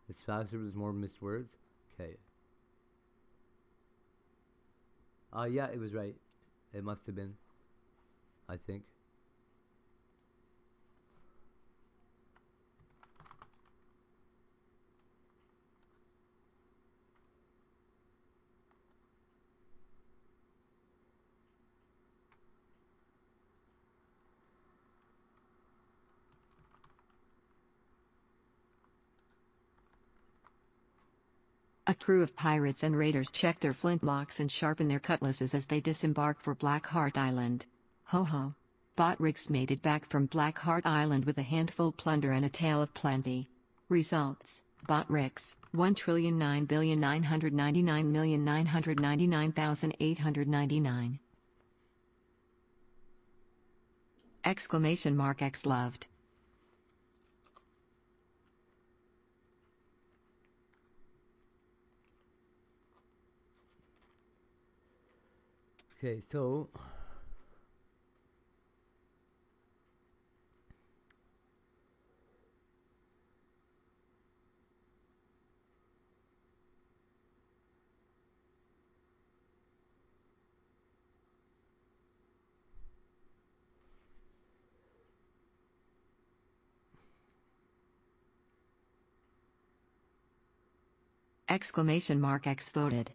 It's faster, but there's more missed words? Okay. Yeah, it was right. It must have been. I think. A crew of pirates and raiders check their flintlocks and sharpen their cutlasses as they disembark for Blackheart Island. Ho ho. Botrix made it back from Blackheart Island with a handful plunder and a tale of plenty. Results: Botrix, 1,999,999,899. Exclamation mark X loved. Okay, so Exclamation mark X voted.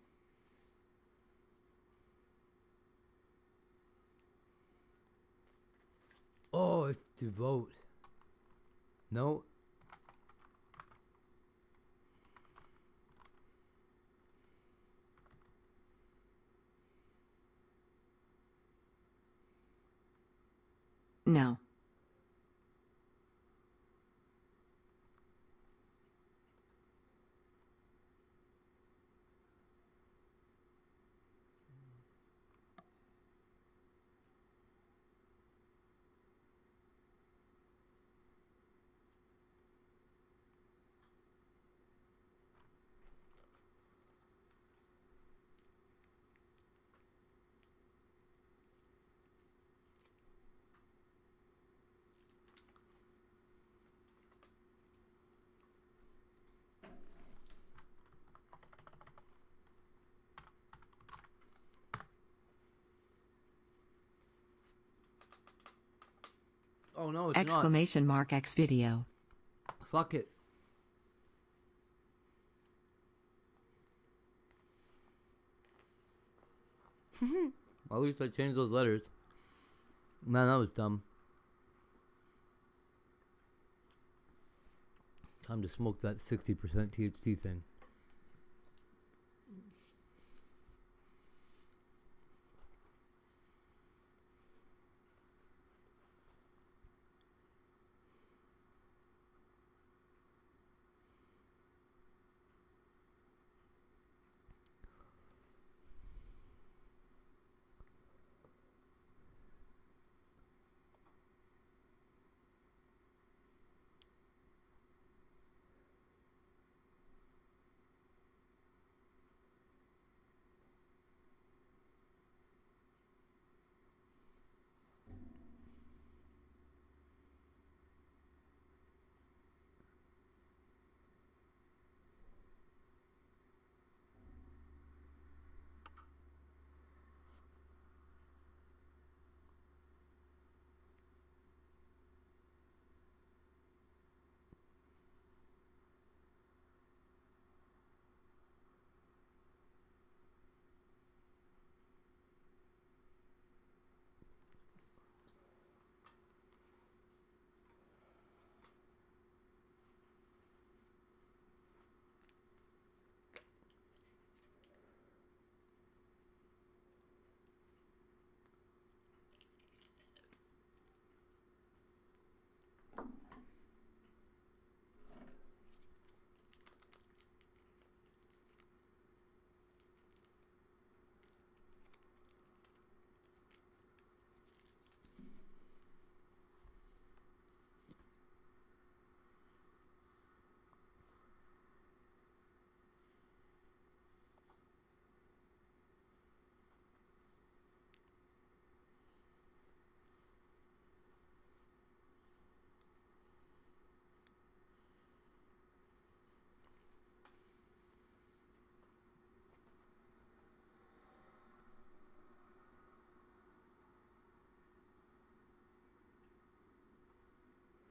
oh, it's to vote. No. No. Oh no, it's Exclamation mark X video. not. Fuck it. At least I changed those letters. Man, that was dumb. Time to smoke that 60% THC thing.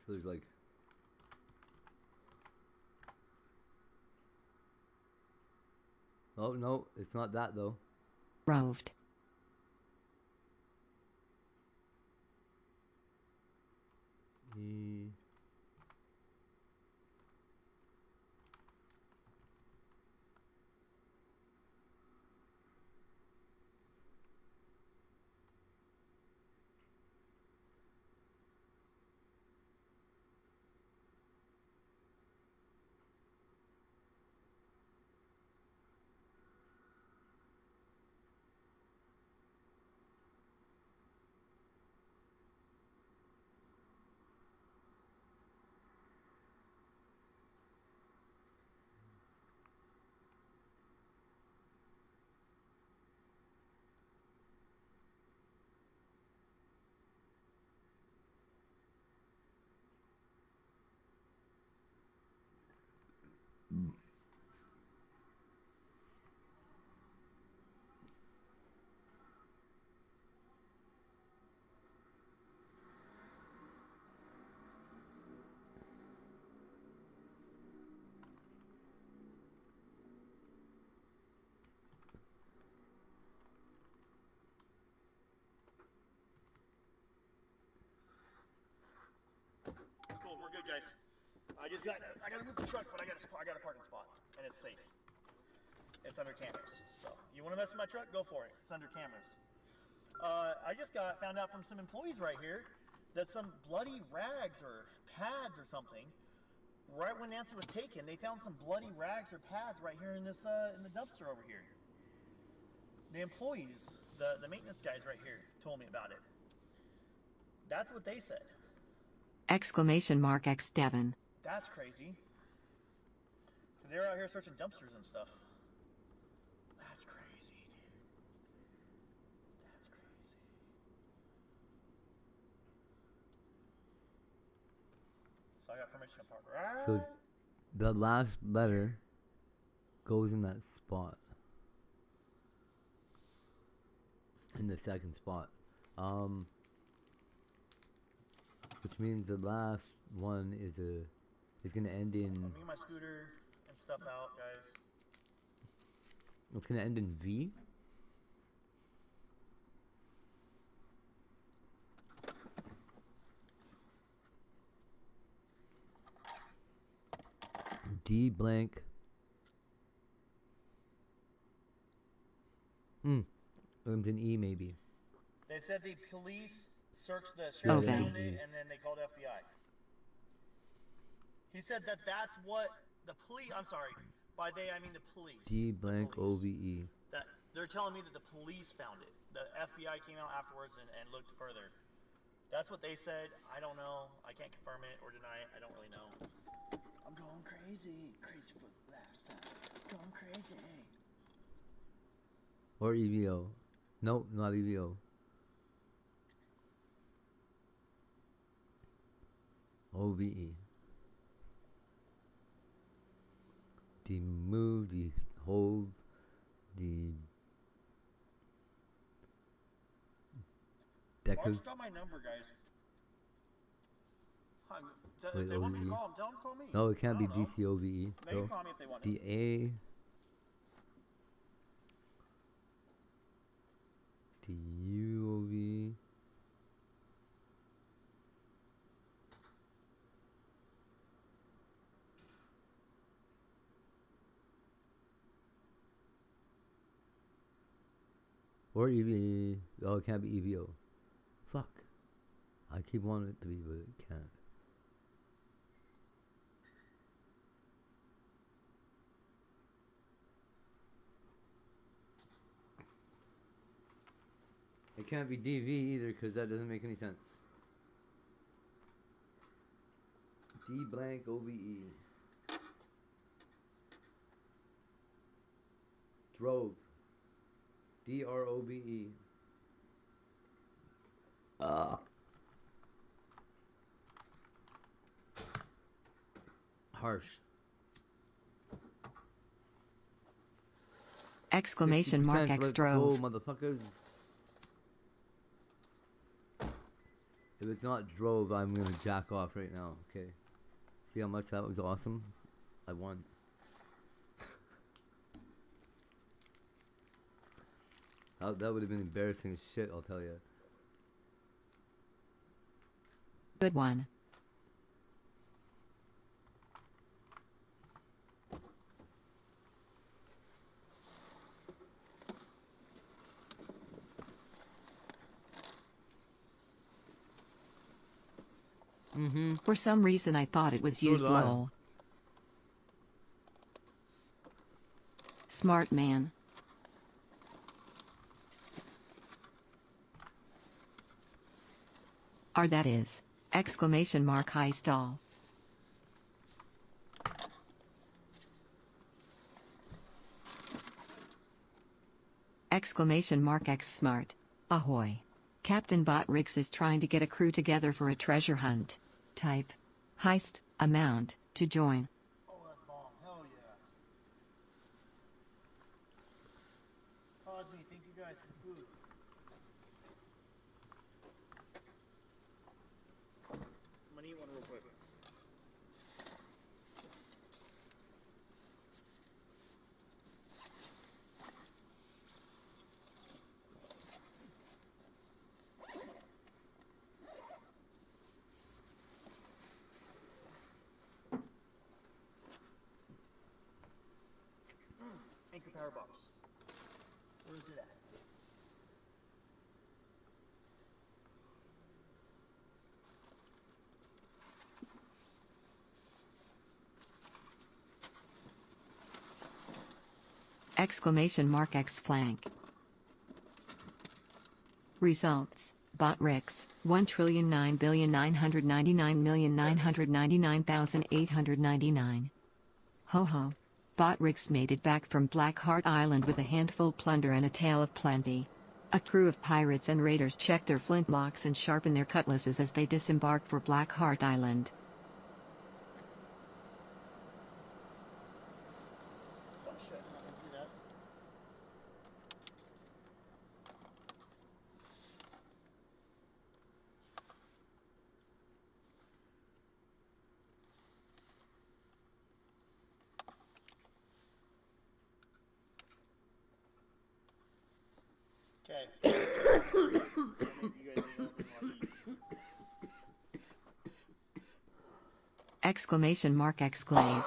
So there's like. Oh no, it's not that though. Roved. E. Cool, we're good, guys. I gotta move the truck, but I got a parking spot, and it's safe. It's under cameras. So you want to mess with my truck? Go for it. It's under cameras. I just found out from some employees right here that some bloody rags or pads or something. Right when Nancy was taken, they found some bloody rags or pads right here in this in the dumpster over here. The employees, the maintenance guys right here, told me about it. That's what they said. Exclamation mark X Devon. That's crazy. Because they're out here searching dumpsters and stuff. That's crazy, dude. That's crazy. So I got permission to park right. So the last letter goes in that spot. In the second spot. Which means the last one is gonna end in. Me and my scooter and stuff out, guys. It's gonna end in V. D blank. Ends in E maybe. They said the police searched the sheriff found it, and then they called FBI. He said that that's what the police. I'm sorry, by they I mean the police. D blank OVE. That they're telling me that the police found it. The FBI came out afterwards and looked further. That's what they said. I don't know. I can't confirm it or deny it. I don't really know. I'm going crazy. Crazy for the last time. Going crazy. Or EVO. Nope, not EVO. OVE. The move, the hold, the Mark's got my number, guys. If they want me to call him, tell them to call me. No, it can't be DCOVE. They can call me if they want. The A. The UOV. Or EV. Oh, it can't be EVO. Fuck. I keep wanting it to be, but it can't. It can't be DV either, because that doesn't make any sense. D blank OVE. Drove. DROVE. Harsh. Exclamation mark X drove. Motherfuckers. If it's not drove, I'm gonna jack off right now. Okay. See how much that was awesome? I won. That would have been embarrassing as shit, I'll tell you. Good one. For some reason I thought it was So used did I. lol. Smart man. Or that is. Exclamation mark high stall. Exclamation mark X smart. Ahoy. Captain Bot Riggs is trying to get a crew together for a treasure hunt. Type. Heist, amount, to join. Oh, that's bomb. Hell yeah. Pause me. Thank you guys for food. I'm gonna eat one real quick. Anchor power box. Where is it at? Exclamation mark X flank. Results. Bot Rix, 1,999,999,899. Ho ho. Bot Rix made it back from Blackheart Island with a handful plunder and a tale of plenty. A crew of pirates and raiders check their flintlocks and sharpen their cutlasses as they disembark for Blackheart Island. Oh shit, I'm not gonna do that. Okay. So maybe you guys Exclamation mark X glaze.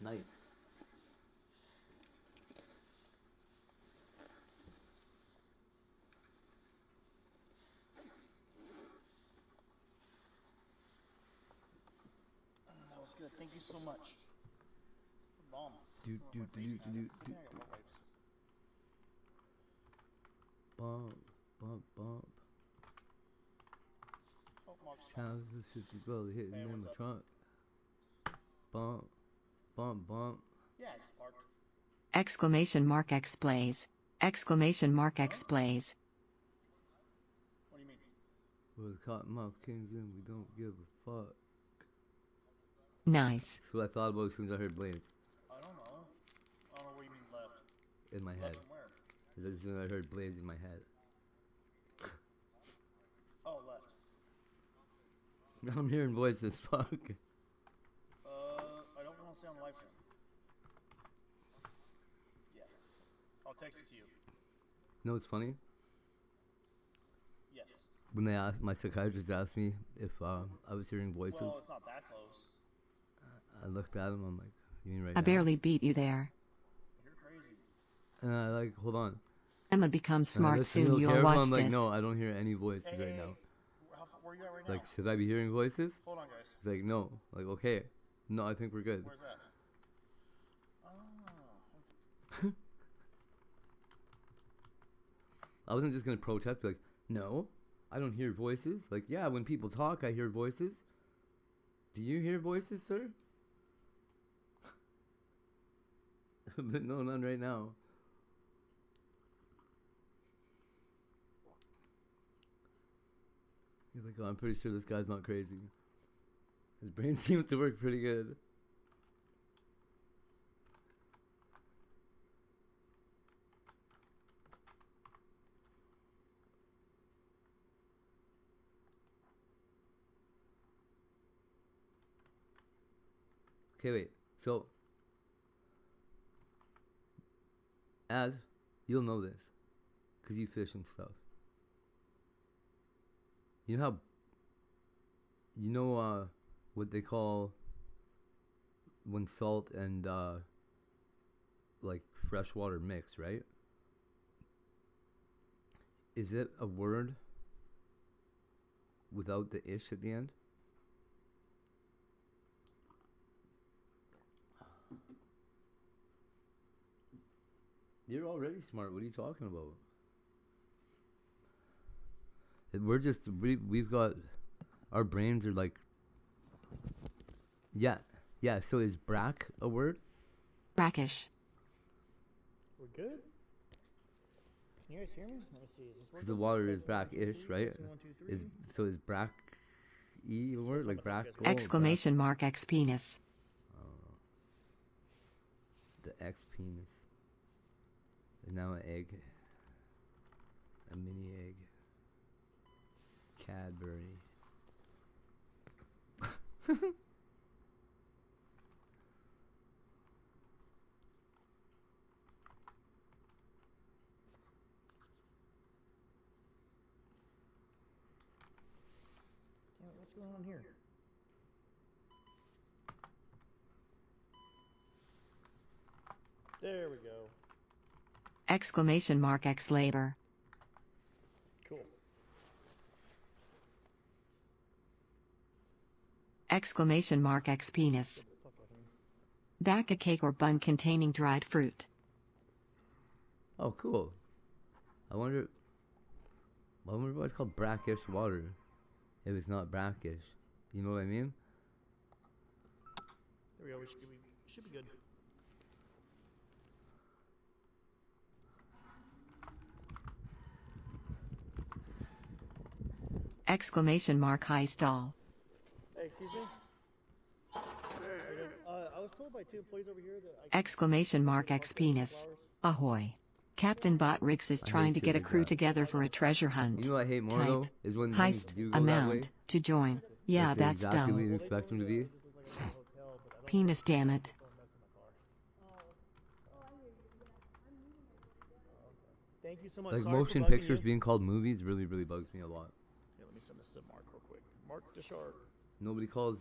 Nice. That was good. Thank you so much. Bomb. Do. I got my wipes. Bump. Oh, Mark's Sounds this shit is really hitting Hey, in what's the up? trunk. Bump. Yeah, I just parked. Exclamation mark X blaze. Exclamation mark X blaze. What do you mean? We're the Cottonmouth Kings and we don't give a fuck. Nice. That's what I thought about as soon as I heard Blaze I don't know. I don't know what you mean left. in my head. Left from where? As soon as I heard Blaze in my head. Oh, left. I'm hearing voices, fuck. I don't want to say on the live stream. Yeah. I'll text it to you. You know what's funny? Yes. When they asked, my psychiatrist asked me if I was hearing voices. Well, it's not that close. I looked at him, I'm like, you mean right I now? barely beat you there. You're crazy. And I like, hold on. Emma becomes And I smart listen soon. real You'll careful, watch I'm like, this. no, I don't hear any voices right now. Where are you at right now? Like, should I be hearing voices? Hold on, guys. He's like, no. Like, okay. No, I think we're good. Where's that? Oh, okay. I wasn't just gonna protest, be like, no, I don't hear voices. Like, yeah, when people talk, I hear voices. Do you hear voices, sir? But no, none right now. He's like, oh, I'm pretty sure this guy's not crazy. His brain seems to work pretty good. Okay, wait. So, as you'll know this, cause you fish and stuff. You know how. You know what they call when salt and like freshwater mix, right? Is it a word without the ish at the end? You're already smart. What are you talking about? We've got our brains are like yeah. So is brack a word? Brackish. We're good? Can you guys hear me? Let me see. Is this Because the water is brackish, right? Is brack a word like brack? Exclamation mark X penis. The X penis. And now an egg. A mini egg. Cadbury. What's going on here? There we go. Exclamation mark X labor. Cool. Exclamation mark X penis. Back a cake or bun containing dried fruit. Oh, cool. I wonder why it's called brackish water if it's not brackish. You know what I mean? There we go. We should be good. Exclamation mark high stall. Hey, excuse me? I was told by two employees over here that Exclamation mark X penis. Ahoy. Captain Bot Riggs is trying to get a crew together for a treasure hunt. You know what I hate more Type. though? Is when Heist. things do go that way. Amount. To join. Yeah, Like they're that's exactly what dumb. you expect them to be. Penis, damn it. Thank you so much. Like Sorry motion for bugging pictures you. being called movies really bugs me a lot. Here, let me send this to Mark real quick. Mark Deschart. Nobody calls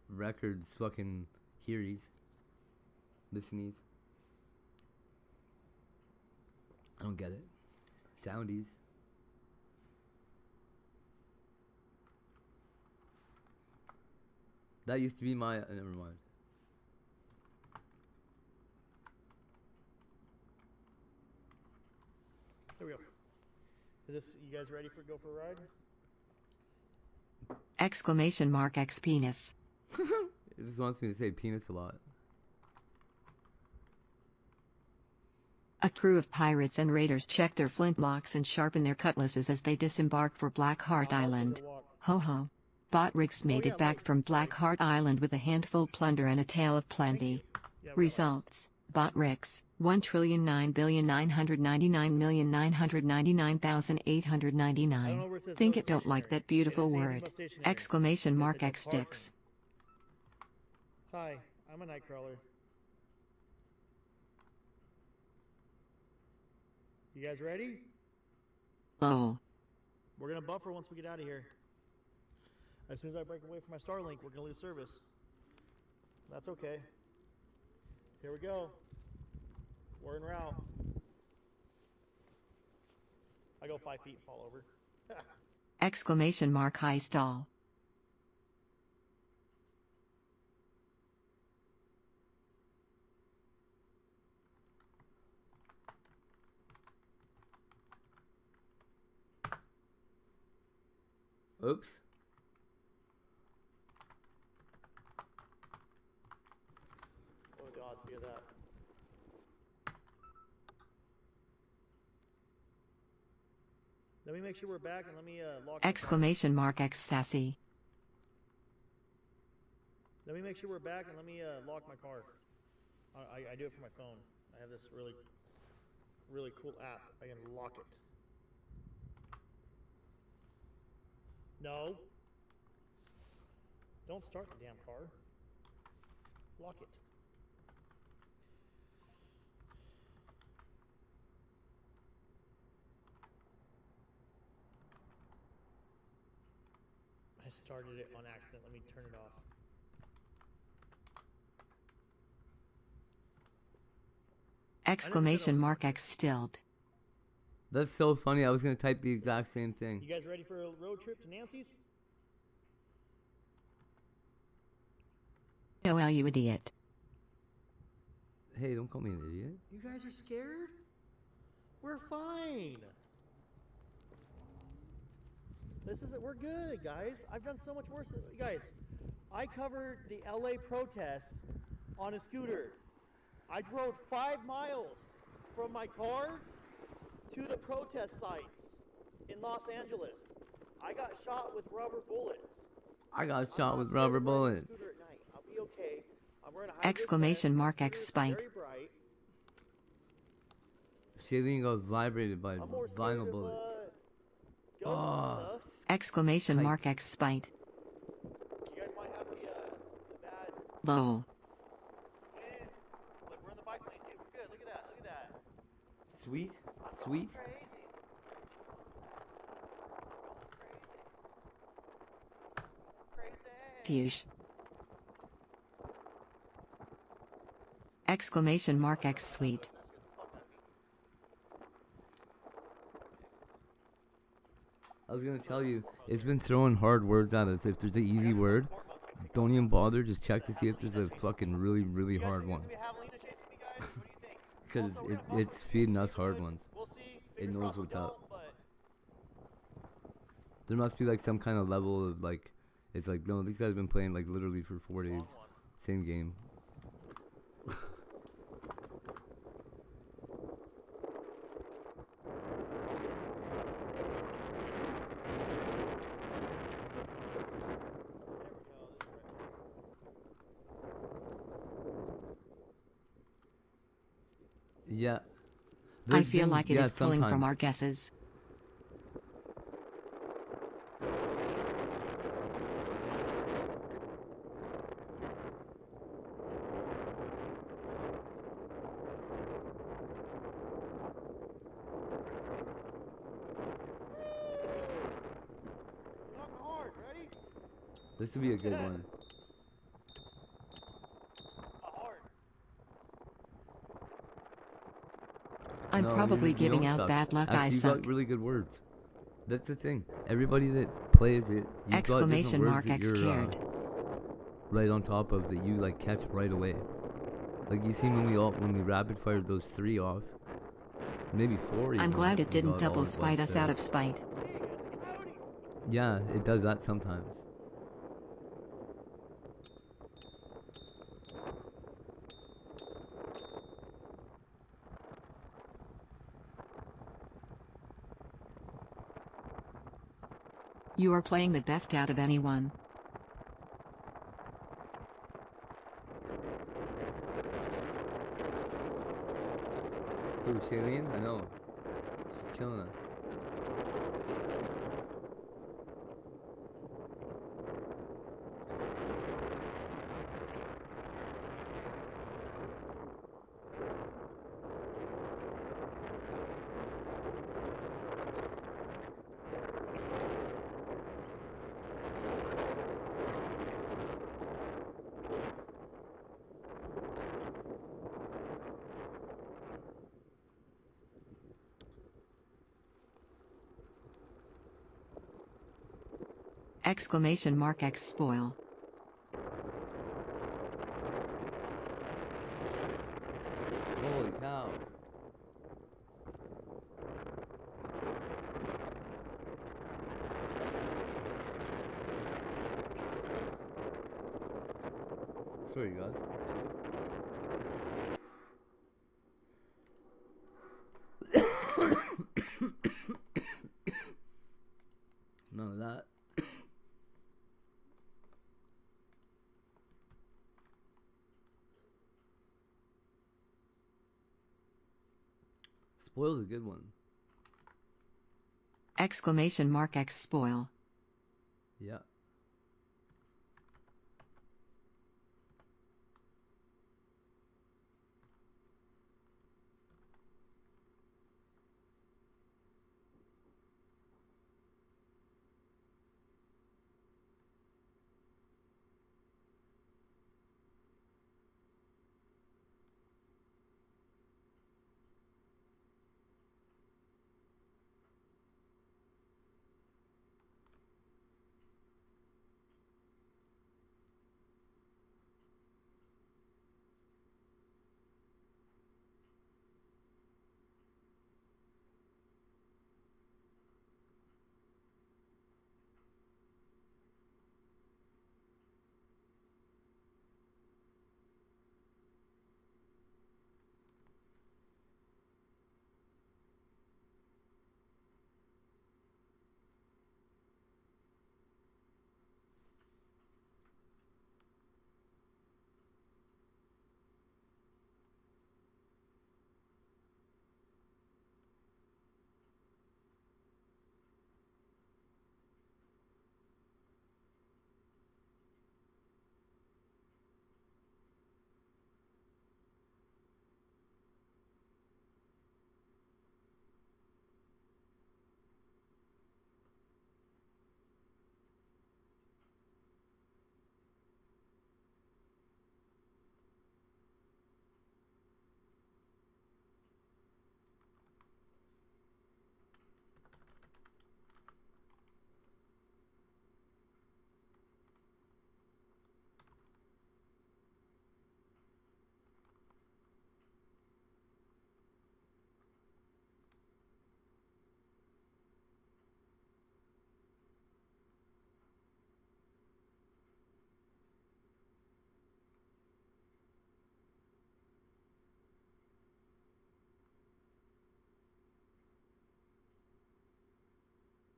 records fucking hearies. Listenies. I don't get it. Soundies. That used to be my. Never mind. There we go. Is this you guys ready for go for a ride? Exclamation mark X penis. It just wants me to say penis a lot. A crew of pirates and raiders check their flintlocks and sharpen their cutlasses as they disembark for Blackheart Island. Ho ho. Bot Riggs made it back from Blackheart Island with a handful plunder and a tale of plenty. Results: Bot Riggs, 1,999,999,899. Think it, don't like that beautiful word. Exclamation mark X sticks. Hi, I'm a nightcrawler. You guys ready? Oh. We're gonna buffer once we get out of here. As soon as I break away from my Starlink, we're gonna lose service. That's okay. Here we go. We're en route. I go 5 feet and fall over. Exclamation mark high stall. Oops. What would the odds be of that? Let me make sure we're back and let me lock. Exclamation mark X sassy. Let me make sure we're back and let me lock my car. I do it from my phone. I have this really cool app. I can lock it. No. Don't start the damn car. Block it. I started it on accident. Let me turn it off. Exclamation mark X stilled. That's so funny. I was gonna type the exact same thing. You guys ready for a road trip to Nancy's? Noel, you idiot. Hey, don't call me an idiot. You guys are scared? We're fine. We're good, guys. I've done so much worse. Guys, I covered the LA protest on a scooter. I drove 5 miles from my car to the protest sites in Los Angeles. I got shot with rubber bullets. I got shot with rubber bullets. Scooter at night. I'll be okay. I'm wearing a high Exclamation mark X spite. very bright. Shailene got vibrated by vinyl bullets. Oh. Exclamation mark X spite. You guys might have the bad. Lol. Look, we're in the bike lane too. We're good. Look at that. Look at that. Sweet, sweet. Fuge. Exclamation mark X sweet. I was gonna tell you, it's been throwing hard words at us. If there's an easy word, don't even bother. Just check to see if there's a fucking really, really hard one. Because it's feeding us hard ones. It knows what's up. There must be like some kind of level of like, it's like, no, these guys have been playing like literally for 4 days. Same game. Yeah. I feel like it is pulling from our guesses. This would be a good one. I'm probably you giving don't out suck. bad luck. Actually, I you suck. got really good words. That's the thing. Everybody that plays it, you've Exclamation got mark different X words that you're cared. right on top of that you like catch right away. Like you see when we rapid fired those 3 off, maybe 4. I'm even, glad it we didn't got all double at spite once us there. out of spite. Yeah, it does that sometimes. You are playing the best out of anyone. Who, Shailene? I know. She's killing us. Exclamation mark X spoil. Holy cow. Sorry, guys. None of that. Spoil's a good one. Exclamation mark X spoil. Yeah.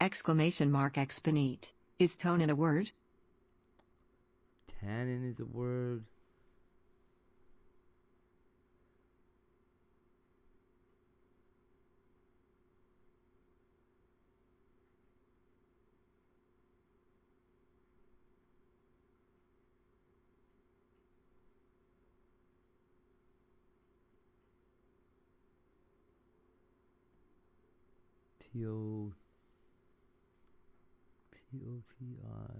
Exclamation mark exponent. Is tonin a word? Tannin is a word. T-O... T-O-T-I...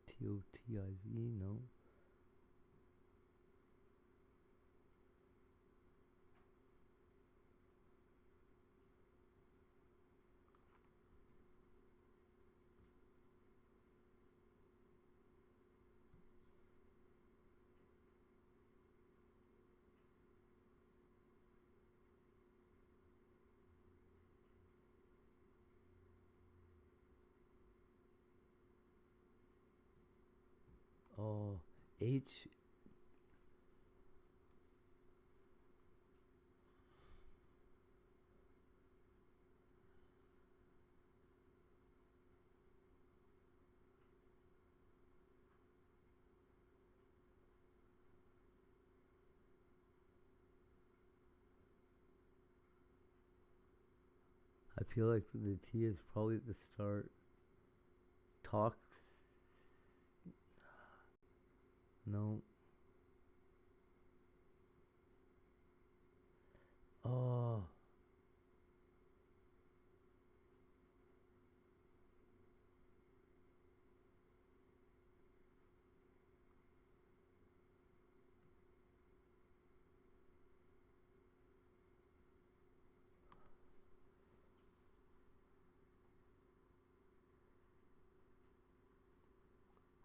T-O-T-I-V, no. Oh, H... I feel like the T is probably at the start. Talks... No. Oh...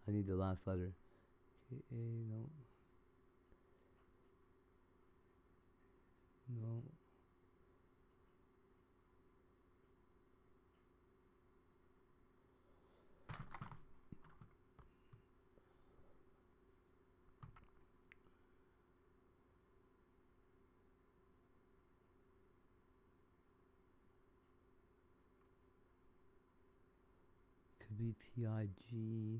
I need the last letter. K-A, no. No. Could be T-I-G...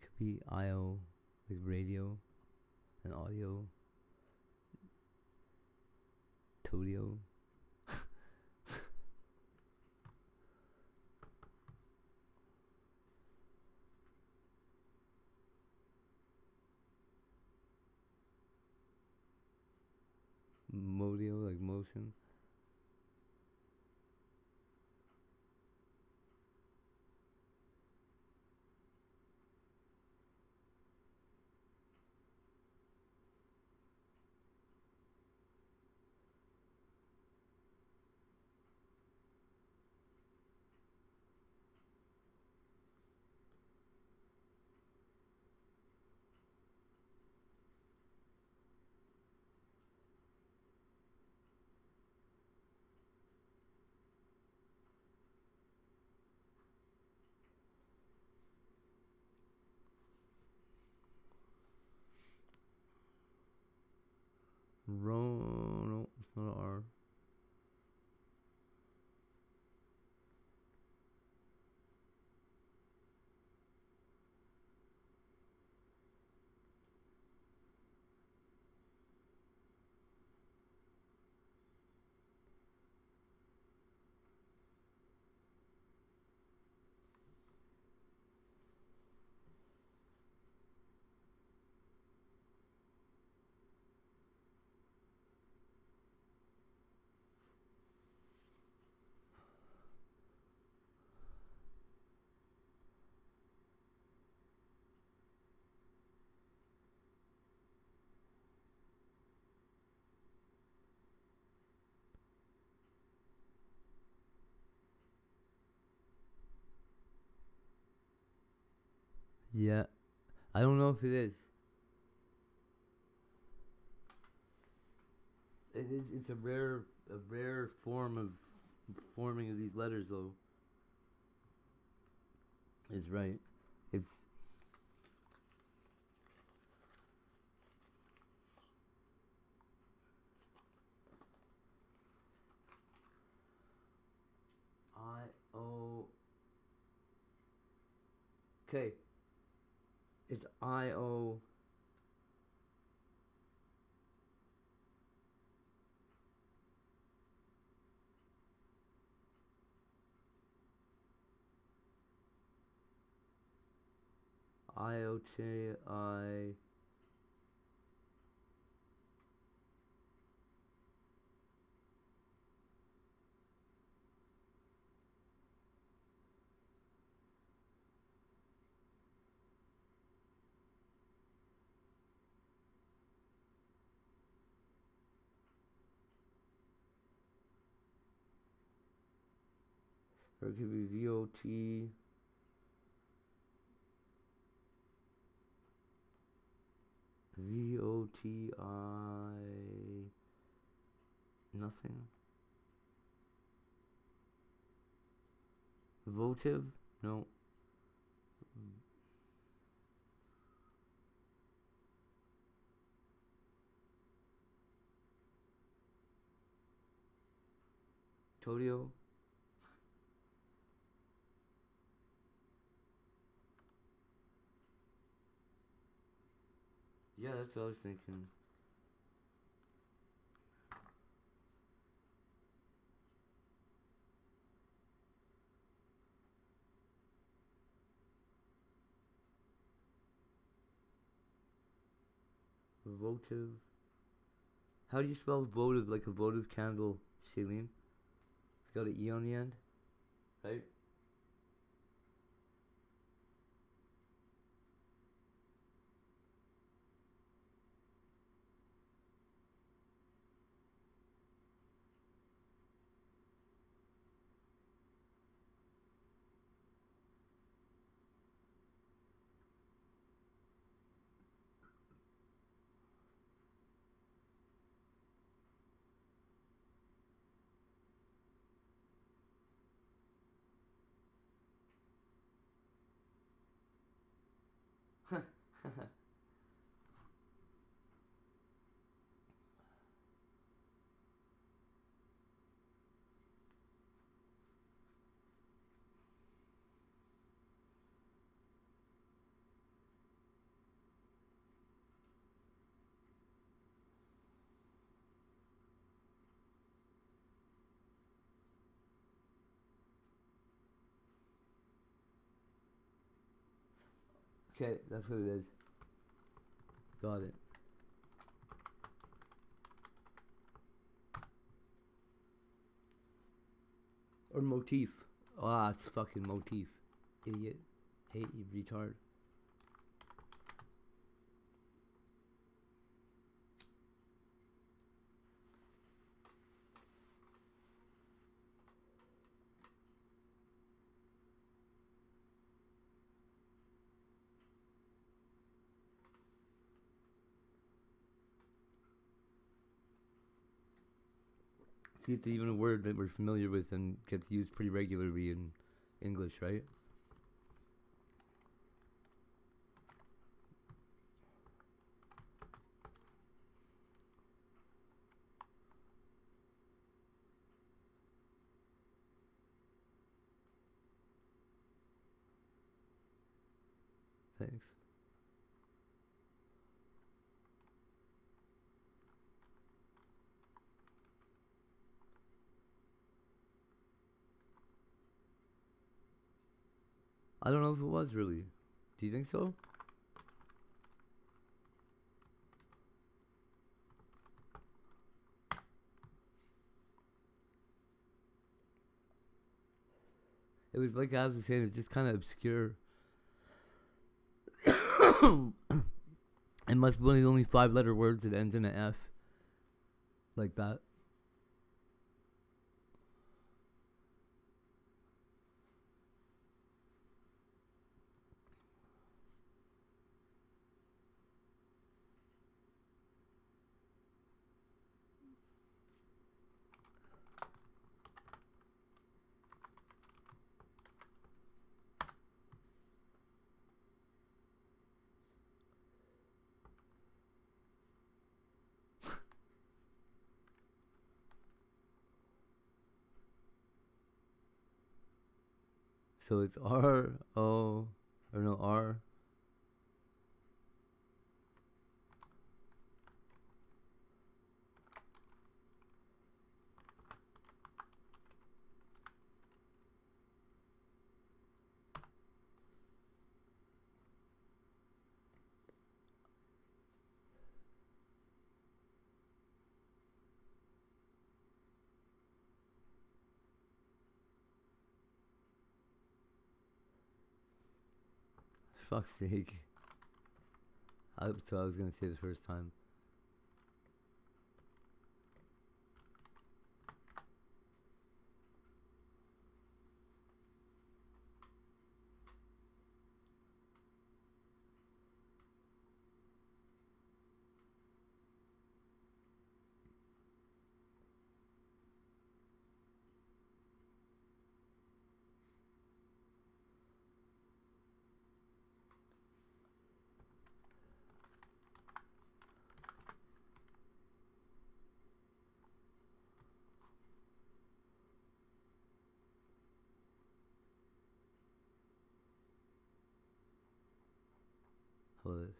Could be I-O, like radio and audio. Todio. Modio, like motion. No, it's not an R. Yeah. I don't know if it is. It is. It's a rare form of forming of these letters, though. Is right. It's I O. Okay. It's I O. IOTI. Or it could be VOT. VOTI. Nothing. Votive? No. Todio? Yeah, that's what I was thinking. Votive. How do you spell votive? Like a votive candle, Shailene? It's got an E on the end, right? Okay, that's what it is. Got it. Or motif. Ah, it's fucking motif. Idiot. Hate you, retard. See, it's even a word that we're familiar with and gets used pretty regularly in English, right? Thanks. I don't know if it was really. Do you think so? It was like I was saying, it's just kind of obscure. It must be one of the only 5-letter words that ends in an F. Like that. So it's R O or no R. Fuck's sake. That's what I was gonna say the first time. How is?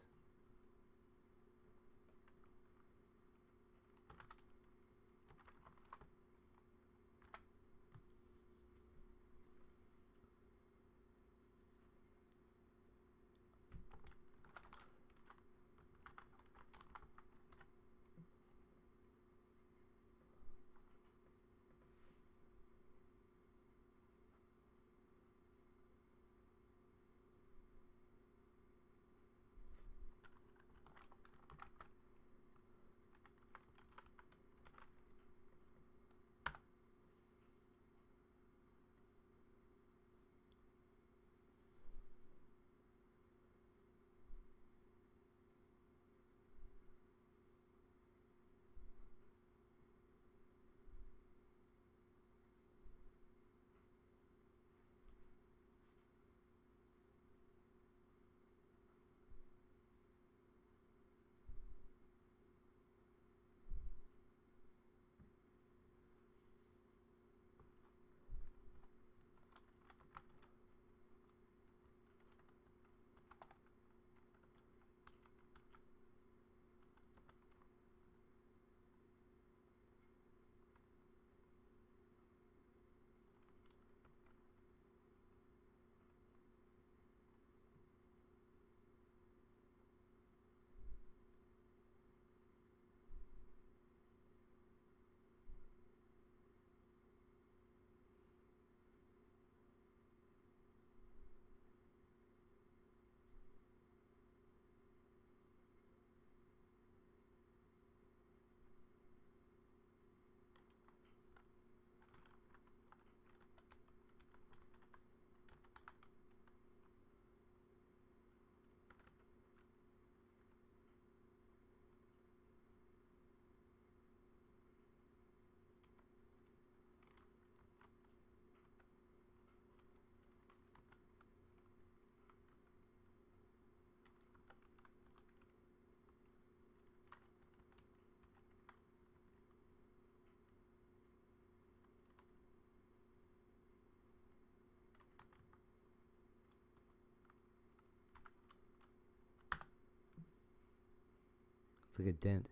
It's like a dent.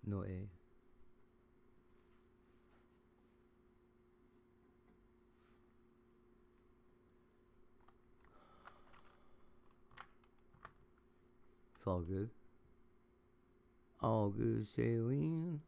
No A. It's all good. All good, Shailene.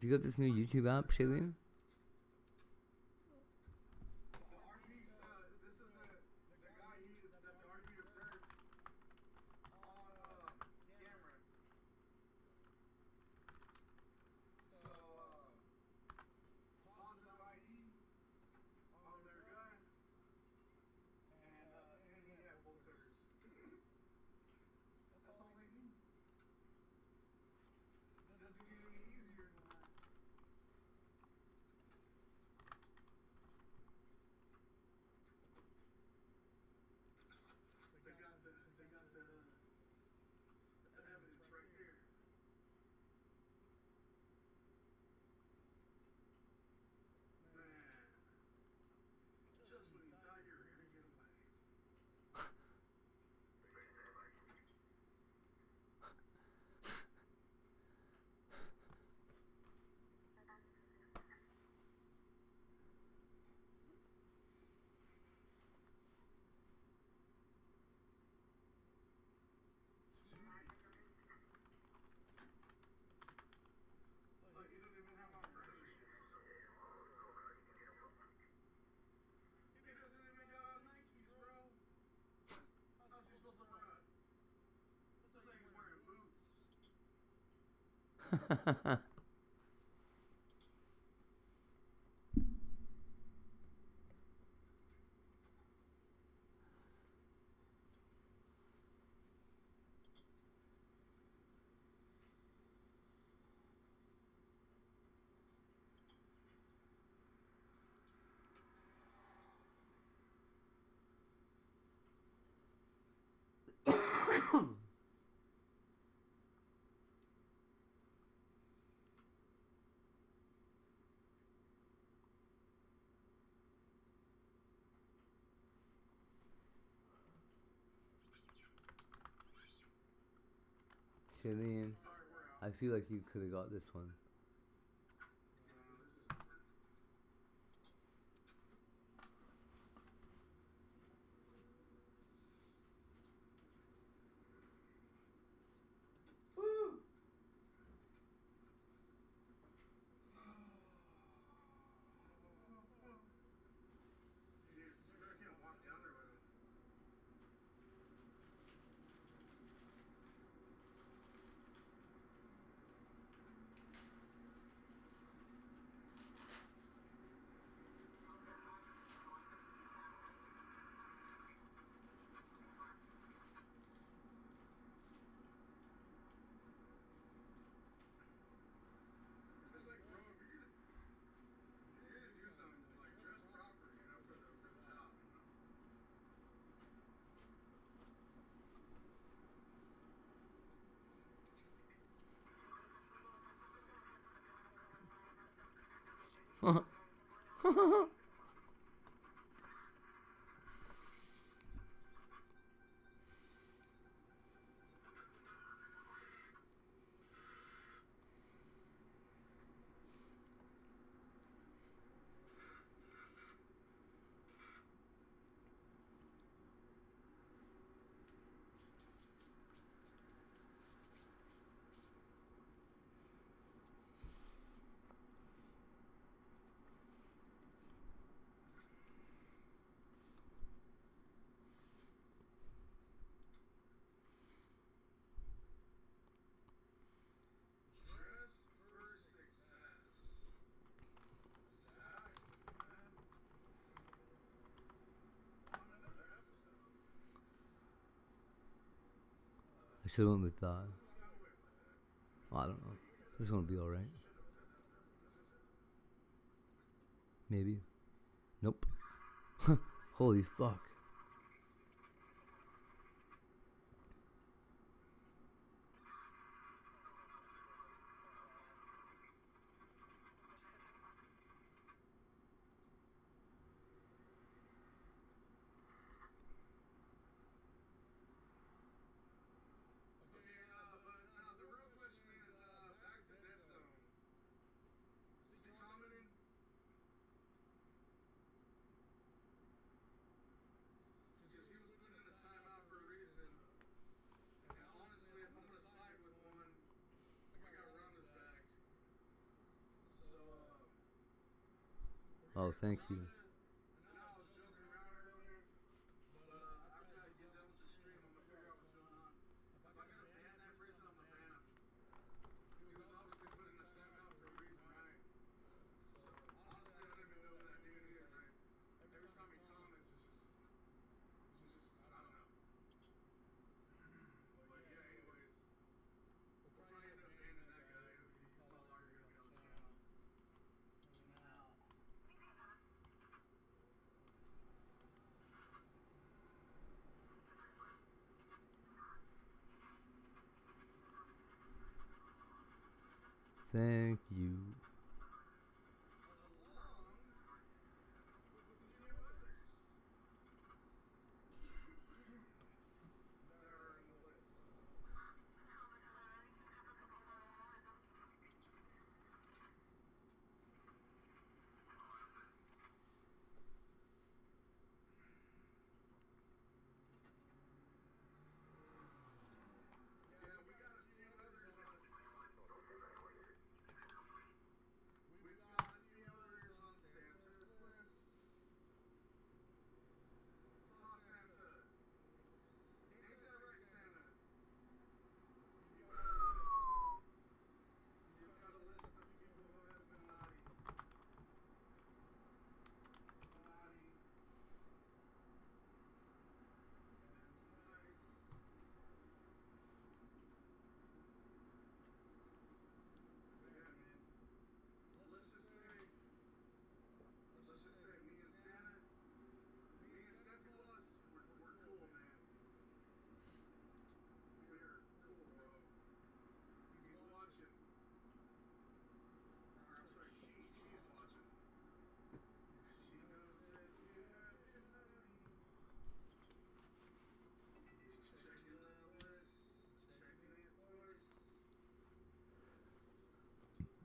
You got this new YouTube app, Shailene? Shailene, I feel like you could have got this one. I should have went with well, I don't know. This one will be alright. Maybe. Nope. Holy fuck. Oh, thank you. Thank you.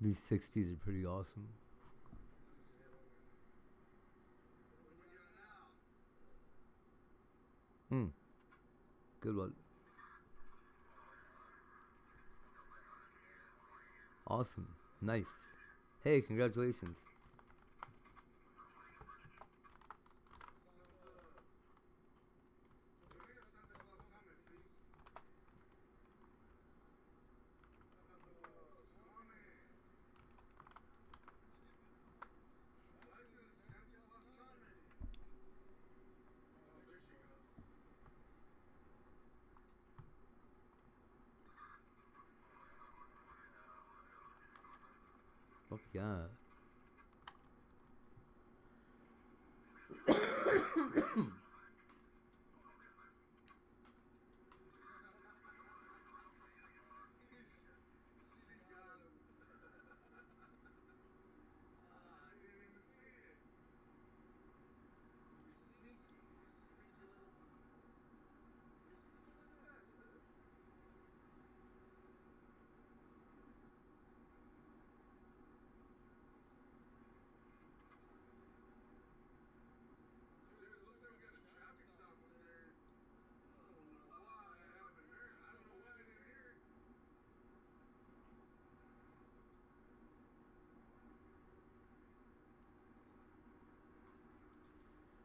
These 60s are pretty awesome. Good one. Awesome. Nice. Hey, congratulations. Fuck yeah.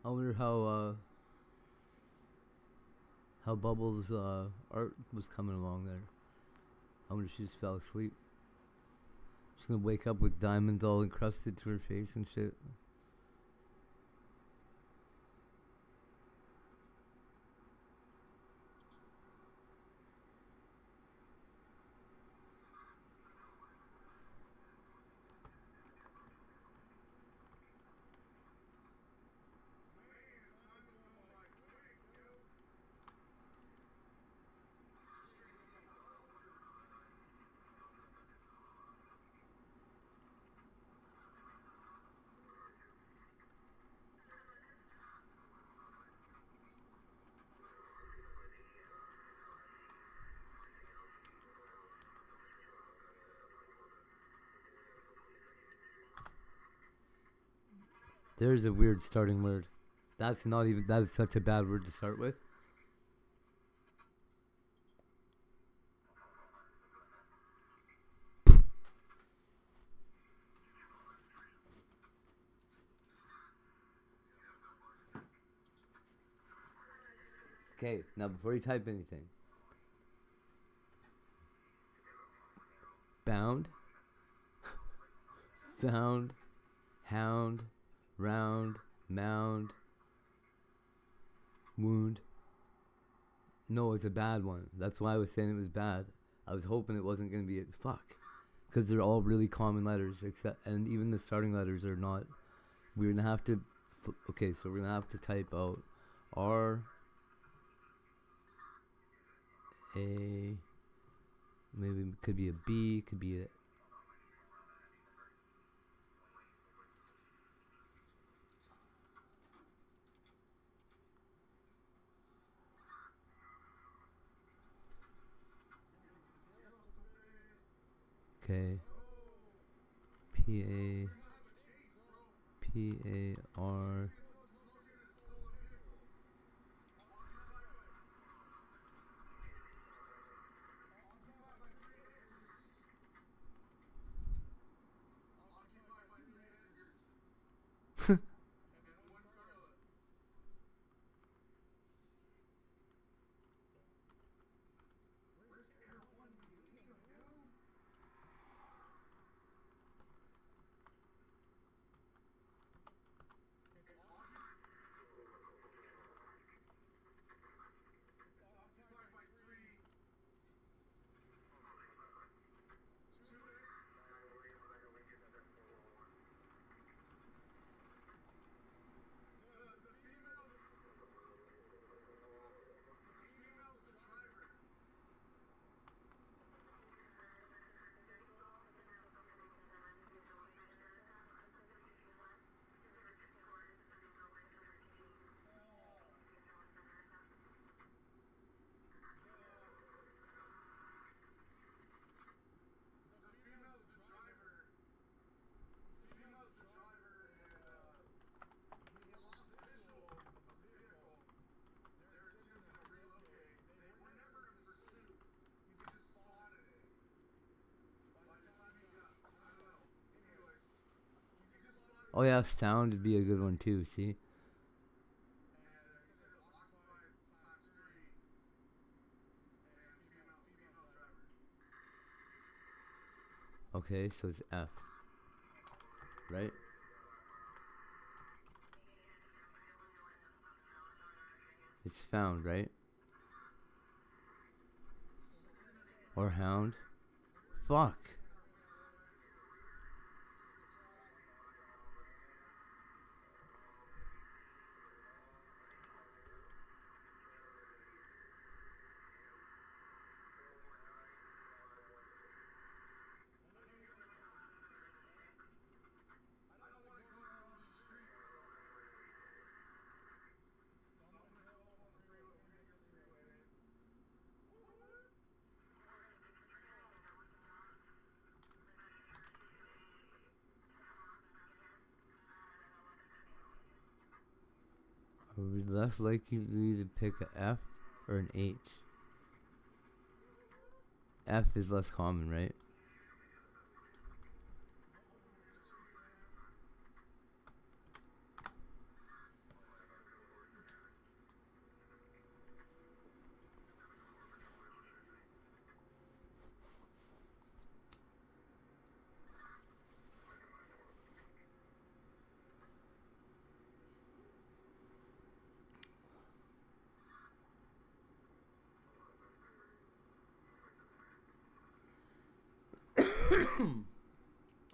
I wonder how Bubbles' art was coming along there. I wonder if she just fell asleep. She's gonna wake up with diamonds all encrusted to her face and shit. There's a weird starting word. That's not even. That is such a bad word to start with. Okay, now before you type anything. Bound. Found. Hound. Round. Mound. Wound. No, it's a bad one. That's why I was saying it was bad. I was hoping it wasn't going to be a fuck. Because they're all really common letters, and even the starting letters are not. We're going to have to. Okay, so we're going to have to type out R. A. Maybe it could be a B, could be a. Okay. P-A-R. Oh yeah, sound would be a good one too, see? Okay, so it's F. Right? It's found, right? Or hound. Fuck. Are we less likely to pick a F or an H? F is less common, right?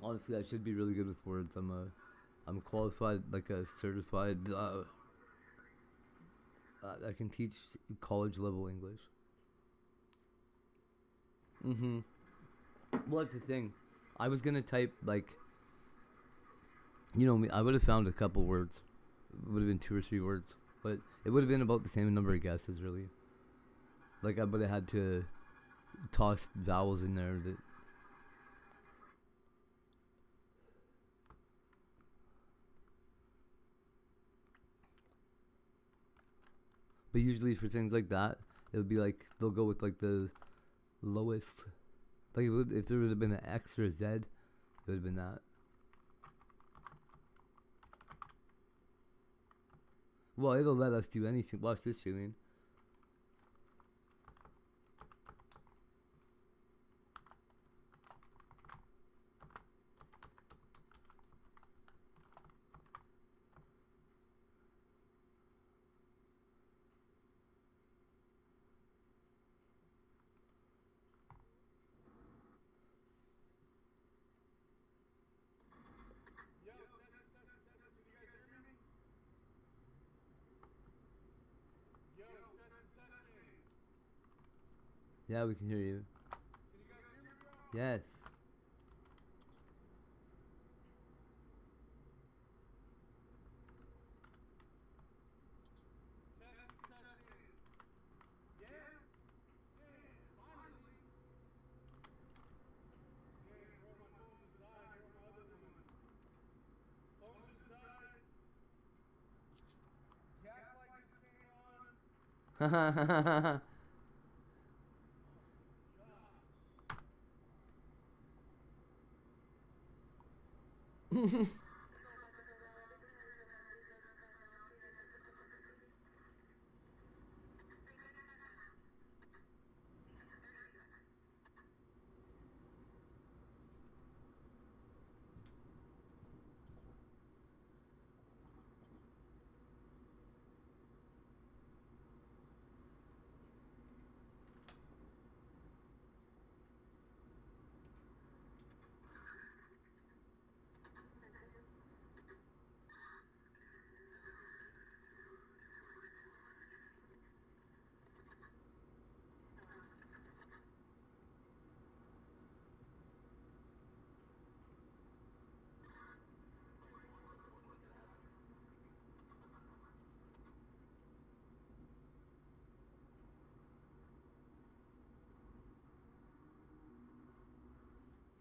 Honestly, I should be really good with words. I'm qualified, like a certified. I can teach college level English. Well, that's the thing. I was gonna type like, you know me. I would have found a couple words. It would have been 2 or 3 words, but it would have been about the same number of guesses, really. Like I would have had to toss vowels in there that. But usually for things like that, it would be like they'll go with like the lowest. Like if there would have been an X or a Z, it would have been that. Well, it'll let us do anything. Watch this, Julian. Yeah, we can hear you. Can you guys hear me, bro? Yes. Testing, testing. Yeah? Hey, finally. Hey, bro, my phone just died. Where are my other one? Phone just died. Gaslight just came on.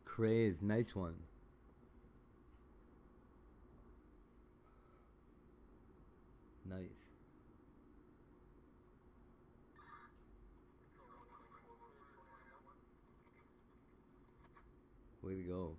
Craze, nice one. Nice. Way to go.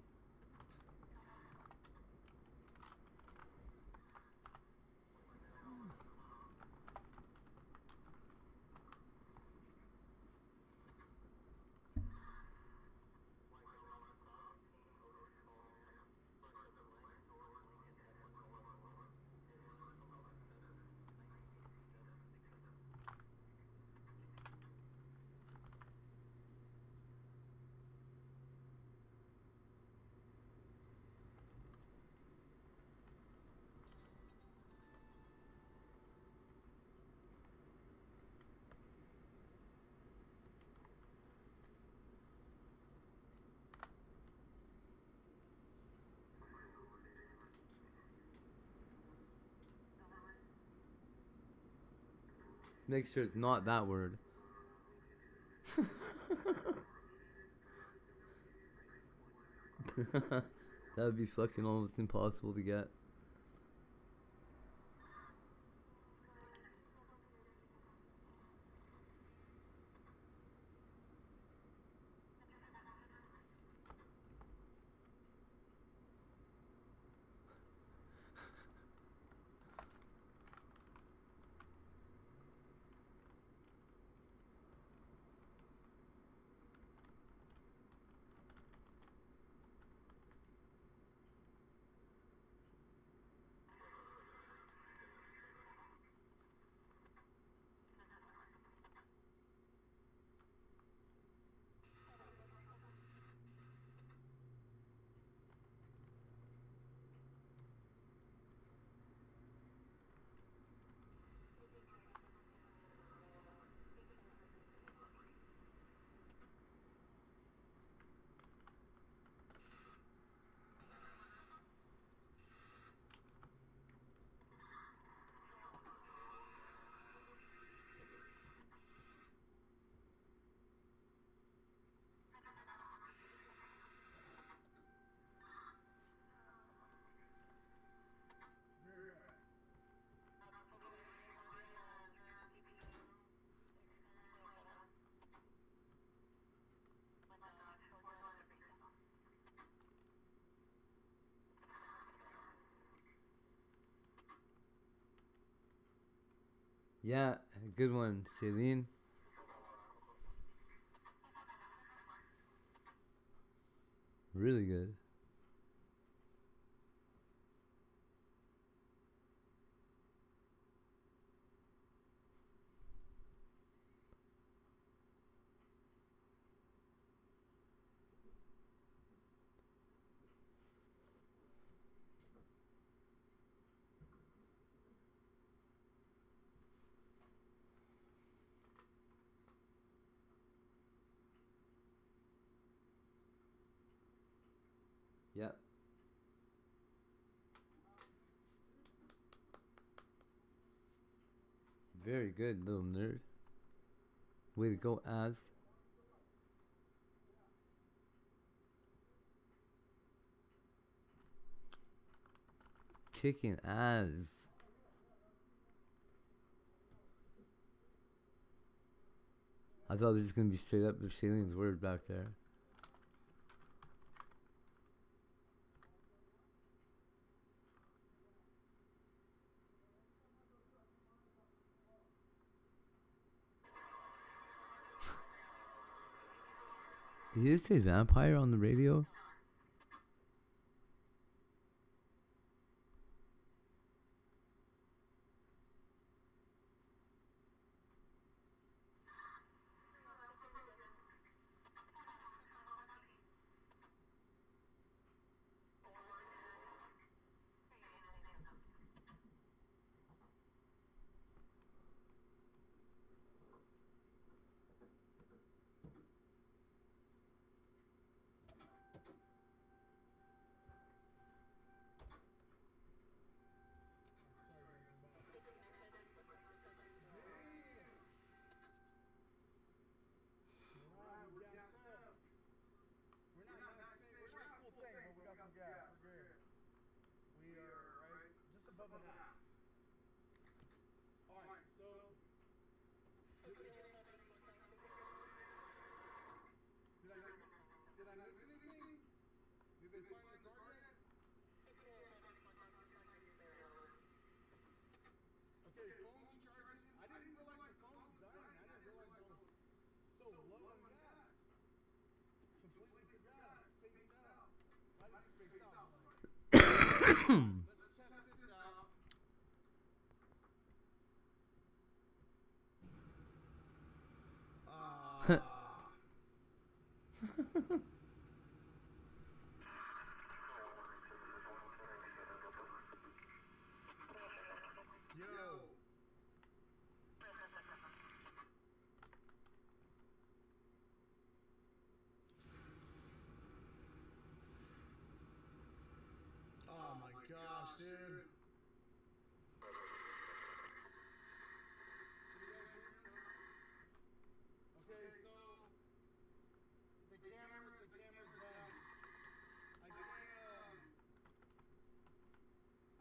Make sure it's not that word. That would be fucking almost impossible to get. Yeah, good one, Celine. Really good. Yep. Very good, little nerd. Way to go, Az. Kicking ass. I thought it was just gonna be straight up the Shailen's word back there. Did you just say vampire on the radio? Oh my gosh, dude. Okay, so the camera's done.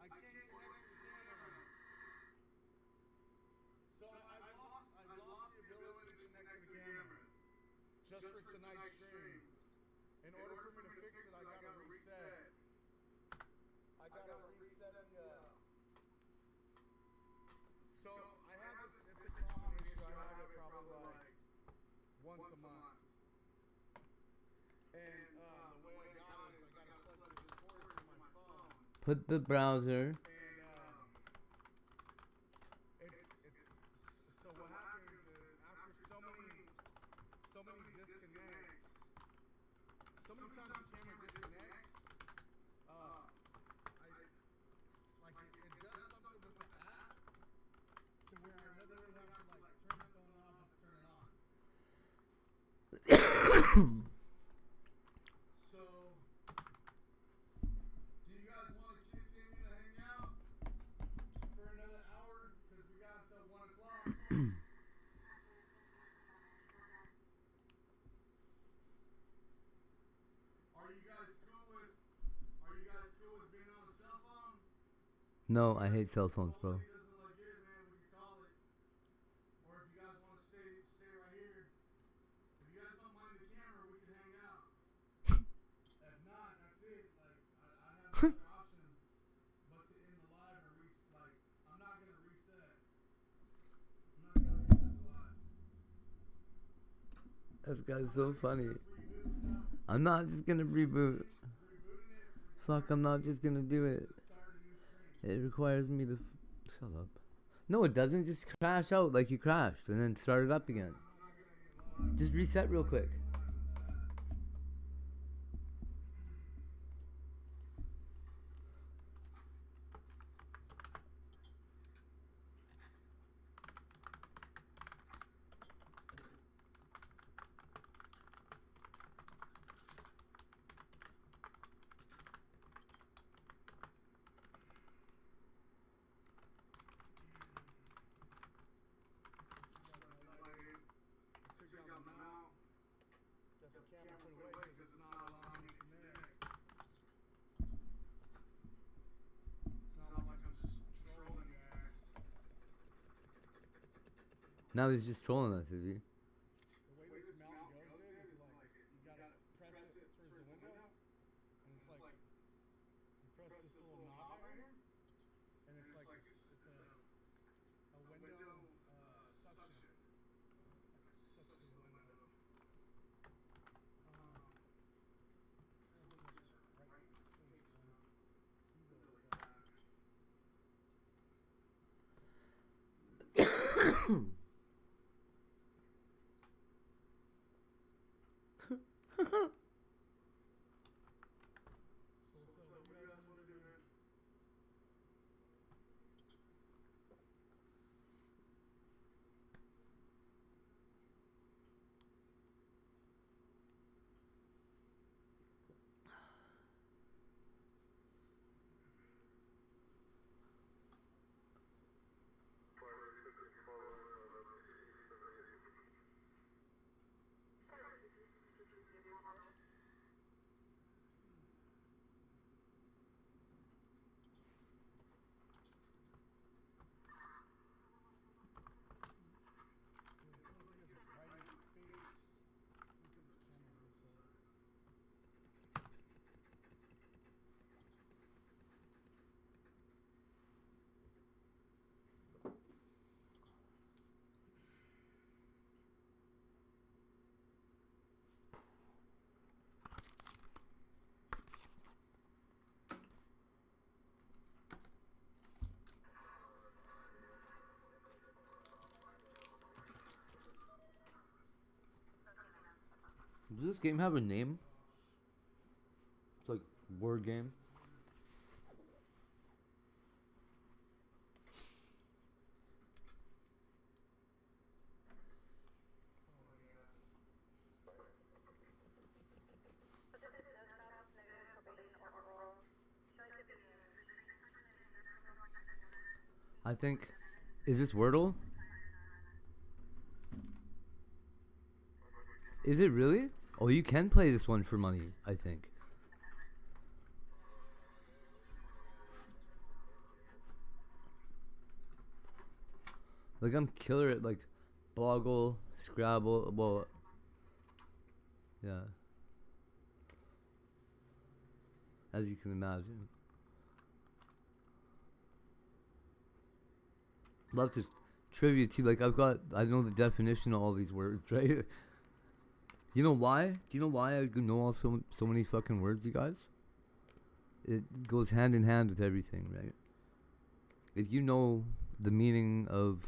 I can't connect to the camera. So I've lost the ability to connect to the camera. Just for tonight's stream. In order for me to fix it, I gotta reset. So I have this, it's a common issue. I have it probably like once a month. And the way I got it is I gotta plug this cord to my phone. Put the browser. And so what happens is after so many disconnects, so many times the camera disconnects, it does something with the app to where I literally have to like turn the phone off and turn it on. So, do you guys want to continue to hang out for another hour? Because we got until 1 o'clock. Are you guys cool with being on the cell phone? No, I hate cell phones, bro. If doesn't look good, man, we can call it. Or if you guys want to stay right here. If you guys don't mind the camera, we can hang out. If not, that's it. Like I have another option, but to end the live or I'm not gonna reset. I'm not gonna reset the live. This guy's so funny. I'm not just gonna reboot. Fuck, I'm not just gonna do it. It requires me to... Shut up. No, it doesn't. Just crash out like you crashed and then start it up again. Just reset real quick. Now he's just trolling us, is he? The way this mountain goes, dude, is like you gotta press it towards the window, and it's like you press this little knob right here, and it's like it's a window suction, like sucks the window. Does this game have a name? It's like word game. I think, is this Wordle? Is it really? Oh, you can play this one for money, I think. Like, I'm killer at, like, Boggle, Scrabble, well, yeah. As you can imagine. Lots of trivia too, like, I know the definition of all these words, right? Do you know why? Do you know why I know all so many fucking words, you guys? It goes hand in hand with everything, right? If you know the meaning of,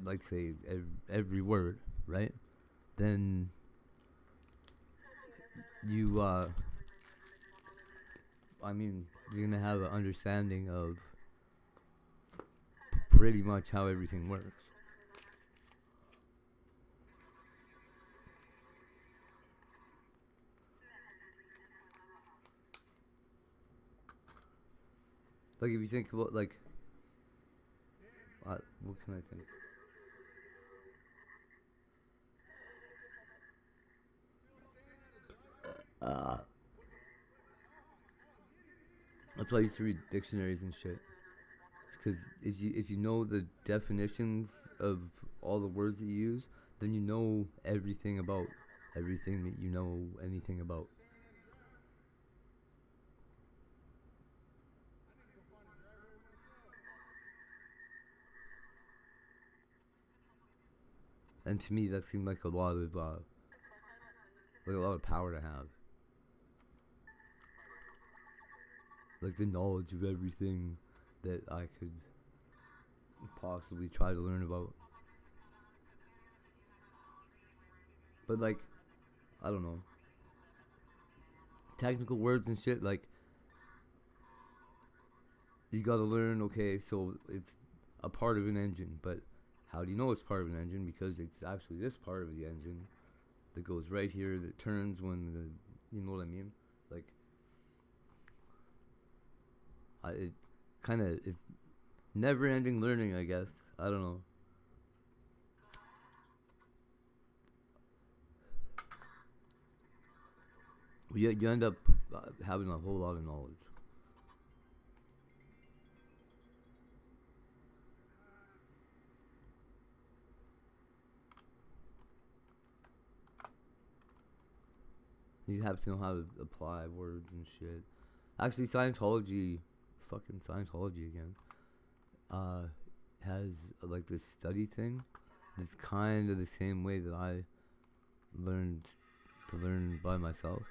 like, say, every word, right? Then you, I mean, you're gonna have an understanding of pretty much how everything works. Like, if you think about, like, what can I think? That's why I used to read dictionaries and shit. Because if you know the definitions of all the words that you use, then you know everything about everything that you know anything about. And to me, that seemed like a lot of power to have. Like the knowledge of everything that I could possibly try to learn about. But, like, I don't know. Technical words and shit, like, you gotta learn, okay, so it's a part of an engine, but how do you know it's part of an engine? Because it's actually this part of the engine that goes right here that turns when the, you know what I mean? Like, it kind of is never ending learning, I guess. I don't know. You end up having a whole lot of knowledge. You have to know how to apply words and shit. Actually, Scientology, fucking Scientology again, has like this study thing. It's kind of the same way that I learned to learn by myself.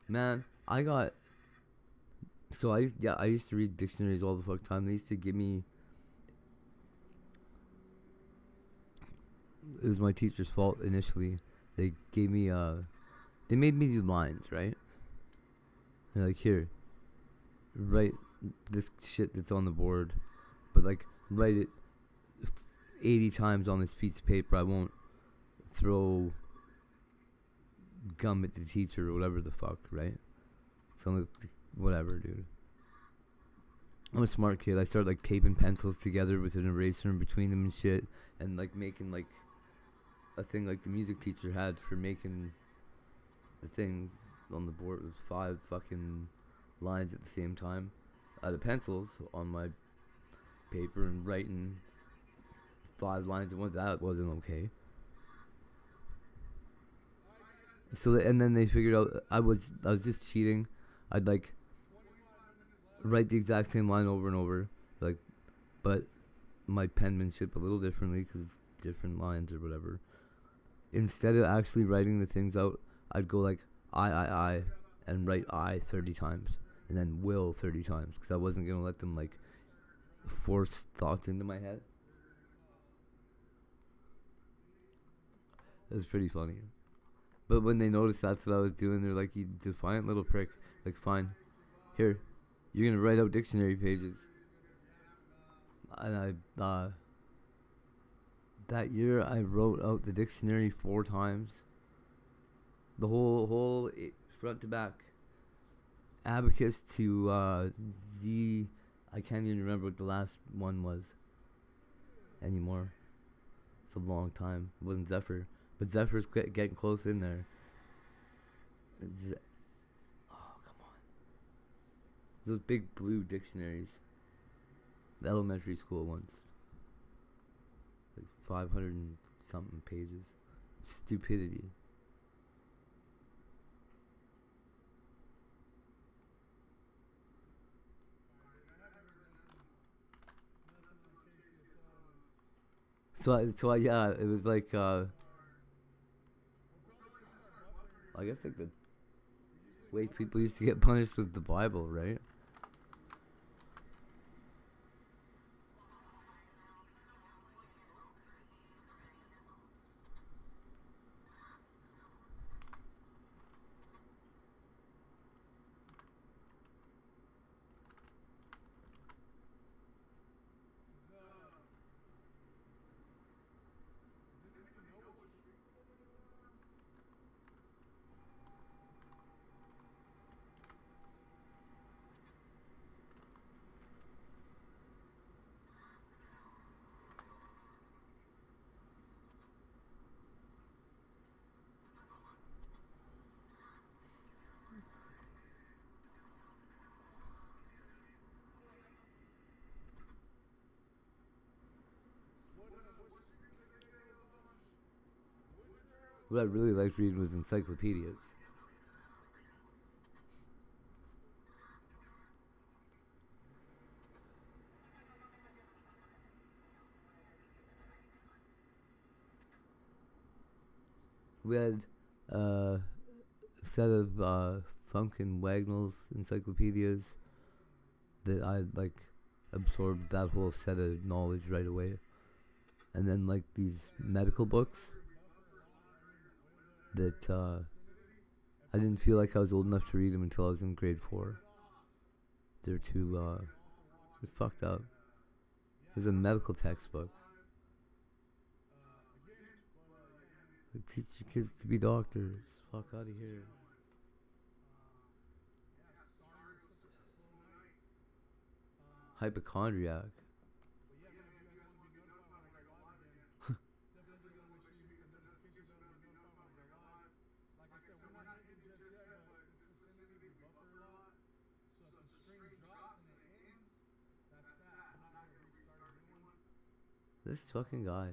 Man, I got. So I used to read dictionaries all the fuck time. They used to give me. It was my teacher's fault initially. They gave me they made me do lines, right? They're like, here, write this shit that's on the board, but like write it 80 times on this piece of paper. I won't throw gum at the teacher or whatever the fuck, right? So I'm like, whatever, dude. I'm a smart kid. I started like taping pencils together with an eraser in between them and shit, and like making like a thing like the music teacher had for making the things on the board. It was 5 fucking lines at the same time out of pencils on my paper, and writing 5 lines at once. That wasn't okay. So and then they figured out I was just cheating. I'd like write the exact same line over and over, like, but my penmanship a little differently because it's different lines or whatever. Instead of actually writing the things out, I'd go like I and write I 30 times and then will 30 times because I wasn't gonna let them like force thoughts into my head. It was pretty funny. But when they noticed that's what I was doing, they're like, you defiant little prick. Like, fine. Here, you're gonna write out dictionary pages. And that year I wrote out the dictionary 4 times. The whole front to back. Abacus to Z. I can't even remember what the last one was anymore. It's a long time. It wasn't Zephyr. But Zephyr's getting close in there. Oh, come on. Those big blue dictionaries. The elementary school ones. Like 500 and something pages. Stupidity. So yeah, it was like I guess like the way people used to get punished with the Bible, right? What I really liked reading was encyclopedias. We had a set of Funk and Wagnall's encyclopedias that I like absorbed that whole set of knowledge right away. And then like these medical books that I didn't feel like I was old enough to read them until I was in grade 4. They're too they're fucked up. It was a medical textbook. Like, teach your kids to be doctors. Fuck out of here. Hypochondriac. This fucking guy.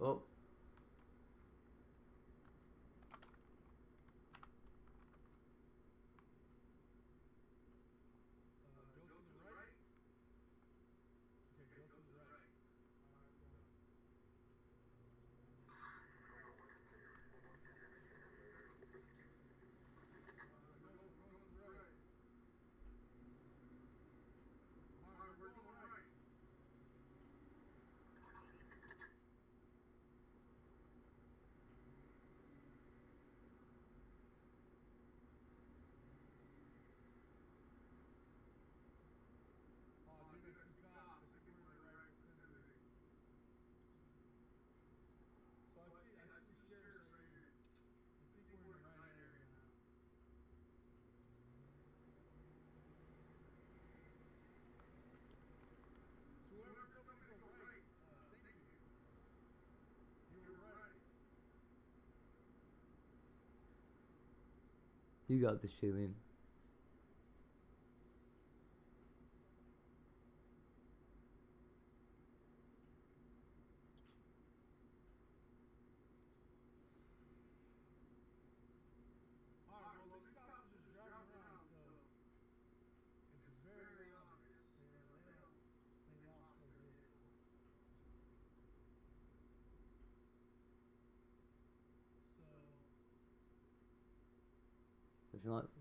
Oh. You got this, Shailene.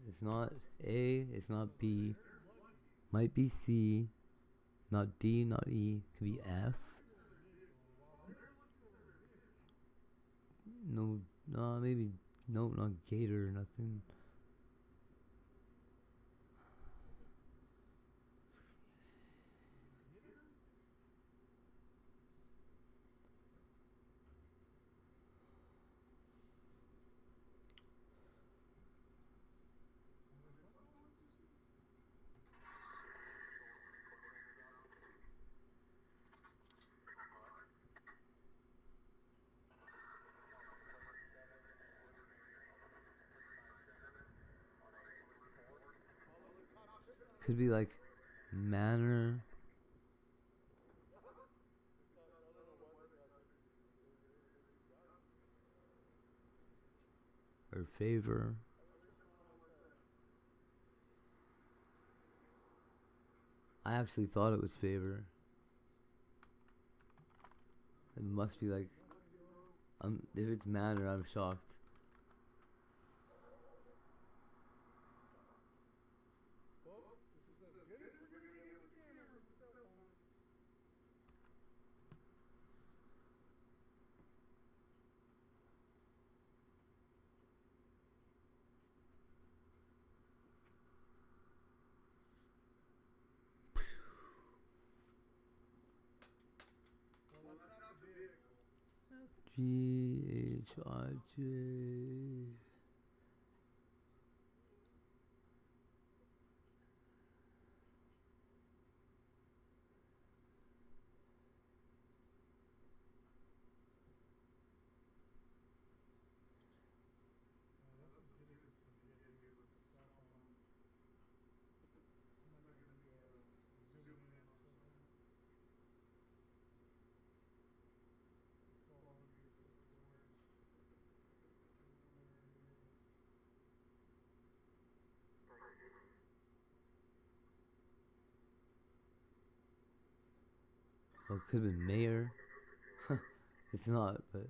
It's not A, it's not B. Might be C. Not D, not E. Could be F. No, no, maybe no, not Gator, nothing. Could be like manner. Or favor. I actually thought it was favor. It must be like, if it's manner, I'm shocked. G-H-I-J. Oh, could have been mayor. It's not, but.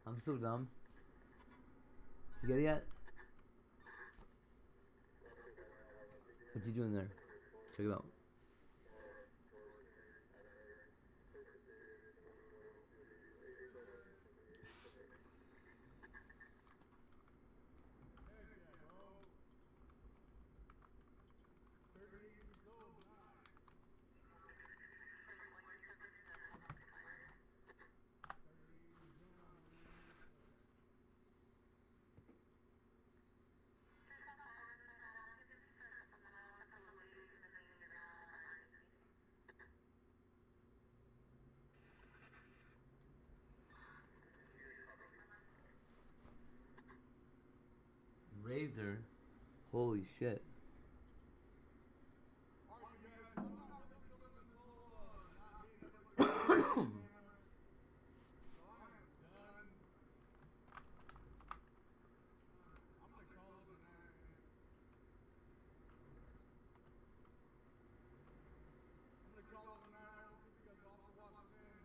I'm so dumb. You get it yet? What you doing there? Check it out. Heck yeah, bro. 30 years old, nice. 30 years young, man. Razor. Holy shit. All right, you guys. Well, I'm not really feeling this whole not being able to come on camera. So I am done. I'm gonna call it a night, man. I'm gonna call it a night. I want to thank you guys all for watching in.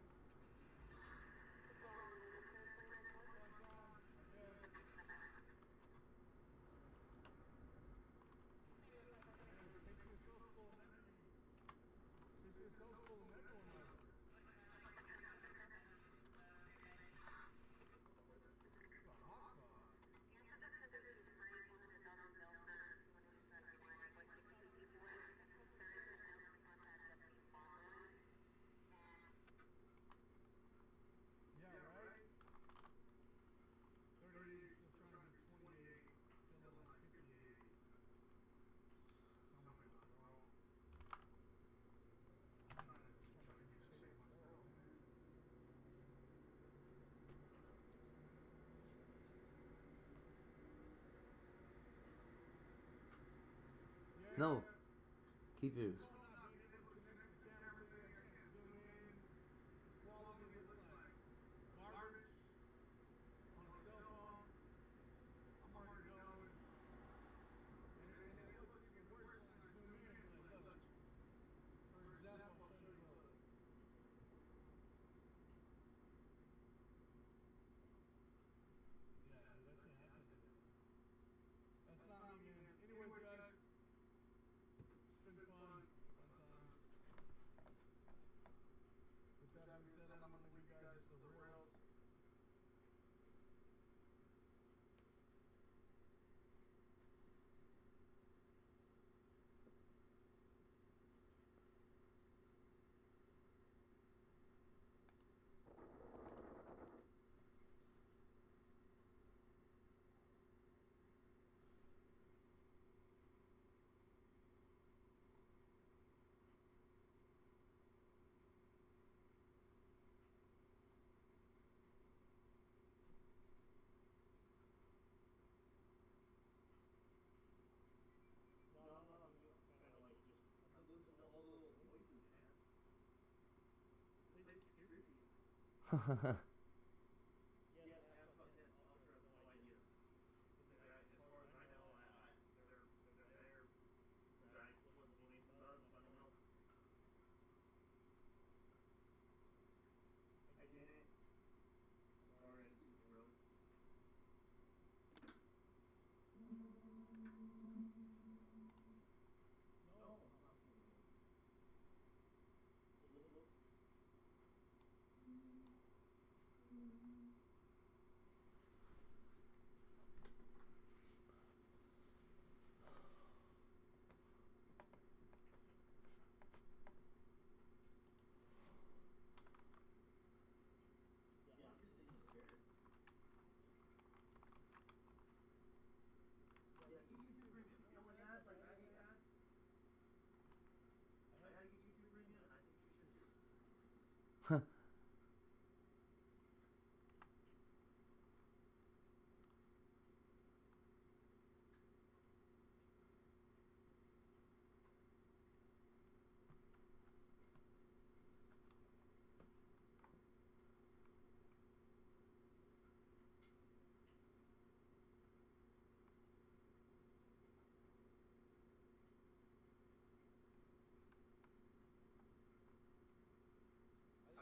Fun times, I guess. Man, KCSO's pulling every. KCSO's pulling everyone over. It's a hostile. Yeah, right? 38, still trying to be 28, feeling like 58. Tell me about it, bro. I'm trying to get in shape myself, man. No. Yeah. Keep yours. This whole not being able to connect to the camera thing, I can't zoom in. The quality looks like garbage on a cell phone. I'm already going. And it looks even worse when I zoom in. Like, look. For example, I'll show you, look. Yeah, dude, I can't do that. That's not me, man. Anyways, guys. It's been fun. Fun times. With that being said, I'm going to leave you guys with the rails.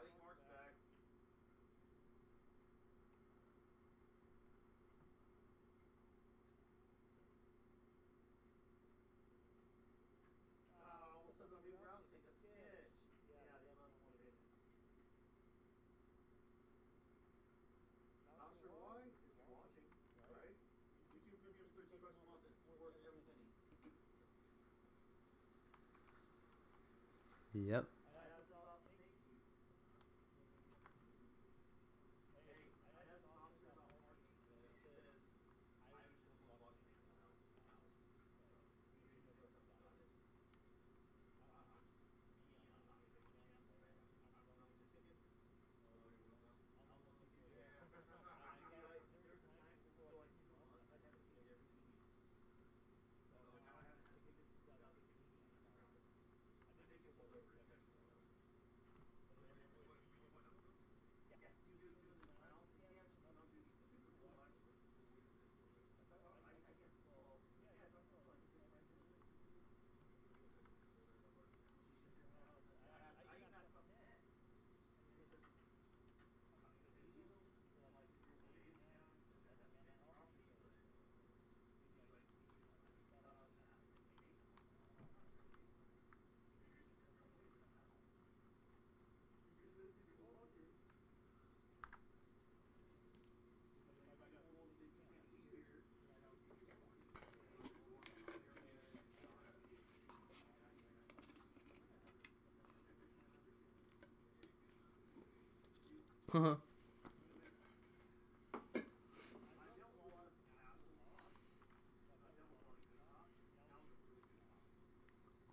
I think Mark Yep.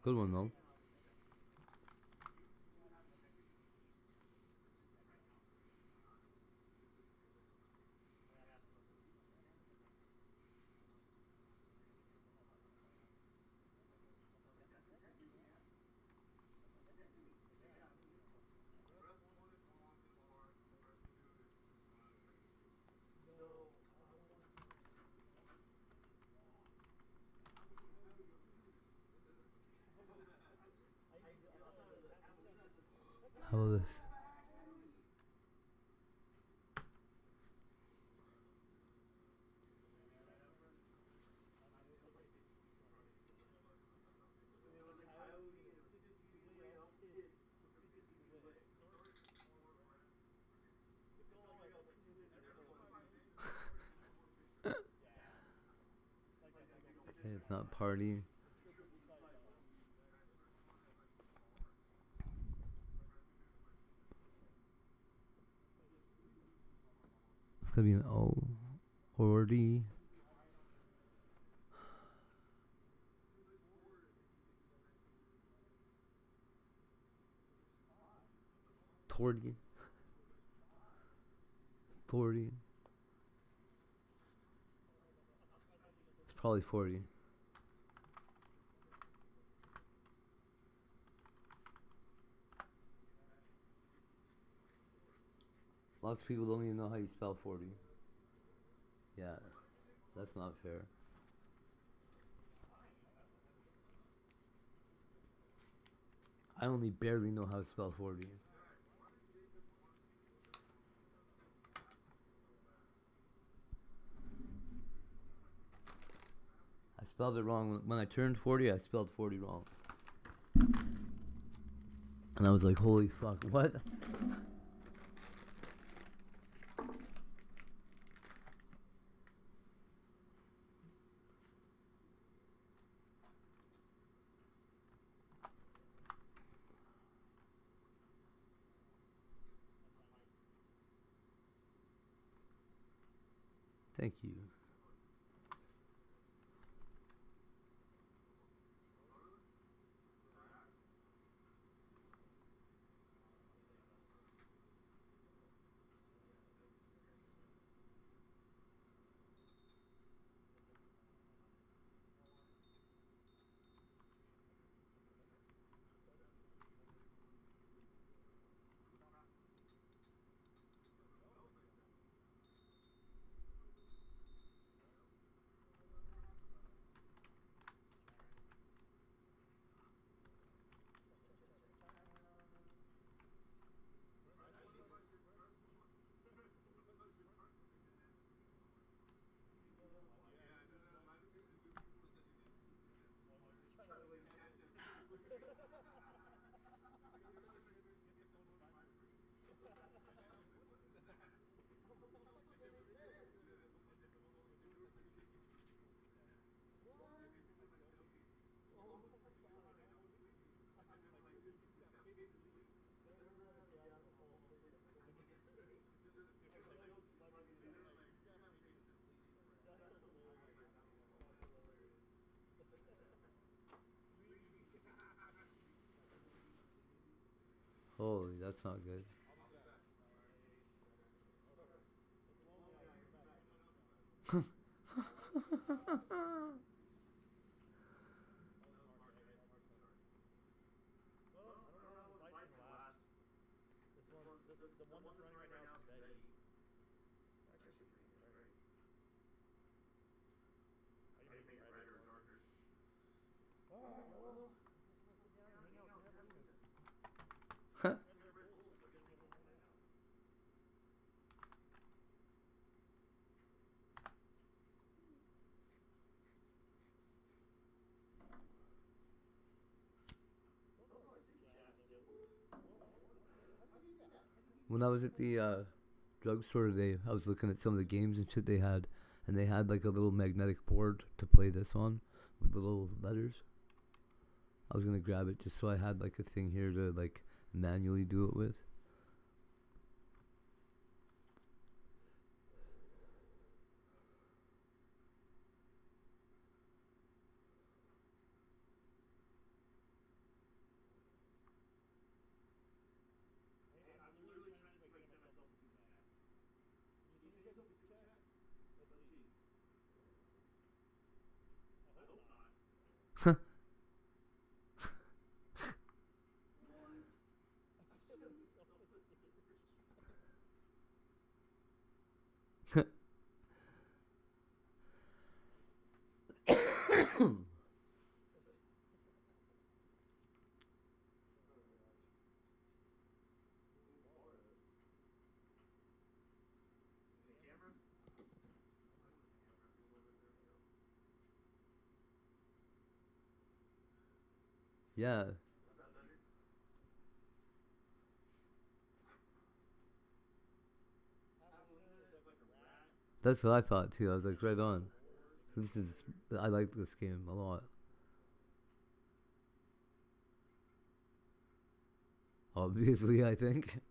Good one though. How about this? It's not party. It's gonna be an O or D. Tordy. 40. It's probably 40. Lots of people don't even know how you spell 40. Yeah, that's not fair. I only barely know how to spell 40. I spelled it wrong. When I turned 40, I spelled 40 wrong. And I was like, holy fuck, what? Thank you. Holy, that's not good. The one that's running right now is from Betty. It's actually pretty bright. How do you make it brighter or darker? Alright, well, I just want to sit down and hang out with Javelinas. When I was at the drugstore today, I was looking at some of the games and shit they had, and they had like a little magnetic board to play this on with little letters. I was gonna grab it just so I had like a thing here to like manually do it with. I'm literally trying to see if I can send myself a super chat. Can you send yourself a super chat? Let's see. I hope not. Yeah. That's what I thought too. I was like, right on. I like this game a lot. Obviously, I think.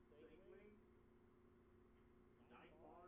Segway, 9 bar,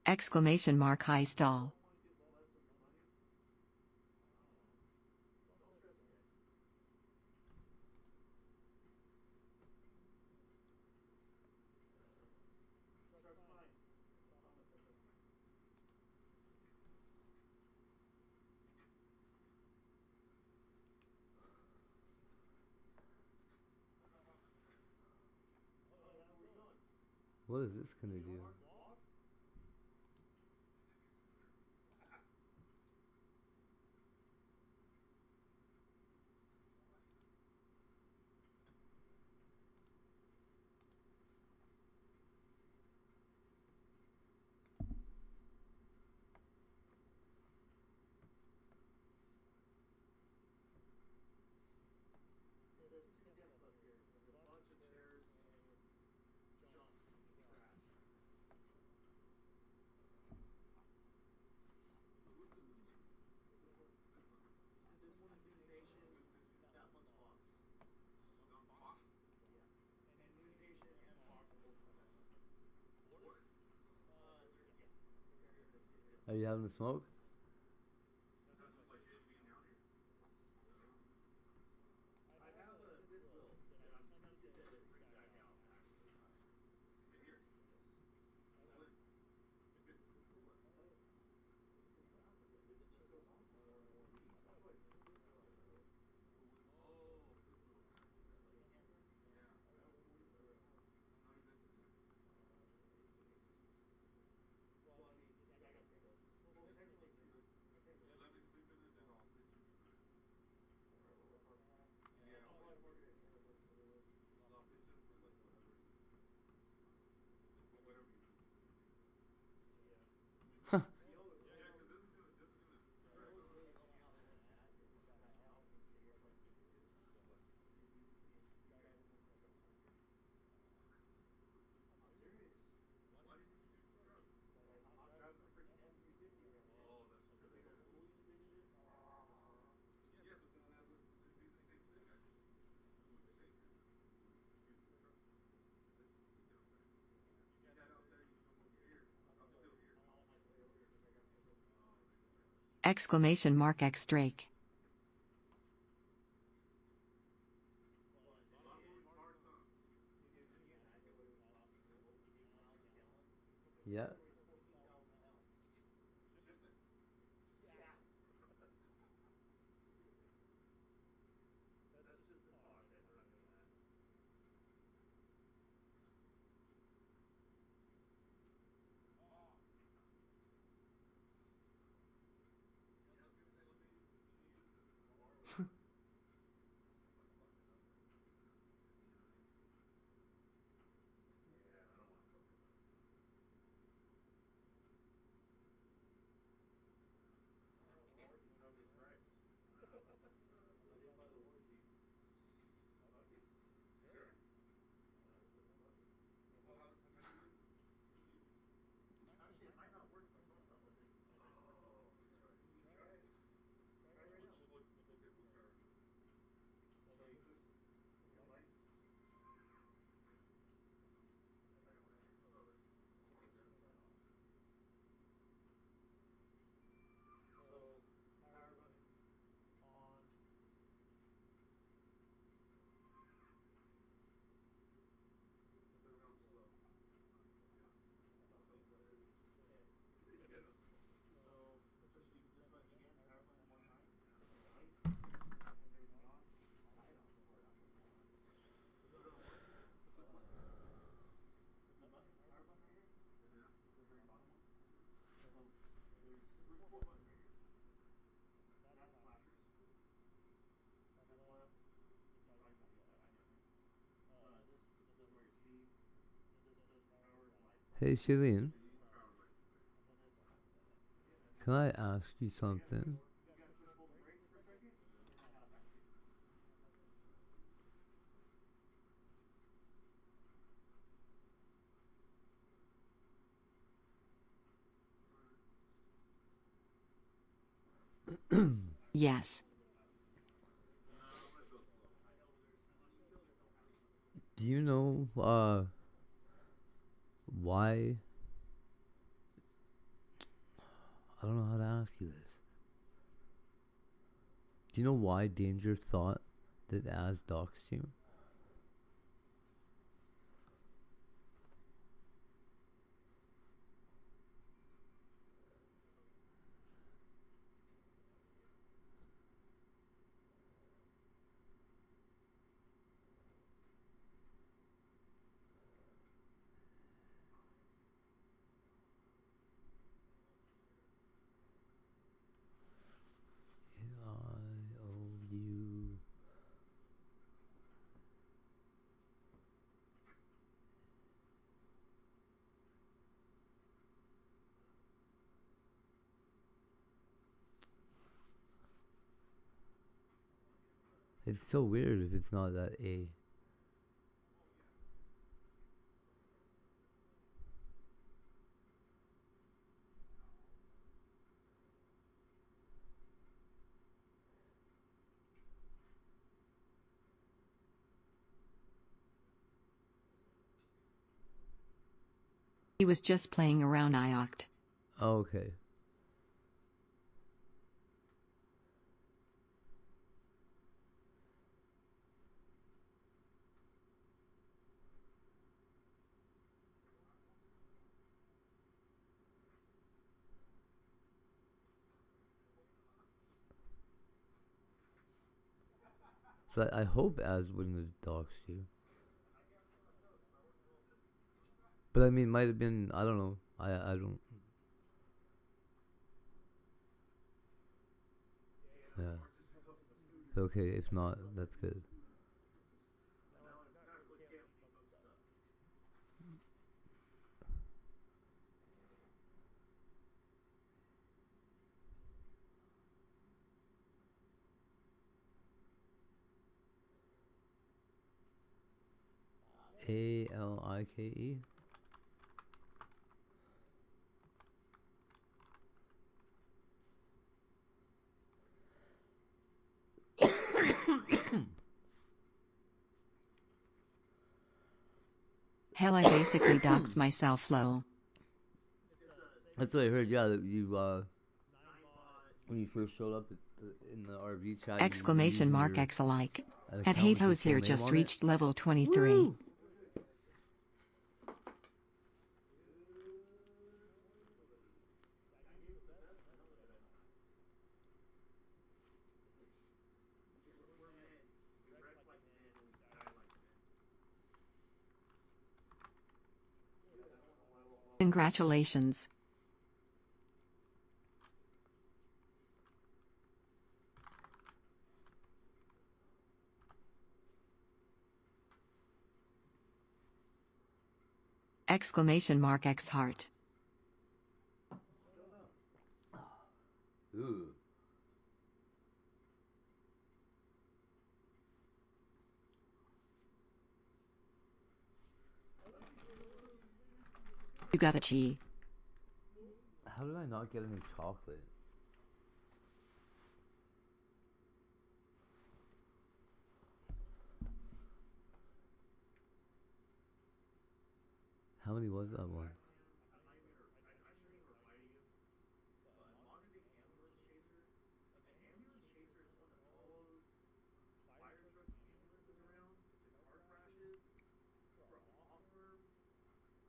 Exclamation mark high stall. What is this gonna do? Are you having a smoke? Exclamation mark X Drake. Yeah. Hey, Shailene. Can I ask you something? Yes. Do you know why? I don't know how to ask you this. Do you know why Danger thought that Az doxed you? I-O-U. It's so weird if it's not that A. He was just playing around, I oct. Oh, okay. So I hope Az wouldn't have doxed you. But I mean, might have been, I don't know. I don't. Yeah. Okay, if not, that's good. A-L-I-K-E? Hell, I basically dox myself, lol. That's what I heard, yeah, that you, when you first showed up in the RV chat, Exclamation you mark your, X alike. an At account Hate with your Hose full here name just on it. reached level 23. Woo! Congratulations. Exclamation mark X heart. Ooh. You got a chi. How did I not get any chocolate? How many was that one?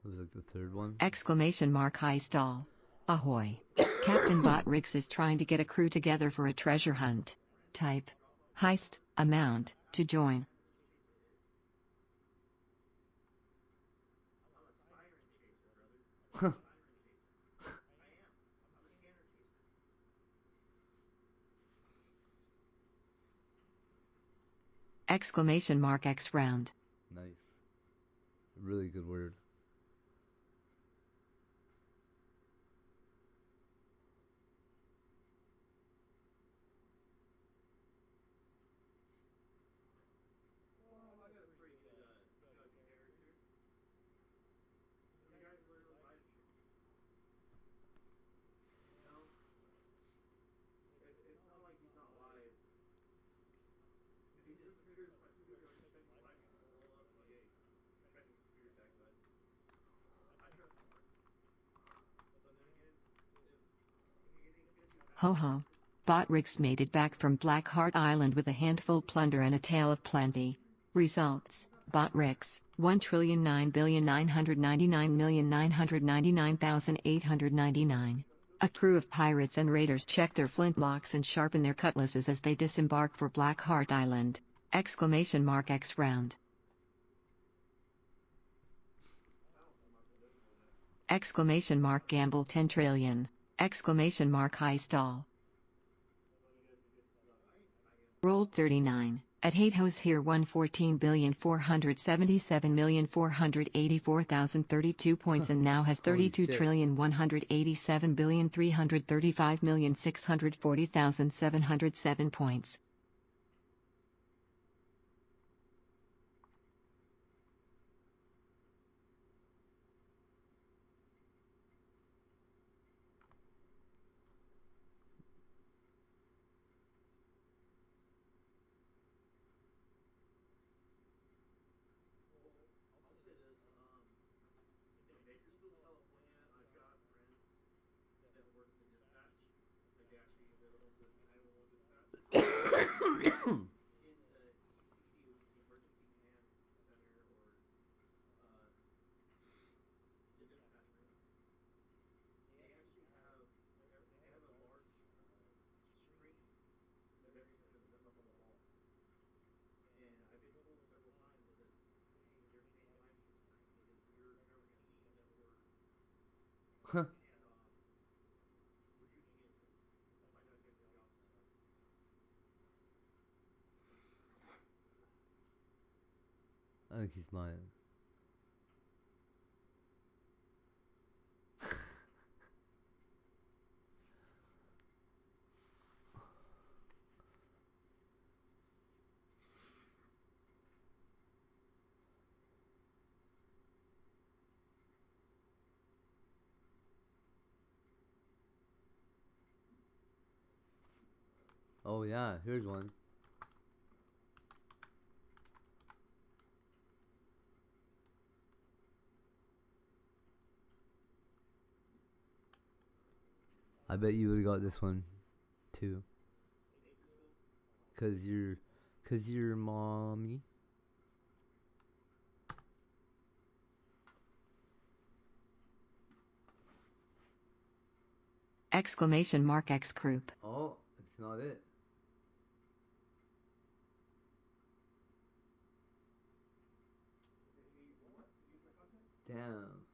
It was like the third one. Exclamation mark high stall. Ahoy. Captain Bot Riggs is trying to get a crew together for a treasure hunt. Type. Heist. Amount. To join. Exclamation mark X round. Nice. Really good word. Ho ho. Botrix made it back from Blackheart Island with a handful plunder and a tale of plenty. Results: Botrix, 1,999,999,899. A crew of pirates and raiders check their flintlocks and sharpen their cutlasses as they disembark for Blackheart Island! X round. Gamble 10 trillion! High stall. Rolled 39. At 8 hoes here 114,477,484,032 points and now has 32,187,335,640,707 points. Huh. I think he's mine. Oh yeah, here's one. I bet you would've got this one, too. Cause you're mommy. X group. Oh, it's not it. Damn.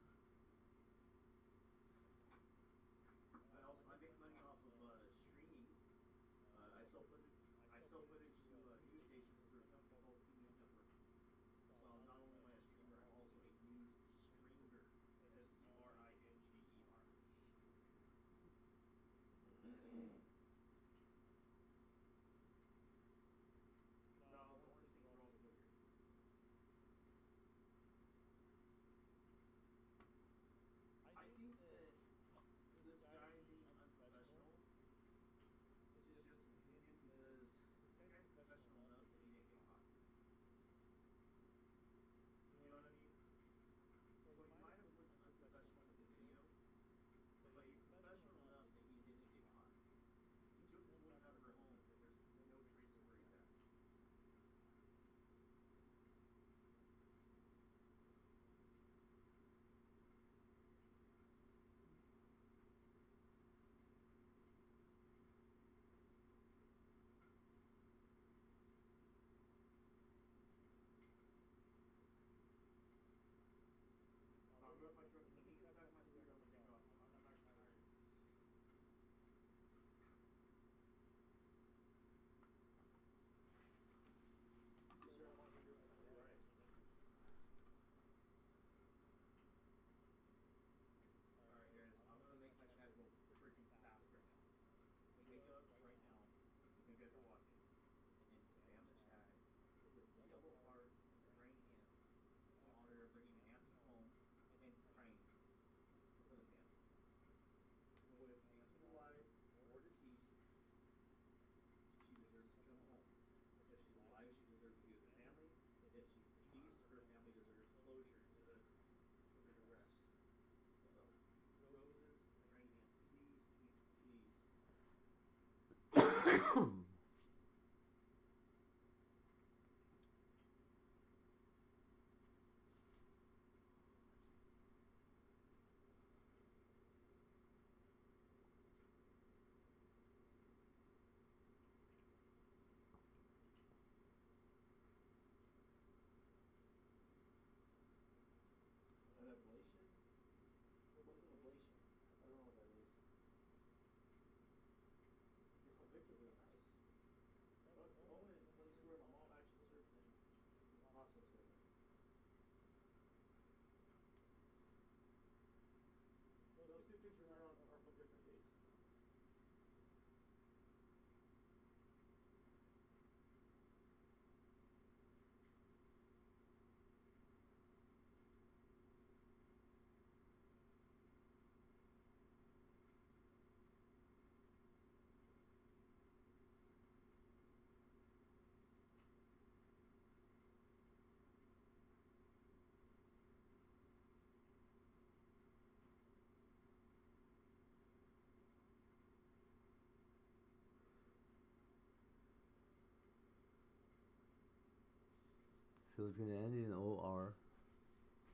So it's gonna end in OR.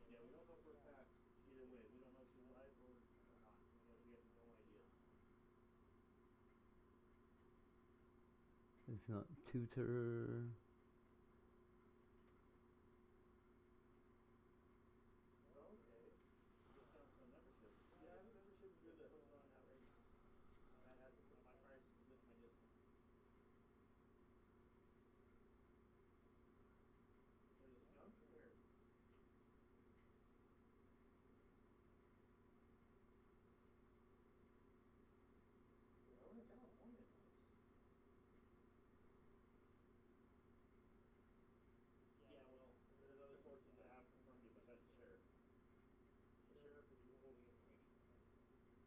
Yeah, we don't know for a fact either way. We don't know if she's alive or not. We have no idea. It's not tutor. Okay. Discounts on membership. Yeah, membership is a little outrageous. My price lift my discount. There's a skunk? Where? Well, in California, nice. Yeah, well, there's other sources that have confirmed it besides the sheriff. The sheriff is withholding information on that. So.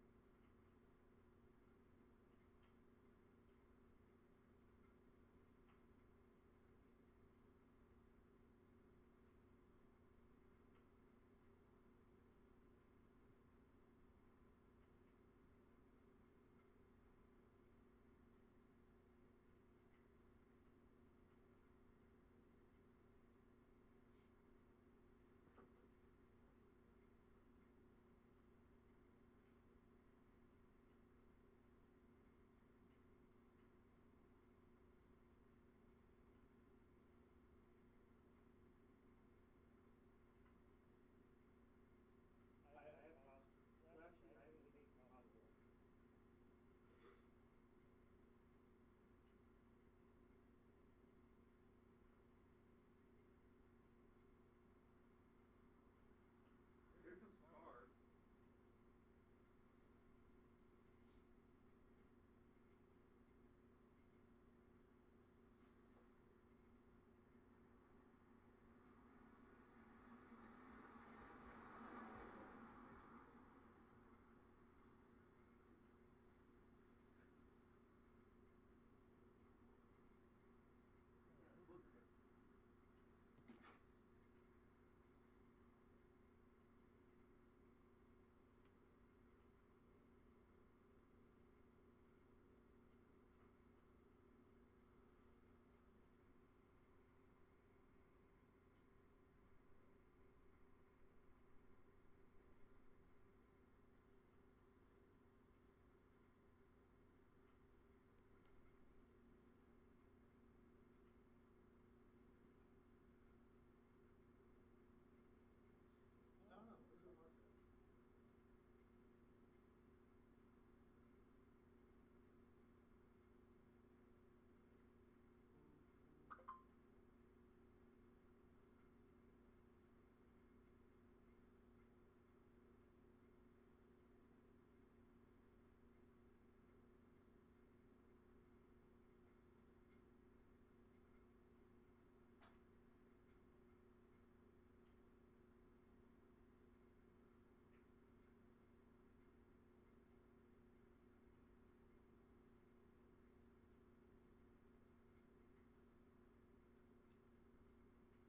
I have possible. Well, actually, I haven't made possible. Here comes the car. No, where's the mark at?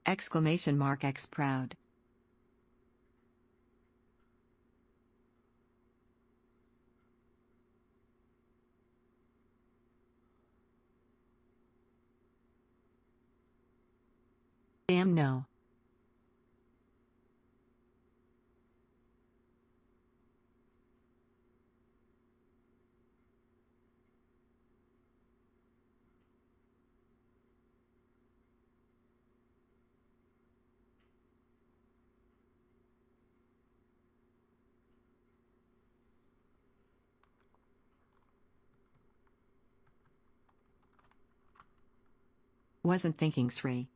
Exclamation mark X proud. Damn no. Wasn't thinking Sri.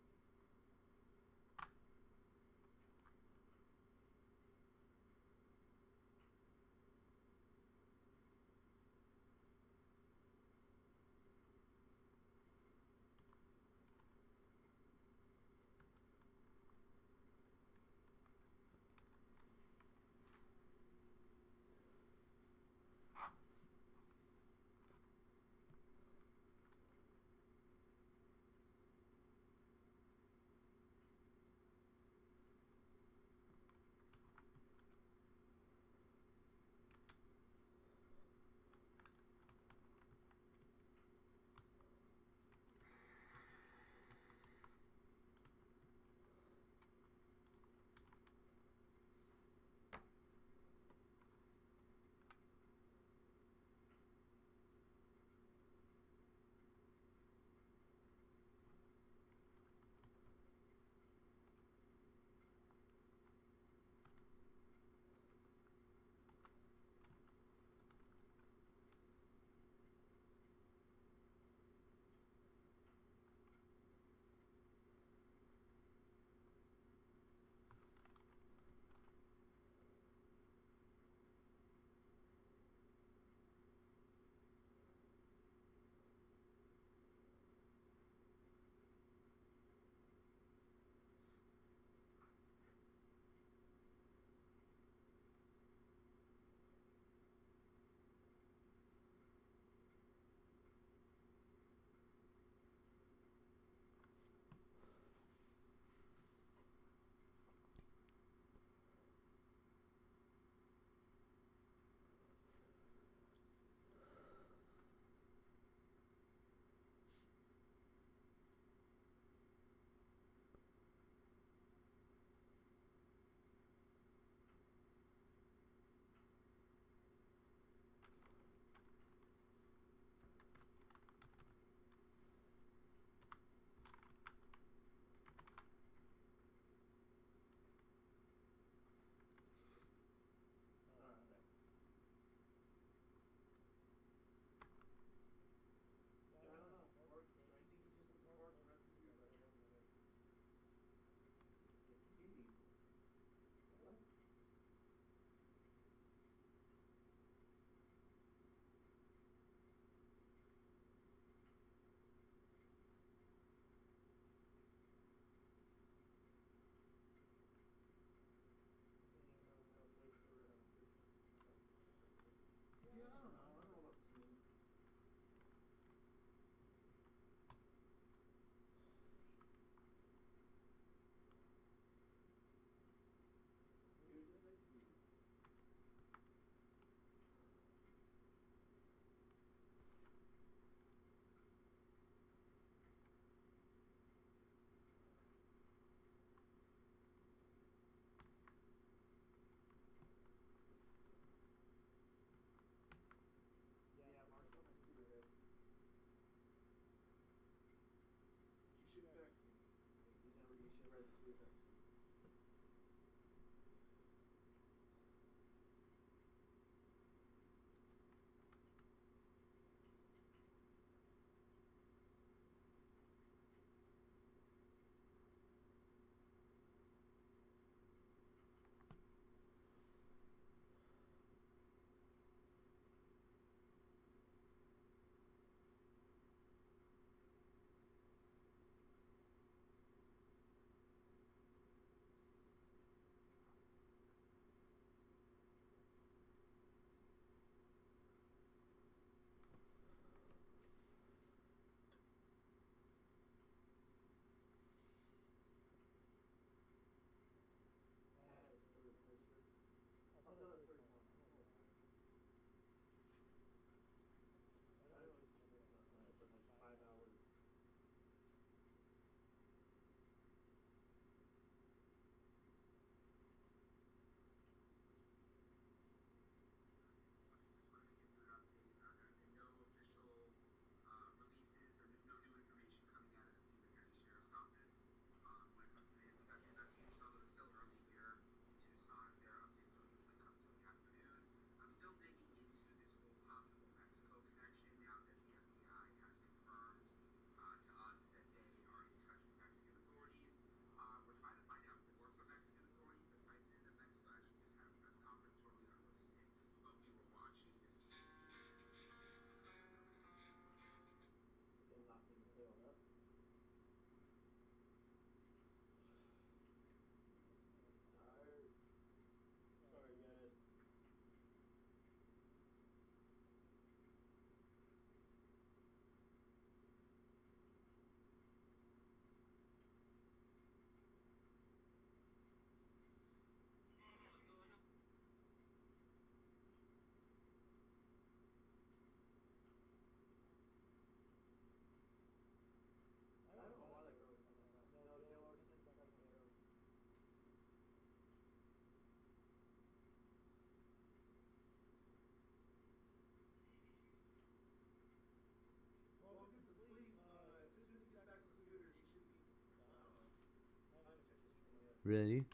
Really?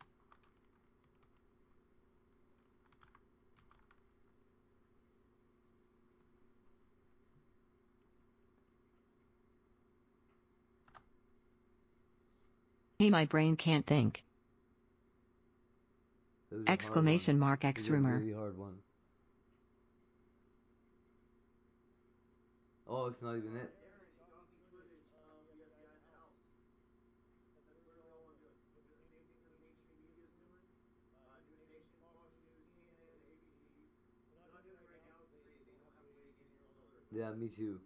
Hey, my brain can't think. Exclamation mark X rumor. Really hard one. Oh, it's not even it. Yeah, me too.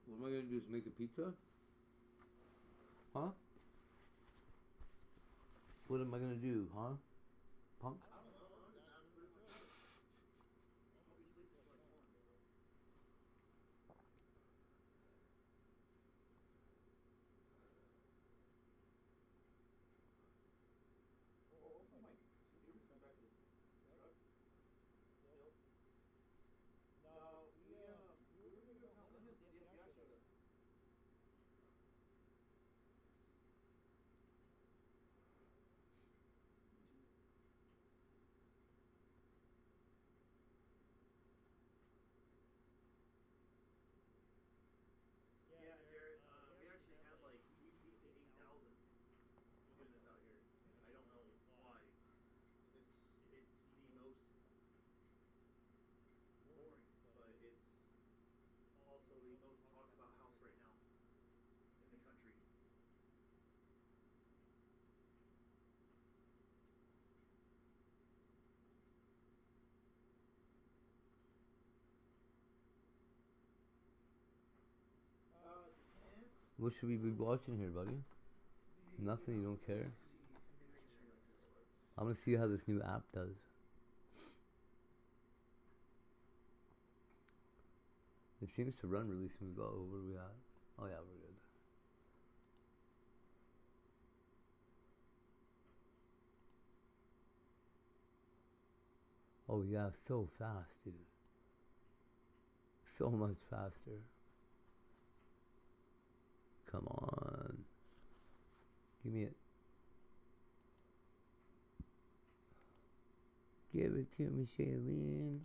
What am I gonna do? Is make a pizza? Huh? What am I gonna do? Huh? Punk? What should we be watching here, buddy? Nothing, you don't care? I'm gonna see how this new app does. It seems to run really smooth. Oh, what are we at? Oh yeah, we're good. Oh yeah, so fast, dude. So much faster. Come on. Give me it. Give it to me, Shailene.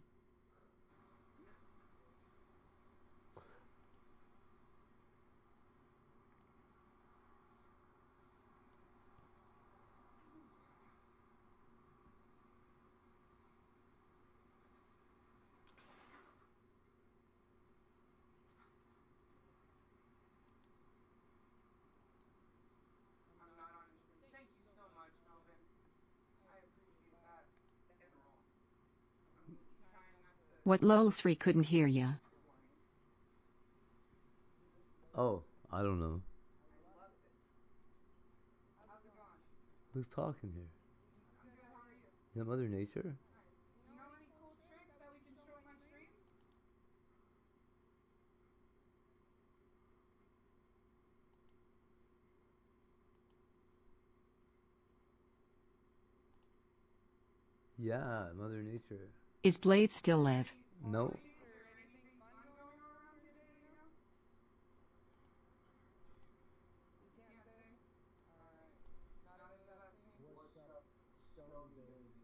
I'm not on your stream. Thank you so much, Melvin. I appreciate that. In general. I'm trying not to. What lol 3 couldn't hear ya. Oh, I don't know. I love this. How's it going? Who's talking here? I'm good. How are you? Is that Mother Nature? Nice. You know any cool tricks that we can show on my stream? Yeah, Mother Nature. Is Blade still live? No. Is there anything fun going on around here that you know? You can't say? Alright. Not into that scene? What's up, Stony Baby?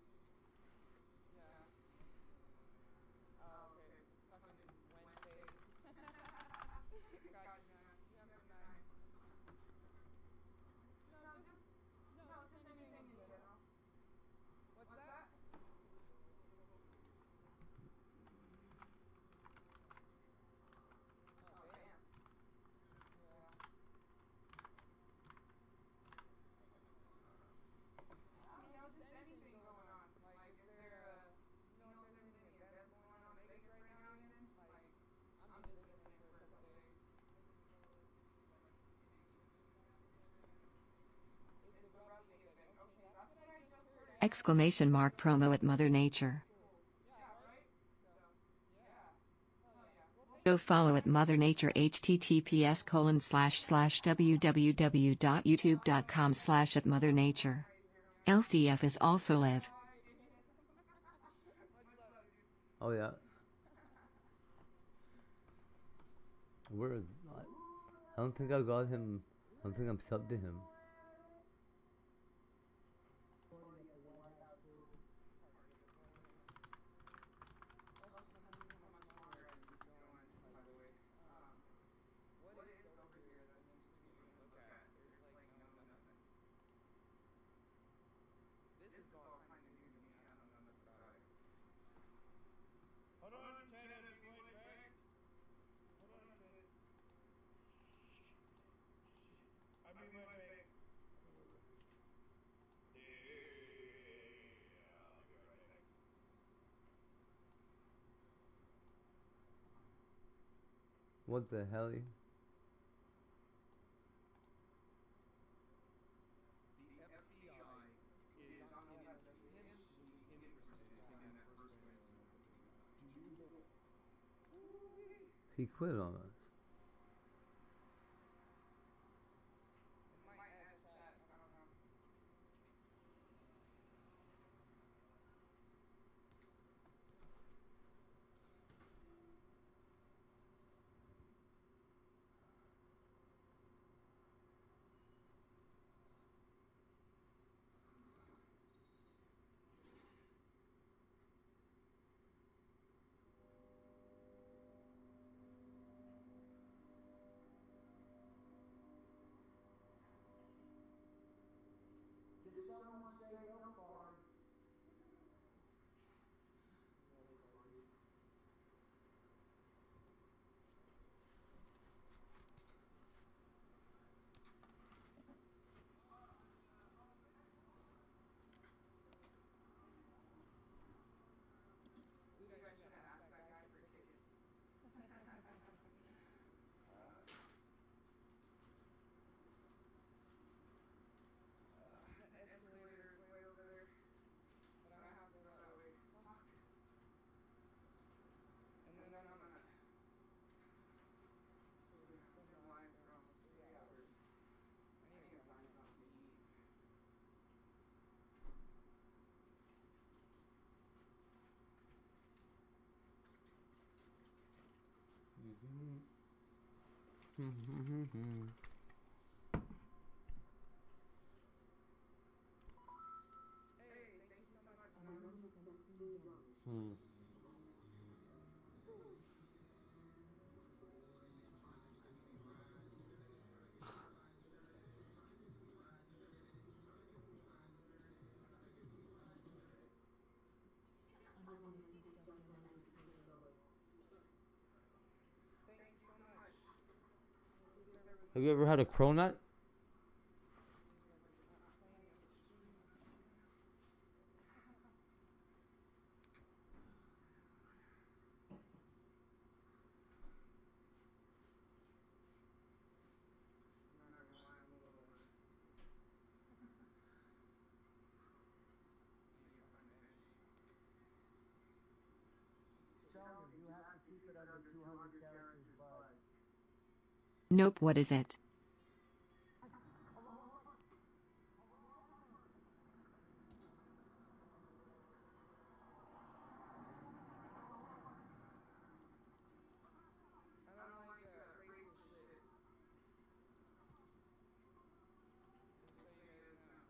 Exclamation mark promo at Mother Nature. Go follow at Mother Nature https://www.youtube.com/ at Mother Nature. LCF is also live. Oh yeah. Where is? I don't think I got him. I don't think I'm subbed to him. Hold on, China, be right back. Hold on, China. I'll be right back. What the hell? The FBI is intensely interested in that first Venezuelan job. Do you believe? He quit on us. Did someone say no card? You guys should have asked that guy for tickets. The escalator is way over there, but I have to go that way. Fuck. And then I'm gonna sit in line for almost 3 hours. I need to find something to eat. Hey, thank you so much. Thank you so much. We'll see if there's Have you ever had a cronut? I'm not gonna lie, I'm a little I need to find an itch. Tell me, you have to keep it under 200 characters, bud. Nope, what is it? I don't like racist shit. Just so you guys know.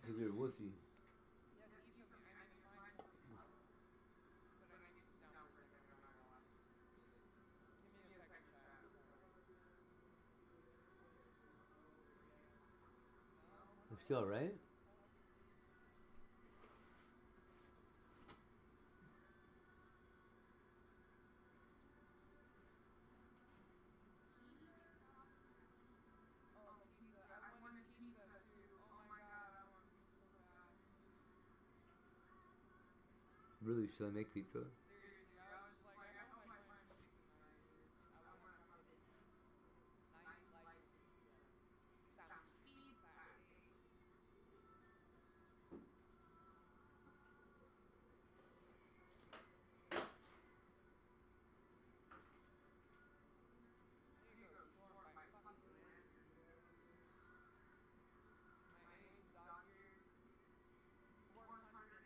Because you're a wussy. Yes, eats okay. I mean, fine something. But I need to sit down for a second. I'm not gonna lie. Give me a second, chat. I'm sorry. No? Is she alright? Oh, pizza. I wanted pizza too. Oh my god, I want pizza so bad. Really, should I make pizza? Seriously, I was just like, I hope I find pizza tonight, dude. I want a fucking nice slice of pizza. Some pizza, eh? I need to go to the store and buy fucking lint. My age of dog years, 420.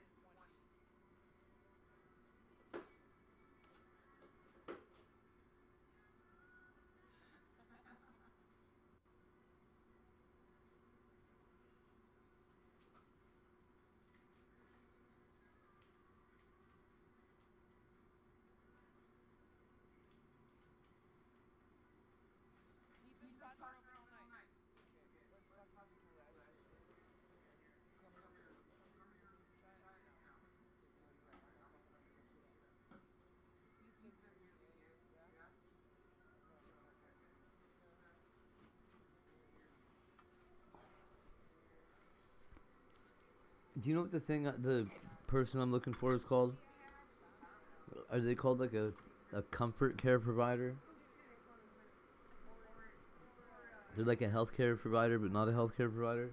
Pizza spots are open all night. Okay, let's fucking Google that shit. Come here. Come here. Chat. Give me 1 sec. I'm gonna fucking look this shit up. Pizza convenience. Yeah? That's what I'm gonna type in. Pizza convenience. Do you know what the thing, the person I'm looking for is called? Are they called like a comfort care provider? They're like a healthcare provider, but not a healthcare provider.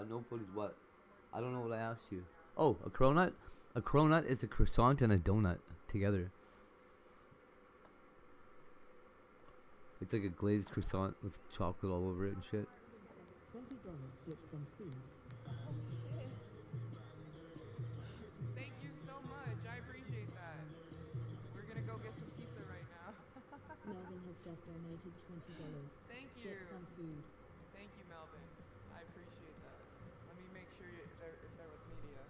Nobody's what? I don't know what I asked you. Oh, a cronut? A cronut is a croissant and a donut together. It's like a glazed croissant with chocolate all over it and shit. $20 with some food. Oh shit! Thank you so much. I appreciate that. We're gonna go get some pizza right now. Melvin has just donated $20. Thank you. Get some food. Thank you, Melvin. I appreciate that. Let me make sure if there was media.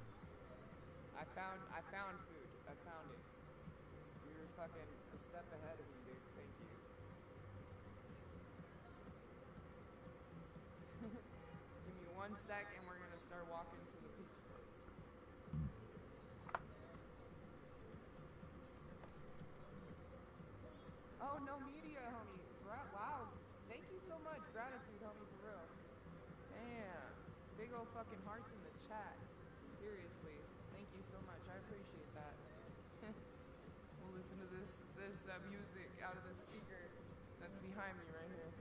I found food. I found it. You're fucking a step ahead of me, dude. Thank you. Give me 1 sec and we're gonna start walking to the pizza place. Oh, no media, homie. Wow. Thank you so much. Gratitude, homie, for real. Damn. Big ol' fucking hearts in the chat. Seriously. Thank you so much. I appreciate that. We'll listen to this music out of the speaker that's behind me right here.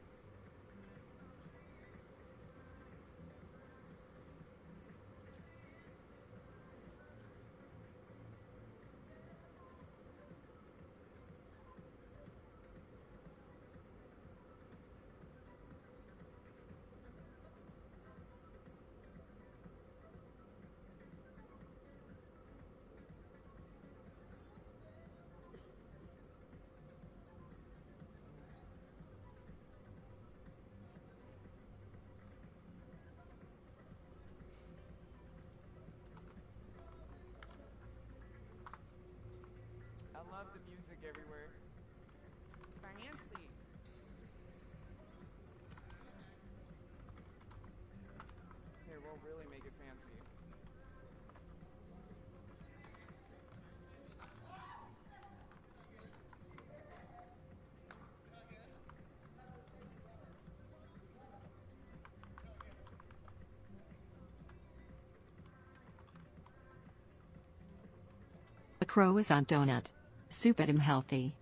I love the music everywhere. Fancy. Here, we'll really make it fancy. A croissant donut. Soup at him healthy.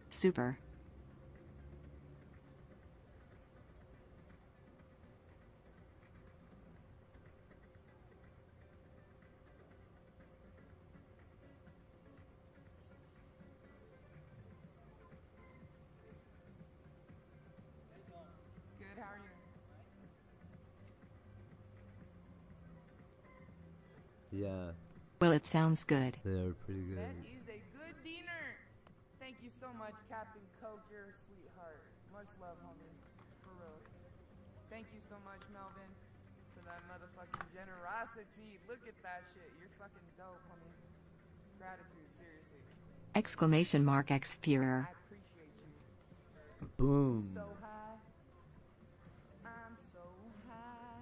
Super. Good, how are you? Yeah. Well, it sounds good. They're pretty good. That is a good dinner. Thank you so much, Captain Coke. You're a sweetheart. Much love, homie. For real. Thank you so much, Melvin, for that motherfucking generosity. Look at that shit. You're fucking dope, homie. Gratitude, seriously. Exclamation mark X Führer. I appreciate you. Boom. So high. I'm so high.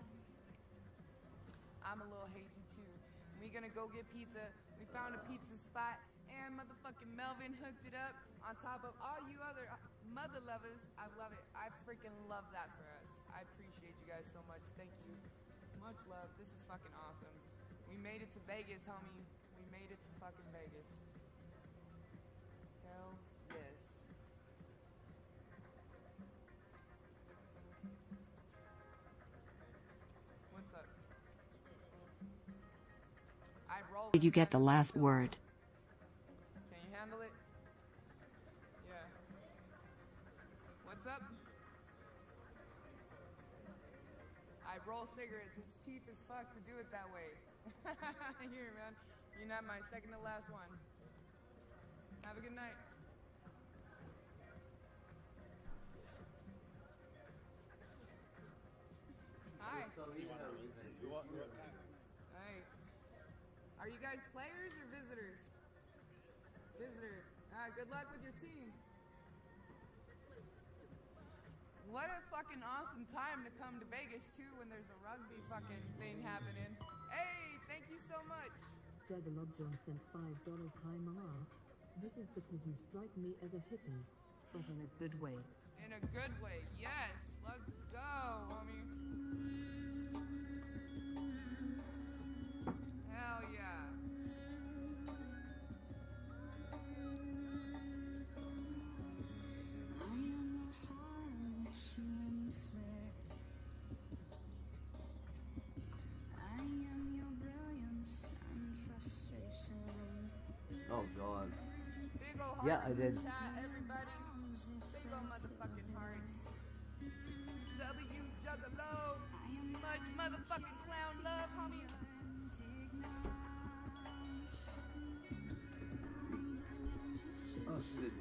I'm a little hazy too. We gonna go get pizza. We found a pizza spot, and motherfucking Melvin hooked it up on top of all you other mother lovers. I love it. I freaking love that for us. I appreciate you guys so much. Thank you. Much love. This is fucking awesome. We made it to Vegas, homie. We made it to fucking Vegas. Hell yes. What's up? I roll. Did you get the last word? Can you handle it? Yeah. What's up? I roll cigarettes. It's cheap as fuck to do it that way. Here, man. You're not my second to last one. Have a good night. Hi. Hey. Are you guys players or visitors? Visitors. Good luck with your team. What a fucking awesome time to come to Vegas too when there's a rugby fucking thing happening. Hey, thank you so much. Jagalog John sent $5. Hi Mama. This is because you strike me as a hippie, but in a good way. In a good way, yes. Let's go, homie. Hell yeah. Oh god. Big ol' Yeah, hearts I in did. the chat, everybody. Big ol' motherfucking hearts. W Juggalo. Much motherfucking clown love, homie. Oh shit.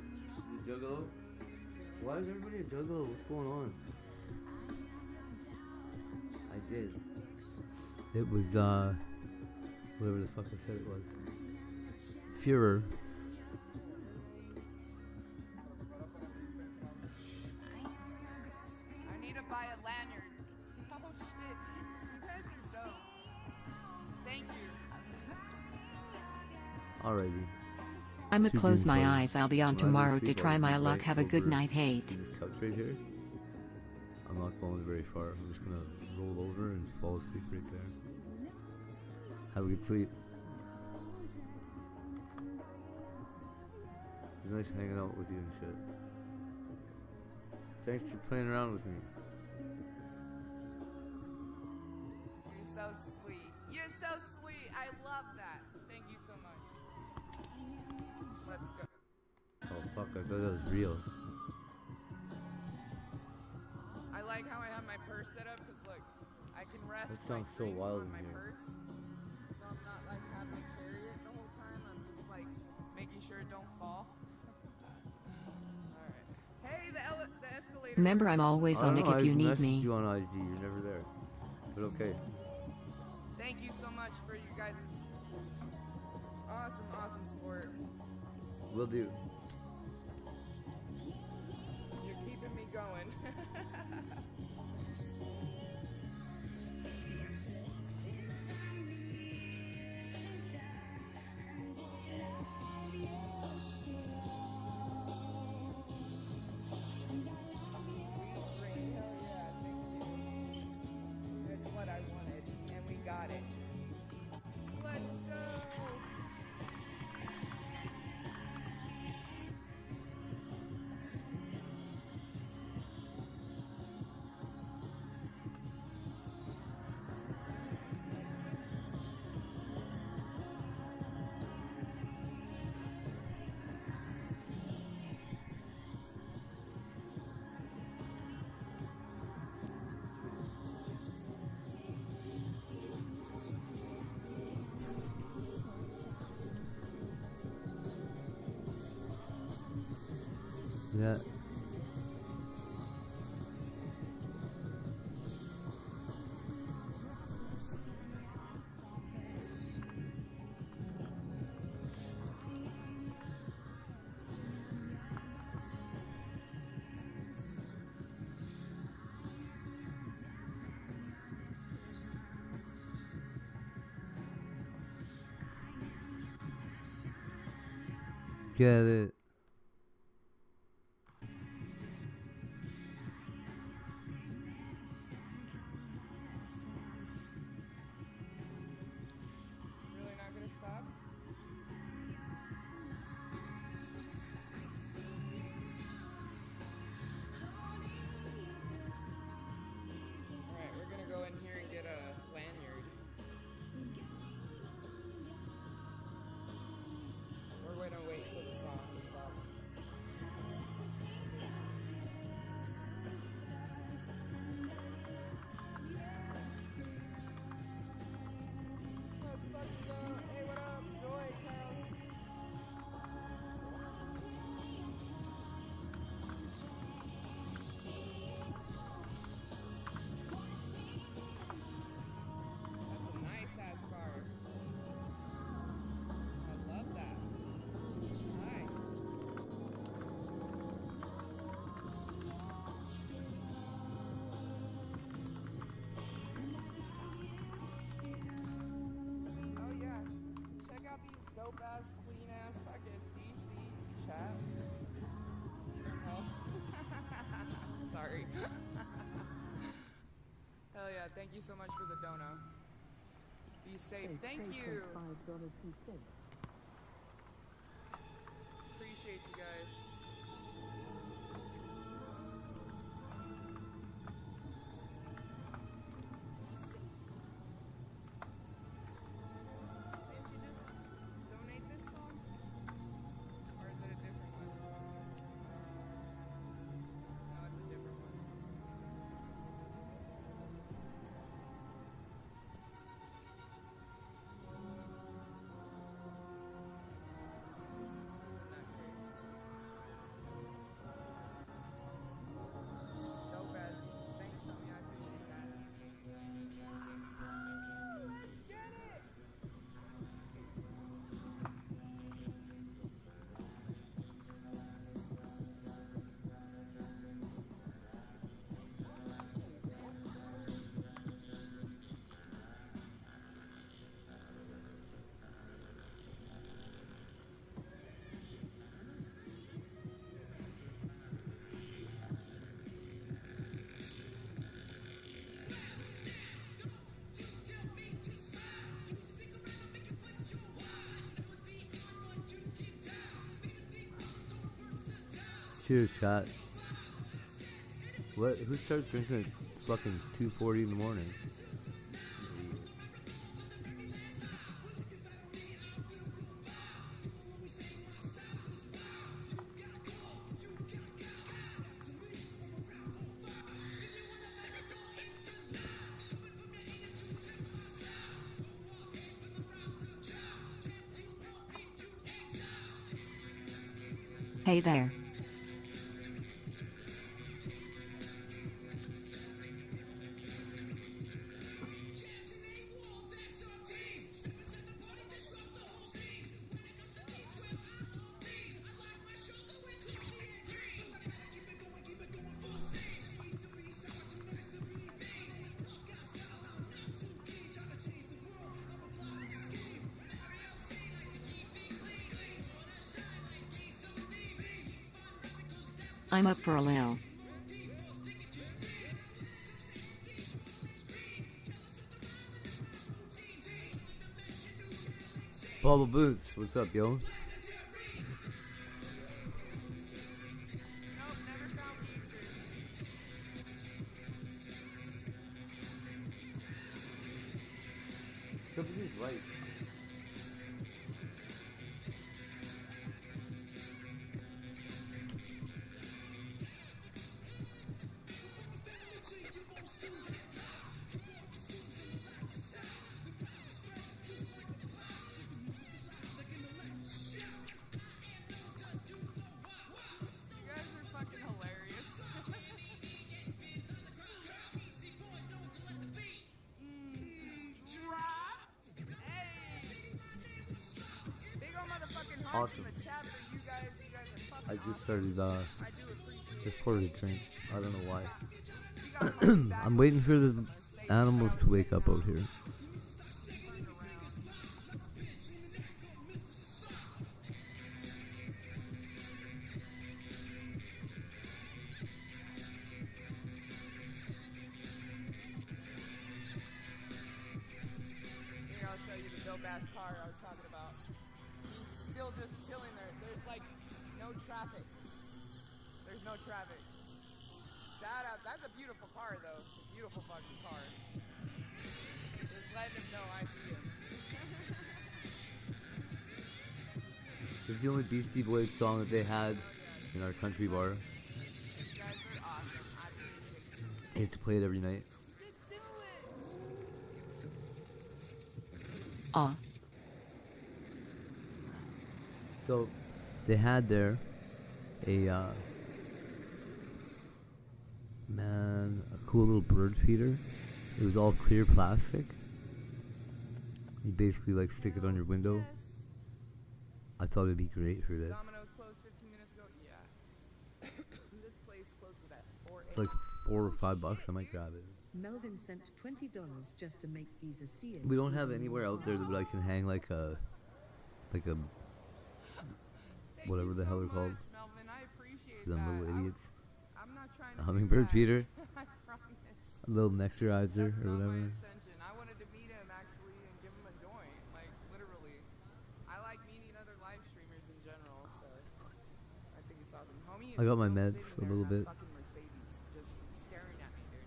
The Juggalo? Why is everybody a Juggalo? What's going on? I did. It was whatever the fuck I said it was. Führer. I need to buy a lanyard. Oh shit. You guys are dope. Thank you. Alrighty. I'ma Super close my important. eyes. I'll be on When I tomorrow sleep, to I'll try my be luck. right Have a good over night, hate. to this couch right here. I'm not going very far. I'm just gonna roll over and fall asleep right there. Have a good sleep. It's nice hanging out with you and shit. Thanks for playing around with me. You're so sweet. You're so sweet. I love that. Thank you so much. Let's go. Oh fuck, I thought that was real. I like how I have my purse set up because look, I can rest That my sounds so drink wild on in my here. purse, so I'm not like having to carry it the whole time. I'm just like making sure it don't fall. All right. Hey, the escalator. Remember, I'm always I on don't it know, if you I need messaged me. you on IG, you're never there. But okay. Thank you so much for you guys' awesome support. Will do. You're keeping me going. Sweet drink, hell yeah, thank you. That's what I wanted, and we got it. Let's go. Yeah. Get it. Really not gonna stop? Alright, we're gonna go in here and get a lanyard. We're gonna wait for the song to stop. Let's fucking go. Hey, what up? Joy, Charles. That's a nice ass car. I love that. Hi. Oh yeah. Check out these dope ass, clean ass fucking DCs, chat. Oh. Sorry. Hell yeah, thank you so much for the dono. Be safe. Thank you. Appreciate you guys. Didn't you just donate this song? Or is it a different one? No, it's a different one. Isn't that crazy? Dope ass DCs. Thanks, Sonia. I appreciate that. Let's get it! Cheers, chat. What? Who starts drinking at fucking 2:40 in the morning? Hey there. I'm up for a lil. Bubble Boots, what's up, yo? Nope, never found Easter. Somebody's right. You guys are Awesome. in the chat for you guys. You guys are fucking I just awesome. started I do appreciate just it. poured a drink. I don't know why. We got Homie back I'm waiting for the Mercedes, animals but I to was wake getting up out out. here. Turned around. Here, I'll show you the dope ass car I was talking about. He's still just chilling there. There's like no traffic. There's no traffic. Shout out. That's a beautiful car though. Beautiful fucking car. Just letting him know I see him. This is the only Beastie Boys song that they had in our country bar. You guys are awesome. I appreciate it. I used to play it every night. Aw. So, they had there a cool little bird feeder. It was all clear plastic. You basically like stick it on your window. I thought it'd be great for this. Domino's closed 15 minutes ago. Yeah. This place closes at 4 It's like $4 or $5. I might grab it. Melvin sent $20 just to make Giza see it. We don't have anywhere out there that I can hang like a whatever the hell they're called. Melvin, I appreciate Them that. little idiots. I'm not trying A to hummingbird feeder. I promise. A little nectarizer That's or not my whatever. intention. I wanted to meet him actually and give him a joint. Like literally. I like meeting other live streamers in general, so I think it's awesome. Homie is I got my still meds sitting a there little in bit. that fucking Mercedes, just staring at me, dude.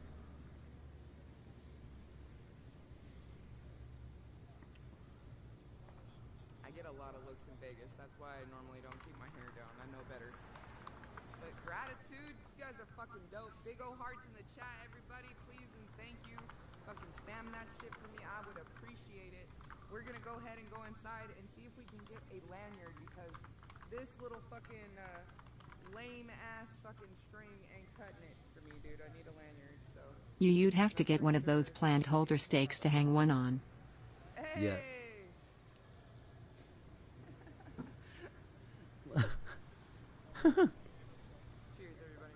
I get a lot of looks in Vegas. That's why I normally don't keep my hair down. I know better. But gratitude, you guys are fucking dope. Big ol' hearts in the chat, everybody. Please and thank you. Fucking spam that shit for me. I would appreciate it. We're gonna go ahead and go inside and see if we can get a lanyard because this little fucking lame ass fucking string ain't cutting it for me, dude. I need a lanyard, so. You'd have to get one of those plant holder stakes to hang one on. Hey! Yeah. Cheers, everybody.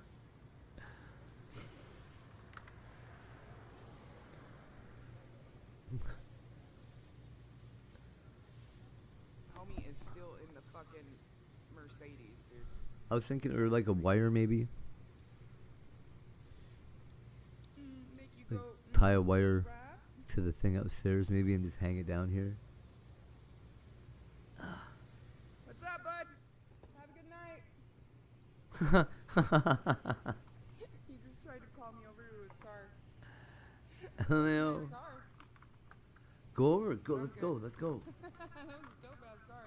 Homie is still in the fucking Mercedes, dude. I was thinking, or like a wire maybe. Make you Like go, tie a wire to the thing upstairs maybe and just hang it down here. What's up, bud? Have a good night. He just tried to call me over to his car. Hello. Nice car. Go over. Go. Let's go. Let's go. That was a dope ass car.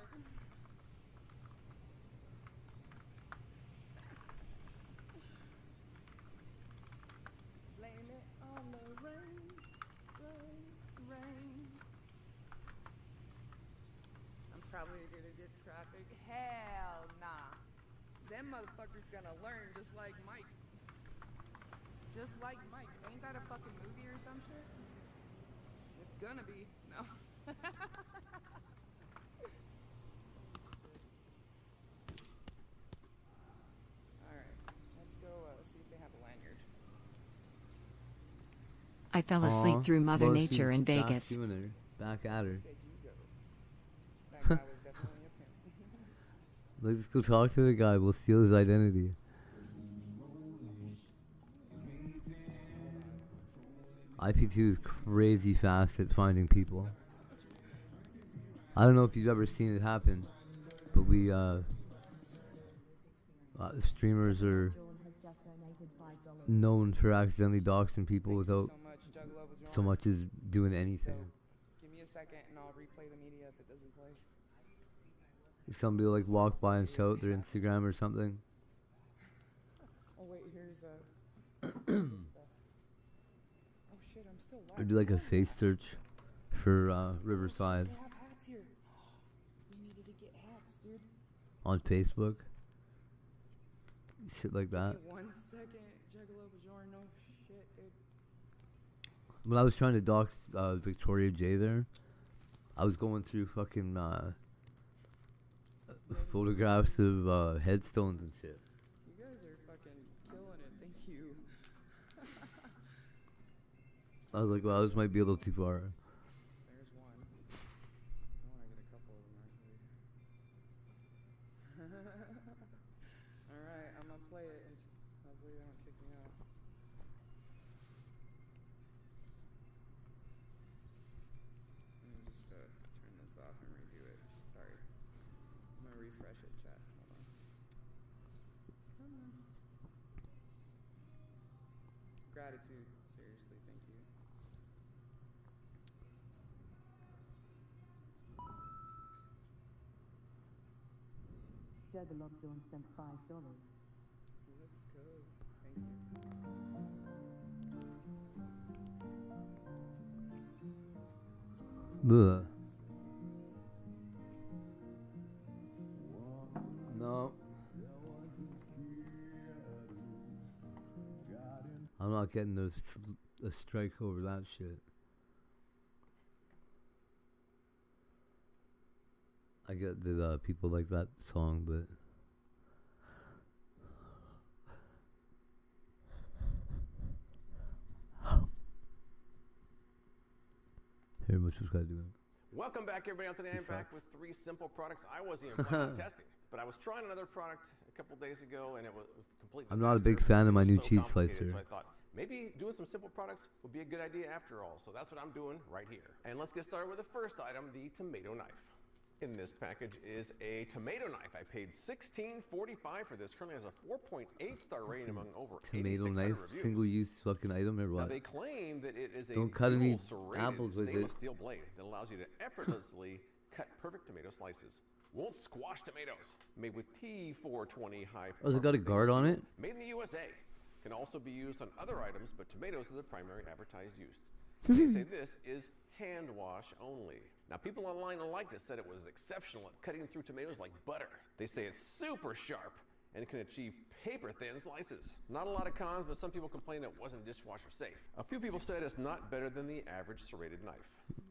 Blame it on the rain, rain, rain. I'm probably gonna get traffic. Hell nah. Them motherfuckers gonna learn just like Mike. Just like Mike. Ain't that a fucking movie or some shit? It's gonna be. No. Alright. Let's go see if they have a lanyard. I fell asleep Aw, through Mother well, Nature she's in back Vegas. doing her. Back at her. That guy was definitely a pimp. Let's go talk to the guy. We'll steal his identity. IP2 is crazy fast at finding people. I don't know if you've ever seen it happen, but we streamers are known for accidentally doxing people without so much as doing anything. Give me a second and I'll replay the media if it doesn't play. Somebody will like walk by and shout their Instagram or something. Oh wait, here's a. Oh shit, I'm still live. Or do like a face search for Riverside They have hats here. We needed to get hats, dude. on Facebook. Shit like that. Give me 1 second. Juggalo Bajorno. Shit, dude. When I was trying to dox Victoria J there, I was going through fucking photographs of headstones and shit. You guys are fucking killing it. Thank you. I was like, wow, this might be a little too far. There's one. I want to get a couple of them actually. Alright, I'm gonna play it and hopefully they don't kick me out. Let me just turn this off and redo it. Sorry. I'm gonna refresh it, chat. Hold on. Come on. Gratitude. Seriously, thank you. Joe the Lovejoy sent $5. Let's go. Thank you. Bleh. No. I'm not getting a strike over that shit. I get that people like that song, but here, what's this guy doing? Welcome back, everybody. On today, I'm back with 3 simple products I wasn't even planning on testing. But I was trying another product a couple days ago, and it was complete disaster. I'm not a big fan of my new cheese complicated, slicer. So I thought maybe doing some simple products would be a good idea after all. So that's what I'm doing right here. And let's get started with the first item, the tomato knife. In this package is a tomato knife. I paid $16.45 for this. Currently has a 4.8 star rating among over Tomato 8,600 knife, reviews. single-use fucking item or Now what? they claim that it is a Don't cut any dual serrated apples with stainless it. steel blade that allows you to effortlessly cut perfect tomato slices. Won't squash tomatoes. Made with T420 high. Oh, has it got a guard on it? Made in the USA. Can also be used on other items, but tomatoes are the primary advertised use. They say this is hand wash only. Now, people online liked it, said it was exceptional at cutting through tomatoes like butter. They say it's super sharp and can achieve paper-thin slices. Not a lot of cons, but some people complain that it wasn't dishwasher safe. A few people said it's not better than the average serrated knife.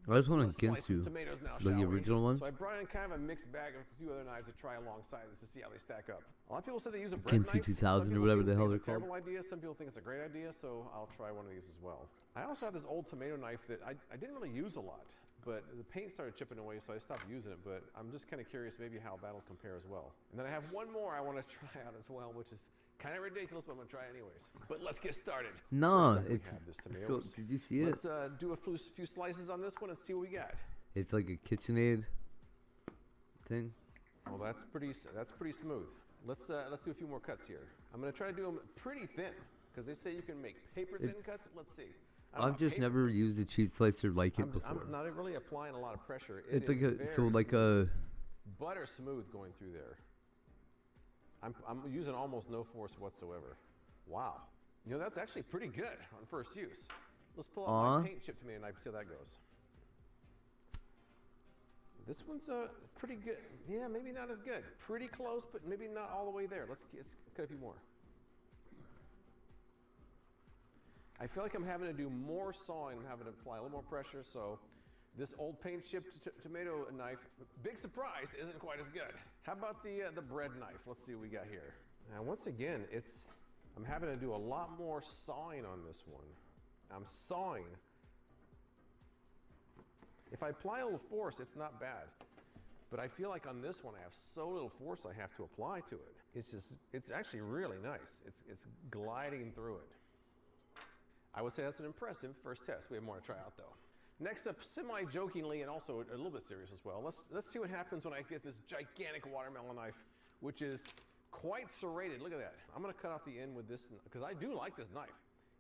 I just want Let's to slice against some you. tomatoes now, Like the shall we? original one? So I brought in kind of a mixed bag of a few other knives to try alongside this to see how they stack up. A lot of people said they use a bread Against knife. you Some 2000 or people whatever seem the to hell think they're it's a called. terrible idea. Some people think it's a great idea, so I'll try one of these as well. I also have this old tomato knife that I didn't really use a lot, but the paint started chipping away, so I stopped using it, but I'm just kind of curious maybe how that'll compare as well. And then I have one more I want to try out as well, which is kind of ridiculous, but I'm going to try it anyways. But let's get started. No, First up, we it's have this tomato. so. Did you see it? Let's do a few slices on this one and see what we got. It's like a KitchenAid thing. Well, that's pretty smooth. Let's do a few more cuts here. I'm going to try to do them pretty thin because they say you can make paper thin cuts. Let's see. I've just never used a cheese slicer like it before. I'm not really applying a lot of pressure. It's like a butter smooth going through there. I'm using almost no force whatsoever. Wow. You know, that's actually pretty good on first use. Let's pull out my paint chip tomato knife and see how that goes. This one's pretty good. Yeah, maybe not as good. Pretty close, but maybe not all the way there. Let's cut a few more. I feel like I'm having to do more sawing. I'm having to apply a little more pressure, so this old paint chipped tomato knife, big surprise, isn't quite as good. How about the bread knife? Let's see what we got here. Now, once again, I'm having to do a lot more sawing on this one. I'm sawing. If I apply a little force, it's not bad. But I feel like on this one, I have so little force I have to apply to it. It's actually really nice. It's gliding through it. I would say that's an impressive first test. We have more to try out though. Next up, semi-jokingly and also a little bit serious as well, let's see what happens when I get this gigantic watermelon knife, which is quite serrated. Look at that. I'm gonna cut off the end with this, because I do like this knife.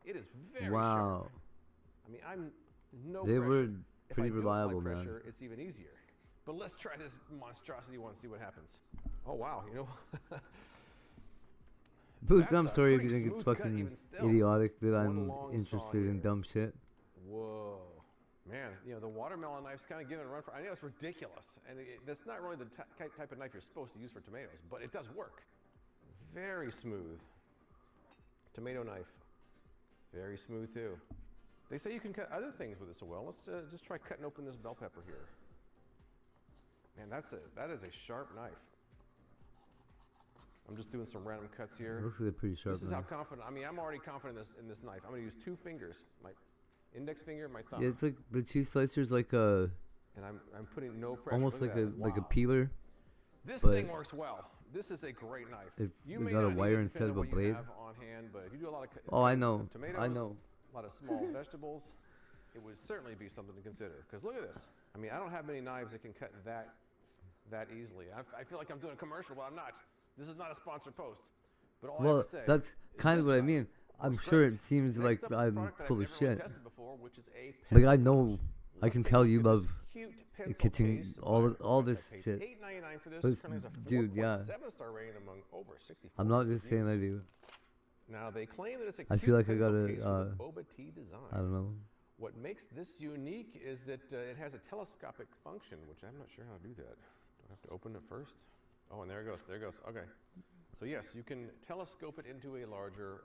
It is very sharp. I mean, I'm no They pressure. were If pretty I do reliable, apply man. pressure, it's even easier. But let's try this monstrosity one and see what happens. Oh wow, you know. Boost, That's I'm a sorry if you pretty think it's smooth cut fucking even still. idiotic that One I'm long interested saw in here. dumb shit. Whoa. Man, you know, the watermelon knife's kind of giving a run for, I know it's ridiculous, and that's not really the type of knife you're supposed to use for tomatoes, but it does work. Very smooth. Tomato knife. Very smooth too. They say you can cut other things with this as well. Let's just try cutting open this bell pepper here. Man, that is a sharp knife. I'm just doing some random cuts here. Looks like a pretty sharp This is how knife. confident. I mean, I'm already confident in this knife. I'm going to use 2 fingers, my index finger and my thumb. Yeah, it's like the cheese slicer's like a. And I'm putting no pressure. Almost Look like at a that. like a Wow. peeler. This but thing works well. This is a great knife. It's You we may got a not need wire it instead of depending a on what you blade. have on hand, but if you do a lot of Oh, I know. tomatoes, I know. a lot of small vegetables, it would certainly be something to consider. Because look at this. I mean, I don't have many knives that can cut that easily. I feel like I'm doing a commercial, but I'm not. This is not a sponsored post. But all I Well, have to say that's is kind of this what I knife mean. I'm works sure great. it seems Next like up, a I'm product that full I've of never really shit. tested before, which is a Like I pencil know, I Let's can take a tell look you at love this cute pencil kitchen, case by all Price. this I paid shit. $8.99 for this. But Currently has a dude, yeah. 4.7-star rating among over 64 I'm not just saying I reviews. do. Now they claim that it's a I cute feel like I pencil gotta, case with a boba tea design. I don't know. What makes this unique is that it has a telescopic function, which I'm not sure how to do that. Do I have to open it first? Oh, and there it goes. There it goes. Okay. So yes, you can telescope it into a larger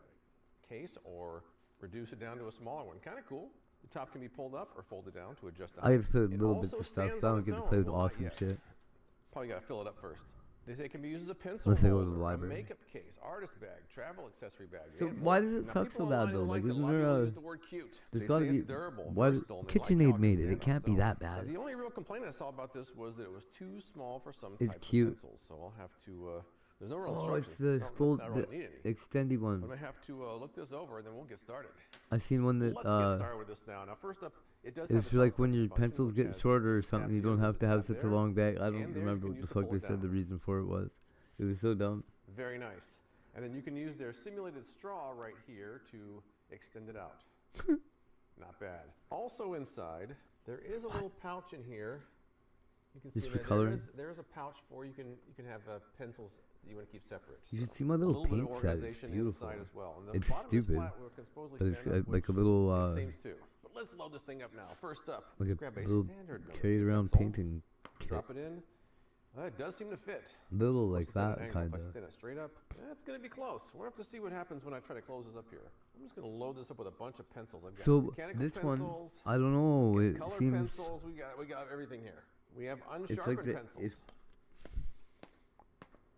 case or reduce it down to a smaller one. Kind of cool. The top can be pulled up or folded down to adjust the I height. get to play with It little also bits of stuff. stands I on don't its get to own. play with Well, not awesome yet. shit. Probably got to fill it up first. They say it can be used as a pencil Unless I go to holder, the a library. makeup case, artist bag, travel accessory bag. So and why more. does it Now, suck people so bad online though? don't Like, to- a isn't lot of there people a? use the word cute. There's They gotta say be. it's durable, Why? versatile, and they like how KitchenAid it made can it. stand It on can't its be own. that Now, bad. the only real complaint I saw about this was that it was too small for some It's types cute. of pencils. So I'll have to. There's no real Oh, instructions. it's the fold, I don't the really need any. extendy But I'm one. gonna have to look this over, and then we'll get started. I seen one that Let's get started with this now. Now, first up, it does have it's a like when telescopic your function, pencils which get has shorter or tabs something. You here. don't There's have a to have tab such a there, long bag. I and don't there you remember can what use the to fuck pull they it said the down. reason for it was. It was so dumb. Very nice. And then you can use their simulated straw right here to extend it out. Not bad. Also inside, there is a little pouch in here. You can Just see for that coloring? there is a pouch for you can have pencils that you want to keep separate. You should So see my a little bit of paint set. It's organization beautiful. inside as well. And the It's bottom of this stupid, flat can supposedly but it's stand up, like a which little it seems to. But let's load this thing up now. First up, like let's a grab a little standard carried military around pencil. painting kit. Drop it in. It does seem to fit. Little Of course, like it's at an that angle. kind If I of. stand it straight up, it's going to be close. We'll have to see what happens when I try to close this up here. I'm just going to load this up with a bunch of pencils. I've got So mechanical this one, pencils, I don't know. got It color seems pencils. We got everything here. We have it's unsharpened like the, pencils. it's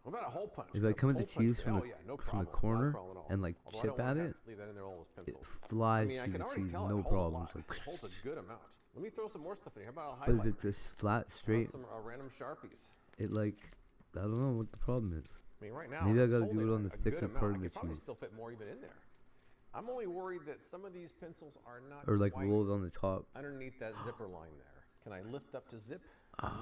What about a hole punch? if I come into Hole punch? cheese from Oh, the yeah, no from problem. the Not a corner problem at all. and like Although I chip don't at wanna it, leave that in there, all those it pencils. flies I mean, I through can the already cheese, tell no it holds a problems. lot. Like, It holds a good amount. Let me throw some more stuff in here. How about a but highlighter? if it's just flat How about straight, some random Sharpies? it like I don't know what the problem is. I mean, right now, Maybe I it's gotta do holding it on the a good thicker amount. part I of the could probably cheese, still fit more even in there. I'm only worried that some of these pencils are not or like quite rolled on the top. underneath that zipper line there. Can I lift up to zip?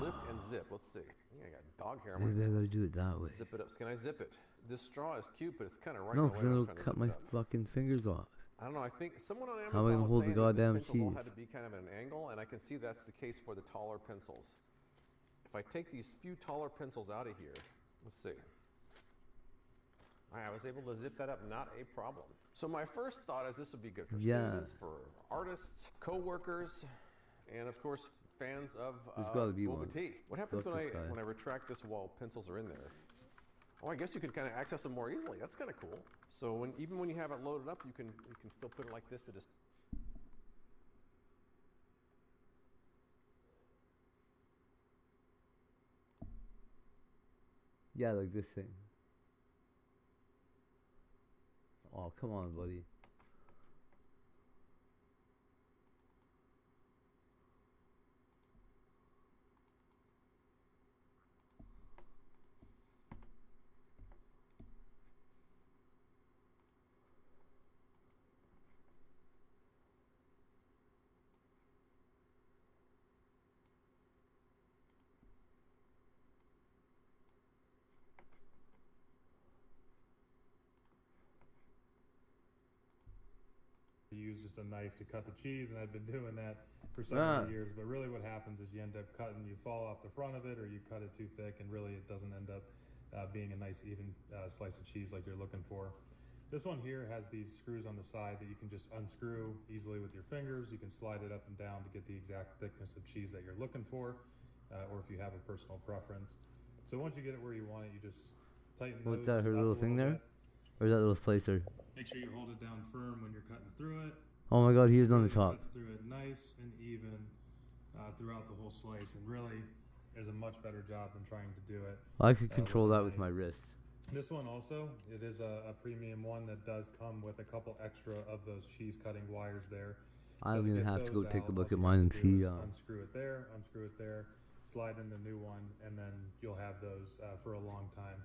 Lift and zip. Let's see. I think I got dog hair on my Maybe I hands. gotta do it that way. Zip it up. Can I zip it? This straw is cute, but it's kind of right No, in the because way then when I'm it'll trying to cut zip my it up. fucking fingers off. I don't know. I think someone on How am I Amazon gonna was hold the saying that goddamn the pencils all cheese? had to be kind of at an angle, and I can see that's the case for the taller pencils. If I take these few taller pencils out of here, let's see. I was able to zip that up, not a problem. So my first thought is this would be good for Yeah. students, for artists, co-workers, and of course fans of There's gotta be boba one. tea. What happens Fuck when this guy. I retract this while pencils are in there? Oh, I guess you can kind of access them more easily. That's kind of cool. So even when you have it loaded up, you can still put it like this to just. Yeah, like this thing. Oh, come on, buddy. Use just a knife to cut the cheese, and I've been doing that for so Ah. many years. But really, what happens is you end up cutting, you fall off the front of it, or you cut it too thick, and really it doesn't end up being a nice even slice of cheese like you're looking for. This one here has these screws on the side that you can just unscrew easily with your fingers. You can slide it up and down to get the exact thickness of cheese that you're looking for, or if you have a personal preference. So once you get it where you want it, you just tighten What's those that, her up a little thing there? bit. Or is that little slicer? Make sure you hold it down firm when you're cutting through it. Oh my god, he is on the Really top. cuts through it nice and even throughout the whole slice, and really is a much better job than trying to do it. I could with control a that with knife. my wrist. This one also, it is a premium one that does come with a couple extra of those cheese cutting wires there. I'm to gonna get have to go those take a out, look all at you mine have and to do see. is unscrew it there, slide in the new one, and then you'll have those for a long time.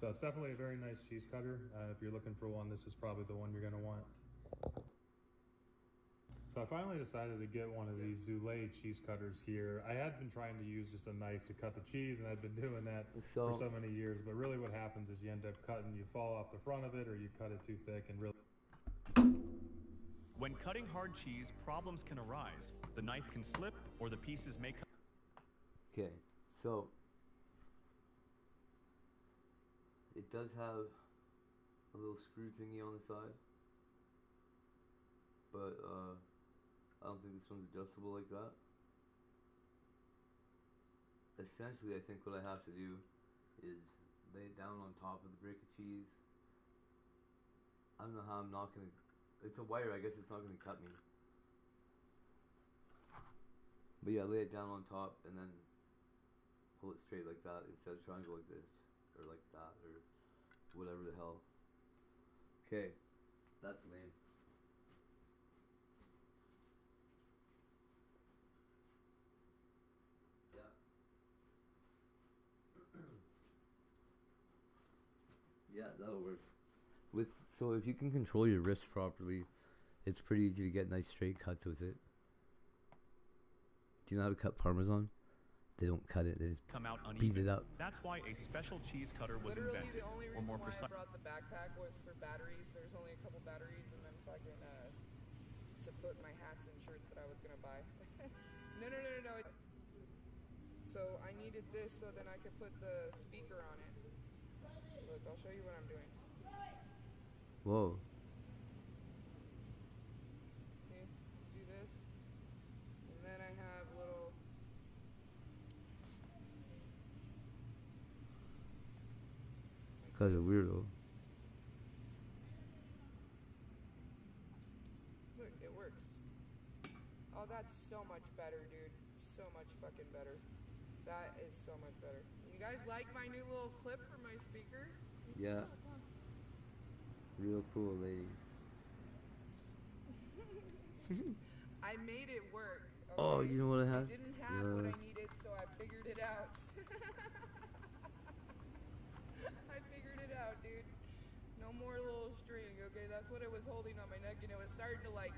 So it's definitely a very nice cheese cutter. If you're looking for one, this is probably the one you're gonna want. So I finally decided to get one of these Zoulet cheese cutters here. I had been trying to use just a knife to cut the cheese, and I'd been doing that for so many years. But really what happens is you end up cutting, you fall off the front of it, or you cut it too thick and really... When cutting hard cheese, problems can arise. The knife can slip, or the pieces may cut. Okay, so it does have a little screw thingy on the side, but I don't think this one's adjustable like that. Essentially, I think what I have to do is lay it down on top of the brick of cheese. I don't know how I'm not gonna... It's a wire, I guess it's not gonna cut me. But yeah, lay it down on top and then pull it straight like that instead of trying to go like this, or like that, or whatever the hell. Okay, that's lame. Yeah, that'll work. So if you can control your wrist properly, it's pretty easy to get nice straight cuts with it. Do you know how to cut Parmesan? They don't cut it, they just Come out beat uneven. it up. That's why a special cheese cutter was Literally, invented, the only or reason more why I precise. brought the backpack was for batteries. There's only a couple batteries, and then fucking to put my hats and shirts that I was gonna buy. No. So I needed this so then I could put the speaker on it. Look, I'll show you what I'm doing. Whoa. See? Do this. And then I have little... Guy's a weirdo. Look, it works. Oh, that's so much better, dude. So much fucking better. That is so much better. You guys like my new little clip for my speaker? Yeah. Real cool, lady. I made it work. Okay? Oh, you know what I have? I didn't have what I needed, so I figured it out. I figured it out, dude. No more little string, okay? That's what it was holding on my neck, and it was starting to, like,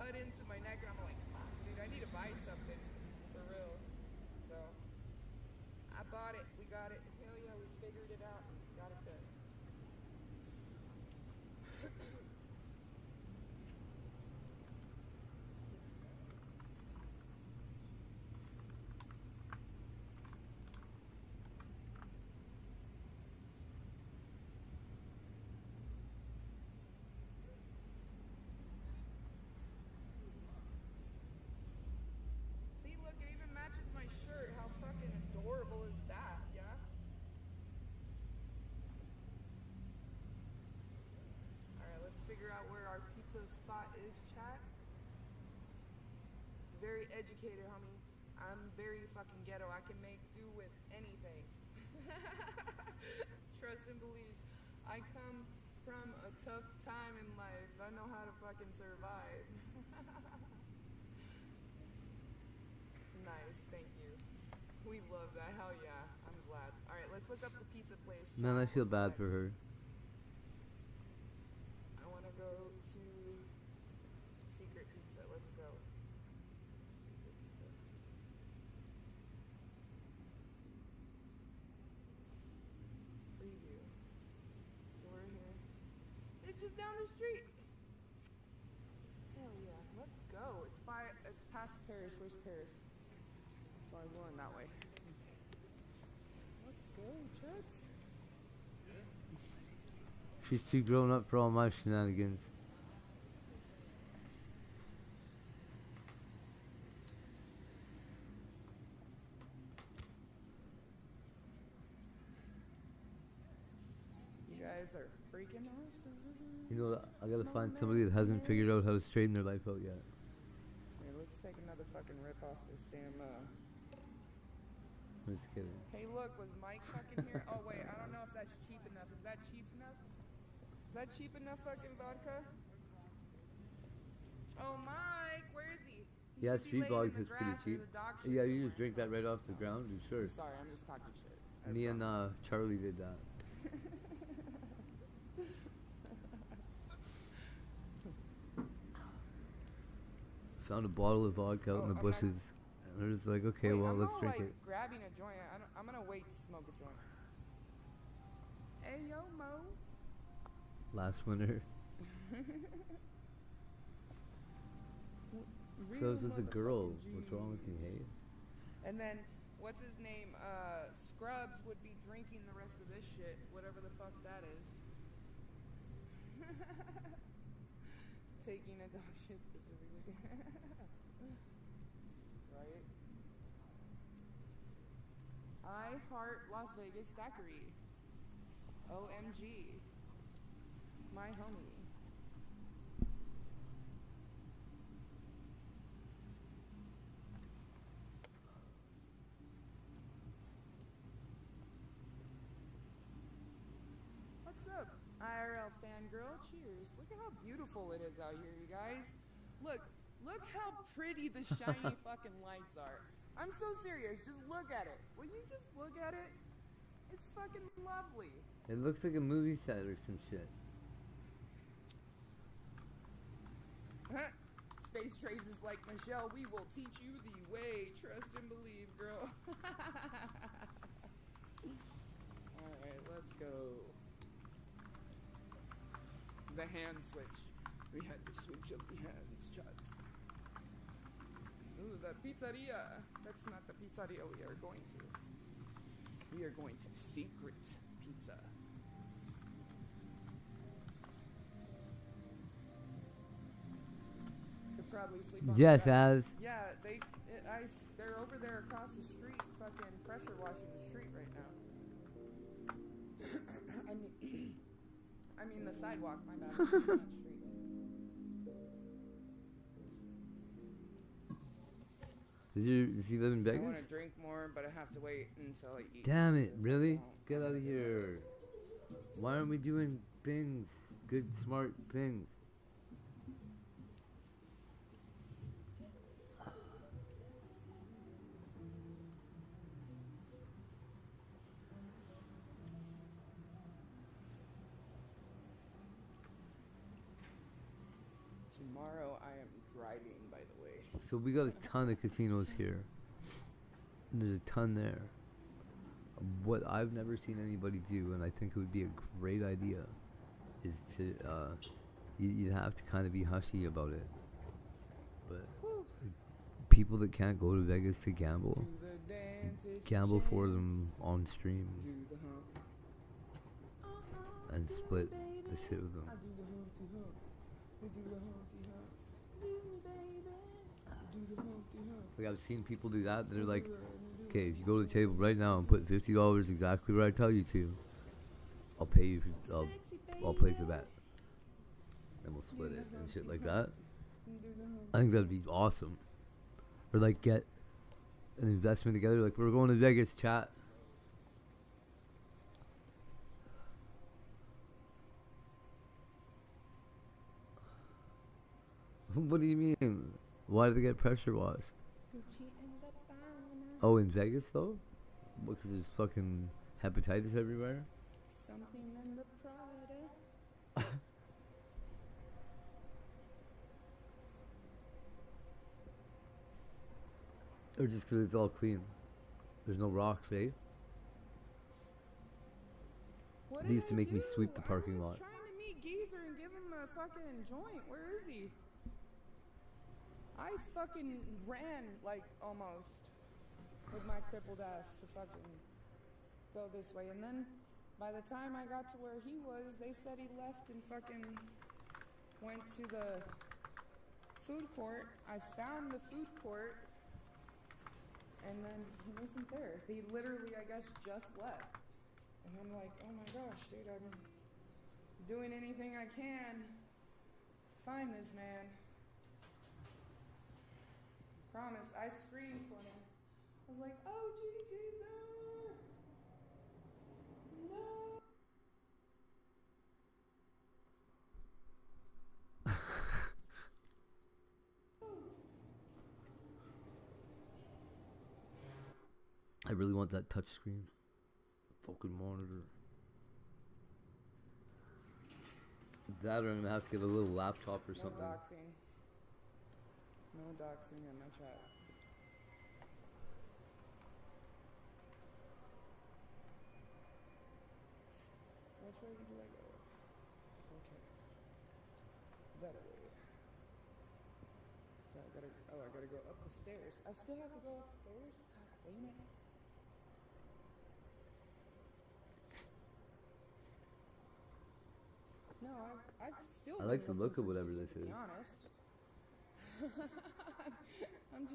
cut into my neck, and I'm like, fuck, dude, I need to buy something. For real. So, I bought it. We got it. Hell yeah, we figured it out. Got it done. See, look, it even matches my shirt. How fucking adorable is that, yeah? Alright, let's figure out where our pizza spot is, chat. Very educated, homie. I'm very fucking ghetto. I can make do with anything. Trust and believe. I come from a tough time in life. I know how to fucking survive. Nice, thank you. We love that. Hell yeah. I'm glad. Alright, let's look up the pizza place. Man, I feel bad for her. I want to go to Secret Pizza. Let's go. Secret Pizza. Preview. So we're here. It's just down the street. Hell yeah. Let's go. It's past Paris. Where's Paris? So I'm going that way. Let's go, chats. She's too grown up for all my shenanigans. You guys are freaking awesome. You know, I gotta find somebody that hasn't figured out how to straighten their life out yet. Here, let's take another fucking rip off this damn, I'm just kidding. Hey, look, was Mike fucking here? Oh, wait, I don't know if that's cheap enough. Is Is that cheap enough? Is that cheap enough fucking vodka? Oh, Mike, where is he? He Yeah, should be street laying in vodka the is pretty grass or cheap. the dog shit Yeah, you somewhere. just drink that right off the ground. Sure. I'm sorry, I'm just talking shit. Me and Charlie did that. Found a bottle of vodka out in the bushes. And they're just like, okay, well, let's drink it. Grabbing a joint. I'm gonna wait to smoke a joint. Hey, yo, Mo. Last winter. So it's just a girl. What's wrong with me, hey? And then, what's his name? Scrubs would be drinking the rest of this shit, whatever the fuck that is. Taking a dog shit specifically. Right? I heart Las Vegas Daiquiri. OMG. My homie. What's up, IRL fangirl? Cheers. Look at how beautiful it is out here, you guys. Look how pretty the shiny fucking lights are. I'm so serious. Just look at it. Will you just look at it? It's fucking lovely. It looks like a movie set or some shit. Space traces like Michelle, we will teach you the way. Trust and believe, girl. Alright, let's go. The hand switch. We had to switch up the hands, chat. Ooh, the pizzeria. That's not the pizzeria we are going to. We are going to Secret Pizza. Could probably sleep on Yes, the grass. as. Yeah, they're over there across the street, fucking pressure washing the street right now. I mean the sidewalk, my bad. Not street. Does he live in Vegas? I want to drink more, but I have to wait until I eat. Damn it, really? Get out of here. Why aren't we doing things? Good, smart things. Tomorrow I am driving, by the way. So we got a ton of casinos here. And there's a ton there. What I've never seen anybody do, and I think it would be a great idea, is to you'd have to kind of be hushy about it. But people that can't go to Vegas to gamble, gamble for them on stream and split the shit with them. Like I've seen people do that. They're like, okay, if you go to the table right now and put $50 exactly where I tell you to, I'll pay you. I'll place a bet, and we'll split it and shit like that. I think that'd be awesome. Or like get an investment together. Like we're going to Vegas, chat. What do you mean? Why do they get pressure washed? Oh, in Vegas though? Because there's fucking hepatitis everywhere? Something in the Prada. Or just because it's all clean? There's no rocks, eh? What They used to did I make me do? sweep the parking I lot. was trying to meet Geezer and give him a fucking joint. Where is he? I fucking ran, like, almost with my crippled ass to fucking go this way. And then by the time I got to where he was, they said he left and fucking went to the food court. I found the food court, and then he wasn't there. He literally, I guess, just left. And I'm like, oh my gosh, dude, I've been doing anything I can to find this man. Promise, I screamed for him. I was like, oh, gee, Geezer! No! I really want that touch screen. Fucking monitor. That or I'm gonna have to get a little laptop or something. No doxing in my chat. Which way do I go? Okay. That way. I gotta go up the stairs. I still have to go upstairs? God damn it. No, I've still I like the look of whatever this is. To be honest. I'm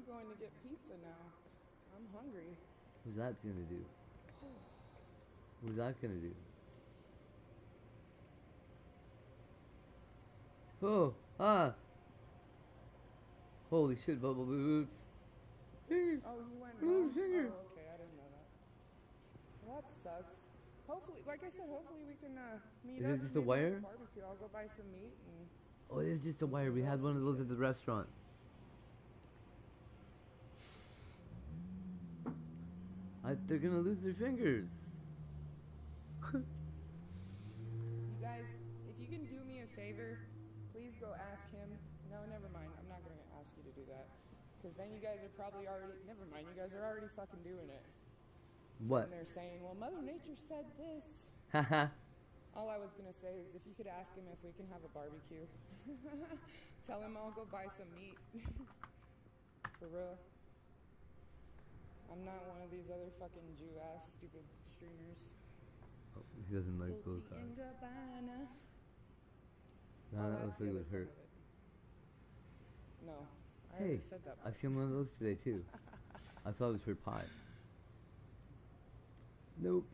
going to get pizza now. I'm hungry. What's that gonna do? What's that gonna do? Oh, holy shit, bubble boots. Fingers. Oh, he went Lose home? finger. Oh, okay, I didn't know that. Well, that sucks. Hopefully, like I said, hopefully we can meet Is up. it just and a maybe have wire? Barbecue. I'll go buy some meat and. Oh, it is just a wire. We had one of those at the restaurant. They're gonna lose their fingers. You guys, if you can do me a favor, please go ask him. No, never mind. I'm not gonna ask you to do that, because then you guys are probably already. Never mind. You guys are already fucking doing it. What? And they're saying, well, Mother Nature said this. Haha. All I was gonna say is, if you could ask him if we can have a barbecue. Tell him I'll go buy some meat. For real. I'm not one of these other fucking Jew-ass stupid streamers. Oh, he doesn't like those guys. Nah, that looks like it would hurt. No, I Hey, already said that. I seen one of those today too. I thought it was for pie. Nope.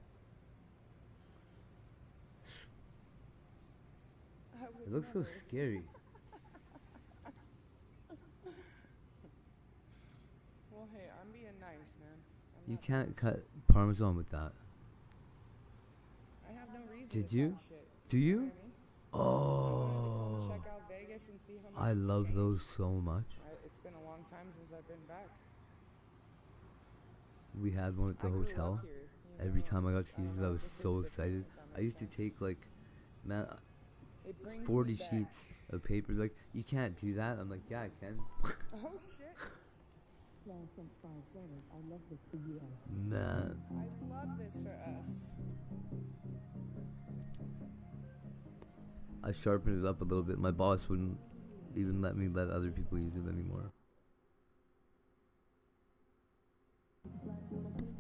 It looks so scary. Well, hey, I'm being nice, man. You can't cut Parmesan with that. I have no reason Did to you? talk shit. Do you? You know what I mean? Oh. Check out Vegas and see how much I it's love changed. those so much. It's been a long time since I've been back. We had one at the I grew hotel. up here, you Every know, time I got it's- to use it, don't I know, was it just so hits different, excited. if that I makes used to sense. take like, man, It brings 40 me back. sheets of paper. Like, you can't do that. I'm like, yeah, I can. Oh shit. Plan sent $5. I love this for you. Man. I love this for us. I sharpened it up a little bit. My boss wouldn't even let me let other people use it anymore.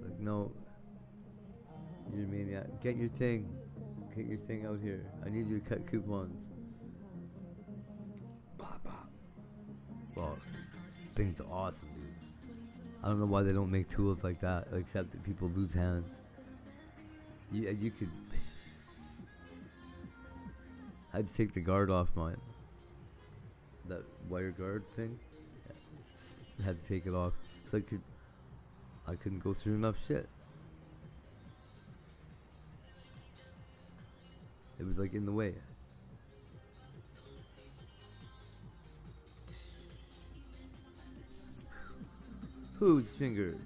Like, no, you're a maniac. Get your thing. Get your thing out here. I need you to cut coupons. Bop, bop. Well, this thing's awesome, dude. I don't know why they don't make tools like that, except that people lose hands. You could... I had to take the guard off mine. That wire guard thing. I had to take it off. So I couldn't go through enough shit. It was like in the way. Whose finger?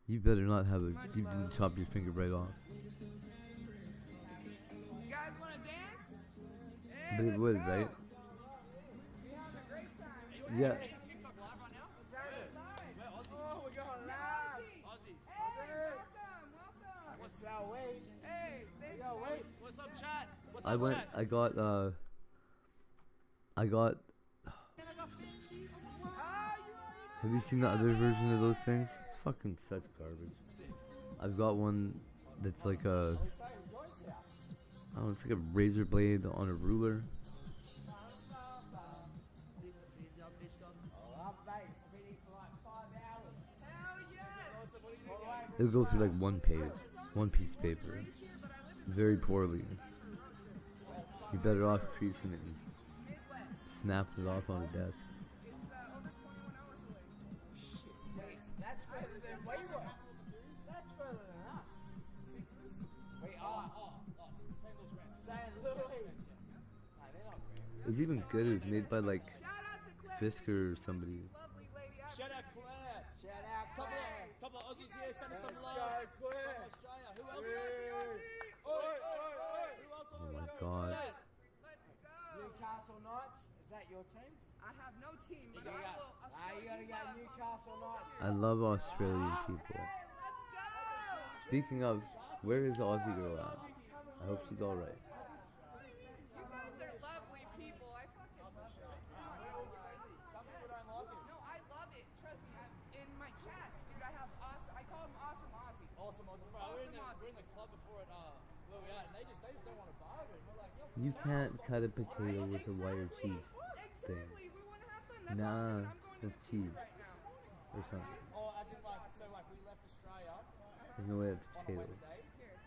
You better not have a. You can chop your finger right off. You guys want to dance? But it would, right? We having a great time. Yeah. Oh, we're going live. Aussies. Hey, welcome. What's that way? Hey, thanks. Yo, wait. What's up, chat? What's up, I went. chat? I got. Have you seen the other version of those things? It's fucking such garbage. I've got one that's like a. I don't know, it's like a razor blade on a ruler. It'll go through like one page, one piece of paper, very poorly. You're better off creasing it and snaps it off on a desk. That's further than we were. That's further than us. We are. St. Louis. No, they're not Rams. It was even good. It was made by like Fisker or somebody. Shout out sending some Let's love go, from Claire. Australia. Who else? Oi, oi, oi. Who else Oh wants my to go? God. Chat. Let's go. Newcastle Knights. Is that your team? I have no team, You but gotta I go. will. I'll Ah, show you gotta you go love. Newcastle Knights. I love Australian people. Let's go. Speaking of, where is the Aussie girl at? I hope she's alright. You guys are lovely people. I fucking love you. Some people don't like it. No, I love it. Trust me. In my chats, dude, I have awesome. I call them awesome Aussies. Awesome. Bro, we're in the club before at where we at, and they just don't want to bargain. We're like, yo, You can't cut a potato with a wire cheese thing. Exactly. We want to have fun. That's all, Nah, dude. I'm going that's to cheese right now. or something. Oh, as in like we left Australia There's no way it's on a potato. Wednesday. Here.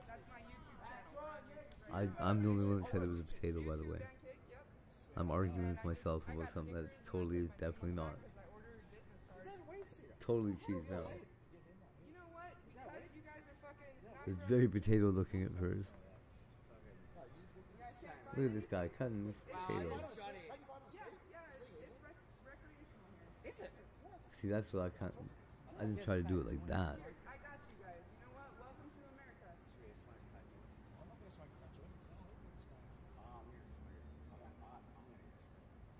That's my YouTube channel. We're on YouTube right now. I'm the only one that said it was a potato, by the way. Pancake, yep. I'm arguing with myself about something that's totally, definitely not. Because I ordered business cards. Is that wheat syrup? Totally cheese now. You know what? Because you guys are fucking. not It's from- very potato looking at first. You guys can't find Look at this guy cutting this Wow, potato. Yeah, it's recreational here. Is it? See, that's what I can't. I didn't try to do it like that. I got you guys. You know what? Welcome to America. I'm not gonna smoke fat joint.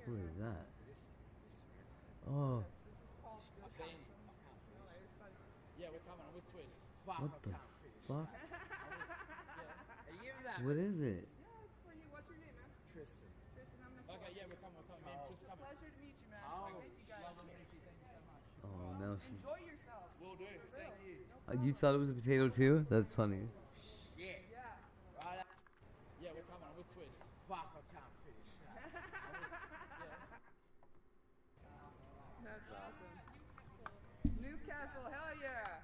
What is that? Oh, This is called Ben. No, it's fun. Yeah, we're coming. I'm with Twist. Fuck, what I the can't finish. fuck? Are you that? What is it? Yeah, it's for you. What's your name, man? Tristan. Tristan, I'm the Okay, yeah, we're coming. Man, just coming. Pleasure to meet you, man. Oh, Thank you guys. lovely to meet you. Thank you so much. Oh, now she's. Enjoy yourselves. Will do. Thank you. You thought it was a potato too? That's funny. Yeah. Yeah. Right. Yeah, we're coming. I'm with Twist. Fuck, I can't finish. That's awesome. Newcastle, hell yeah.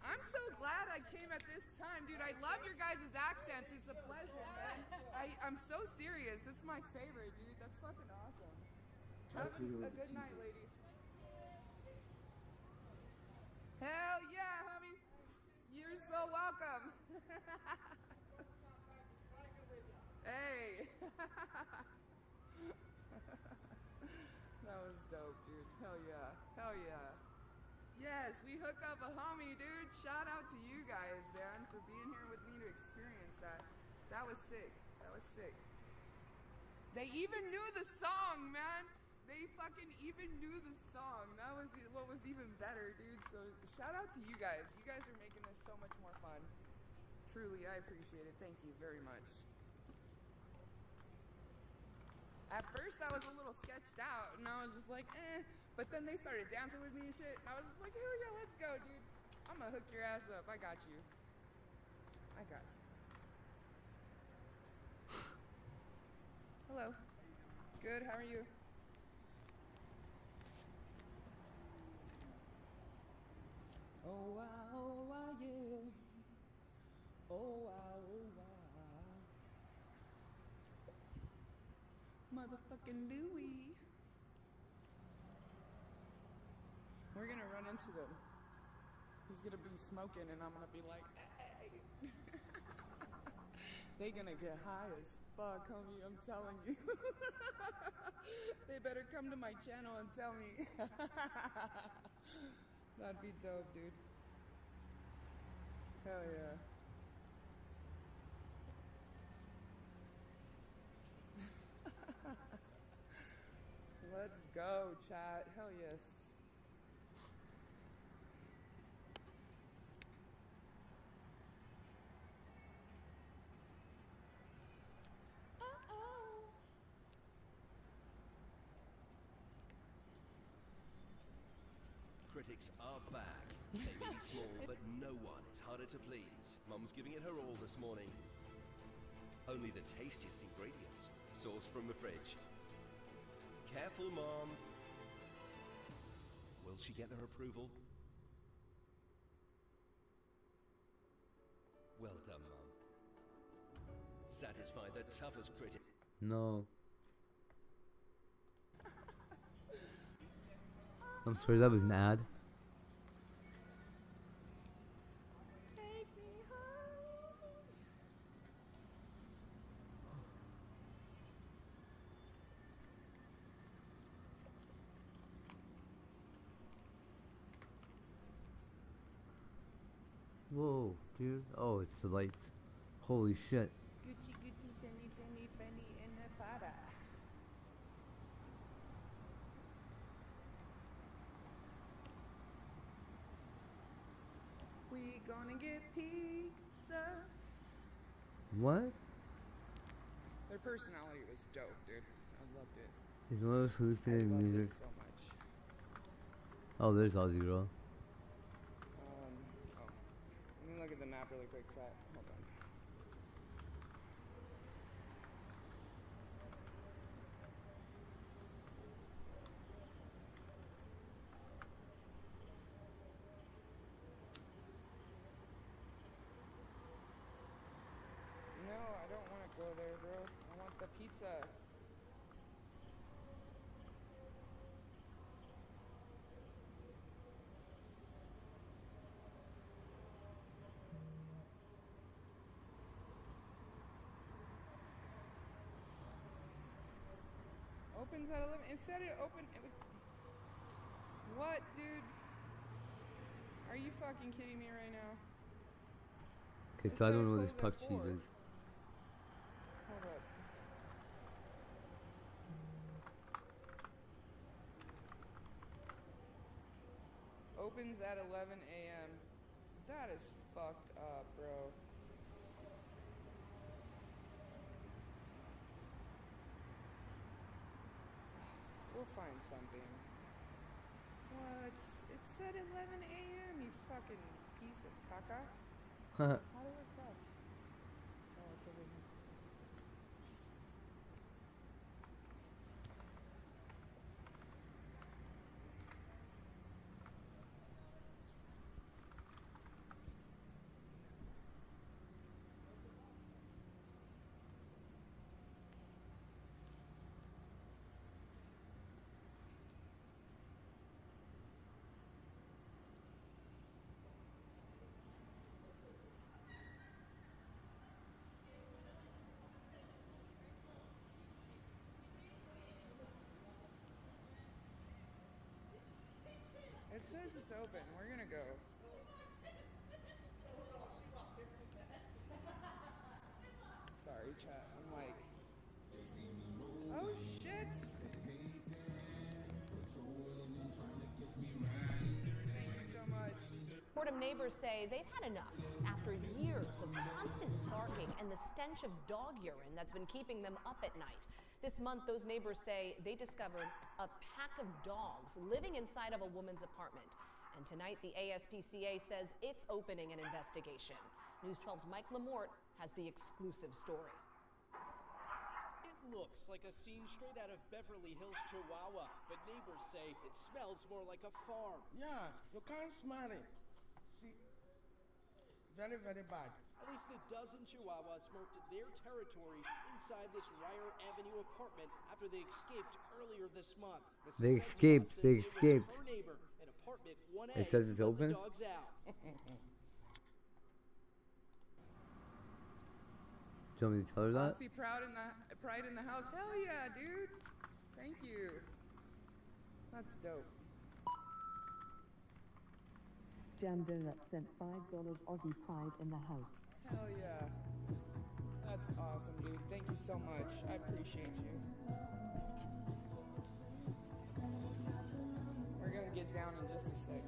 I'm so glad I came at this time, dude. I love your guys' accents. It's a pleasure, man. I'm so serious. That's my favorite, dude. That's fucking awesome. Have a good night, ladies. Hell yeah, homie. You're so welcome. Hey. That was dope, dude. Hell yeah. Hell yeah. Yes, we hook up a homie, dude. Shout out to you guys, man, for being here with me to experience that. That was sick. That was sick. They even knew the song, man. They fucking even knew the song. That was what was even better, dude. So shout out to you guys. You guys are making this so much more fun. Truly, I appreciate it. Thank you very much. At first, I was a little sketched out, and I was just like, eh. But then they started dancing with me and shit, and I was just like, hell yeah, let's go, dude. I'm gonna hook your ass up. I got you. I got you. Hello. Good, how are you? Oh, wow, yeah. Oh, wow, motherfucking Louie. We're gonna run into them. He's gonna be smoking and I'm gonna be like, hey. They gonna get high as fuck, homie, I'm telling you. They better come to my channel and tell me. That'd be dope, dude. Hell yeah. Let's go, chat. Hell yes. Critics are back. They may be small, but no one is harder to please. Mum's giving it her all this morning. Only the tastiest ingredients, sourced from the fridge. Careful, Mom. Will she get their approval? Well done, Mum. Satisfy the toughest critic. No. I'm sorry, that was an ad. Take me home. Whoa, dude. Oh, it's the lights. Holy shit. Gucci, Gucci, Fendi, Fendi, Fendi, and a Prada. We gonna get pizza. What? Their personality was dope, dude. I loved it. He's one of those hallucinating music. So much. Oh, there's Aussie girl. Let me look at the map really quick. Hold on. No, I don't want to go there, bro. I want the pizza. Opens at 11. It said it opened. It was. What, dude? Are you fucking kidding me right now? Okay, so I don't know what this puck cheese is. Hold up. Opens at 11 a.m. That is fucked up, bro. We'll find something. What? It said 11 a.m., you fucking piece of caca. How do I cross? Oh, it's over here. It says it's open. We're gonna go. Sorry, chat. I'm like, oh shit. Thank you so much. Fordham neighbors say they've had enough after years of constant barking and the stench of dog urine that's been keeping them up at night. This month, those neighbors say they discovered a pack of dogs living inside of a woman's apartment. And tonight, the ASPCA says it's opening an investigation. News 12's Mike Lamort has the exclusive story. It looks like a scene straight out of Beverly Hills, Chihuahua, but neighbors say it smells more like a farm. Yeah, you can't smell it. See, very, very bad. At least a dozen Chihuahuas marked their territory inside this Ryer Avenue apartment after they escaped earlier this month. They escaped. They escaped. Her neighbor, in apartment 1A, It says it's open? the dogs out. Do you want me to tell her that? Aussie pride in the house. Hell yeah, dude. Thank you. That's dope. Jam Donut sent $5 Aussie pride in the house. Hell yeah. That's awesome, dude. Thank you so much. I appreciate you. We're gonna get down in just a sec.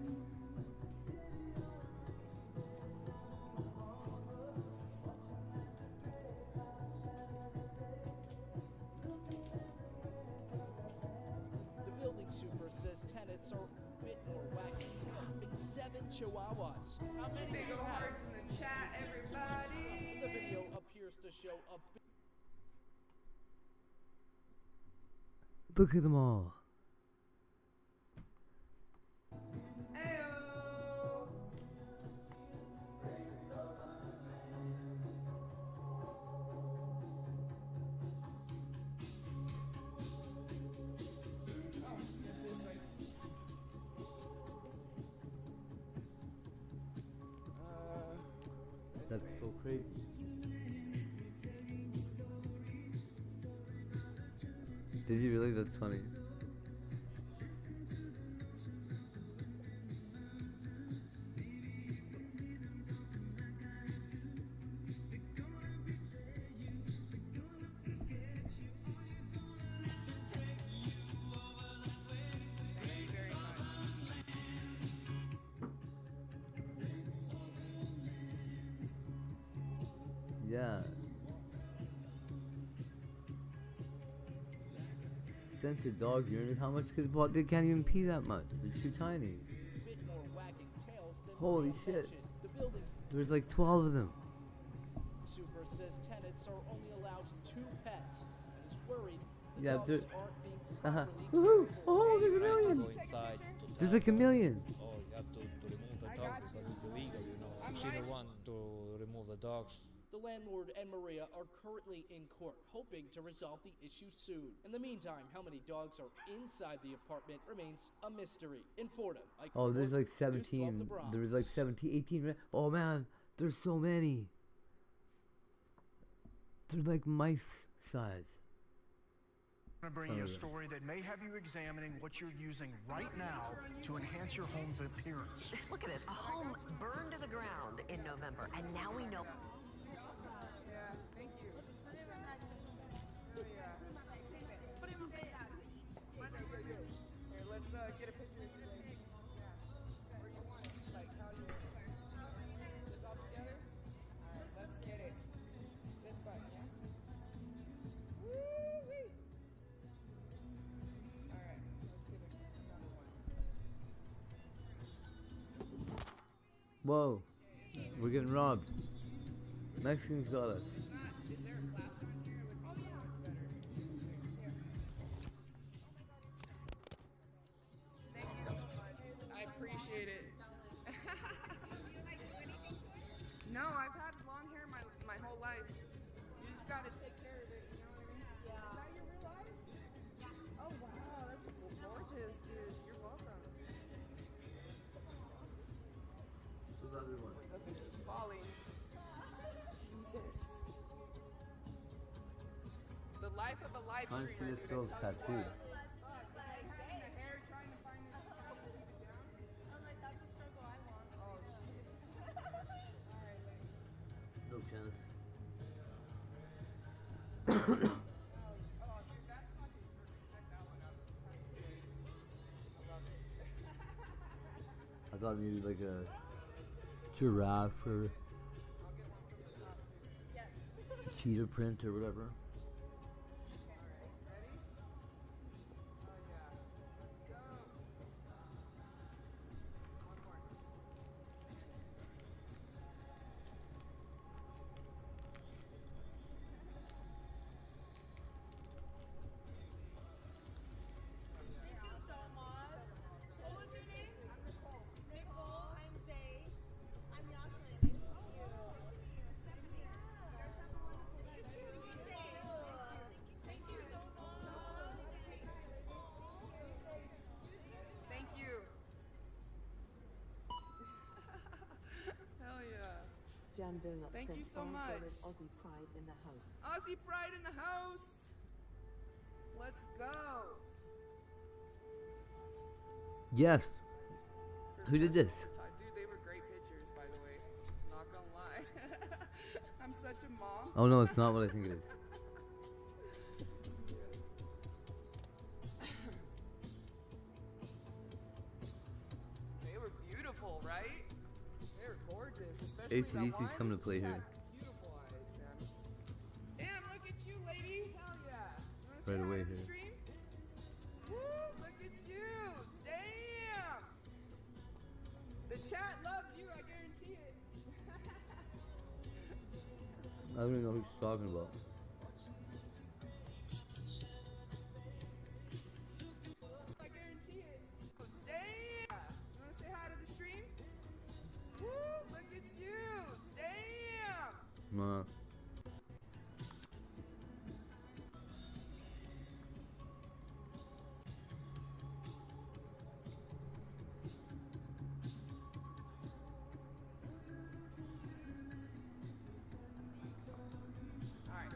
The building super says tenants are a bit more wacky too, helping 7 Chihuahuas. How many big ol' hearts in the chat, everybody? The video appears to show a big Look at them all. Ayo. Oh, it's this way. That's so crazy. Did you really? That's funny. Yeah. Scented dog urine. How much could they can't even pee that much. They're too tiny. Bit more wagging tails than Holy Maria shit. mentioned. The building There's like 12 of them. super says tenants are only allowed 2 pets and is worried the Yeah, dogs aren't being Uh-huh. properly Woohoo! cared for. Oh, there's a Try to million! go inside to There's like a million! Oh, you have to remove the dog because it's illegal, you know. She the one to remove the dogs. The landlord and Maria are currently in court, hoping to resolve the issue soon. In the meantime, how many dogs are inside the apartment remains a mystery. In Fordham, Oh, there's like News 12 17. The Bronx. There's like 17, 18. Oh man, there's so many. They're like mice size. I'm going to bring you a story that may have you examining what you're using right now to enhance your home's appearance. Look at this. A home burned to the ground in November, and now we know. Yeah, thank you. Oh, yeah. Here, let's get a picture of you guys. Yeah. Where you want it? Like, how you want it? This all together? Alright, let's get it. This button, yeah? Woo-wee! Alright, let's get another one. Whoa, we're getting robbed. Mexicans got us. Is there a flash on here? It would be so much better. Here. Thank you so much. I appreciate it. No, I've had long hair my whole life. You just gotta take care of it, you know what I mean? Yeah. Is that your real eyes? Yeah. Oh wow, that's gorgeous, dude. You're welcome. Another one. It's falling. Jesus. The life of a live Mine's streamer, this dude. girl's I tell you tattooed. what. The hair trying to find this to keep it down. I'm like, that's a struggle I want. Oh shit. Alright, ladies. No chance. Oh, dude, that's fucking perfect. Check that one out. That's good. I love it. I thought maybe like a giraffe or cheetah print or whatever. Thank you. Hell yeah. Jam Donut Thank sent you so $5 much. Aussie Pride in the house. Aussie Pride in the house. Let's go. Yes. Who did this? Dude, they were great pictures, by the way. Not gonna lie. I'm such a mom. Oh no, it's not what I think it is. They were beautiful, right? They were gorgeous, especially that AC/DC's one. coming to play She here. had beautiful eyes, man. Damn, look at you, lady. Hell yeah. You wanna say Right hi away to the here. stream? Woo, look at you. Damn. The chat loves you, I guarantee it. I don't even know who she's talking about. I guarantee it. Damn. You wanna say hi to the stream? Woo, look at you. Damn. Nah. Alright.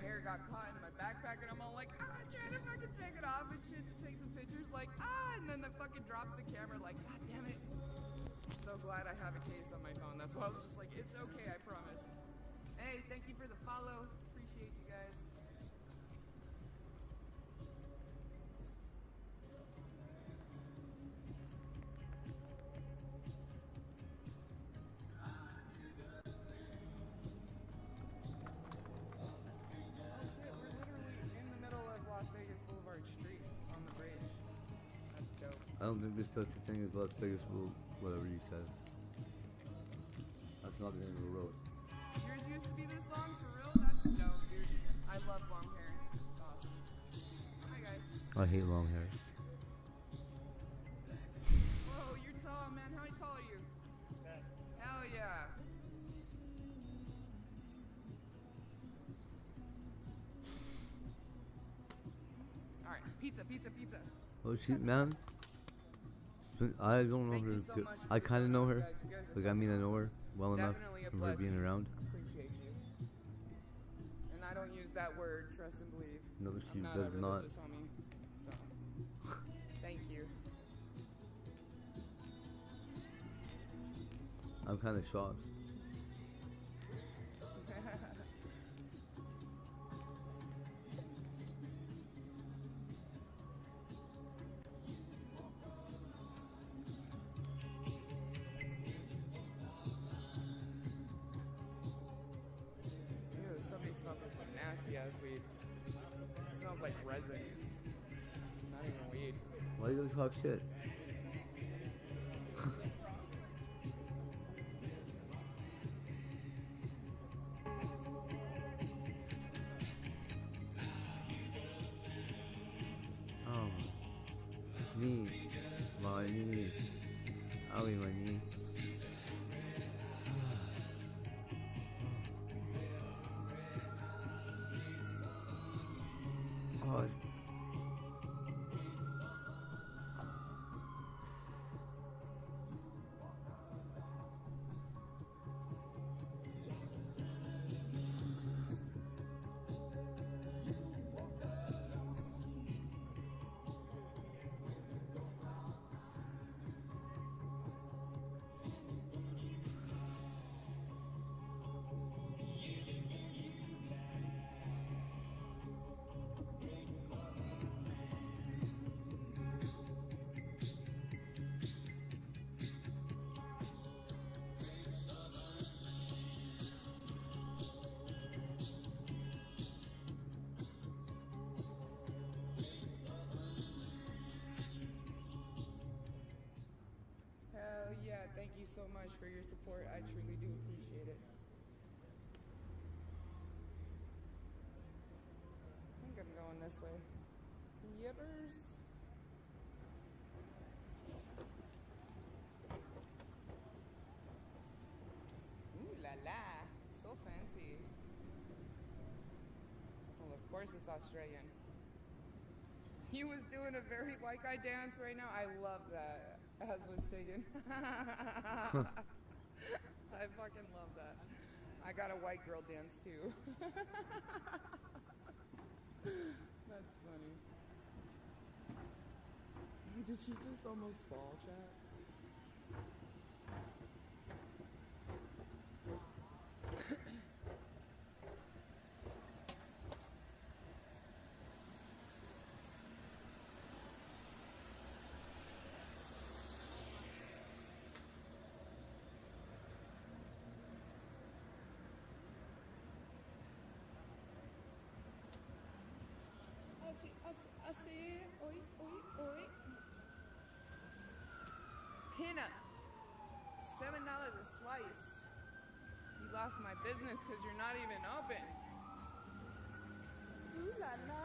hair got caught in my backpack, and I'm all like, trying to fucking take it off and shit to take the pictures, like, and then the fucking drops the camera, like, god damn it. So glad I have a case on my phone. That's why I was just like, it's okay, I promise. Hey, thank you for the follow. Appreciate you guys. Las Vegas Boulevard Street on the bridge. That's dope. I don't think there's such a thing as Las Vegas whatever you said. That's not the name of the road. Yours used to be this long? For real? That's dope, dude. I love long hair. It's awesome. Hi, guys. I hate long hair. Whoa, you're tall, man. How tall are you? 6'10". Hell yeah. Alright, pizza. Oh shit, man. I don't know her. So I kind of know her. Like, I mean, I know her well enough Definitely a from her being blessing. around. Appreciate you. And I don't use that word, trust and believe. No, she I'm not does a not. religious homie, so thank you. I'm kind of shocked. Ew, somebody's smoking some nasty ass weed. It smells like resin. Not even weed. Why you gonna talk shit? Knee, my knee, owie, my knee. Oh, Hell yeah, thank you so much for your support. I truly do appreciate it. I think I'm going this way. Yippers. Ooh la la, so fancy. Well, of course it's Australian. He was doing a very white guy dance right now. I love that. As was taken. I fucking love that. I got a white girl dance too. That's funny. Did she just almost fall, chat? I see. Oi, oi, oi. Peanut. $7 a slice. You lost my business because you're not even open. Ooh la la.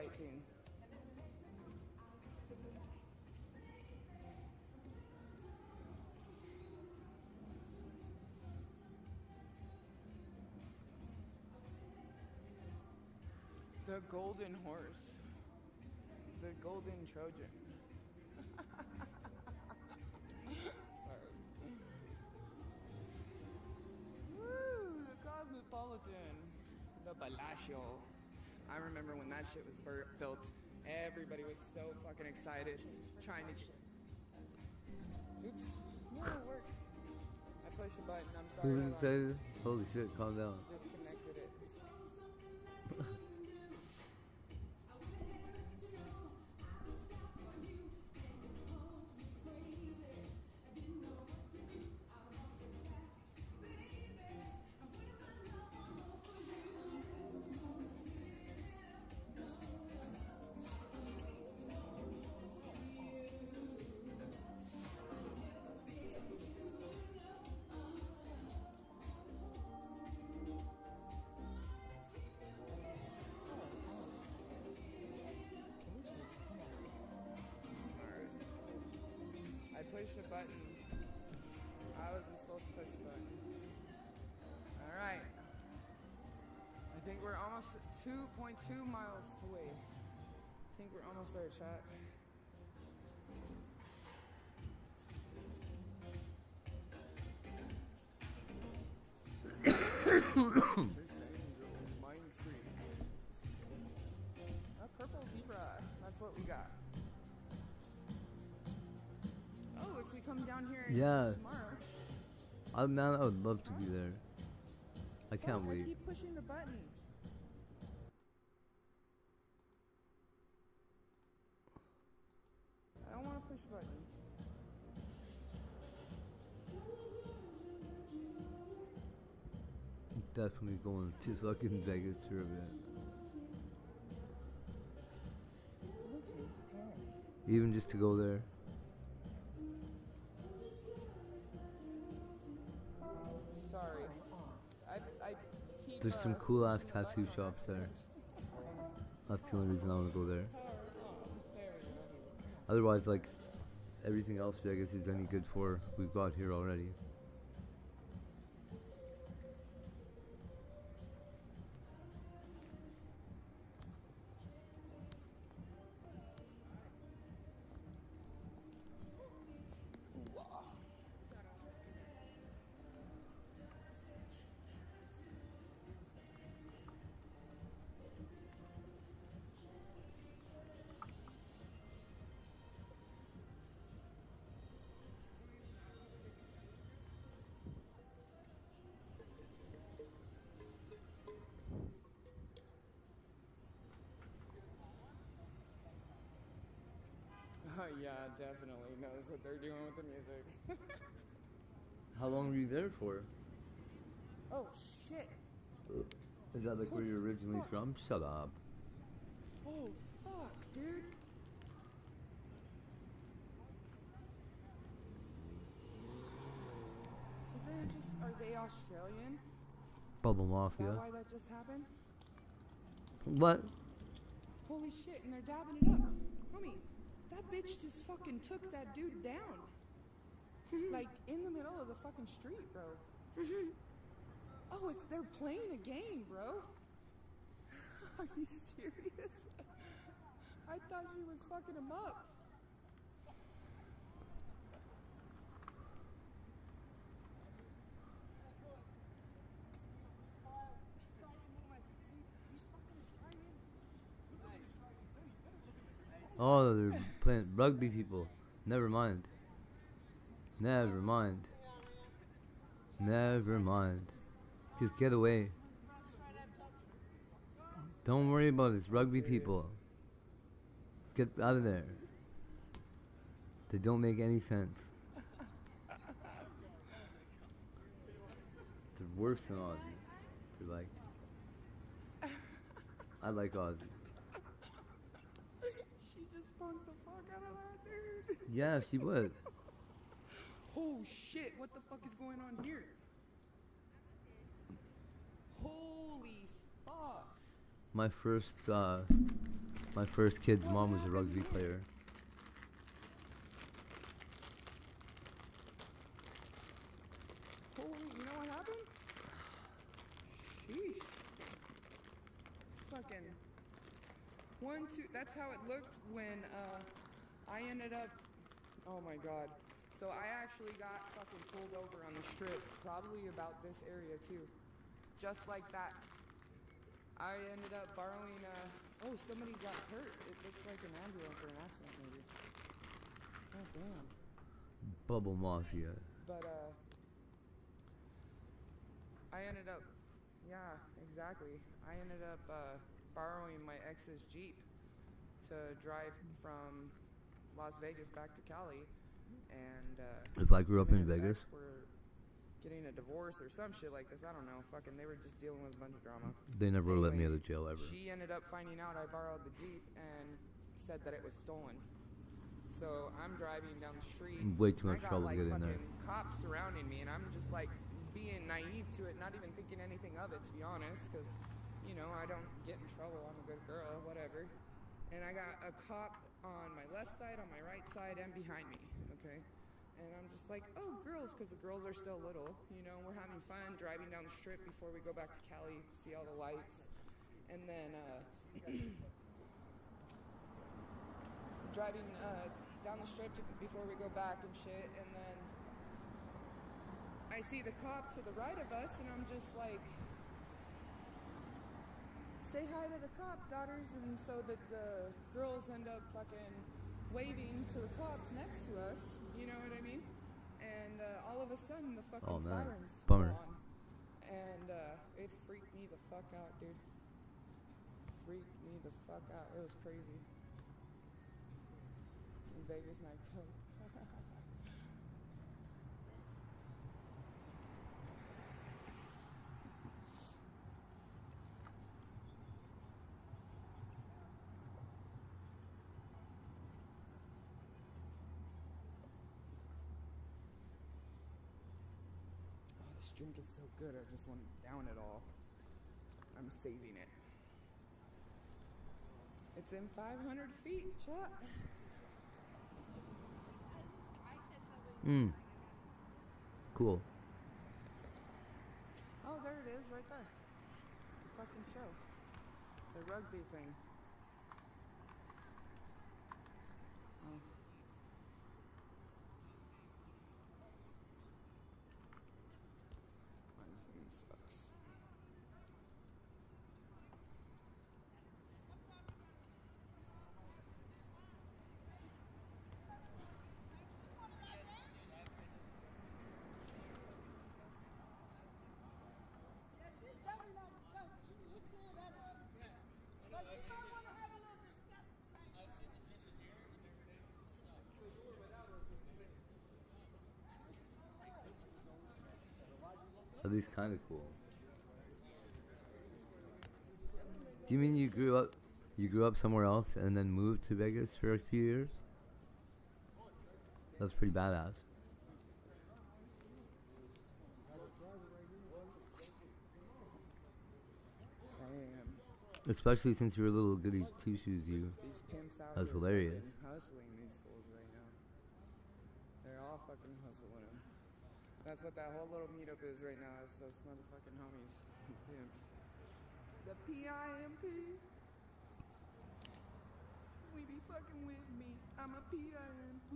fight scene. The golden horse. The golden Trojan. Sorry. Woo! The Cosmopolitan. The Palacio. I remember when that shit was built. Everybody was so fucking excited. Trying to... Oops. No, it worked. I pushed a button. I'm sorry. Who's hold on. excited? Holy shit, calm down. Disconnected it. Push the button. I wasn't supposed to push the button. Alright. I think we're almost 2.2 miles away. I think we're almost there, chat. Mind freak. A purple zebra. That's what we got. Oh, if we come down here tomorrow. Man, I would love to be there. I can't wait. I keep pushing the button. I don't want to push the button. Definitely going to fucking Vegas for a bit. Even just to go there. Sorry. I keep, There's some cool ass tattoo shops there. That's the only reason I want to go there. Otherwise, like, everything else Vegas is any good for, we've got here already. Yeah, definitely knows what they're doing with the music. How long were you there for? Oh, shit. Is that like where you're originally from? Shut up. Oh, fuck, dude. Are they Australian? Bubble Is Mafia. that why that just happened? What? Holy shit, and they're dabbing it up. Homie, that bitch just fucking took that dude down. Like, in the middle of the fucking street, bro. Oh, they're playing a game, bro. Are you serious? I thought she was fucking him up. Oh, they're playing rugby people. Never mind. Never mind. Never mind. Just get away. Don't worry about it. It's rugby people. Let's get out of there. They don't make any sense. They're worse than Aussie. They're like... I like Aussie. She just punked the fuck out of that dude. Yeah, she would. Oh shit, what the fuck is going on here? Holy fuck. My first My first kid's mom was a rugby player. Holy, you know what happened? Sheesh. Fucking 1, 2. That's how it looked when I ended up. Oh my god. So I actually got fucking pulled over on the strip, probably about this area too. Just like that. I ended up borrowing oh, somebody got hurt. It looks like an ambulance or an accident maybe. God damn. Bubble Mafia. But I ended up, yeah, exactly. I ended up borrowing my ex's Jeep to drive from Las Vegas back to Cali, and If I grew up him in and his Vegas, ex were getting a divorce or some shit like this. I don't know. Fucking, they were just dealing with a bunch of drama. they never let me out Anyways, of jail ever. She ended up finding out I borrowed the Jeep and said that it was stolen. So I'm driving down the street. Way too much I got trouble like to get in fucking there. cops surrounding me, and I'm just like being naive to it, not even thinking anything of it, to be honest, because you know I don't get in trouble. I'm a good girl, whatever. And I got a cop on my left side, on my right side, and behind me. Okay. And I'm just like, oh, girls, because the girls are still little. You know, we're having fun driving down the strip before we go back to Cali, see all the lights. And then driving down the strip before we go back and shit. And then I see the cop to the right of us, and I'm just like, say hi to the cop, daughters. And so that the girls end up fucking waving to the cops next to us, you know what I mean? And all of a sudden, the fucking sirens Bummer. go on. And it freaked me the fuck out, dude. Freaked me the fuck out. It was crazy. In Vegas nightclub. This drink is so good, I just want to down it all. I'm saving it. It's in 500 feet, chat. Cool. Oh, there it is, right there. The fucking show. The rugby thing. Oh. My Zoom sucks. At least kind of cool. Do you mean you grew up somewhere else and then moved to Vegas for a few years? That's pretty badass. Especially since you were a little goody two shoes, you. These pimps out That's here hilarious. fucking hustling these fools right now. They're all fucking hustling them. That's what that whole little meetup is right now. It's those motherfucking homies, pimps. The PIMP. We be fucking with me. I'm a PIMP.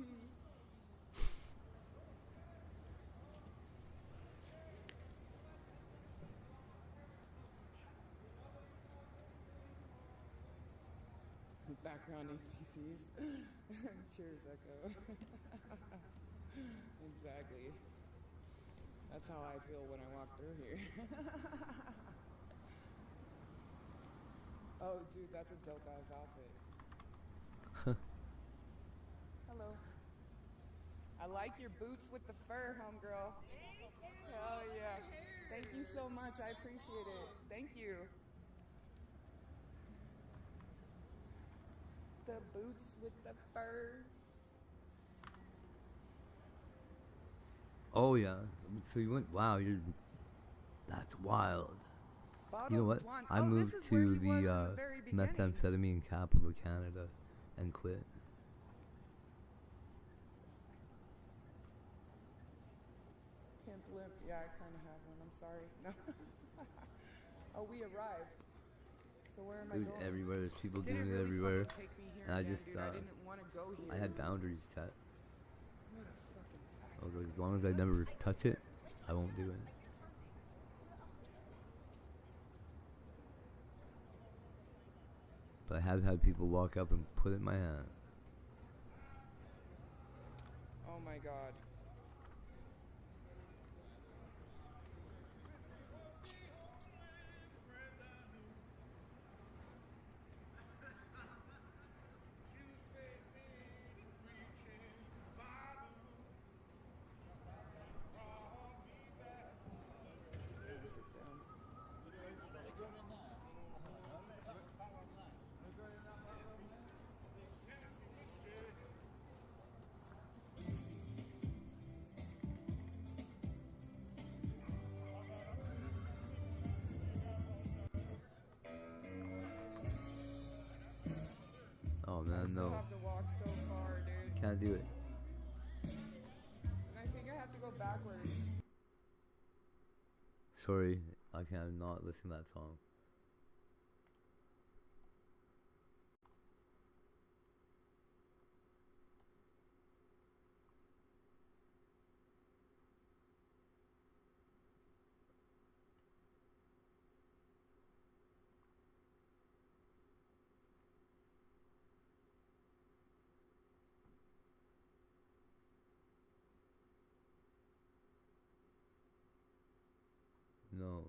Background NPCs. Cheers, Echo. Exactly. That's how I feel when I walk through here. Oh, dude, that's a dope ass outfit. Hello. I like your boots with the fur, homegirl. Hell yeah. Thank you so much. I appreciate it. Thank you. The boots with the fur. Oh yeah. So you went. Wow, that's wild. Bottled You know what? blonde. I Oh, moved this is where to he was in the the very beginning. methamphetamine capital of Canada and quit. Pimp limp. Yeah, I kind of have one. I'm sorry. No. Oh, we arrived. So where am I It was going? everywhere. There's people Did doing it really everywhere. fucking take me here And I again, just, dude. I didn't want to go here. I had boundaries set. What a fucking I was like, as long as I never touch it, I won't do it. But I have had people walk up and put it in my hand. Oh my god. Oh man, no. have to walk so far, dude. Can't do it. And I think I have to go backwards. Sorry, I can't not listen to that song. No.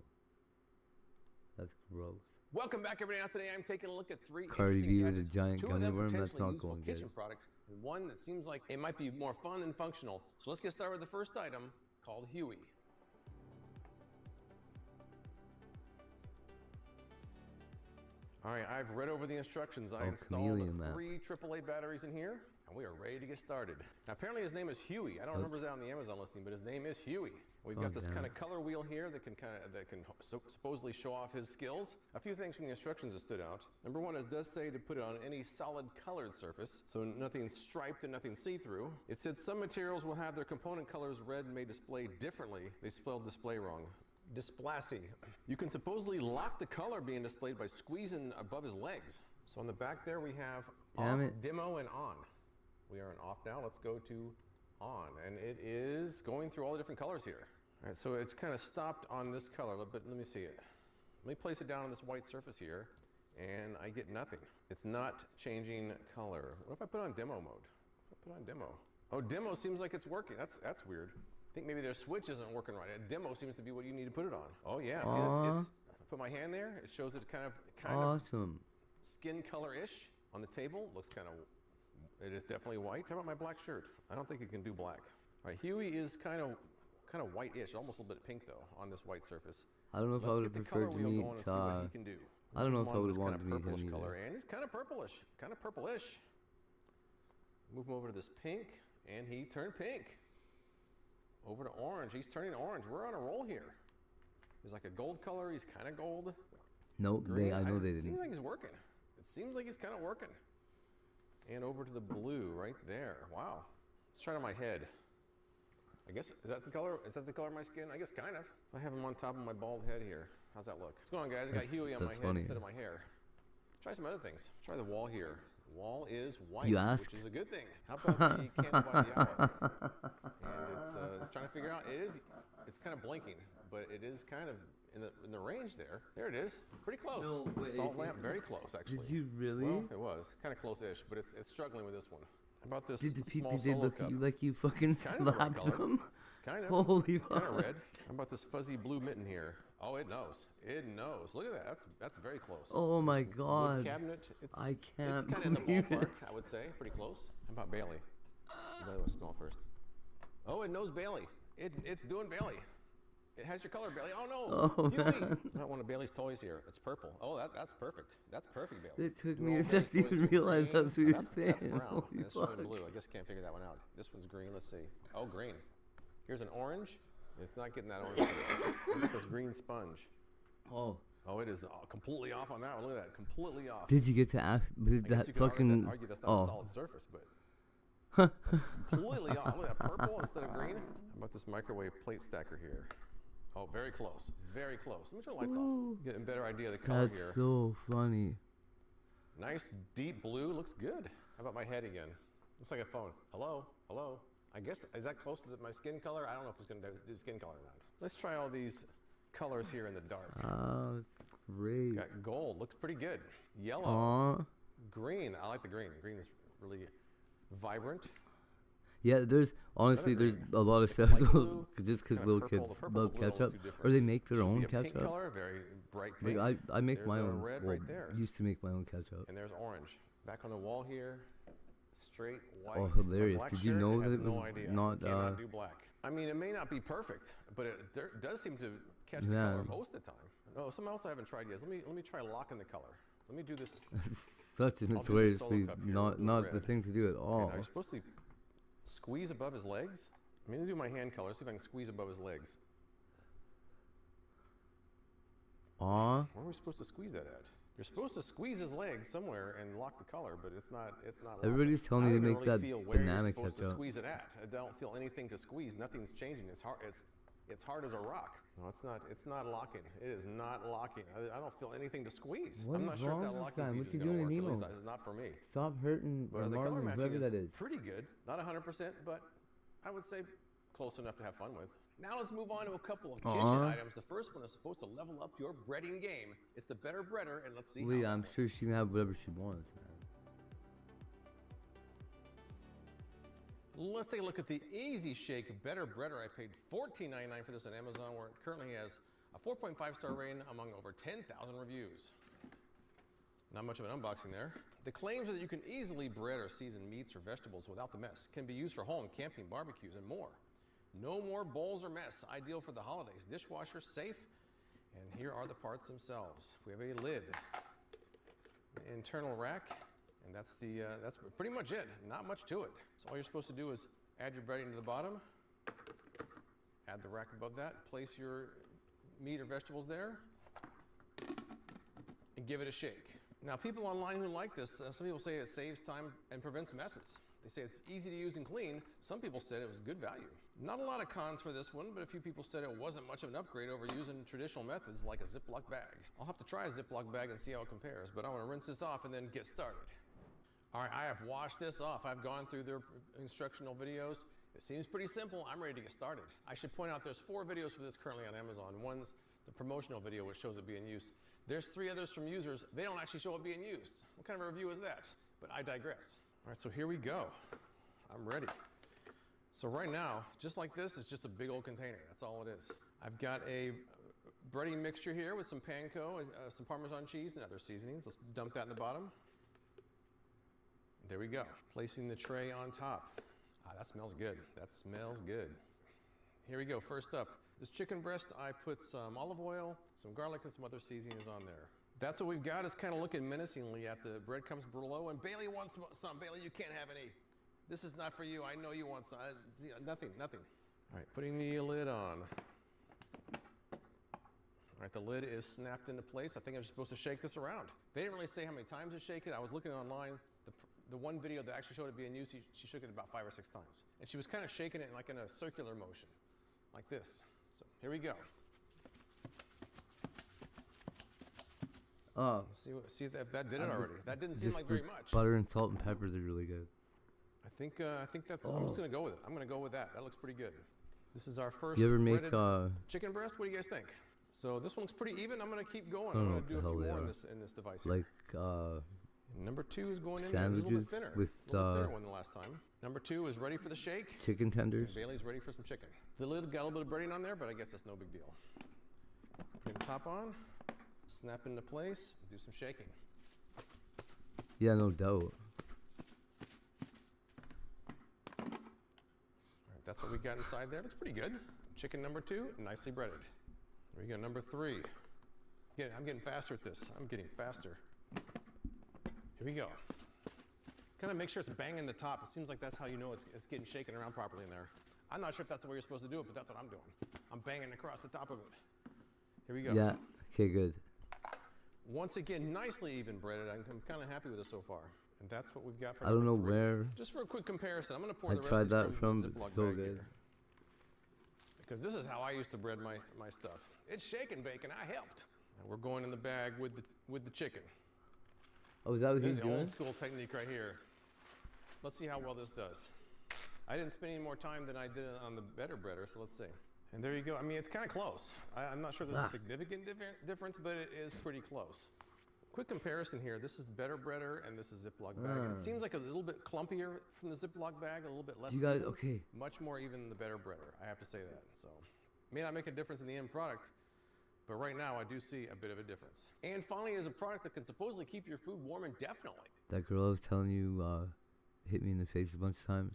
That's gross. Welcome back, everybody. Now today I'm taking a look at three Cardi interesting B with a gadgets. giant Two of gummy them worm, that's potentially not useful going kitchen good. products, and one that seems like it might be more fun than functional. So let's get started with the first item called Huey. All right, I've read over the instructions. I installed chameleon man. 3 AAA batteries in here, and we are ready to get started. Now, apparently his name is Huey. I don't remember that on the Amazon listing, but his name is Huey. We've got this kind of color wheel here that can supposedly show off his skills. A few things from the instructions that stood out. Number one, it does say to put it on any solid colored surface, so nothing striped and nothing see-through. It said some materials will have their component colors red and may display differently. They spelled display wrong. Displacing. You can supposedly lock the color being displayed by squeezing above his legs. So on the back there we have off, demo, and on. We are in off now. Let's go to on, and it is going through all the different colors here. All right, so it's kind of stopped on this color, but let me see it. Let me place it down on this white surface here, and I get nothing. It's not changing color. What if I put on demo mode? If I put on demo. Oh, demo seems like it's working. That's weird. I think maybe their switch isn't working right. A demo seems to be what you need to put it on. Oh yeah, see, it's I put my hand there. It shows it kind of awesome. Skin color-ish on the table. Looks kind of, it is definitely white. How about my black shirt? I don't think it can do black. All right, Huey is kind of white-ish, almost a little bit pink though on this white surface. I don't know if I would have preferred to meet. I don't know if I would have wanted to meet him either. Color, and he's kind of purplish, Move him over to this pink, and he turned pink. Over to orange. He's turning orange. We're on a roll here. He's like a gold color. He's kind of gold. Nope, I know they didn't. It seems like he's working. It seems like he's kind of working. And over to the blue right there. Wow. Let's try it on my head. I guess, is that the color? Is that the color of my skin? I guess kind of. I have him on top of my bald head here. How's that look? What's going on, guys? I got Huey on my head instead of my hair. Try some other things. Try the wall here. The wall is white, which is a good thing. How about the candle by the hour? And it's trying to figure out. It's kind of blinking, but it is kind of in the range there. There it is. Pretty close. No the way. salt lamp, very close actually. Did you really? Well, it was kind of close-ish, but it's struggling with this one. How about this Did the small people they solo look cup? at you like you fucking slapped them? Kind of. Holy fuck. Kind of fuck. red. How about this fuzzy blue mitten here? Oh, it knows. It knows. Look at that. That's very close. Oh my This god. wood cabinet. I can't It's kind of in the believe ballpark, it. I would say. Pretty close. How about Bailey? Bailey will smell first. Oh, it knows Bailey. It's doing Bailey. It has your color, Bailey. Oh no! Oh, Huey! man. It's not one of Bailey's toys here. It's purple. Oh, that's perfect. That's perfect, Bailey. It took They're me all a Bailey's second to toys even here. realize Green. that's what you were That's saying. brown. Holy And it's showing fuck. blue. I just can't figure that one out. This one's green. Let's see. Oh, green. Here's an orange. It's not getting that orange. What about this green sponge? Oh. Oh, it is completely off on that one. Look at that, completely off. Did you get to ask? Did I guess that you could fucking? argue that's not a solid surface, but it's completely off. Look at that purple instead of green. How about this microwave plate stacker here? Oh, very close, very close. Let me turn the lights off. Get a better idea of the color That's here. so funny. Nice deep blue, looks good. How about my head again? Looks like a phone. Hello, hello. I guess, is that close to my skin color? I don't know if it's gonna do skin color or not. Let's try all these colors here in the dark. Oh, great. Got gold, looks pretty good. Yellow, Aw. green, I like the green. Green is really vibrant. Yeah, there's honestly there's a lot of stuff just because little kids love ketchup, or they make their own ketchup. Pink color, very bright Like pink. I make There's my a own. red Well, right there. used to make my own ketchup. And there's orange. Back on the wall here, straight white. Oh, hilarious! Black Did you shirt, know it that has it no was idea. not? You cannot do black. I mean, it may not be perfect, but it does seem to catch the Yeah. color most of the time. Oh, something else I haven't tried yet. Let me try locking the color. Let me do this. Such I'll an do this solo notoriously cup here not with the red. thing to do at Okay, all. now you're supposed to squeeze above his legs. I'm gonna do my hand color. See if I can squeeze above his legs. Aw. Where are we supposed to squeeze that at? You're supposed to squeeze his legs somewhere and lock the color, but it's not. Everybody's locking. telling I me don't to even make really that feel where banana you're supposed to ketchup. squeeze it at. I don't feel anything to squeeze. Nothing's changing. It's hard. It's hard as a rock. No, it's not. It's not locking. It is not locking. I don't feel anything to squeeze. What I'm is not sure if wrong that with locking that? piece What is you gonna doing, work. At least Nemo? it's not for me. Stop hurting or But the color Marvin, matching whoever that is. pretty good. Not 100%, but I would say close enough to have fun with. Now let's move on to a couple of kitchen items. The first one is supposed to level up your breading game. It's the Better Breader, and let's see Wait, how I'm sure she can have whatever she wants, man. Let's take a look at the Easy Shake Better Breader. I paid $14.99 for this on Amazon, where it currently has a 4.5-star rating among over 10,000 reviews. Not much of an unboxing there. The claims are that you can easily bread or season meats or vegetables without the mess. Can be used for home, camping, barbecues, and more. No more bowls or mess. Ideal for the holidays. Dishwasher safe. And here are the parts themselves. We have a lid, an internal rack, and that's pretty much it. Not much to it. So all you're supposed to do is add your breading to the bottom, add the rack above that, place your meat or vegetables there, and give it a shake. Now, people online who like this, some people say it saves time and prevents messes. They say it's easy to use and clean. Some people said it was good value. Not a lot of cons for this one, but a few people said it wasn't much of an upgrade over using traditional methods like a Ziploc bag. I'll have to try a Ziploc bag and see how it compares, but I want to rinse this off and then get started. All right, I have washed this off. I've gone through their instructional videos. It seems pretty simple. I'm ready to get started. I should point out there's 4 videos for this currently on Amazon. One's the promotional video, which shows it being used. There's 3 others from users. They don't actually show it being used. What kind of a review is that? But I digress. All right, so here we go. I'm ready. So right now, just like this, it's just a big old container. That's all it is. I've got a breading mixture here with some panko, some Parmesan cheese, and other seasonings. Let's dump that in the bottom. There we go. Placing the tray on top. Ah, that smells good. That smells good. Here we go. First up, this chicken breast, I put some olive oil, some garlic, and some other seasonings on there. That's what we've got. It's kind of looking menacingly at the breadcrumbs below. And Bailey wants some. Bailey, you can't have any. This is not for you. I know you want some. Nothing. All right, putting the lid on. All right, the lid is snapped into place. I think I'm supposed to shake this around. They didn't really say how many times to shake it. I was looking online. The one video that actually showed it being used, she shook it about 5 or 6 times. And she was kind of shaking it like in a circular motion, like this. So here we go. See if that did it already. That didn't seem like very much. Butter and salt and pepper, they're really good. I think that's. I'm just gonna go with it. I'm gonna go with that. That looks pretty good. This is our first. You ever make chicken breast? What do you guys think? So this one looks pretty even. I'm gonna keep going. I I'm don't gonna know do what a the few hell more they in this device here. Like Number 2 is going in. sandwiches It's a little bit thinner. with a little thinner one than last time. Number 2 is ready for the shake. chicken tenders. And Bailey's ready for some chicken. The lid got a little bit of breading on there, but I guess that's no big deal. Put the top on, snap into place, do some shaking. Yeah, no doubt. All right, that's what we got inside there. Looks pretty good. Chicken number 2, nicely breaded. There we go, number 3. I'm getting faster at this. I'm getting faster. Here we go. Kind of make sure it's banging the top. It seems like that's how you know it's getting shaken around properly in there. I'm not sure if that's the way you're supposed to do it, but that's what I'm doing. I'm banging across the top of it. Here we go. Yeah. Okay, good. Once again, nicely even breaded. I'm kind of happy with it so far. And that's what we've got for I don't know number 3. where. Just for a quick comparison, I'm going to pour I the rest tried of these that crumbs in from, the but Ziploc so bag good. here. Because this is how I used to bread my stuff. It's shake and bake, and I helped. And we're going in the bag with the chicken. Oh, is that what This he's is the doing? old school technique right here. Let's see how well this does. I didn't spend any more time than I did on the better breader, so let's see. And there you go. I mean, it's kind of close. I'm not sure there's a significant difference, but it is pretty close. Quick comparison here. This is better breader, and this is Ziploc bag. And it seems like a little bit clumpier from the Ziploc bag, a little bit less. You guys, even. okay. Much more even the better breader. I have to say that. So, may not make a difference in the end product, but right now I do see a bit of a difference. And finally, is a product that can supposedly keep your food warm indefinitely. That girl I was telling you hit me in the face a bunch of times.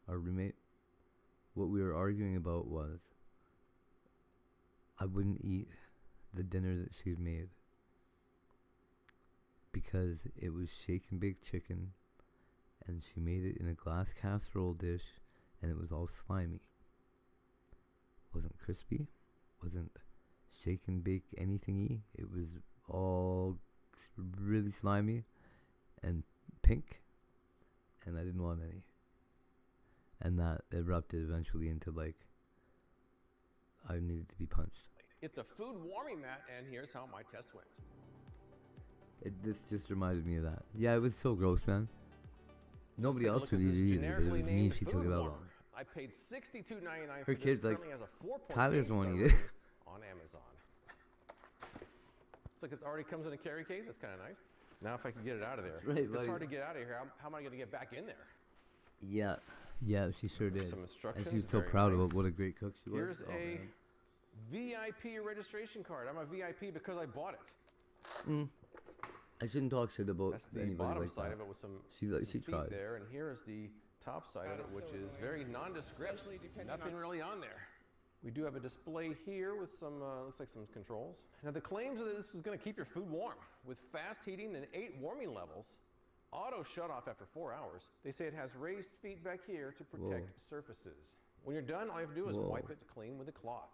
Our roommate. What we were arguing about was I wouldn't eat the dinner that she had made because it was shake and bake chicken and she made it in a glass casserole dish and it was all slimy. Wasn't crispy, wasn't shake and bake anythingy. It was all really slimy and pink, and I didn't want any. And that erupted eventually into like I needed to be punched. It's a food warming mat, and here's how my test went. This just reminded me of that. Yeah, it was so gross, man. Nobody Take a else look at really this did either, but it generically was me named she took food it out warmer. on. I paid $62.99 Her for kids, this. like, Currently has a 4.8 Tyler's won't star eat it. rating on Amazon. Looks like it already comes in a carry case. That's kind of nice. Now if I can get it out of there. Right, If it's buddy. hard to get out of here, how am I going to get back in there? Yeah, yeah, she sure did. Some And instructions. she was so very proud nice. of what a great cook she was. Here's Oh, a man. VIP registration card. I'm a VIP because I bought it. I shouldn't talk shit about That's the anybody bottom like side that. of it with some She feet tried. there, and here is the top side of it, which is very nondescript. Nothing really on there. We do have a display here with some, looks like some controls. Now the claims are that this is going to keep your food warm with fast heating and 8 warming levels. Auto shut off after 4 hours. They say it has raised feet back here to protect surfaces. When you're done, all you have to do is wipe it clean with a cloth.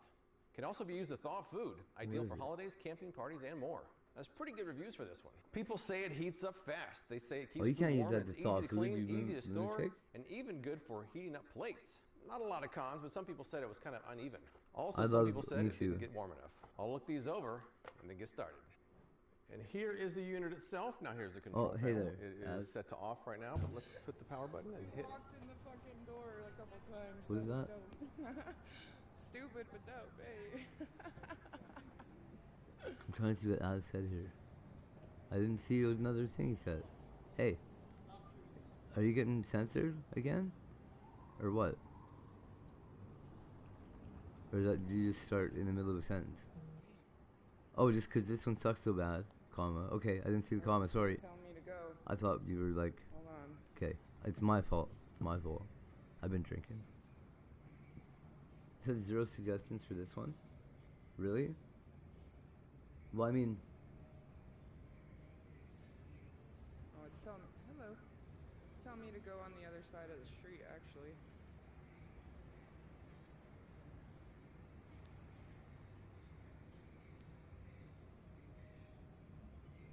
Can also be used to thaw food, ideal for holidays, camping parties, and more. That's pretty good reviews for this one. People say it heats up fast. They say it keeps you food can't use warm, that it's to thaw easy to food, clean, you easy to store, lunatic. and even good for heating up plates. Not a lot of cons, but some people said it was kind of uneven. Also, I some love people said me it didn't too. get warm enough. I'll look these over and then get started. And here is the unit itself. Now here's the control hey panel. there, It is set to off right now, but let's put the power button and hit. Walked in the fucking door a couple times. What is that? Dope. Stupid but dope, hey. I'm trying to see what Az said here. I didn't see another thing he said. Hey, are you getting censored again? Or what? Or do you just start in the middle of a sentence? Oh, just because this one sucks so bad, comma. Okay, I didn't see the comma, sorry. Telling me to go. I thought you were like... Hold on. Okay, it's my fault. It's my fault. I've been drinking. It says 0 suggestions for this one? Really? Well, I mean... Oh, it's telling me, hello. It's telling me to go on the other side of the street, actually.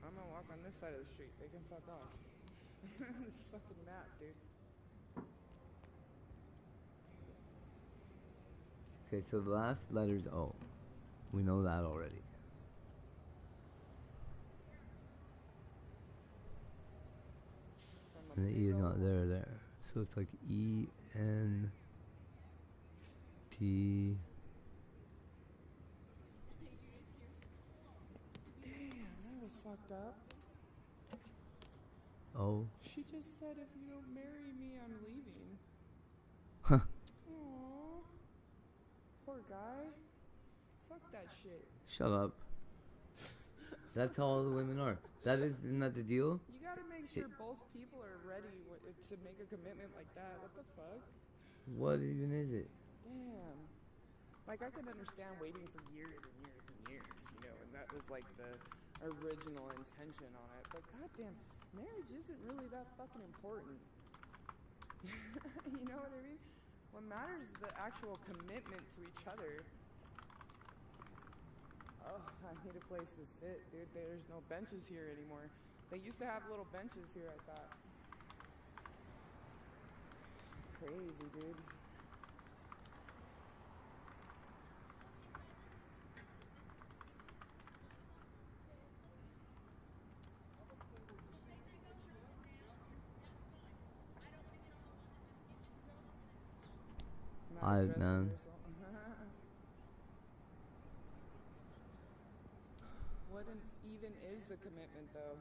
I'm gonna walk on this side of the street. They can fuck off. This fucking map, dude. Okay, so the last letter's O. We know that already. And the E is not there. So it's like E, N, T. Damn, that was fucked up. O. She just said if you don't marry me, I'm leaving. Huh. Aww. Poor guy. Fuck that shit. Shut up. That's how all the women are. Isn't that the deal? You gotta make sure both people are ready to make a commitment like that. What the fuck? What even is it? Damn. Like, I could understand waiting for years and years and years, you know, and that was like the original intention on it. But goddamn, marriage isn't really that fucking important. You know what I mean? What matters is the actual commitment to each other. Oh, I need a place to sit, dude. There's no benches here anymore. They used to have little benches here, I thought. Crazy, dude. Not a Alright, dress man. rehearsal. What even is the commitment, though?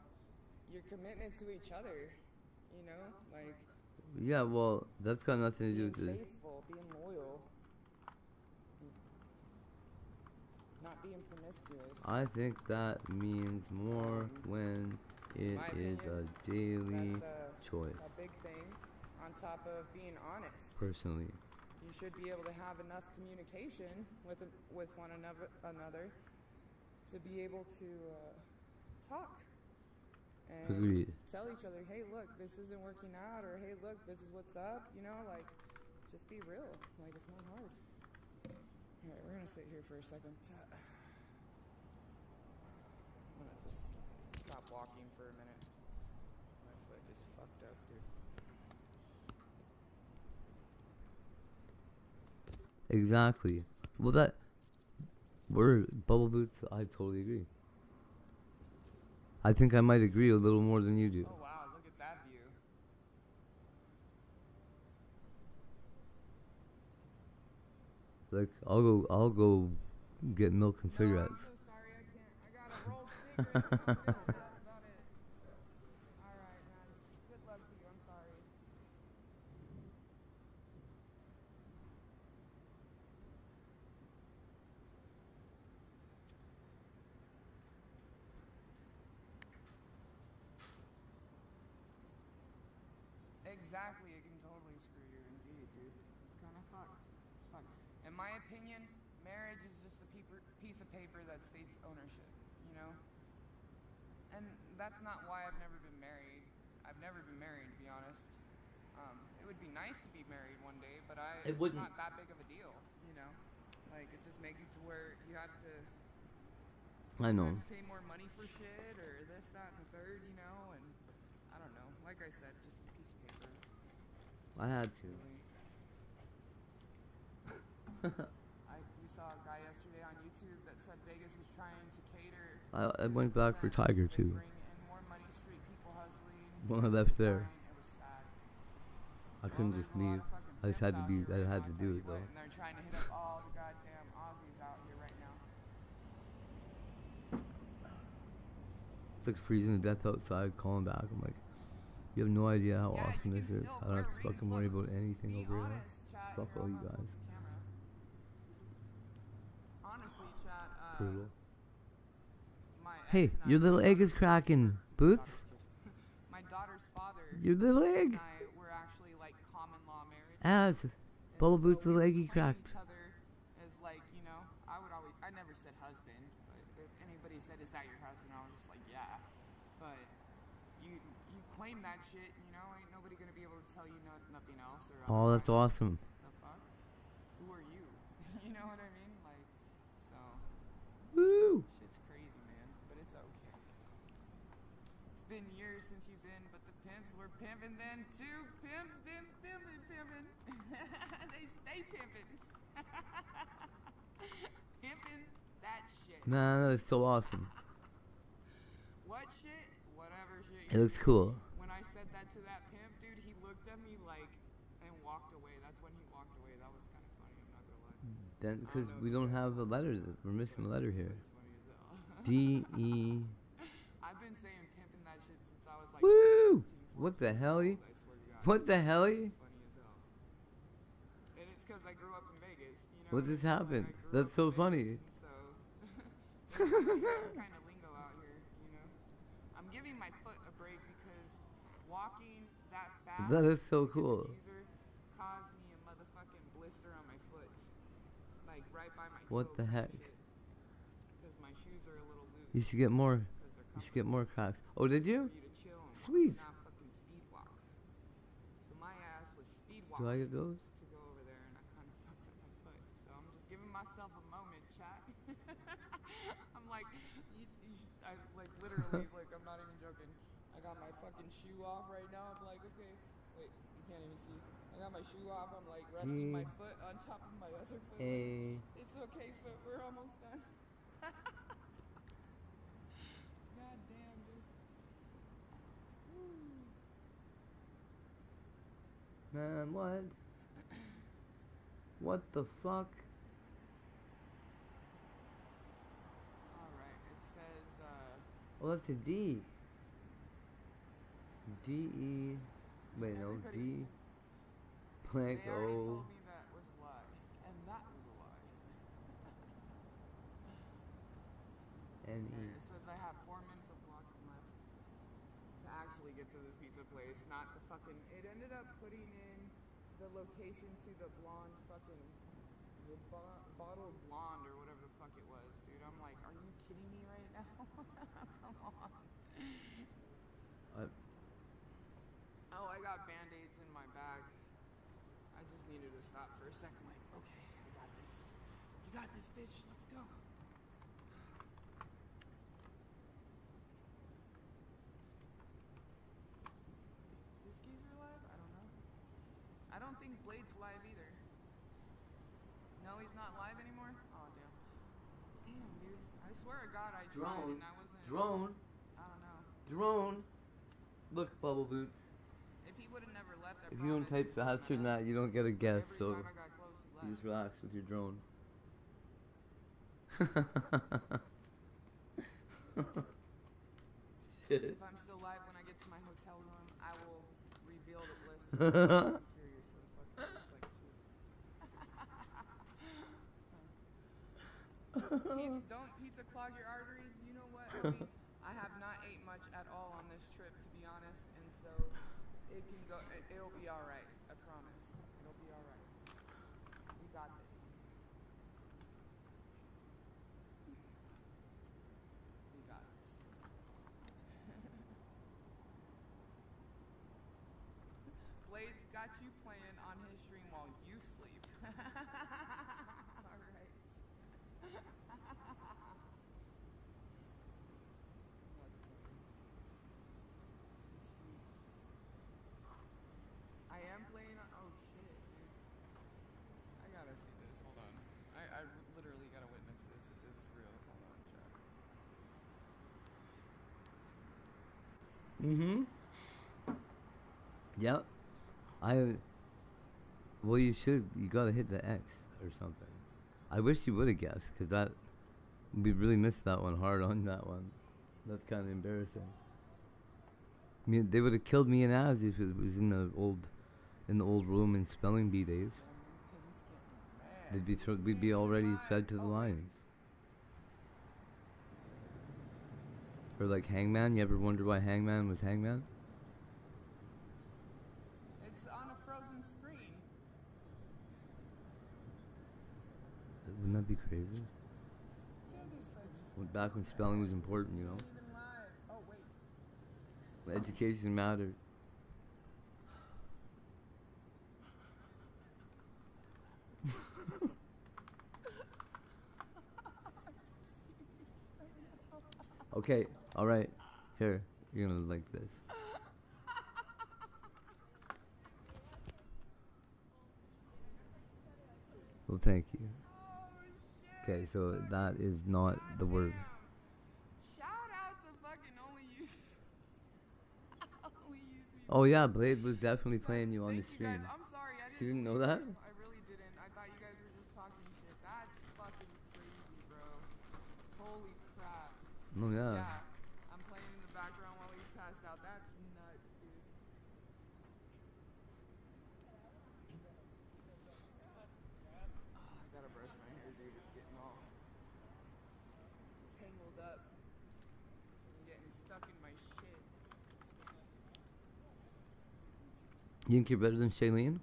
Your commitment to each other, you know? Like, Yeah, well, that's got nothing to do being with it. faithful, being loyal, not being promiscuous. I think that means more when it my is opinion, a daily that's choice. a big thing on top of being honest. Personally, You should be able to have enough communication with one another to be able to talk and agreed. tell each other, hey, look, this isn't working out, or hey, look, this is what's up. You know, like, just be real. Like, it's not hard. All right, we're gonna sit here for a second. I'm gonna just stop walking for a minute. My foot is fucked up, dude. Exactly. Well, that word bubble boots, I totally agree. I think I might agree a little more than you do. Oh wow, look at that view. Like, I'll go get milk and cigarettes. I'm so sorry, I can't. I got a rolled cigarette. That's about it. Alright, man. Good luck to you. I'm sorry. Exactly, it can totally screw you indeed, dude. It's kind of fucked. It's fucked. In my opinion, marriage is just a piece of paper that states ownership, you know? And that's not why I've never been married. I've never been married, to be honest. It would be nice to be married one day, but It it's wouldn't. not that big of a deal, you know? Like, it just makes it to where you have to I know. sometimes pay more money for shit, or this, that, and the third, you know? And I don't know. Like I said, just a piece of paper. I had to. You saw a guy yesterday on YouTube that said Vegas was trying to cater. I went back for Tiger too. Bring in more money, street people hustling. When I left there, It was sad. I couldn't just leave. I just had to be. I had to do it though. And they're trying to hit up all the goddamn Aussies out here right now. It's like freezing to death outside. Calling back. I'm like, you have no idea how awesome this is. I don't have to fucking worry about anything over here. Fuck all you guys. Honestly, chat. Brutal. My Hey, your little egg is cracking. Boots? My daughter's father. Your little egg. And I were actually like common law marriage. As Bubble Boots' little eggy cracked. Each other as like, you know, I never said husband, but if anybody said, "Is that your husband?" I was just like, "Yeah." But you claim that shit, you know, ain't nobody gonna be able to tell you nothing else or. Oh, that's awesome. The fuck? Who are you? You know what I mean? Like, so. Woo! Shit's crazy, man, but it's okay. It's been years since you've been, but the pimps were pimping then too. Pimps been pimping. They stay pimping. Pimping that shit. Man, that is so awesome. What shit? Whatever shit. It looks cool. When I said that to that pimp, dude, he looked at me like and walked away. That's when he walked away. That was kind of funny. I'm not gonna lie. Then, because we don't have a letter. We're missing a letter here. D-E. I've been saying pimping that shit since I was like. Woo! What the hell? What the hell? Funny as hell. And it's because I grew up in Vegas. You know. What just happened? That's so funny. So there's kind of lingo out here, you know. I'm giving my foot a break because walking that fast. That is so cool. Caused me a motherfucking blister on my foot, like right by my. What the heck? Because my shoes are a little loose. You should get more. You should get more cracks. Oh, did you? Sweet. Not fucking speed walk. So my ass was speed Do I walking get those? to go over there, and I kind of fucked up my foot. So I'm just giving myself a moment, chat. I'm like, I like literally, like I'm not even joking. I got my fucking shoe off right now. I'm like, okay, wait, you can't even see. I got my shoe off. I'm like resting my foot on top of my other foot. Hey. Like, it's okay, foot. We're almost done. God damn, dude. Woo. Man, what? What the fuck? Alright, it says, Oh, that's a D. D-E. Wait, no. D. Blank they already O. told me that was a lie. And that was a lie. N-E. It says I have 4 minutes of walking left to actually get to this pizza place, not the fucking... It ended up putting in the location to the blonde fucking... The bottled blonde or whatever the fuck it was, dude. I'm like, are you kidding me right now? Come on. Oh, I got band-aids in my bag. I just needed to stop for a second, like, okay, I got this. You got this, bitch. Let's go. Is Geezer live? I don't know. I don't think Blade's live either. No, he's not live anymore? Oh, damn. Damn, dude. I swear to God, I tried and I wasn't... Drone. I don't know. Drone. Look, Bubble Boots. If he would have never left, If you don't type faster than that, you don't get a guess, so time I got close, he left. you just relax with your drone. Shit. If I'm still live when I get to my hotel room, I will reveal the list. I'm curious what the fuck it looks like too. Don't pizza clog your arteries. You know what? I mean, I have not ate much at all on this trip, to be honest, and so it can go. It'll be all right. I promise. It'll be all right. We got this. We got this. Blade's got you playing on his stream while you sleep. All right. That's funny. She sleeps. I am playing on. Oh shit, dude. I gotta see this. Hold on. I literally gotta witness this if it's real. Hold on, chat. Mm-hmm. Yep. Well, you gotta hit the X or something. I wish you would have guessed, because we really missed that one hard on that one. That's kind of embarrassing. I mean, they would have killed me and Az if it was in the old Roman spelling bee days. We'd be already fed to the lions. Or like Hangman. You ever wonder why Hangman was Hangman? It's on a frozen screen. Wouldn't that be crazy? Back when spelling was important, you know. Even live. Oh wait. When education mattered. Okay, alright. Here, you're gonna like this. Well, thank you. Okay, so that is not the word. Shout out to fucking only use me. Oh yeah, Blade was definitely playing you on the stream. Guys, I'm sorry, I She didn't know that? I really didn't. I thought you guys were just talking shit. That's fucking crazy, bro. Holy crap. Oh yeah. Yeah, I'm playing in the background while he's passed out. That's nuts, dude. I gotta brush my hair, dude. It's getting all tangled up. It's getting stuck in my shit. You think you're better than Shailene?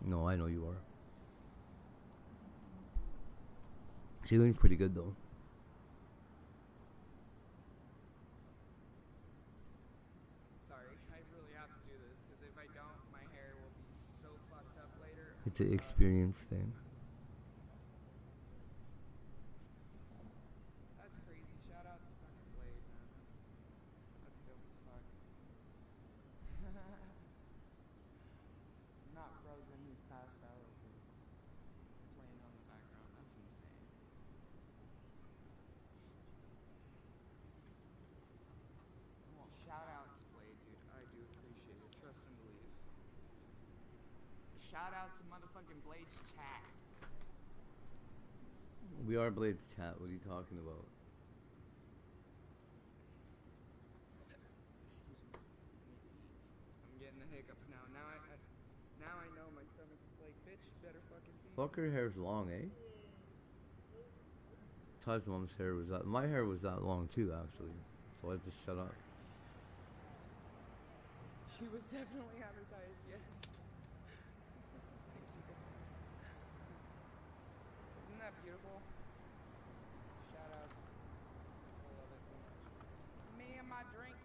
No, I know you are. Shailene's pretty good though. Sorry, I really have to do this because if I don't, my hair will be so fucked up It's an experience thing. That's crazy. Shout out to fucking Blade, man. That's dope as fuck. Not frozen, he's passed out. Playing on the background. That's insane. Well, shout out to Blade, dude. I do appreciate it. Trust and believe. Shout out to motherfucking Blade's chat. We are Blade's chat. What are you talking about? Excuse me. I'm getting the hiccups now. Now I know my stomach is like, bitch, you better fucking feed Fuck, her hair's long, eh? Ty's mom's hair was that. My hair was that long too, actually. So I had to shut up. She was definitely advertised, yes. Thank you guys. Isn't that beautiful? Shout outs. I love it so much. Me and my drink.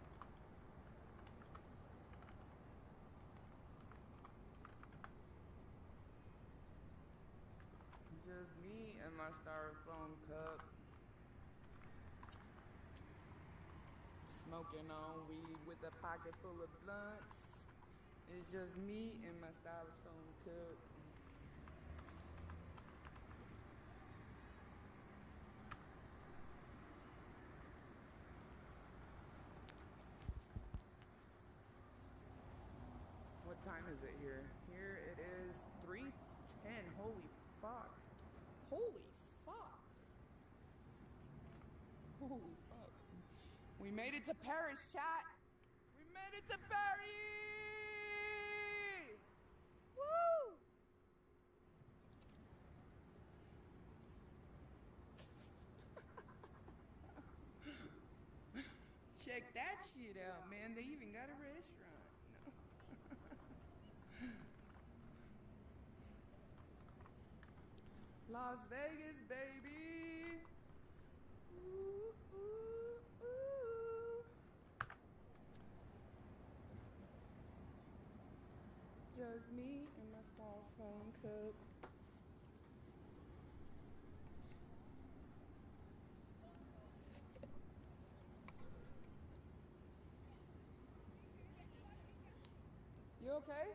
Just me and my styrofoam cup. Smoking on weed with a pocket full of blunts. It's just me and my styrofoam cup. What time is it here? Here it is 3:10. Holy fuck. Holy fuck. Holy fuck. We made it to Paris, chat. We made it to Paris. Woo! Check that shit out, man. They even got a restaurant. No. Las Vegas, baby. Ooh, ooh, ooh. Just me and my styrofoam cup. You okay?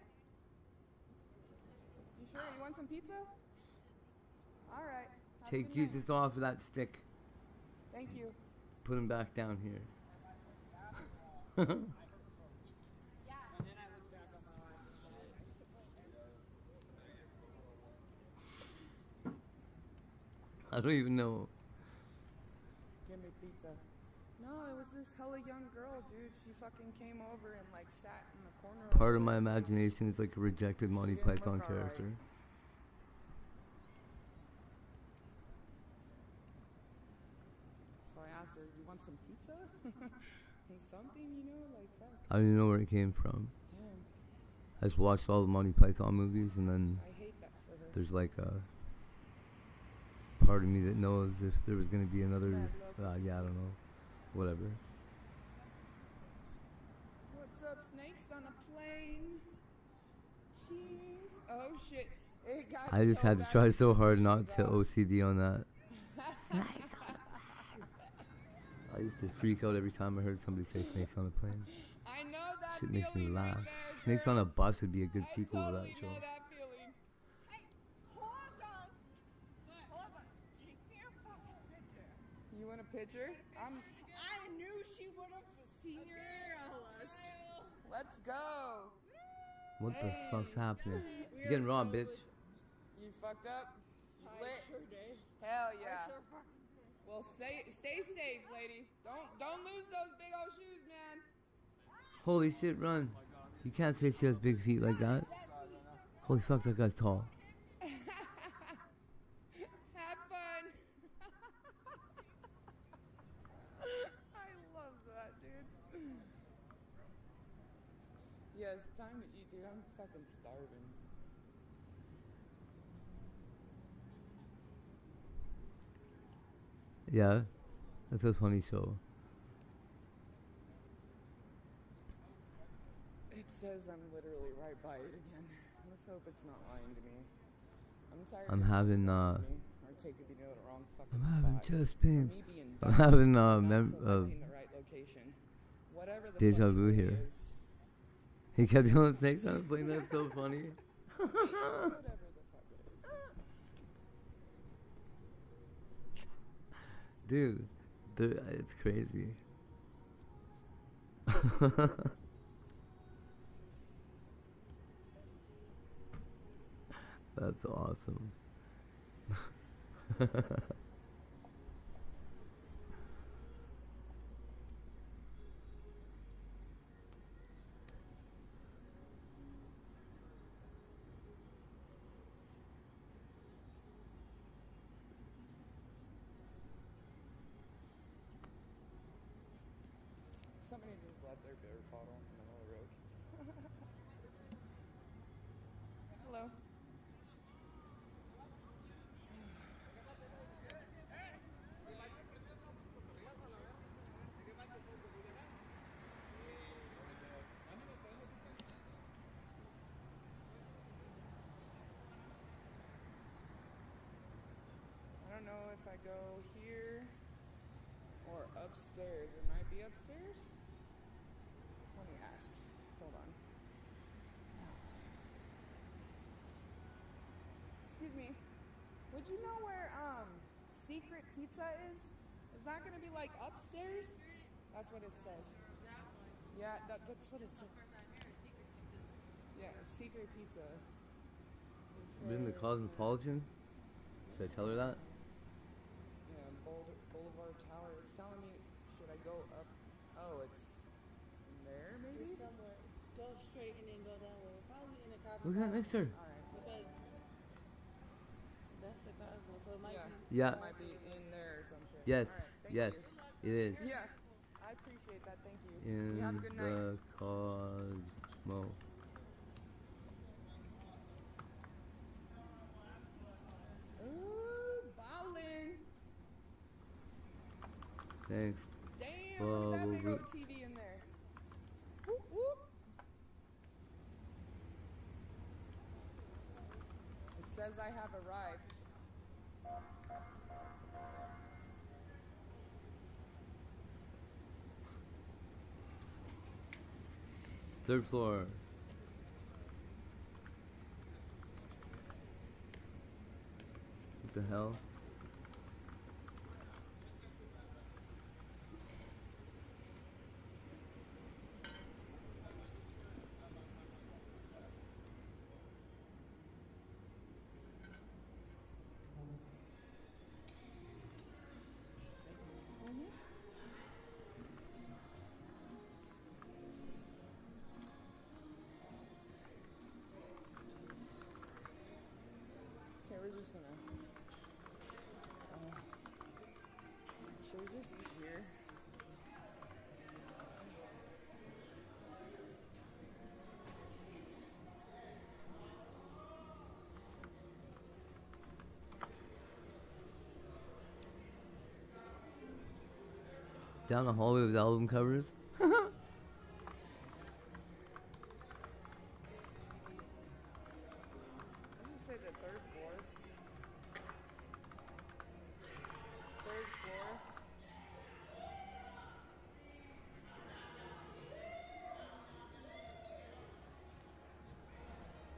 You sure? You want some pizza? All right. Have a Take good night. Jesus off of that stick. Thank you. Put him back down here. I don't even know. Give me pizza. No, it was this hella young girl, dude. She fucking came over and like sat in the corner. Part of my imagination is like a rejected Monty Python character. So I asked her, "You want some pizza?" And something, you know, like fuck. I don't even know where it came from. Damn. I just watched all the Monty Python movies, and then I hate that for her. there's like a part of me that knows if there was gonna be another. Yeah, I don't know. Whatever. What's up, snakes on a plane? Cheese. Oh shit. It got I just so had to bad try she so took her hard not shoes to off. OCD on that. I used to freak out every time I heard somebody say snakes on a plane. I know that Shit makes me feeling laugh. right there, Snakes on a bus would be a good sequel to that totally show. know that feeling. Hold on. Hold on. Take me a fucking picture. You want a picture? I knew she would have seen your ALS. Let's go. What the fuck's happening? We You're getting are robbed, so bitch. You fucked up? You I lit? sure did. Hell I yeah. sure fucking did. Well, stay safe, lady. Don't lose those big old shoes, man. Holy shit, run. You can't say she has big feet like that. Holy fuck, that guy's tall. Have fun. I love that, dude. Yeah, it's time to eat, dude. I'm fucking starving. Yeah, that's a funny show. It says I'm literally right by it again. Let's hope it's not lying to me. I'm tired I'm of having or taking me to the wrong fucking I'm having spot. chest Or pains. me being I'm dumb having for not selecting the right location. Whatever the deja fucking vu way here. is. He kept doing snakes on the plane. That's so funny. Whatever the fuck it is. Dude, it's crazy. That's awesome. Somebody just left their beer bottle in the middle of the road. Hello. I don't know if I go here or upstairs. It might be upstairs. Let me ask. Hold on. Excuse me. Would you know where Secret Pizza is? Is that gonna be like upstairs? That's what it says. Yeah, that's what it says. Yeah, Secret Pizza. Been the Cosmopolitan? Should I tell her that? Yeah, Boulevard Tower. It's telling me, should I go up? Oh, it's there maybe? It's somewhere. Go straight and then go that way. Probably in the Cosmo. Look at that mixer. Alright. Because that's the Cosmo, so it might be. Yeah. It might be in there or some shit. Yes. Alright, thank Yes. you. It is. Yeah. I appreciate that. Thank you. In You have a good night. the Cosmo. Ooh, bowling. Thanks. Damn, look at that big old TV in there. Whoop, whoop. It says I have arrived. Third floor. What the hell? Okay, we're just gonna. Should we just eat here? Down the hallway with album covers. Let me say the third floor. Third floor.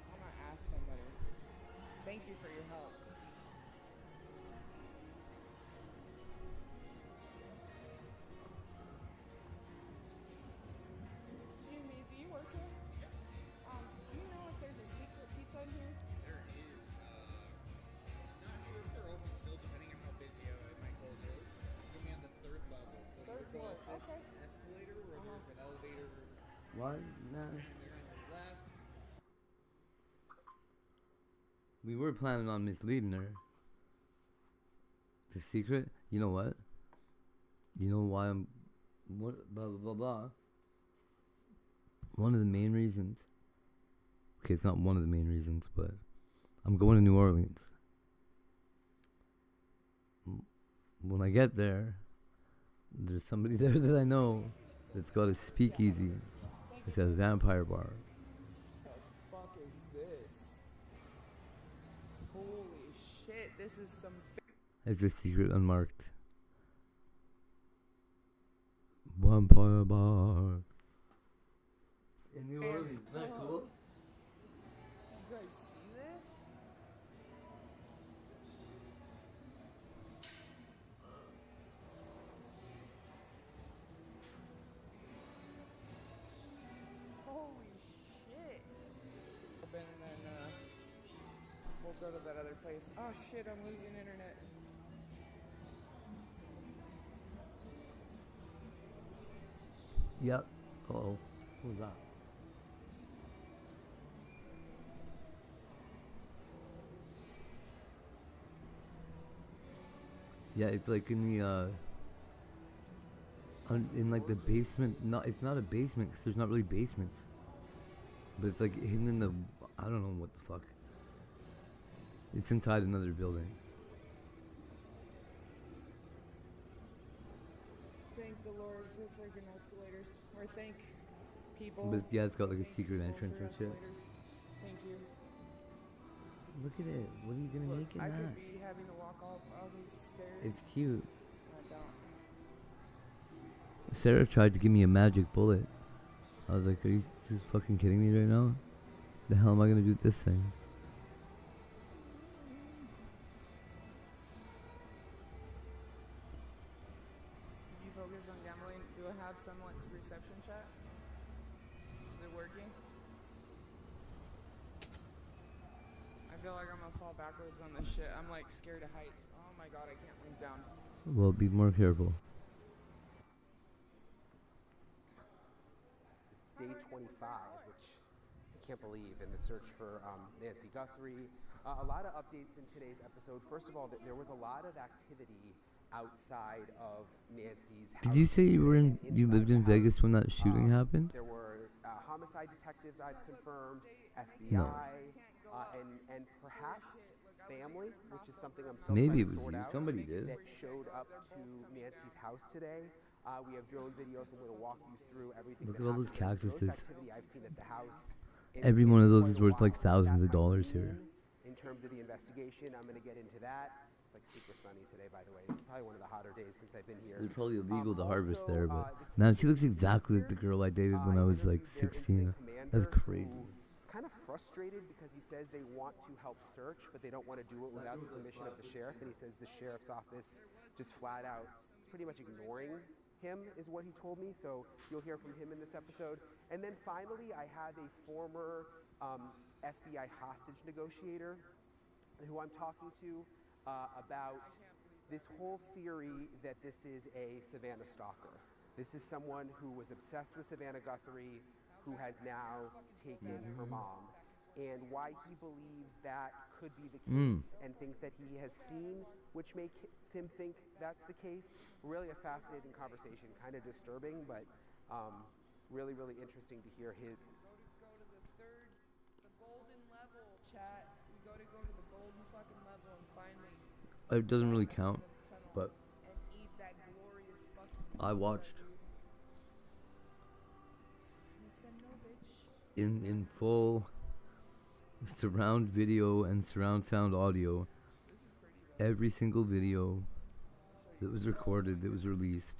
I'm gonna ask somebody. Thank you for your help. Excuse me, do you work here? Do you know if there's a secret pizza in here? There is. Not sure if they're open still, depending on how busy it might close early. It's gonna be on the third level. So Third there's floor, this okay. escalator where there's an elevator What? Nah. and they're on your left. We were planning on misleading her. The secret? You know what? You know why I'm... What? Blah, blah, blah, blah. One of the main reasons... Okay, it's not one of the main reasons, but... I'm going to New Orleans. When I get there, there's somebody there that I know that's got a speakeasy. It's a vampire bar. The fuck is this? Holy shit, this is some. It's a secret unmarked. Vampire bar. In New Orleans, isn't that cool? You guys see this? Holy shit. And then we'll go to that other place. Oh shit, I'm losing internet. Yep. Uh-oh. What was that? Yeah, it's like in the in like the basement. No, it's not a basement because there's not really basements. But it's like hidden in the, I don't know what the fuck. It's inside another building. Thank the Lord for freaking escalators. Or thank people. But yeah, it's got like a secret people entrance for and shit. escalators. Thank you. Look at it. What are you gonna Look, make in I that? could be having to walk all these stairs. It's cute. I don't. Sarah tried to give me a magic bullet. I was like, are you just fucking kidding me right now? The hell am I gonna do with this thing? Did you focus on gambling? Do I have someone's reception chat? Is it working? I feel like I'm gonna fall backwards on this shit. I'm like scared of heights. Oh my god, I can't lean down. Well, be more careful. Day 25, which I can't believe, in the search for Nancy Guthrie. A lot of updates in today's episode. First of all, there was a lot of activity outside of Nancy's house. Did you say you were in? You lived in Vegas when that shooting happened? There were homicide detectives I've confirmed, FBI, and perhaps family, which is something I'm still Maybe it trying to was sort you. out. Somebody did. That showed up to Nancy's house today. We have drone videos. I'm going to walk you through everything. Look that at all those happened. There's cactuses. activity I've seen at the house. Every one of those is worth like thousands of dollars here. In terms of the investigation, I'm going to get into that. It's like super sunny today, by the way. It's probably one of the hotter days since I've been here. It's probably illegal to harvest also, there, but man, she looks exactly like the girl I dated when I was like 16. That's crazy. He's kind of frustrated because he says they want to help search, but they don't want to do it without the permission of the sheriff. And he says the sheriff's office just flat out is pretty much ignoring him, is what he told me. So you'll hear from him in this episode. And then finally, I have a former FBI hostage negotiator who I'm talking to about this whole theory that this is a Savannah stalker. This is someone who was obsessed with Savannah Guthrie, who has now taken her mom, and why he believes that could be the case, and things that he has seen which makes him think that's the case. Really a fascinating conversation, kind of disturbing, but really, really interesting to hear his. Go to the golden level, chat. We go to the golden fucking level and finally. It doesn't really count, but And eat that glorious fucking. I watched Nintendo, bitch. in full surround video and surround sound audio every single video that was recorded, that was released,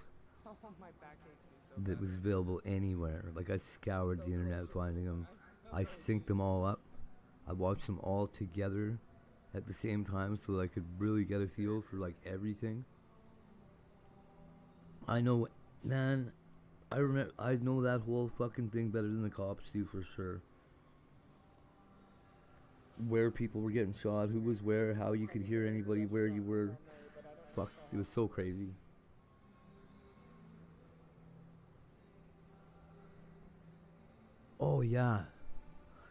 Oh, my back aches me so that was available anywhere. Like, I scoured the internet finding them. I synced them all up. I watched them all together at the same time so that I could really get a feel for like everything. I know, man, I know that whole fucking thing better than the cops do, for sure. Where people were getting shot, who was where, how you could hear anybody, where you were. Fuck, it was so crazy. Oh yeah.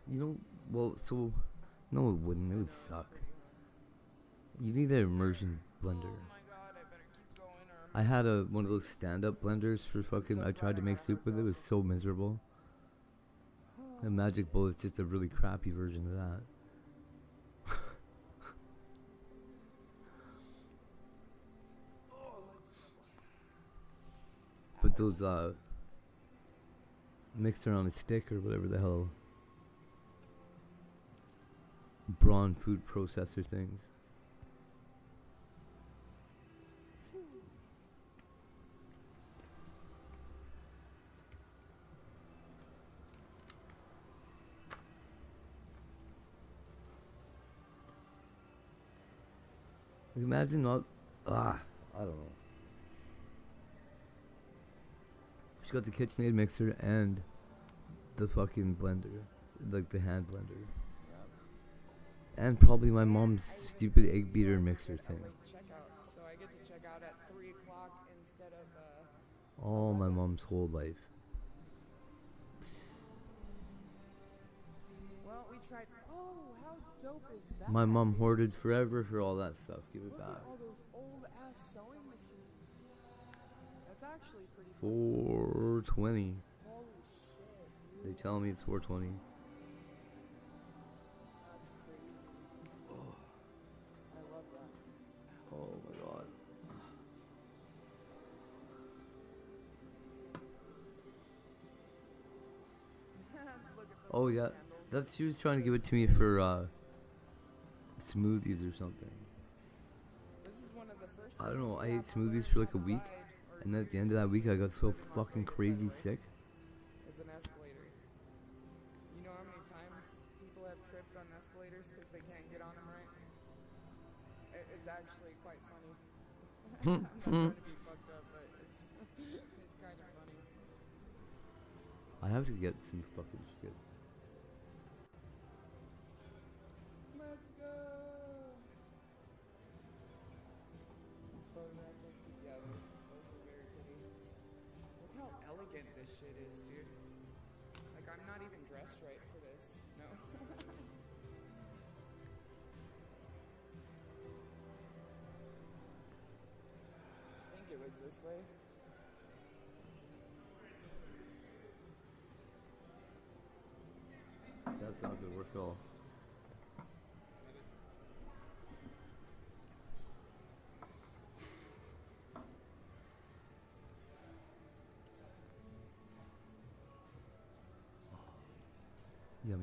You know, well, so, no it wouldn't, it would suck. You need an immersion blender. I had one of those stand-up blenders for fucking, I tried to make soup with it, was so miserable. A Magic Bullet's just a really crappy version of that. But those, mixer on a stick or whatever the hell. Braun food processor things. Like, imagine not. I don't know. She's got the KitchenAid mixer and the fucking blender, like the hand blender, and probably my mom's stupid egg beater mixer thing. Checkout, so I get to check out at 3 o'clock instead of. All my mom's whole life. Well, we tried. Oh, how dope is that? My mom hoarded forever for all that stuff. Give it Look back. at all those old ass sewing machines. That's actually pretty. 420. Holy shit. They tell me it's 420. That's crazy. Oh. I love that. Oh my god. Oh yeah, that's she was trying to give it to me for smoothies or something. This is one of the first I don't know. I ate smoothies for like a week, and then at the end of that week, I got so fucking crazy sick. Is an escalator. You know how many times people have tripped on escalators because they can't get on them right? It's actually quite funny. I'm not trying to be fucked up, but it's kind of funny. I have to get some fucking shit. Let's go. Photograph us together. Those are very pretty. Look how elegant this shit is, dude. Like, I'm not even dressed right for this. No. I think it was this way. That's not gonna work at all. Yummy.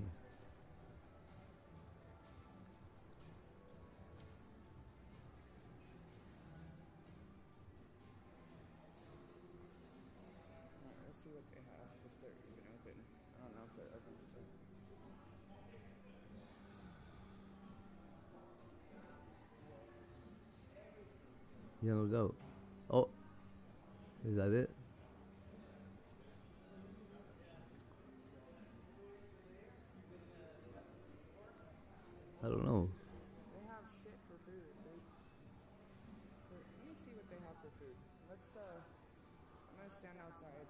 Alright, we'll see what they have, if they're even open. I don't know if they're open still. Yeah, no doubt. Oh, is that it? I don't know. They have shit for food. Let me see what they have for food. Let's, I'm gonna stand outside,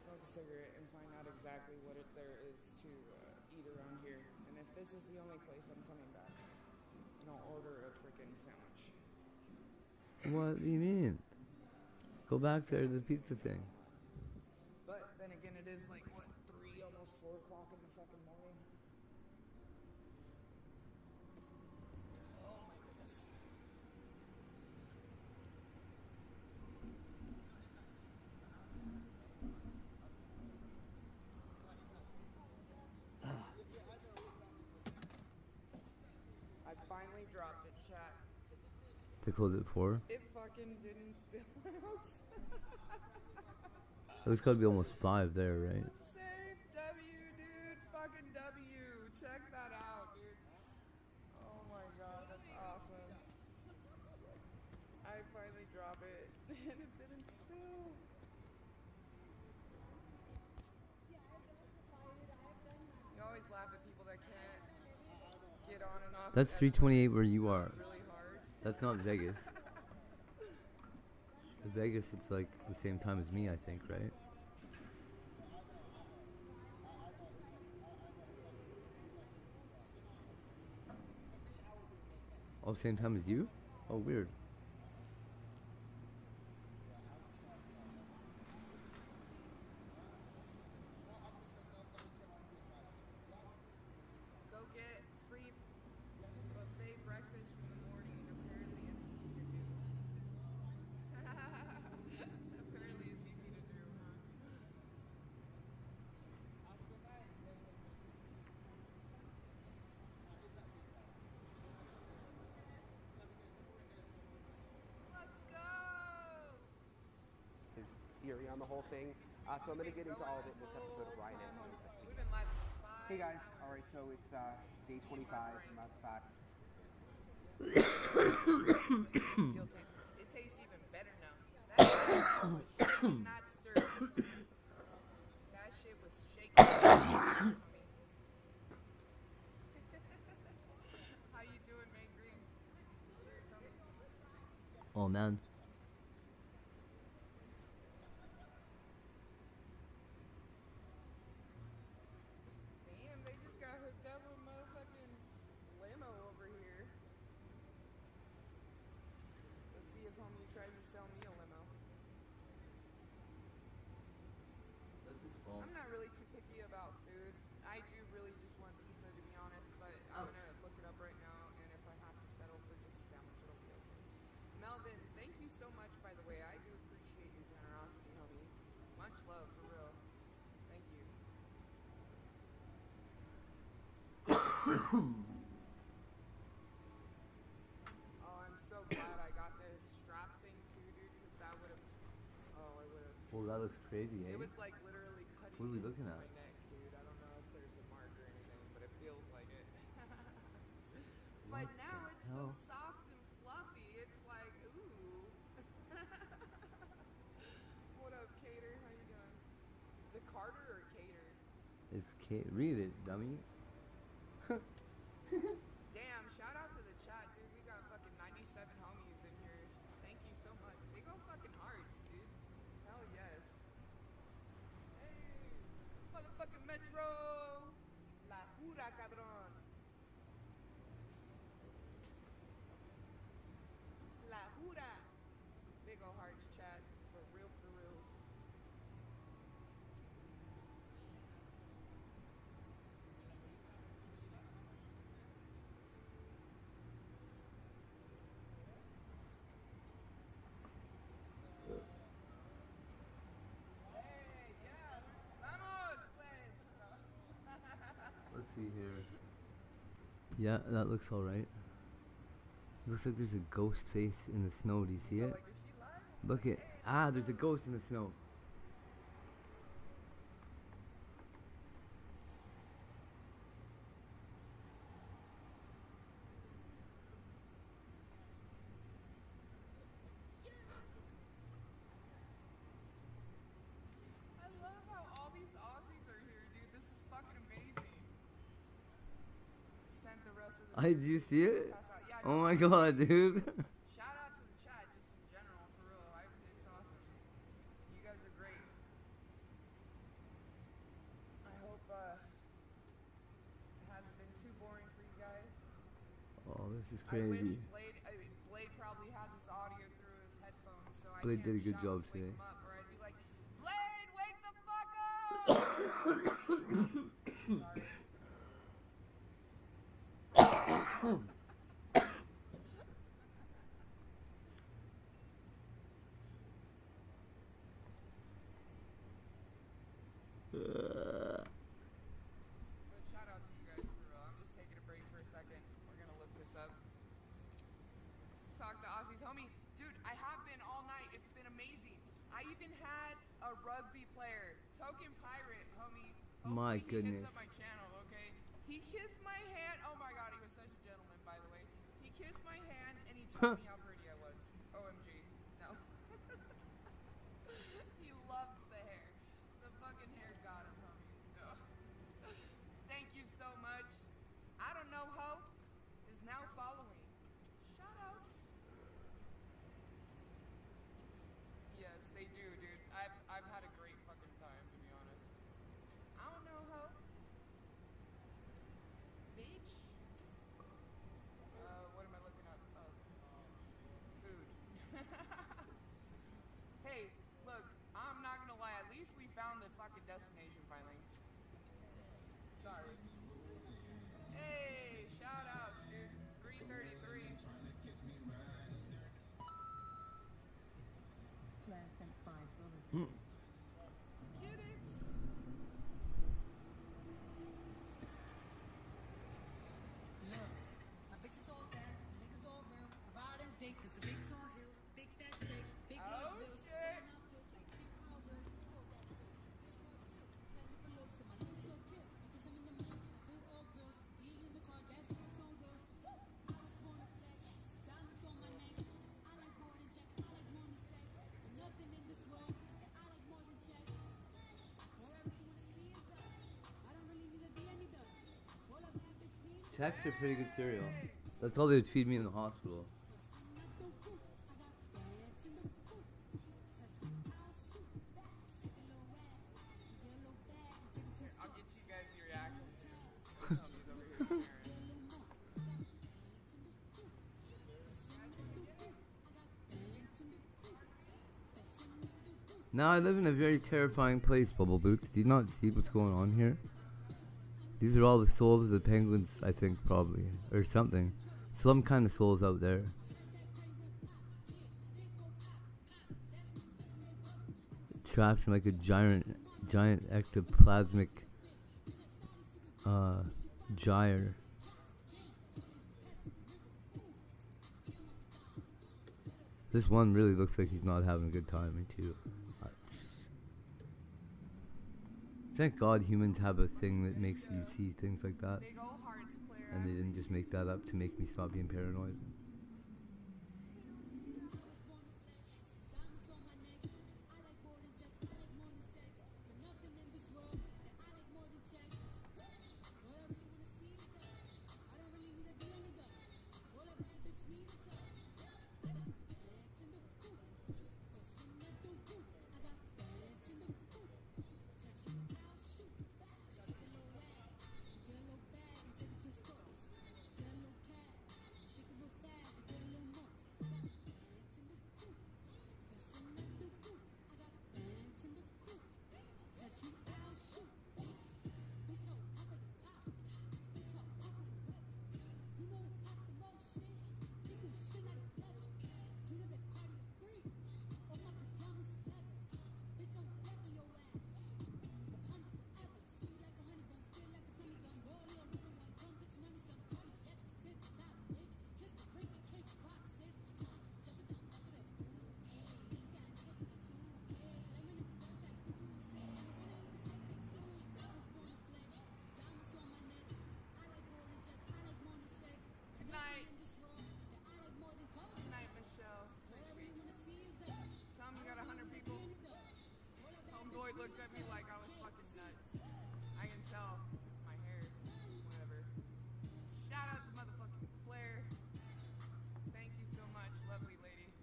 smoke a cigarette, and find out exactly what there is to eat around here. And if this is the only place I'm coming back, and I'll order a freaking sandwich. What do you mean? Go back there to the pizza thing. But then again, it is like, what, 3, almost 4 o'clock in the fucking morning? Oh my goodness. I finally dropped it, chat. They close at 4. It fucking didn't spill out. It's gotta be almost 5 there, right? Safe W, dude. Fucking W. Check that out, dude. Oh my god, that's awesome. I finally drop it and it didn't spill. You always laugh at people that can't get on and off. That's 328 where you are. Really hard. That's not Vegas. In Vegas, it's like the same time as me, I think, right? Oh, same time as you? Oh, weird. Go get free buffet breakfast in the morning. Apparently it's easy to do. Apparently it's easy to do, huh? theory on the whole thing. So I'm going to get into all of it in this episode of Ryan Ends Investigation. Hey guys, all right, so it's day 25. I'm outside. It tastes even better now. That shit was shaking, not stirred. That shit was shaking. How you doing, man? Green? Cheers, homie. Oh man. Damn, they just got hooked up with motherfucking limo over here. Let's see if homie tries to sell me a limo. I'm not really too picky about food. I do really just want pizza, to be honest, but I'm gonna look it up right now, and if I have to settle for just a sandwich, it'll be okay. Melvin, thank you so much, by the way. I do appreciate your generosity, homie. Much love, for real. Thank you. Oh, I'm so glad I got this strap thing too, dude, because that would have. Oh, I would have. Well, that looks crazy, eh? It was like literally cutting What are we into looking my at? neck, dude. I don't know if there's a mark or anything, but it feels like it. But What now the it's hell? so soft and fluffy. It's like, ooh. What up, Cater? How you doing? Is it Carter or Cater? It's read it, dummy. Damn, shout out to the chat, dude. We got fucking 97 homies in here. Thank you so much. Big ol' fucking hearts, dude. Hell yes. Hey, motherfucking Metro. La jura, cabrón. La jura. Big ol' hearts, chat. For real, for reals. Hey, yeah. Vamos, pues. Let's see here. Yeah, that looks alright. Looks like there's a ghost face in the snow. Do you see it? Like, is she live? Look it. Ah, there's a ghost in the snow. I love how all these Aussies are here, dude. This is fucking amazing. Sent the rest of the I do you see it? pass out. Yeah, Oh no, my I- god, dude. Shout out to the chat, just in general, for real. It's awesome. You guys are great. I hope it hasn't been too boring for you guys. Oh, this is I crazy. wish Blade probably has his audio through his headphones, so I Blade can't did a good shout job to wake today. him up, or I'd be like, Blade, wake the fuck up! Sorry. But shout out to you guys for real. I'm just taking a break for a second. We're gonna look this up. Talk to Aussies, homie. Dude, I have been all night. It's been amazing. I even had a rugby player, Token Pirate, homie. My Hopefully goodness. He hits up my channel, okay? He kissed my hand. Oh my god, he was such a gentleman, by the way. He kissed my hand and he told me how pretty I was. OMG. No. He loved the hair. The fucking hair got him, homie. No. Thank you so much. I don't know Hope is now following. Shout outs. Yes, they do, dude. I've had a great fucking time, to be honest. I don't know Hope. Beach? What am I looking up? Oh. Food. Hey, look, I'm not gonna lie, at least we found the fucking destination finally. Sorry. Hey, shout outs, dude. 333. Claire sent $5. Get it? Look, my bitches all bad, niggas all real. Riding dick, cause the big tall hills, big fat chicks, big Oh, huge bills. shit. Pulling up to like 3 car Chex are pretty good cereal. That's all they would feed me in the hospital. I'll get you guys the reaction. Tommy's over here staring. Now I live in a very terrifying place, Bubble Boots. Do you not see what's going on here? These are all the souls of the penguins, I think, probably. Or something. Some kind of souls out there. Trapped in like a giant ectoplasmic gyre. This one really looks like he's not having a good time, me too. Thank God humans have a thing that makes you see things like that. And they didn't just make that up to make me stop being paranoid. Looked at me like I was fucking nuts. I can tell. It's my hair. Whatever. Shout out to motherfucking Claire. Thank you so much, lovely lady.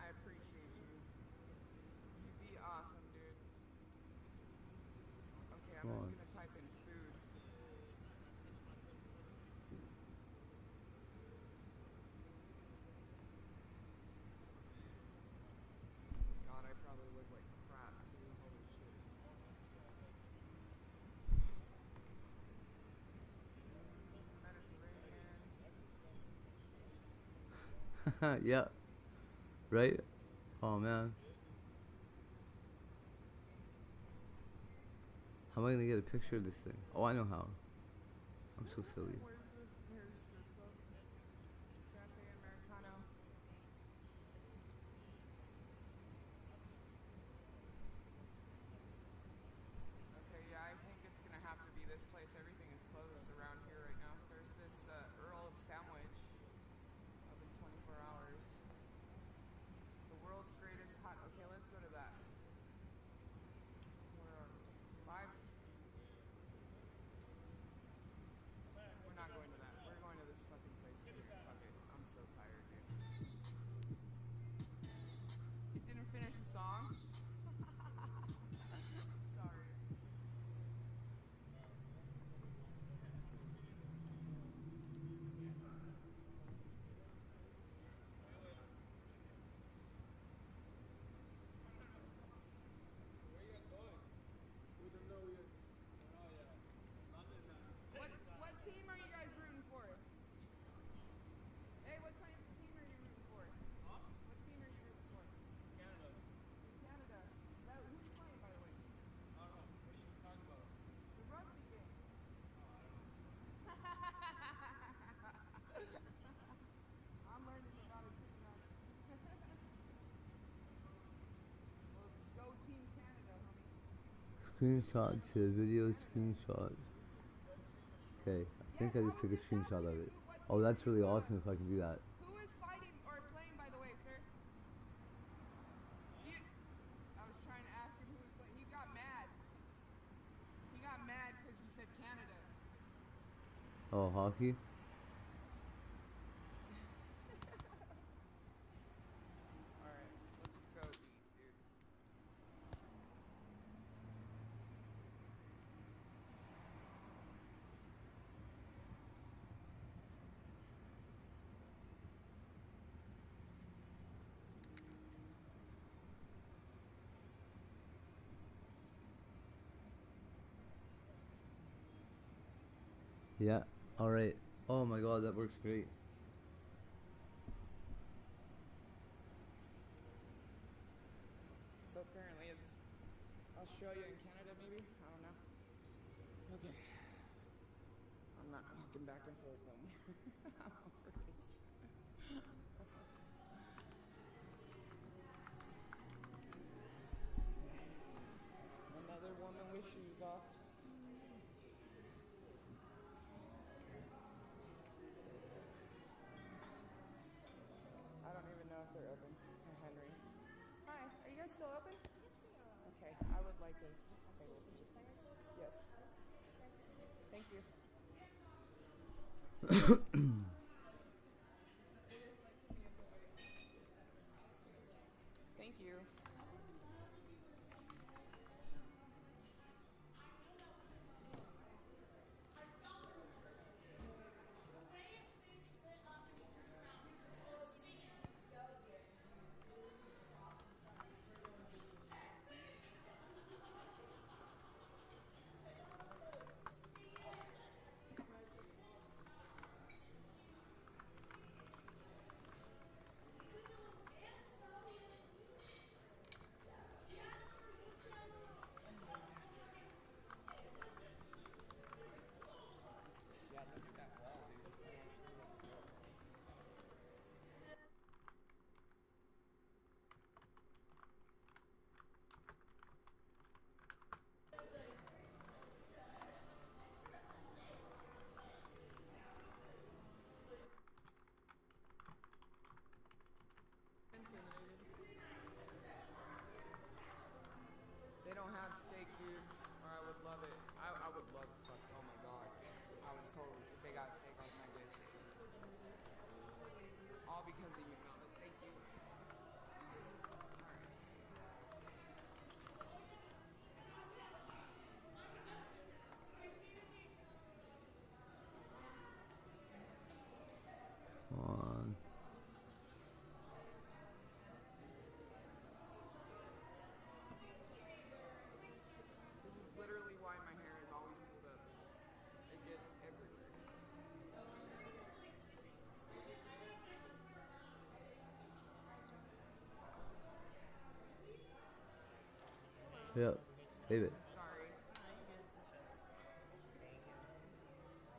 I appreciate you. You be awesome, dude. Okay, I'm just gonna type in food. God, I probably look like crap too. Holy shit. Yeah. Right? Oh man. How am I gonna get a picture of this thing? Oh, I know how. I'm so silly. Where's the strip club? Frappin Americano. Okay, yeah, I think it's gonna have to be this place. Everything is closed around here right now. There's this Earl of Sandwich, open 24 hours. The world's greatest hot. Okay, let's go to that. Where are we? 5. We're not going to that. We're going to this fucking place here. Fuck it. I'm so tired, dude. You didn't finish the song? Sorry. What team are you guys rooting for? Hey, what team are you rooting for? Huh? What team are you rooting for? Canada. Canada. Who's playing, by the way? I don't know. What are you talking about? The rugby game. I'm learning about it too, man. Well, go Team Canada, homie. Screenshot to video screenshot. Okay, I think I just took a screenshot of it. Oh, that's really awesome if I can do that. Who is fighting or playing, by the way, sir? I was trying to ask him who was playing. He got mad. He got mad because you said Canada. Oh, hockey. Alright, let's go eat, dude. Yeah. All right. Oh my God, that works great. So apparently it's Australia and Canada, maybe? I don't know. Okay. I'm not walking back and forth no more. I'm over it. Another woman with shoes off. I don't even know if they're open. Henry. Hi, are you guys still open? Yes, we are. Okay, I would like a table. Just by yourself? Yes. Thank you. Thank you. Yeah, look at that wall, dude. That actually looks dope. They don't have steak, dude, or I would love it. I would love, fuck, oh my god. I would totally, if they got steak, I was my gift. All because of you, Melvin. Thank you. Alright. On. This is literally why my hair is always pulled up. It gets everywhere. Yeah. Save it. Sorry.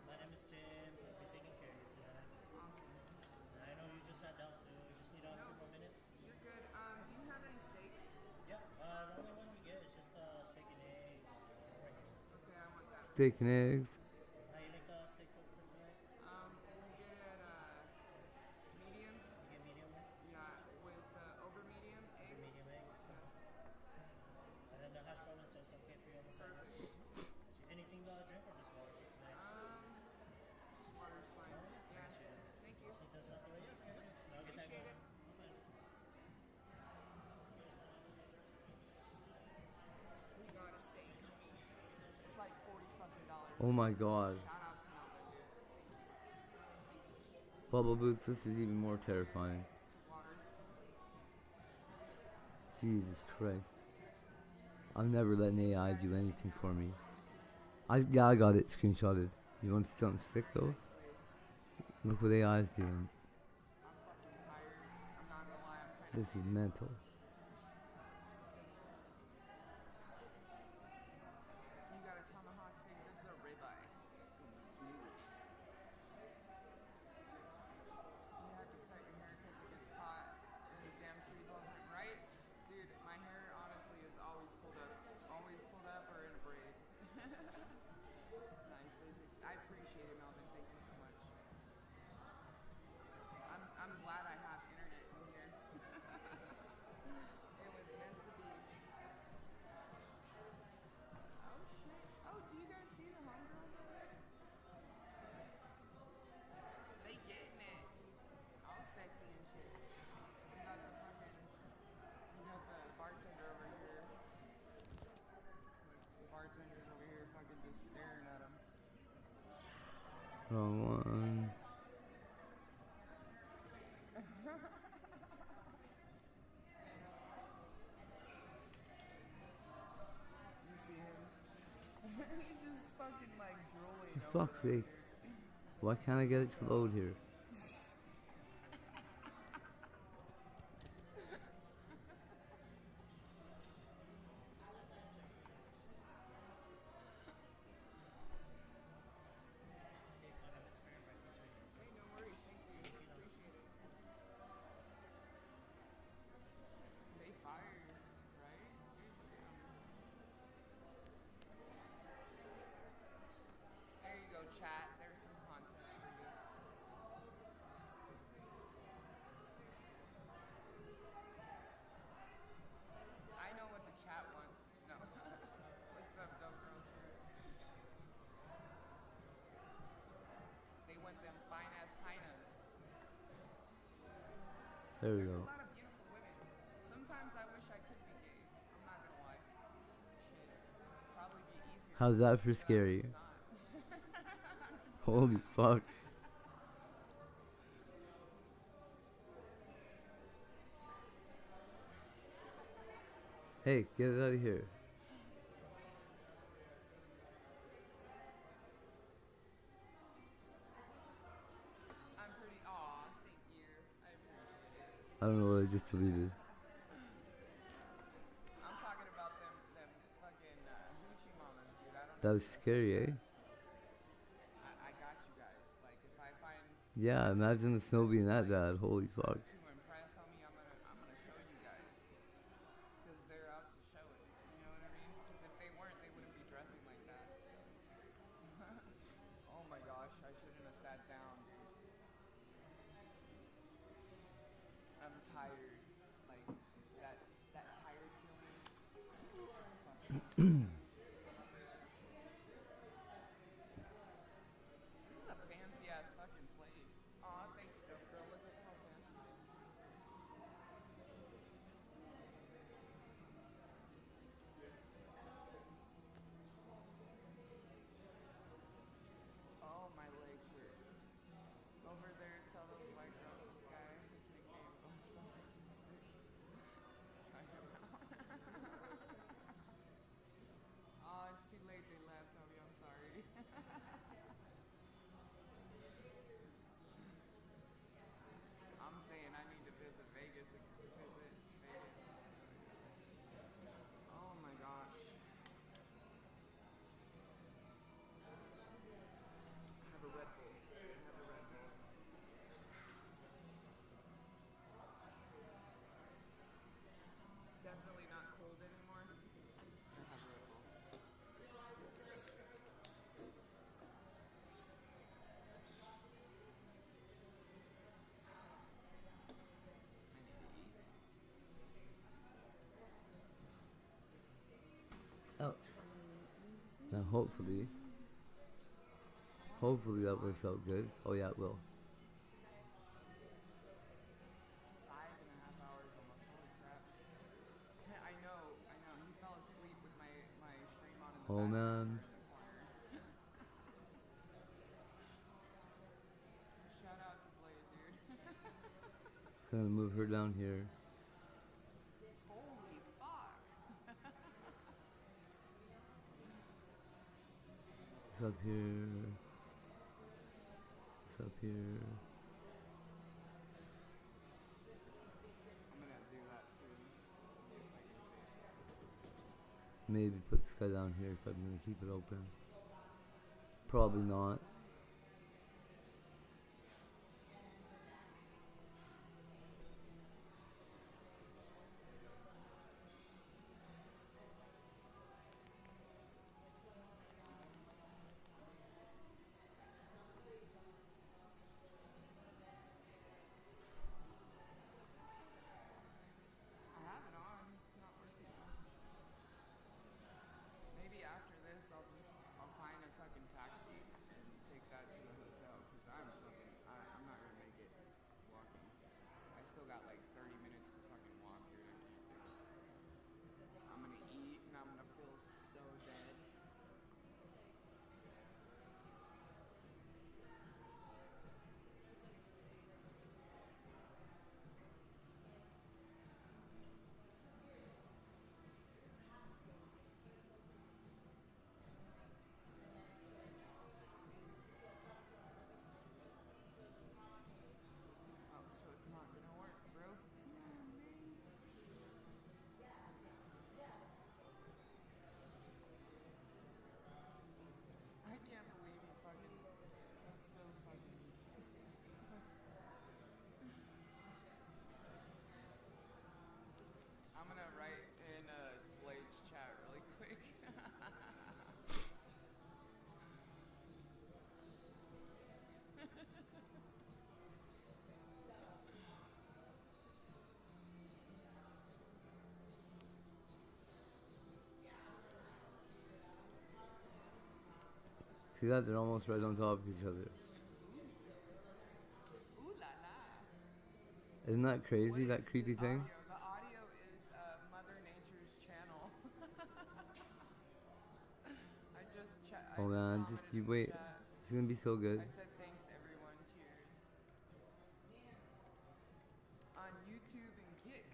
My name is James. I'll be taking care of you tonight. Awesome. I know you just sat down, so you just need a few more minutes. You're good. Do you have any steaks? Yep. The only one we get is just steak and egg. Right here. Okay, I want that. Steak and eggs. How you like the steak cook for tonight? We'll get it medium. You get medium one? Yeah, with over medium eggs. Over medium egg. Yes. And then the hash brown so it's okay for you on the side. Perfect. Anything to drink or just water for tonight? Just water's fine. Yeah. Thank you. Just need this out the way. Yeah, gotcha. I'll get that Appreciate going. it. We got a steak, homie. It's like $40 fucking. Oh my God. Shout out to Melvin, dude. Bubble boots. This is even more terrifying. Water. Jesus Christ. I'm never letting AI do anything for me. I got it screenshotted. You want to see something sick though? Look what AI is doing. I'm fucking tired. I'm not gonna lie, I'm kind of. This is mental. You got a tomahawk steak. This is a ribeye. You had to cut your hair because it gets caught in the damn trees all the time, right? Dude, my hair honestly is always pulled up. Always pulled up or in a braid. Nice, Lizzie. I appreciate it, Melvin. Thank you so much. I'm glad I have internet in here. Wrong one. You see him? He's just fucking like drooling For over fuck's there, sake. Why can't I get it to load here? Hey, no worries. Thank you. Appreciate it. They fired, right? There you go, chat. There's some content for you. I know what the chat wants. No. What's up, dumb girl cheers? They want them fine ass hyenas. There we There's go. a lot of beautiful women. Sometimes I wish I could be gay. I'm not gonna lie. Shit. Probably be easier. How's that for scary? Holy fuck. Hey, get it out of here. I'm pretty. Aw, thank you. I appreciate it. I don't know what I just deleted. I'm talking about them fucking hoochie mamas, dude. I don't That know. was scary, eh? I got you guys. Like if I find Yeah, imagine the snow being that bad. Holy fuck. to impress, homie, I'm gonna show you guys. Because they're out to show it. You know what I mean? Because if they weren't, they wouldn't be dressing like that. So. Oh my gosh, I shouldn't have sat down, dude. I'm tired. Like that tired feeling. Just fucking. This is a fancy ass fucking place. Aw, thank you, dumb girl. Look at how fancy it is. Oh, my legs hurt. Over there, tell those white girls this guy, his nickname. I'm so racist, dude. Try him out. Oh, it's too late. They left, Toby. I'm sorry. I'm saying I need to visit Vegas. Oh my gosh. I have a Red Bull. It's definitely not cold anymore. I have a Red Bull. Oh. Now hopefully that works out good. Oh yeah, it will. 5.5 hours almost. Holy crap. I know. He fell asleep with my stream on in the Oh background man. in the corner. Shout out to Blade, dude. Gonna move her down here. Holy fuck. It's up here. It's up here. I'm gonna do that too. See if I can see it. Maybe put this guy down here if I'm gonna keep it open. Probably not. I have it on. It's not working though. Maybe after this, I'll find a fucking taxi and take See that? They're almost right on top of each other. Ooh la la. Isn't that crazy? That creepy thing? The audio is Mother Nature's channel. I just Hold on, just you wait. It's gonna be so good. I said thanks everyone. Cheers. On YouTube and Kick.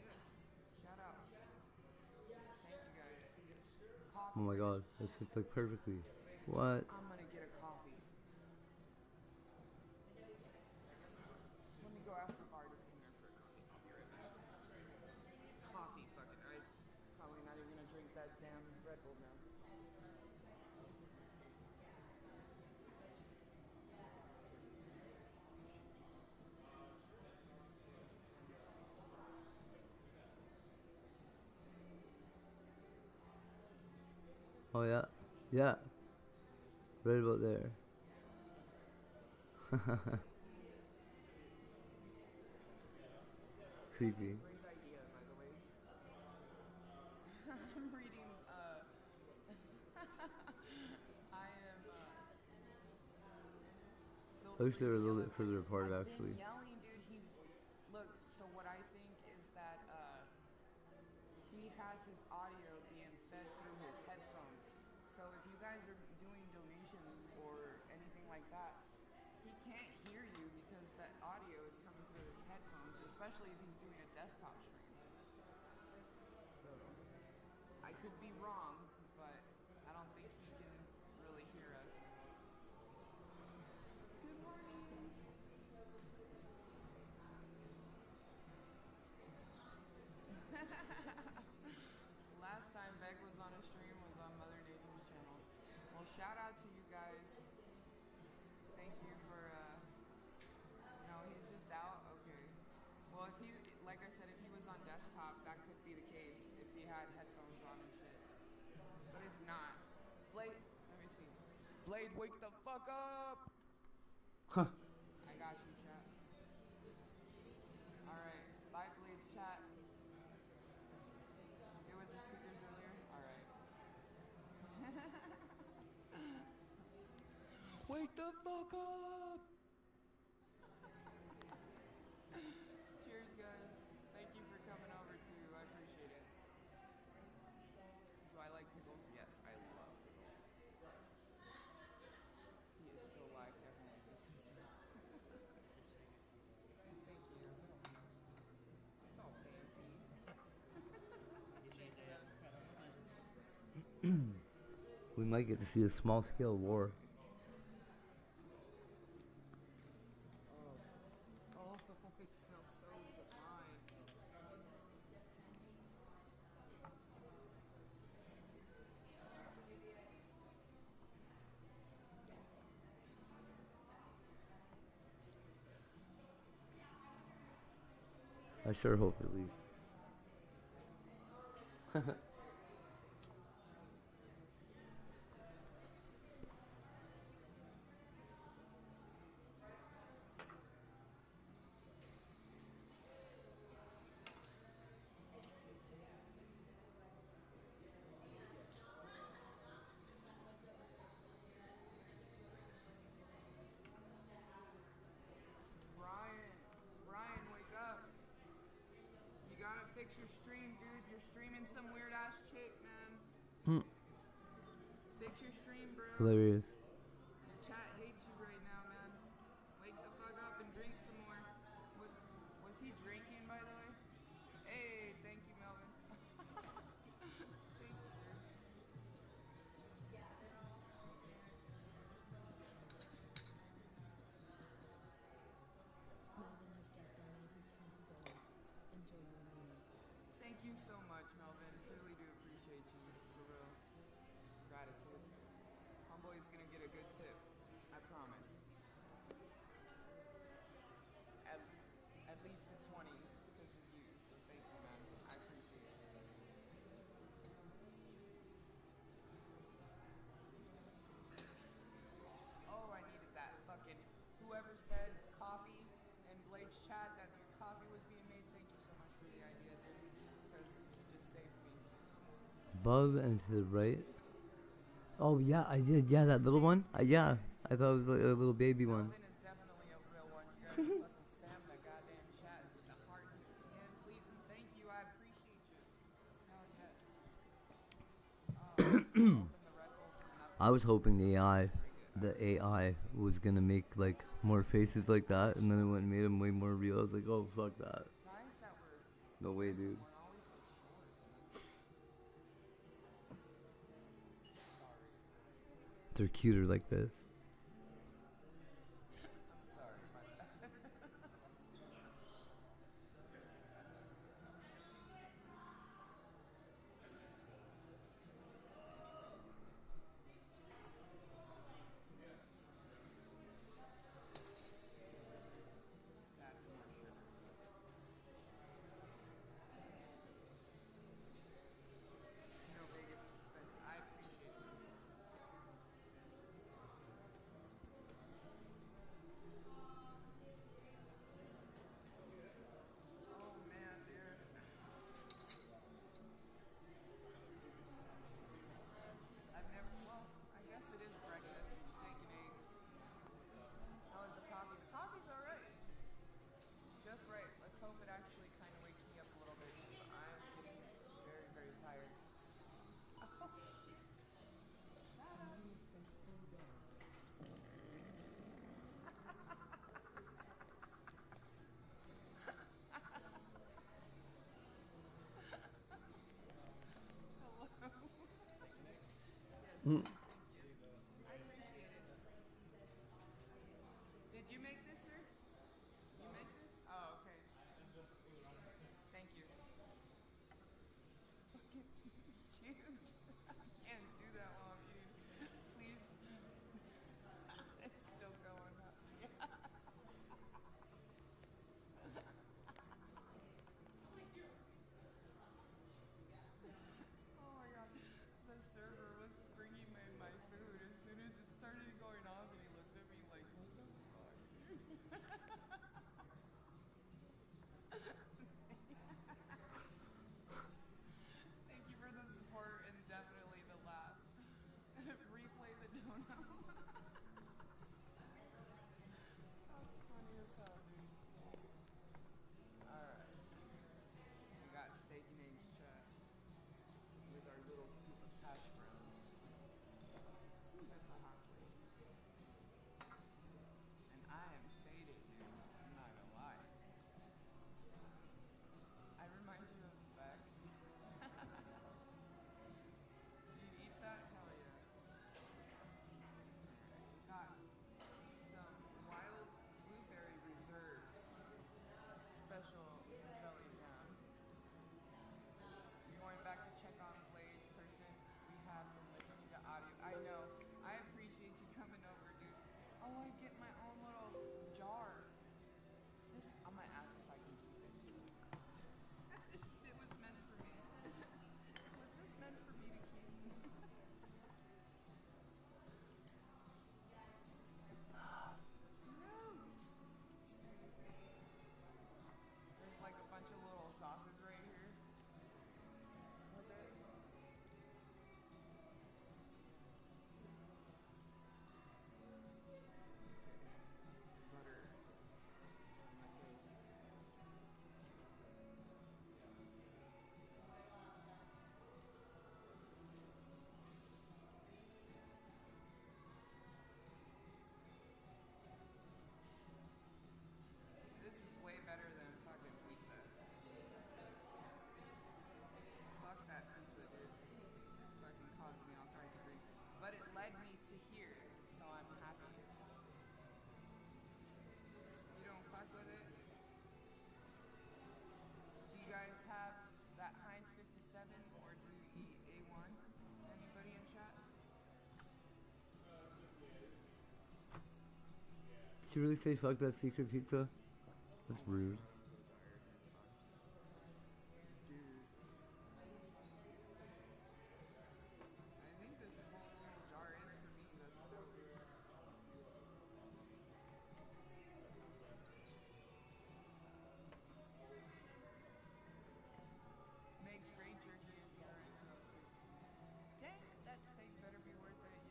Yes. Shout out. Thank you guys. Coffee. Oh my god, this fits like perfectly. What? I'm gonna get a coffee. Let me go ask the bartender for a coffee. I'll be right back. Coffee, fucking. I'm probably not even gonna drink that damn Red Bull now. Oh yeah, yeah. Right about there. Creepy. Great idea, by the way. I'm reading, I am, I wish they were a little bit further apart actually. yelling, dude. Look, so what I think is that, he has his audio being fed through his headphones. So if you guys are doing donations or anything like that, he can't hear you because that audio is coming through his headphones, especially if he's doing a desktop stream. So I could be wrong, but I don't think he can really hear us. Good morning. Last time Beck was on a stream was on Mother Nature's channel. Well, shout out to you guys. Thank you for, no, he's just out? Okay. Well, if he, like I said, if he was on desktop, that could be the case if he had headphones on and shit. But if not, Blade, let me see. Blade, wake the fuck up! Huh. I got you, chat. Alright, bye Blade's chat. It was the speakers earlier? Alright. Wake the fuck up! Cheers, guys. Thank you for coming over too. I appreciate it. Do I like pickles? Yes, I love pickles. He is still alive, definitely. Thank you. It's all fancy. We might get to see a small scale war. Oh, it smells so divine. I sure hope it leaves. Brian, wake up. You gotta fix your stream, dude. You're streaming some weird ass chick, man. Fix your stream, bro. Hilarious. The chat hates you right now, man. Wake the fuck up and drink some more. Was he drinking, by the way? Hey, thank you, Melvin. Thank you, dude. Thank you so much, Melvin. Truly do appreciate you, for real. Gratitude. Homeboy's gonna get a good tip. I promise. At least the 20 because of you. So thank you, man. I appreciate it. Oh, I needed that. Fucking whoever said coffee in Blade's chat that your coffee was being made, thank you so much for the idea, dude. Because you just saved me. Above and to the right. Oh yeah, I did. Yeah, that little one. Yeah, I thought it was a little baby one. Melvin is definitely a real one. You guys fucking spam that goddamn chat with the hearts at the end. Please and thank you. I appreciate you. Hell yes. I was hoping the AI was gonna make like more faces like that, and then it went and made them way more real. I was like, oh fuck that. Guys that were No way, dude. weren't always so short, man. Sorry. They're cuter like this. I'm sorry, my bad. That's more sugar. You know Vegas is expensive. I appreciate it. Oh man, dude. I've never, well, I guess it is breakfast, steak and eggs. How is the coffee? The coffee's alright. It's just right. Let's hope it actually kind of wakes me up a little bit because I'm getting very, very tired. Oh shit. Shut up. Hello. Yes, Mm. thank you. I appreciate it. Did you make this, sir? You make this? Oh, okay. Thank you. Fucking dude. I can't do that while I'm eating. Please. It's still going up. Yeah. Oh my god. The server was bringing me my food as soon as it started going off and he looked at me like, what the fuck, dude? Thank you for the support and definitely the laugh. Replay the dono. That's funny as hell, dude. Alright. We got steak and eggs chat with our little scoop of hash browns. Ooh, that's a hot plate. And I am faded, dude. I'm not gonna lie. I remind you of Beck. You'd eat that? Hell yeah. Got some wild blueberry reserve special Zelly jam. Going back to check on Blade person, we have been listening to audio. I know. I appreciate you coming over, dude. Oh, I get my own little jar. Is this? I'm gonna ask if I can keep it. It was meant for me. Was this meant for me to keep? No. There's like a bunch of little sauces right here. With it. Butter on my toast. This is way better than fucking pizza. Fuck that pizza, dude. Fucking caused me all kinds of grief. But it led me to here, so I'm happy. You don't fuck with it? Do you guys have that Heinz 57 or do you eat A1? Anybody in chat? Did you really say fuck that secret pizza? That's rude. Dude. I think this whole little jar is for me. That's dope. Makes great jerky if you're into those things. Dang, that steak better be worth it.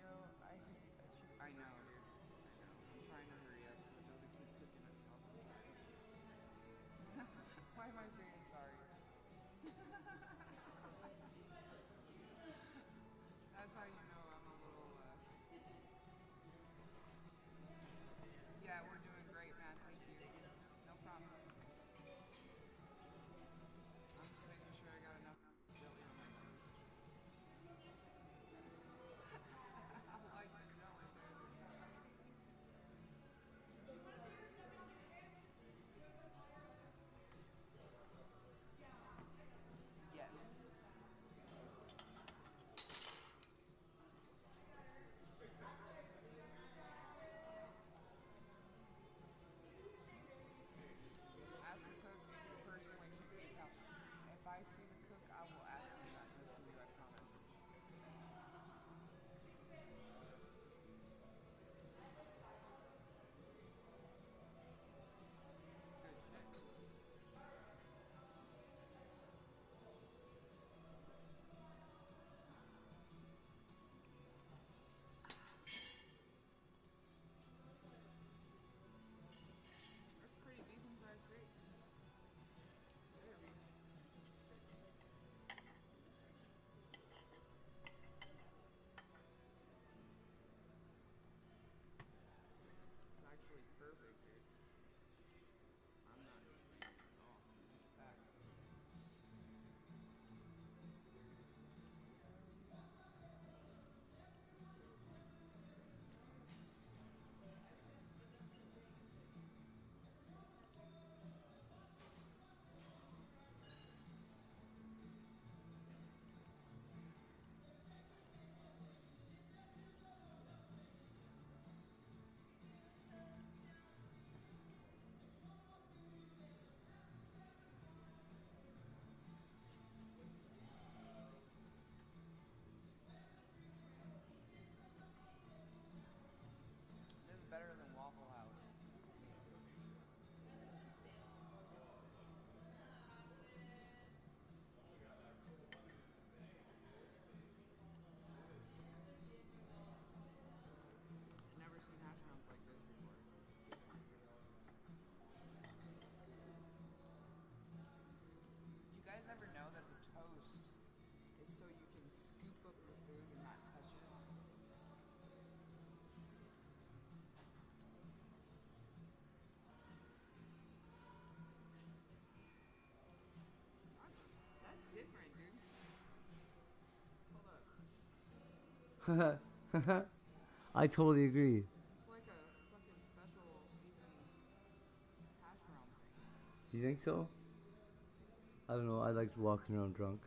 I totally agree. It's like a fucking special seasoned hash brown thing. You think so? I don't know. I like walking around drunk.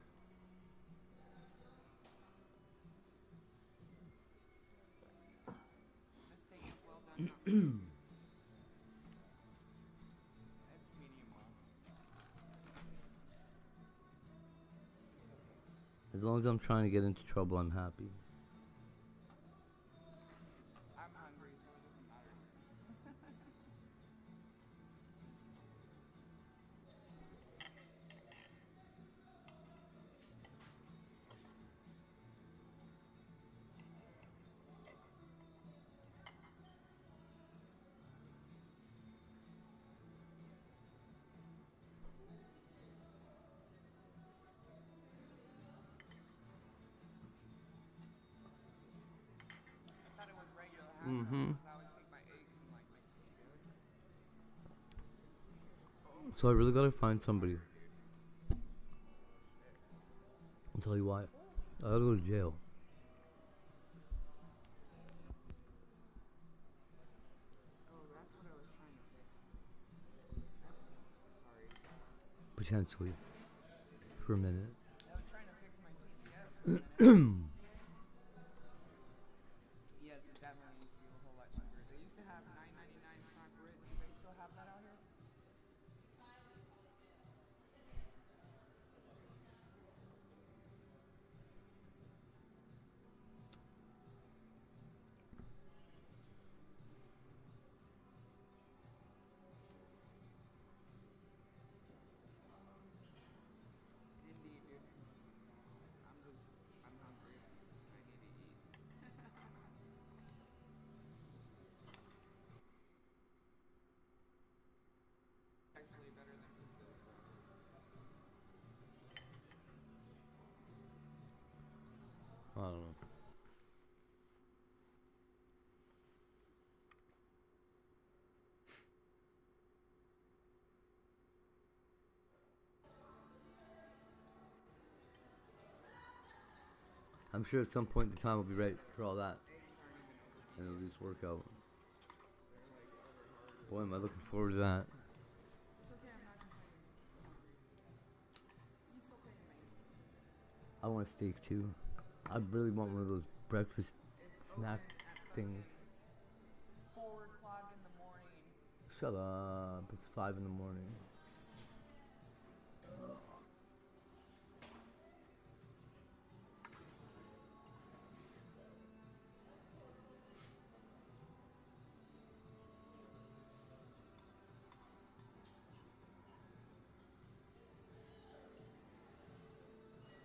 The steak is well done, not medium. It's medium well. As long as I'm trying to get into trouble, I'm happy. I'm hungry, so it doesn't matter. I thought it was regular hash browns, 'cause I always take my eggs and like mix it together. So I really gotta find somebody. I'll tell you why. I gotta go to jail. Oh, that's what I was trying to fix. Sorry. Potentially. For a minute. I was trying to fix my TTS for a minute. Yes, it definitely used to be a whole lot cheaper. They used to have $9.99 crack ribs. Do they still have that out here? Indeed, dude. I'm hungry. I need to eat. Actually better than pizza, so. I don't know. I'm sure at some point the time will be right for all that. And it'll just work out. Boy, am I looking forward to that. It's okay, I'm not complaining. I'm hungry. You still take me. I want a steak too. I really want one of those breakfast snack things. 4 o'clock in the morning. Shut up. It's 5 in the morning.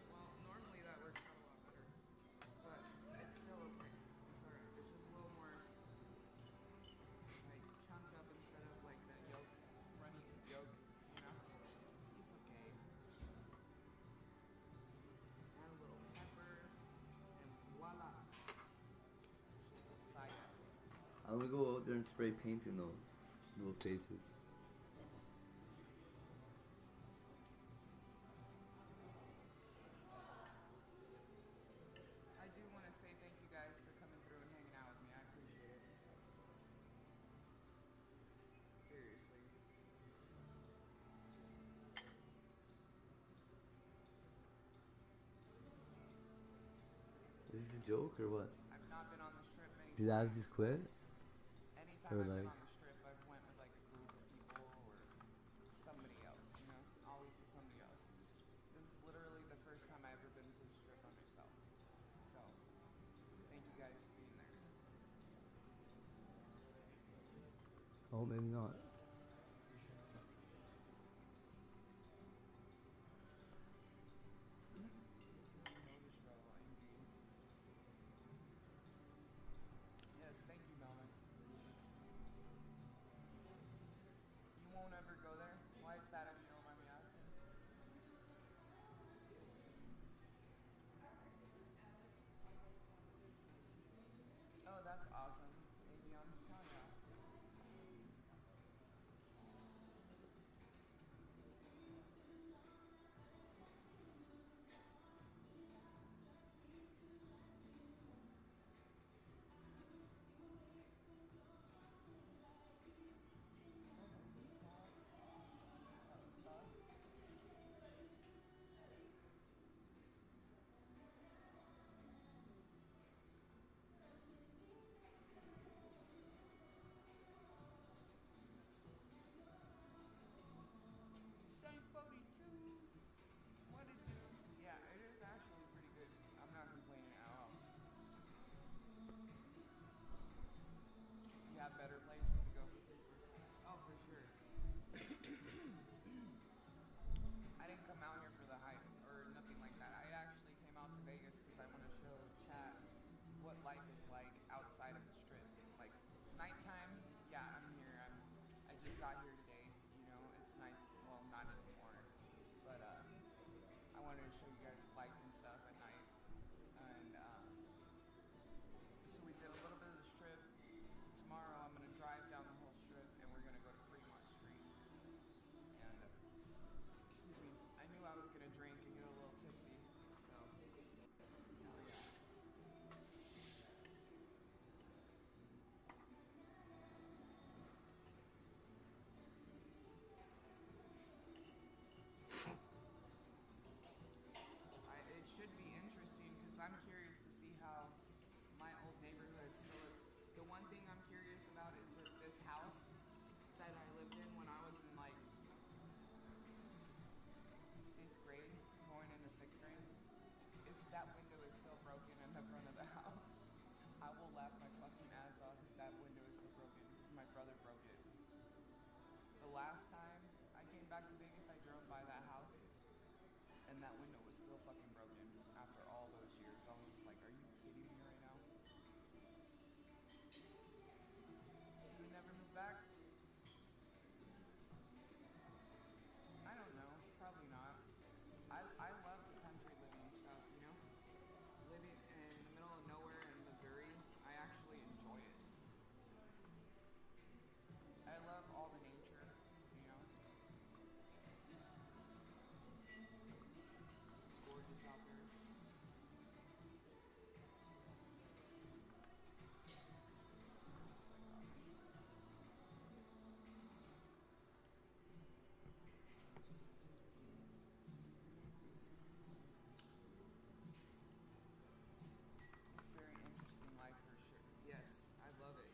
Well, normally that works out a lot better. But it's still okay. It's alright. It's just a little more like chunked up instead of like the yolk, runny yolk, you know? It's okay. Add a little pepper and voila. It's fire. I'm gonna go out there and spray paint in those little faces. I do want to say thank you guys for coming through and hanging out with me. I appreciate it. Seriously. Is this a joke or what? I've not been on the strip many Did I times. just quit? Anytime Or I've like, been on the strip, I've went with like a group of people or somebody else, you know? Always with somebody else. This is literally the first time I've ever been to the strip by myself. So, thank you guys for being there. oh, maybe not. Yes, thank you, Melvin. You won't ever go there? Why is that if you don't mind me asking? Oh, that's awesome. Avion, hell yeah. wanted to show you guys lights and stuff at night. And so we did a little bit of the strip. Tomorrow I'm going to drive down the whole strip and we're going to go to Fremont Street. And, excuse me, I knew I was going to drink and get a little tipsy, so here we go. It should be interesting because I'm curious to see how my old neighborhood. So the one thing I'm curious about is if this house that I lived in when I was in like 5th grade, going into 6th grade, if that window is still broken in the front of the house, I will laugh my fucking ass off if that window is still broken because my brother broke it. The last time I came back to Vegas, I drove by that house and that window was still fucking broken after all those years. I was just like, are you kidding me right now? You would never move back? I don't know. Probably not. I love the country living stuff, you know? Living in the middle of nowhere in Missouri, I actually enjoy it. I love all the nature, you know? It's gorgeous out there. It's very interesting life for sure. Yes, I love it.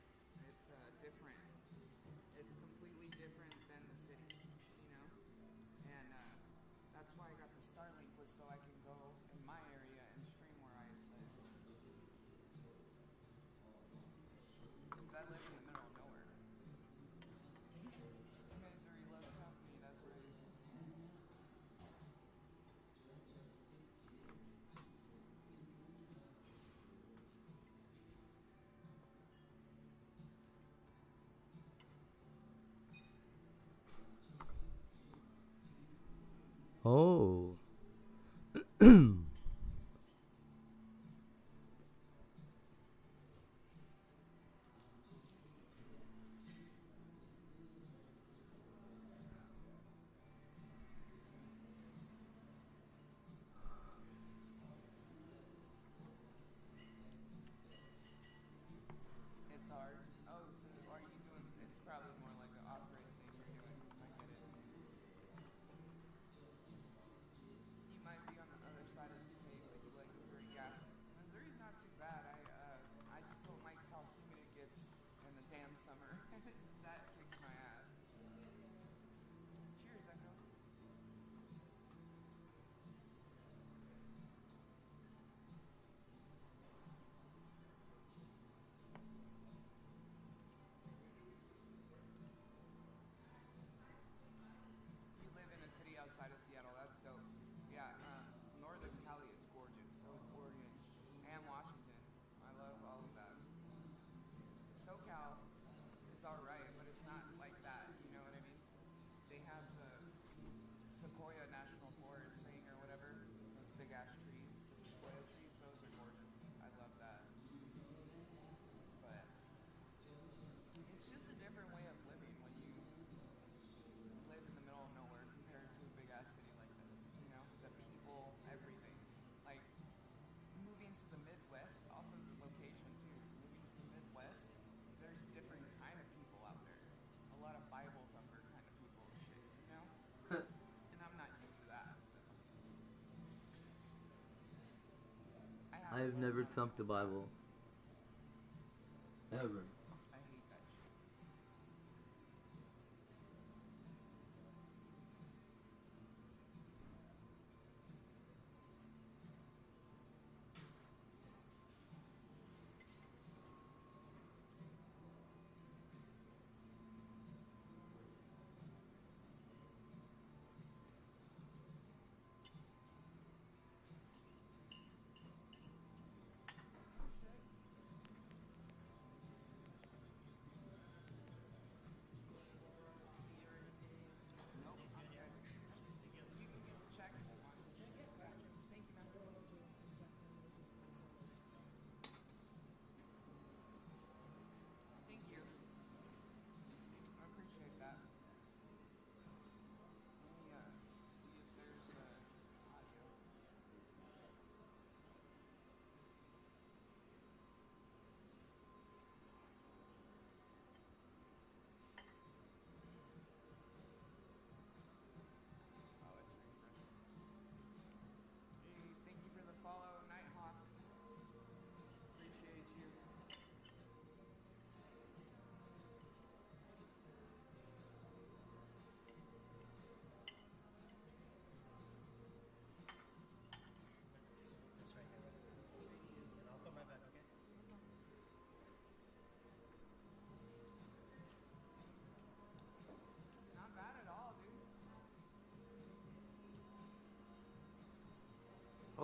It's different. It's completely different than the city, you know? And that's why I got the Starlink was so I can go in my area and stream where I live. Because I live in the middle of nowhere. Misery loves company, that's right. Oh. It's hard. Oh, so are you doing, it's probably more like an off-grid thing you're doing. I get it. You might be on the other side of the state, but you like Missouri. Yeah. Missouri's not too bad. I just don't like how humid it gets in the damn summer. That kicks my ass. Cheers, Echo. You live in a city outside of Seattle. That's dope. Yeah, Northern Cali is gorgeous. So is Oregon and Washington. I love all of that. SoCal is alright, but it's not like that. You know what I mean? They have the Sequoia National Forest thing or whatever. Those big ass trees. The Sequoia trees, those are gorgeous. I love that. But it's just a different way of living when you live in the middle of nowhere compared to a big ass city like this, you know? The people, everything. Like, moving to the Midwest, also the location too. Moving to the Midwest, there's different kind of people out there. A lot of Bible thumper kind of people and shit, you know? And I'm not used to that, so. I've never thumped the Bible. Ever. I hate that shit.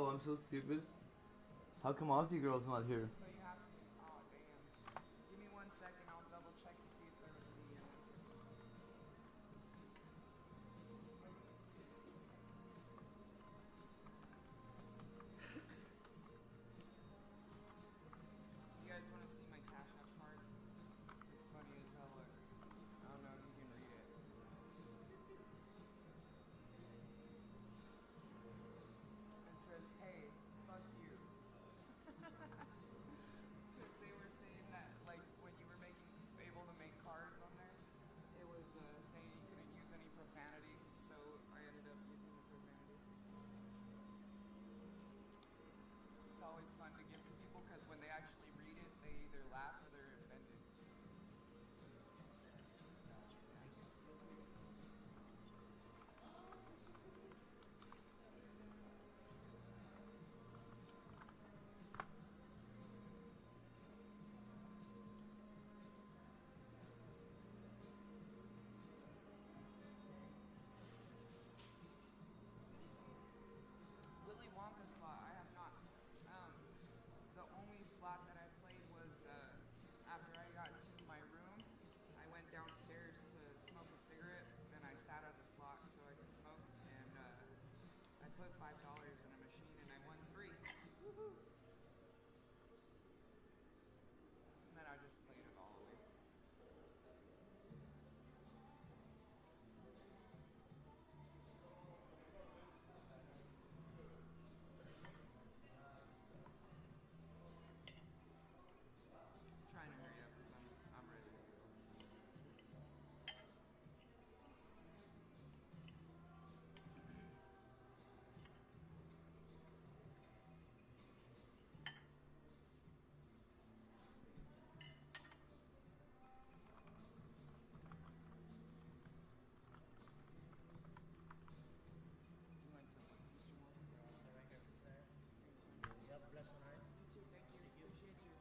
Oh, I'm so stupid. How come Aussie girl's not here? But you have to. Oh, damn. Give me 1 second. I'll double check to see if there was a video. You guys want to see my Cash App card? It's funny as hell. Look. I don't know if you can read it. It says, hey, fuck you. Because they were saying that, like, when you were able to make cards on there, it was saying you couldn't use any profanity, so I ended up using the profanity. It's always fun to give to people because when they actually read it, they either laugh or they're offended. Willy Wonka slot, I have not. The only slot that I played was after I got to my room. I went downstairs to smoke a cigarette, and I sat at the slot so I could smoke, and I put $5 in a machine, and I won 3. Woohoo! And then I just played it all away. Trying to hurry up because I'm ready to go. You went to Eastern World? Stay right here for today. You have a blessed one, alright? You too, thank you. Appreciate you.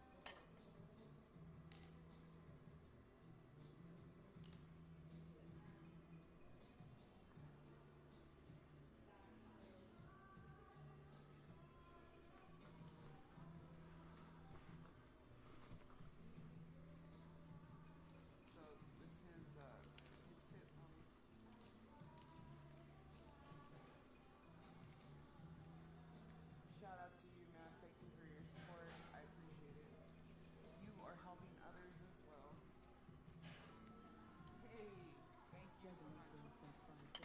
So this is his tip, Shout out to you, man. Thank you for your support. I appreciate it. You are helping others as well. Hey, thank you so much.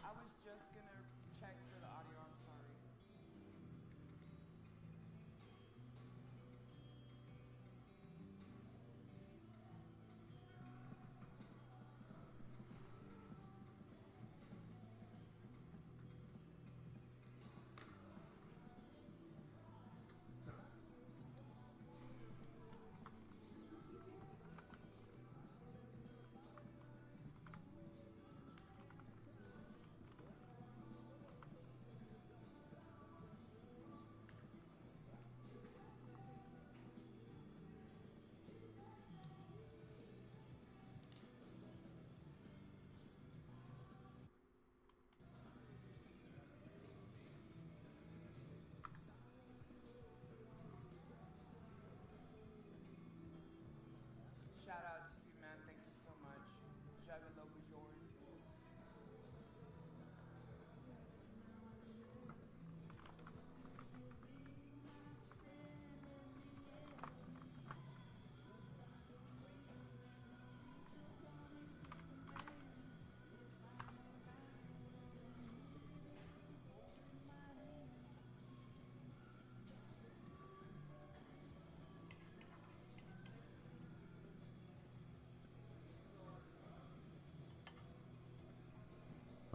I was just gonna check for the audio. I'm sorry. Shout out to you, man. Thank you so much. Jagalo Bajorn.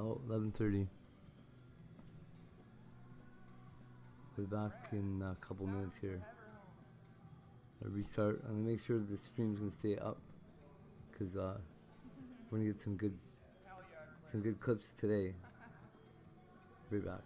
Oh, 11:30. We'll be back in a couple minutes here. I restart. I'm gonna make sure the stream's gonna stay up, cause we're gonna get some good clips today. Be back.